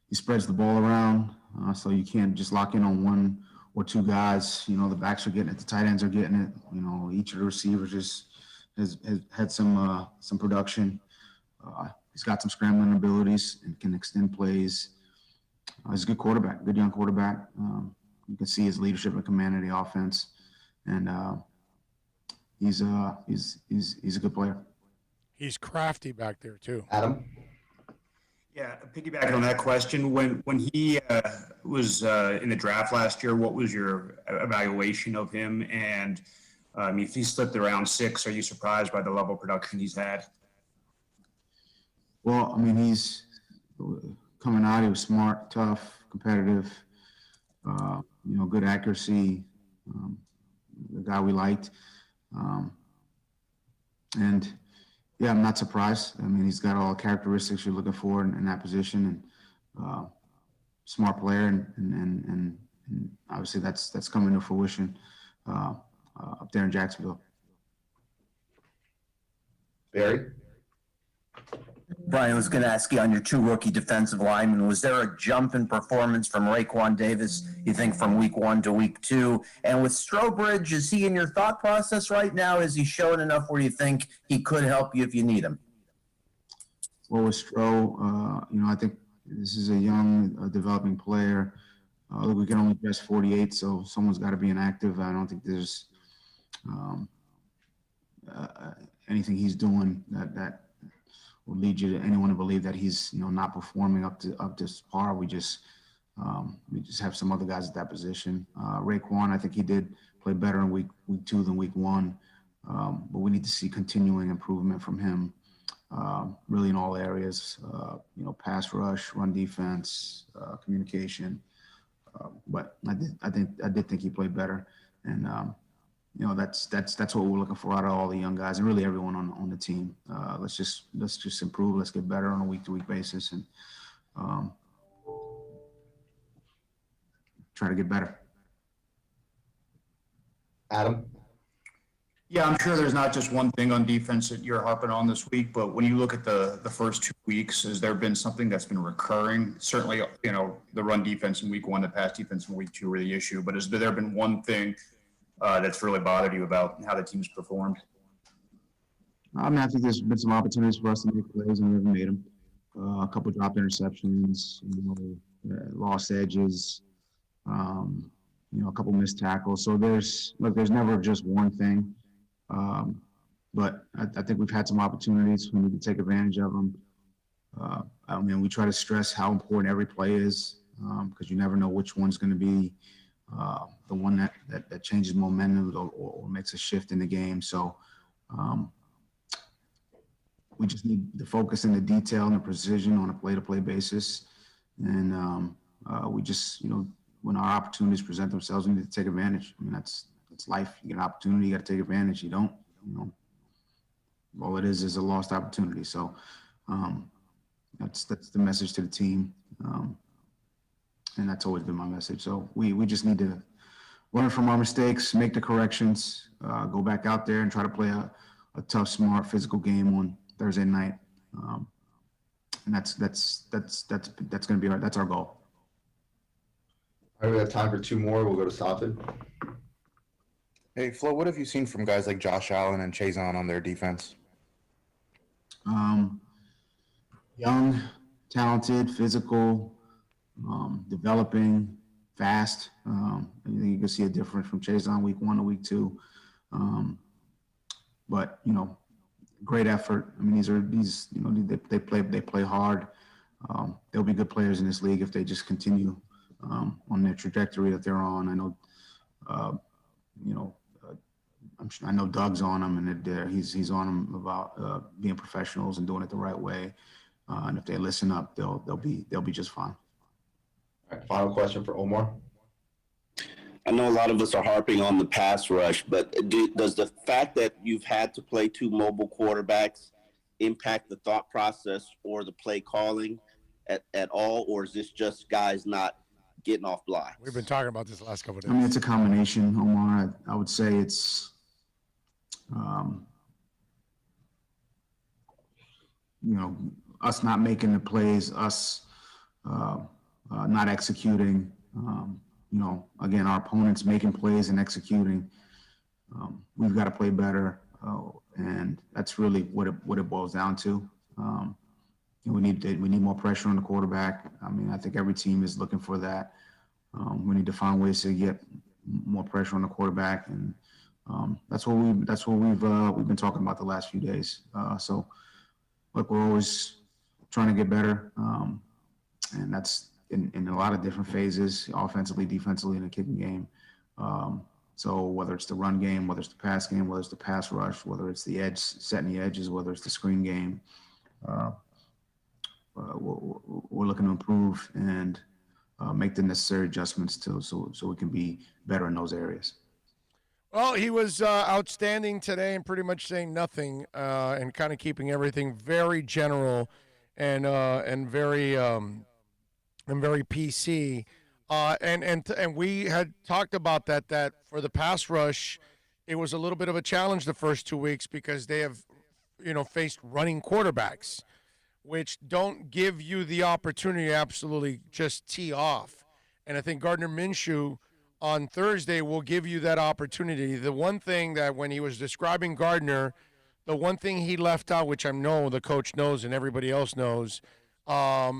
He spreads the ball around, so you can't just lock in on 1 or 2 guys. The backs are getting it, the tight ends are getting it. Each of the receivers has had some production. He's got some scrambling abilities and can extend plays. He's a good quarterback, good young quarterback. You can see his leadership and command of the offense, and he's a good player. He's crafty back there too. Adam? Yeah, piggybacking on that question, when he was in the draft last year, what was your evaluation of him? And if he slipped around 6, are you surprised by the level of production he's had? Well, he's coming out. He was smart, tough, competitive. Good accuracy. The guy we liked, and. Yeah, I'm not surprised. He's got all the characteristics you're looking for in that position, and smart player, and obviously that's coming to fruition up there in Jacksonville. Barry? Brian, I was going to ask you on your 2 rookie defensive linemen, was there a jump in performance from Raekwon Davis, you think, from week 1 to week 2? And with Strobridge, is he in your thought process right now? Is he showing enough where you think he could help you if you need him? Well, with Stro, I think this is a young, developing player. We can only dress 48, so someone's got to be inactive. I don't think there's anything he's doing that will lead you to anyone to believe that he's not performing up to par. We just have some other guys at that position. Raekwon, I think he did play better in week 2 than week 1, but we need to see continuing improvement from him, really in all areas. Pass rush, run defense, communication. But I did think he played better, and that's what we're looking for out of all the young guys and really everyone on the team. Let's just improve. Let's get better on a week-to-week basis, and try to get better. Adam? Yeah, I'm sure there's not just one thing on defense that you're harping on this week, but when you look at the first 2 weeks, has there been something that's been recurring? Certainly, the run defense in week 1, the pass defense in week 2 were the issue, but has there been one thing that's really bothered you about how the team's performed? I think there's been some opportunities for us to make plays, and we haven't made them. A couple dropped interceptions, lost edges, a couple missed tackles. So there's never just one thing. but I think we've had some opportunities. We need to take advantage of them. I mean, we try to stress how important every play is, because you never know which one's going to be the one that changes momentum or makes a shift in the game. So we just need to focus in the detail and the precision on a play-to-play basis. And we just, when our opportunities present themselves, we need to take advantage. I mean, that's life. You get an opportunity, you got to take advantage. You don't, all it is a lost opportunity. So that's the message to the team. And that's always been my message. So we just need to learn from our mistakes, make the corrections, go back out there and try to play a tough, smart, physical game on Thursday night. And that's going to be that's our goal. All right, we have time for two more. We'll go to Safin. Hey, Flo, what have you seen from guys like Josh Allen and Chazon on their defense? Young, talented, physical, developing, fast. I think you can see a difference from Chazon week 1 to week 2. But great effort. I mean, they play hard. They'll be good players in this league if they just continue on their trajectory that they're on. I know, I know Doug's on them, and he's on them about being professionals and doing it the right way. And if they listen up, they'll be just fine. All right, final question for Omar. I know a lot of us are harping on the pass rush, but does the fact that you've had to play 2 mobile quarterbacks impact the thought process or the play calling at all, or is this just guys not getting off blocks? We've been talking about this the last couple of days. I mean, it's a combination, Omar. I would say it's, us not making the plays, us not executing. Again, our opponents making plays and executing. We've got to play better, and that's really what it boils down to. We need more pressure on the quarterback. I mean, I think every team is looking for that. We need to find ways to get more pressure on the quarterback, and that's what we've been talking about the last few days. So, look, we're always trying to get better, and that's in a lot of different phases, offensively, defensively, in the kicking game. So whether it's the run game, whether it's the pass game, whether it's the pass rush, whether it's the edge, setting the edges, whether it's the screen game, we're looking to improve and make the necessary adjustments so we can be better in those areas. Well, he was outstanding today and pretty much saying nothing and kind of keeping everything very general and very PC. And we had talked about that for the pass rush, it was a little bit of a challenge the first 2 weeks because they have, faced running quarterbacks, which don't give you the opportunity to absolutely just tee off. And I think Gardner Minshew on Thursday will give you that opportunity. The one thing that when he was describing Gardner, the one thing he left out, which I know the coach knows and everybody else knows, I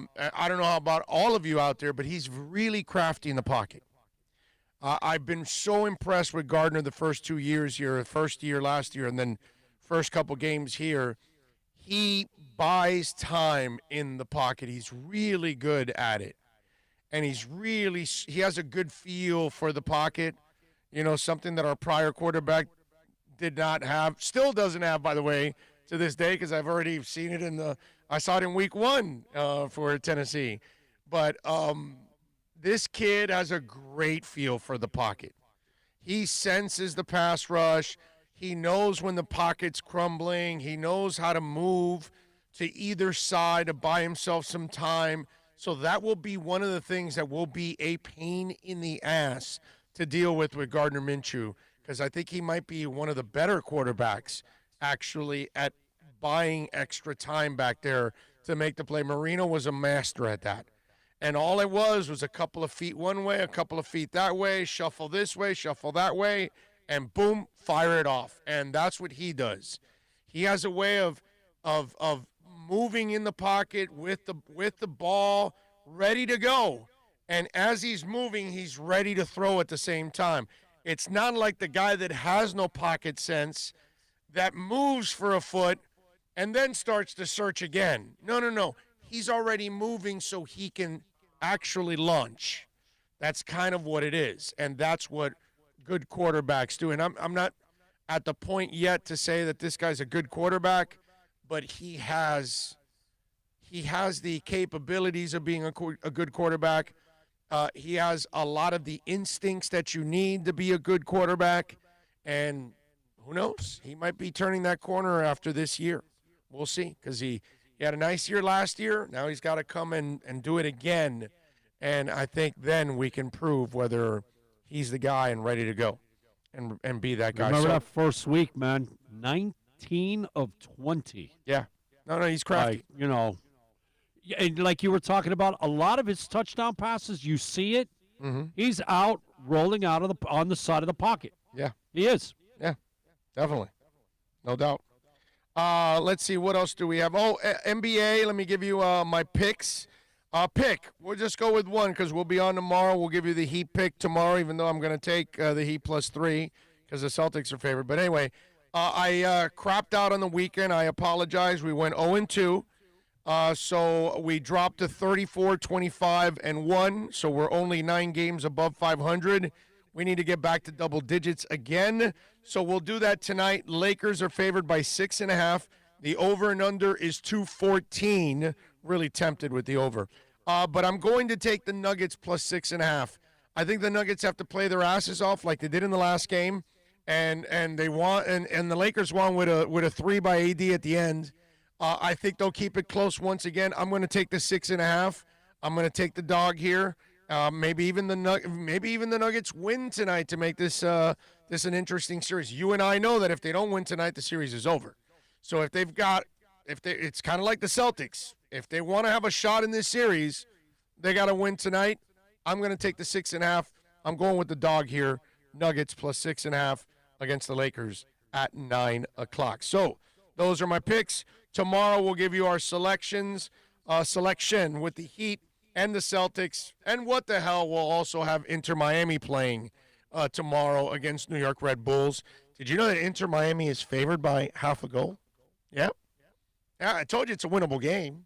don't know how about all of you out there, but he's really crafty in the pocket. I've been so impressed with Gardner the first 2 years here, first year last year, and then first couple games here. He buys time in the pocket. He's really good at it. And he has a good feel for the pocket, something that our prior quarterback did not have, still doesn't have, by the way, to this day, because I've already seen it I saw it in week 1 for Tennessee. But this kid has a great feel for the pocket. He senses the pass rush. He knows when the pocket's crumbling. He knows how to move to either side to buy himself some time. So that will be one of the things that will be a pain in the ass to deal with Gardner Minshew, because I think he might be one of the better quarterbacks actually at buying extra time back there to make the play. Marino was a master at that. And all it was a couple of feet one way, a couple of feet that way, shuffle this way, shuffle that way, and boom, fire it off. And that's what he does. He has a way of moving in the pocket with the ball ready to go. And as he's moving, he's ready to throw at the same time. It's not like the guy that has no pocket sense that moves for a foot and then starts to search again. No. He's already moving so he can actually launch. That's kind of what it is, and that's what good quarterbacks do. And I'm not at the point yet to say that this guy's a good quarterback, but he has the capabilities of being a good quarterback. He has a lot of the instincts that you need to be a good quarterback, and who knows? He might be turning that corner after this year. We'll see, because he had a nice year last year. Now he's got to come and do it again, and I think then we can prove whether he's the guy and ready to go and be that guy. Remember that first week, man, 19 of 20. Yeah. No, he's crafty. And like you were talking about, a lot of his touchdown passes, you see it. Mm-hmm. He's out rolling on the side of the pocket. Yeah. He is. Yeah, definitely. No doubt. Let's see, what else do we have? Oh, NBA, let me give you my picks. We'll just go with one because we'll be on tomorrow. We'll give you the Heat pick tomorrow, even though I'm going to take the Heat +3 because the Celtics are favored. But anyway, I crapped out on the weekend. I apologize. We went 0-2. So we dropped to 34, 25, and 1. So we're only 9 games above 500. We need to get back to double digits again. So we'll do that tonight. Lakers are favored by 6.5. The over and under is 214. Really tempted with the over. But I'm going to take the Nuggets +6.5. I think the Nuggets have to play their asses off like they did in the last game. And they want and the Lakers won with a 3 by AD at the end. I think they'll keep it close once again. I'm going to take the 6.5. I'm going to take the dog here. Maybe even the Nuggets win tonight to make this an interesting series. You and I know that if they don't win tonight, the series is over. So it's kind of like the Celtics. If they want to have a shot in this series, they got to win tonight. I'm going to take the 6.5. I'm going with the dog here. Nuggets +6.5 against the Lakers at 9 o'clock. So those are my picks. Tomorrow we'll give you our selection with the Heat and the Celtics. And what the hell, we'll also have Inter Miami playing tomorrow against New York Red Bulls. Did you know that Inter Miami is favored by half a goal? Yeah. Yeah, I told you it's a winnable game.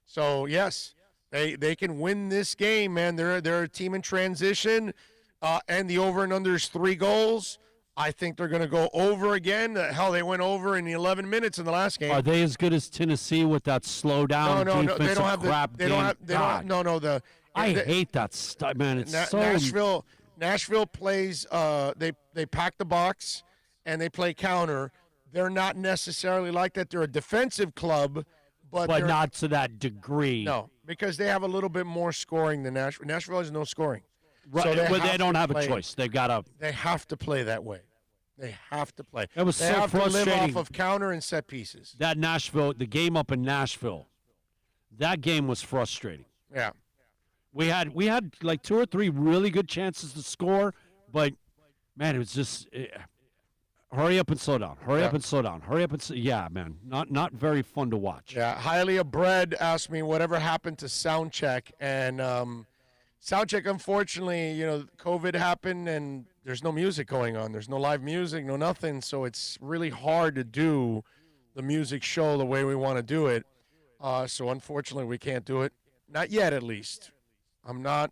So, yes, they can win this game, man. They're a team in transition, and the over and under is 3 goals. I think they're going to go over again. Hell, they went over in the 11 minutes in the last game. Are they as good as Tennessee with that slow down defensive they don't have crap game? I hate that stuff, man. It's so Nashville plays. They pack the box and they play counter. They're not necessarily like that. They're a defensive club, but not to that degree. No, because they have a little bit more scoring than Nashville. Nashville has no scoring. Right, so they don't have a choice. They have to play that way. They have to play. It was they so have frustrating. to live off of counter and set pieces. The game up in Nashville, that game was frustrating. Yeah. We had like 2 or 3 really good chances to score, but man, it was just hurry up and slow down. Hurry up and slow down. Hurry up and yeah, man, not very fun to watch. Yeah, Hialeah Bread asked me whatever happened to Soundcheck, and Soundcheck, unfortunately, COVID happened and there's no music going on. There's no live music, no nothing. So it's really hard to do the music show the way we want to do it. So unfortunately, we can't do it. Not yet, at least. I'm not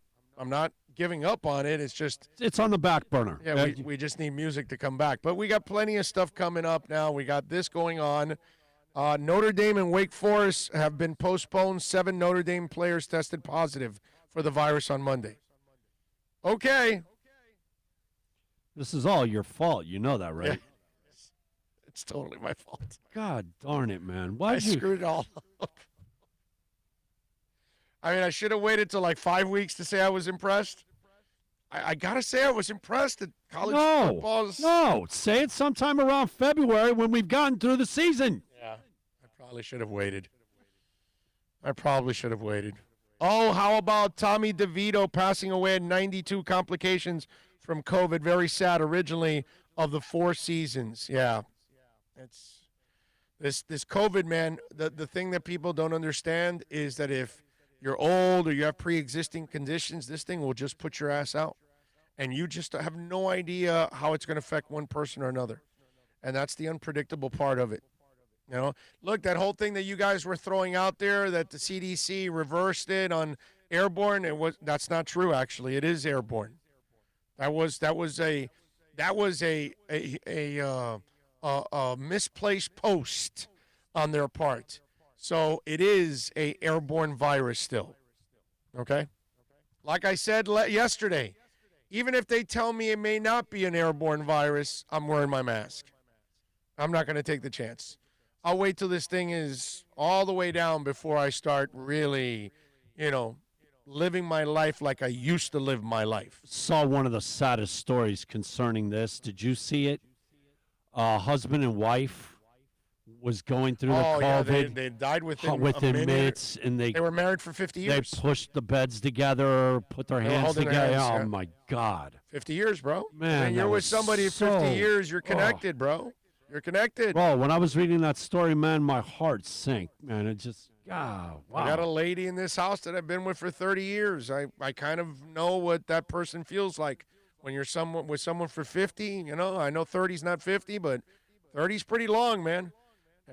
giving up on it. It's just it's on the back burner. Yeah, we just need music to come back. But we got plenty of stuff coming up now. We got this going on. Notre Dame and Wake Forest have been postponed. 7 Notre Dame players tested positive for the virus on Monday. Okay. This is all your fault. You know that, right? Yeah. It's totally my fault. God darn it, man. I screwed it all up. I mean, I should have waited till like 5 weeks to say I was impressed. I got to say I was impressed at college football. No, say it sometime around February when we've gotten through the season. Yeah, I probably should have waited. Oh, how about Tommy DeVito passing away at 92 complications from COVID? Very sad. Originally of the 4 seasons. Yeah, it's this COVID, man. The thing that people don't understand is that if you're old or you have pre-existing conditions, this thing will just put your ass out, and you just have no idea how it's going to affect one person or another. And that's the unpredictable part of it. You know, look, that whole thing that you guys were throwing out there that the CDC reversed it on airborne, that's not true. Actually, it is airborne. That was a misplaced post on their part. So it is a airborne virus still. Okay? Like I said yesterday, even if they tell me it may not be an airborne virus, I'm wearing my mask. I'm not going to take the chance. I'll wait till this thing is all the way down before I start really, living my life like I used to live my life. Saw one of the saddest stories concerning this. Did you see it? Husband and wife was going through the COVID. They died within minutes, and they were married for 50 years. They pushed the beds together, put their hands together. Oh my God! 50 years, bro. Man, you're with somebody 50 years. You're connected, bro. You're connected. Bro, when I was reading that story, man, my heart sank. Man, it just wow. I got a lady in this house that I've been with for 30 years. I kind of know what that person feels like when you're with someone for 50. I know 30's not 50, but 30's pretty long, man.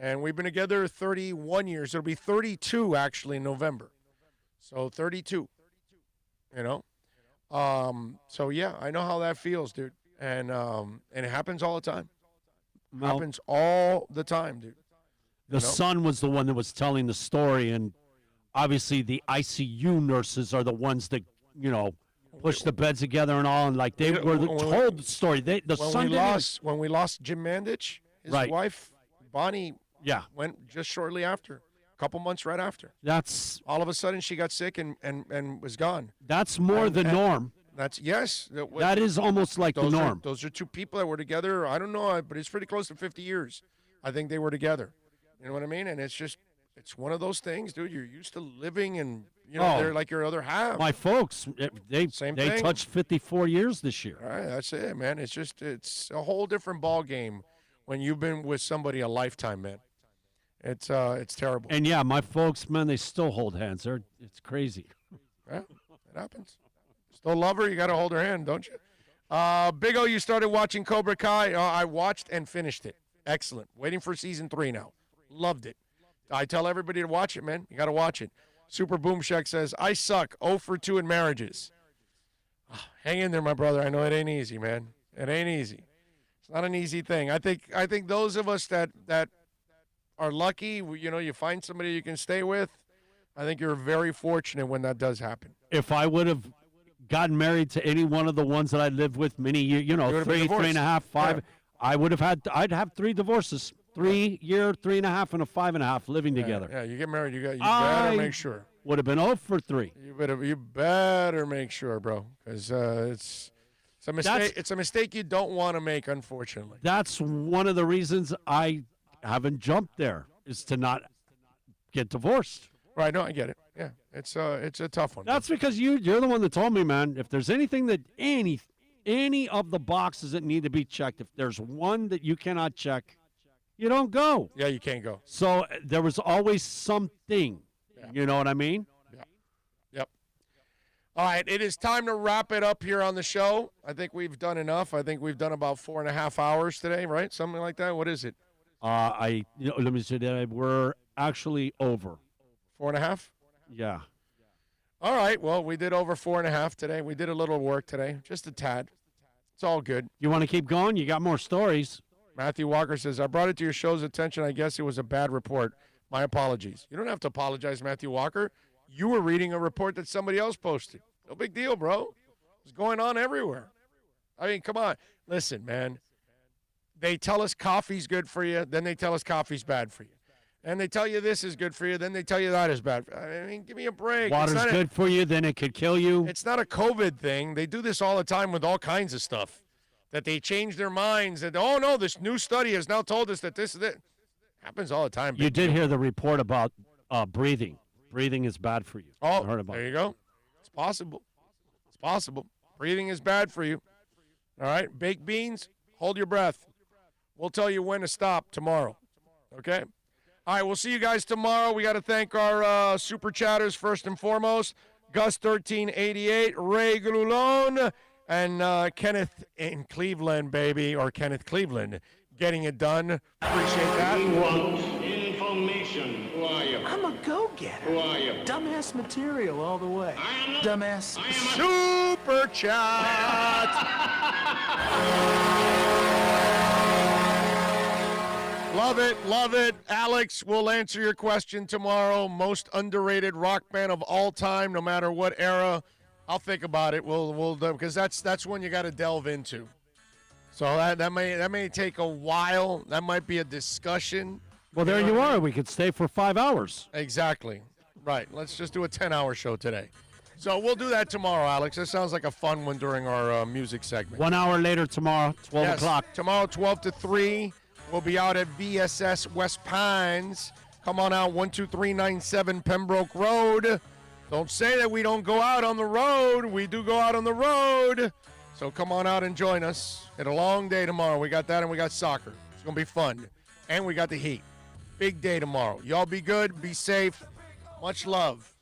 And we've been together 31 years. It'll be 32 actually in November. So 32. So yeah, I know how that feels, dude. And it happens all the time. Happens all the time, dude. The son was the one that was telling the story, and obviously the ICU nurses are the ones that push the beds together and all, and like they were told the story. When we lost Jim Mandich, his wife Bonnie, went just shortly after, a couple months right after. That's all of a sudden she got sick and was gone. That's more the norm. That is almost like the norm. Those are two people that were together. I don't know, but it's pretty close to 50 years. I think they were together. You know what I mean? And it's one of those things, dude. You're used to living, and they're like your other half. My folks, they thing. touched 54 years this year. All right, that's it, man. It's a whole different ball game when you've been with somebody a lifetime, man. It's terrible. And yeah, my folks, man, they still hold hands. It's crazy. Yeah, it happens. Still love her? You got to hold her hand, don't you? Big O, you started watching Cobra Kai. I watched and finished it. Excellent. Waiting for season 3 now. Loved it. I tell everybody to watch it, man. You got to watch it. Super Boom Shack says, I suck. 0 for 2 in marriages. Hang in there, my brother. I know it ain't easy, man. It ain't easy. It's not an easy thing. I think those of us that are lucky, you find somebody you can stay with, I think you're very fortunate when that does happen. If I would have gotten married to any one of the ones that I lived with many years, 3.5, 5, yeah. I'd have 3 divorces, 3 year, 3.5, and a 5.5 living together. Yeah, you get married, you better make sure. Would have been 0 for 3. You better make sure, bro, because it's a mistake. It's a mistake you don't want to make, unfortunately. That's one of the reasons I haven't jumped there, is to not get divorced. Right, no, I get it. Yeah, it's a tough one. That's because you're the one that told me, man, if there's anything that any of the boxes that need to be checked, if there's one that you cannot check, you don't go. Yeah, you can't go. So there was always something. Yeah. You know what I mean? Yeah. Yep. All right, it is time to wrap it up here on the show. I think we've done enough. I think we've done about 4.5 hours today, right? Something like that. What is it? Let me say that we're actually over. 4.5? Yeah. All right. Well, we did over 4.5 today. We did a little work today, just a tad. It's all good. You want to keep going? You got more stories. Matthew Walker says, I brought it to your show's attention. I guess it was a bad report. My apologies. You don't have to apologize, Matthew Walker. You were reading a report that somebody else posted. No big deal, bro. It's going on everywhere. I mean, come on. Listen, man. They tell us coffee's good for you, then they tell us coffee's bad for you. And they tell you this is good for you, then they tell you that is bad. I mean, give me a break. Water's good for you, then it could kill you. It's not a COVID thing. They do this all the time with all kinds of stuff. That they change their minds. That, oh, no, this new study has now told us that this is it. Happens all the time. You did hear the report about breathing. Breathing is bad for you. Oh, there you go. It's possible. It's possible. Breathing is bad for you. All right? Baked beans, hold your breath. We'll tell you when to stop tomorrow. Okay? All right, we'll see you guys tomorrow. We got to thank our super chatters first and foremost. Gus1388, Ray Glulon, and Kenneth in Cleveland, baby, or Kenneth Cleveland. getting it done. Appreciate that. We want information. Who are you? I'm a go-getter. Who are you? Dumbass material all the way. Dumbass. Super chat. Love it. Alex, we'll answer your question tomorrow. Most underrated rock band of all time, no matter what era. I'll think about it. We'll because that's one you got to delve into. So that may take a while. That might be a discussion. Well, there you are. We could stay for 5 hours. Exactly. Right. Let's just do a 10-hour show today. So we'll do that tomorrow, Alex. That sounds like a fun one during our music segment. 1 hour later tomorrow, 12 o'clock. Tomorrow, 12 to 3. We'll be out at VSS West Pines. Come on out, 12397 Pembroke Road. Don't say that we don't go out on the road. We do go out on the road. So come on out and join us. It's a long day tomorrow. We got that and we got soccer. It's going to be fun. And we got the heat. Big day tomorrow. Y'all be good. Be safe. Much love.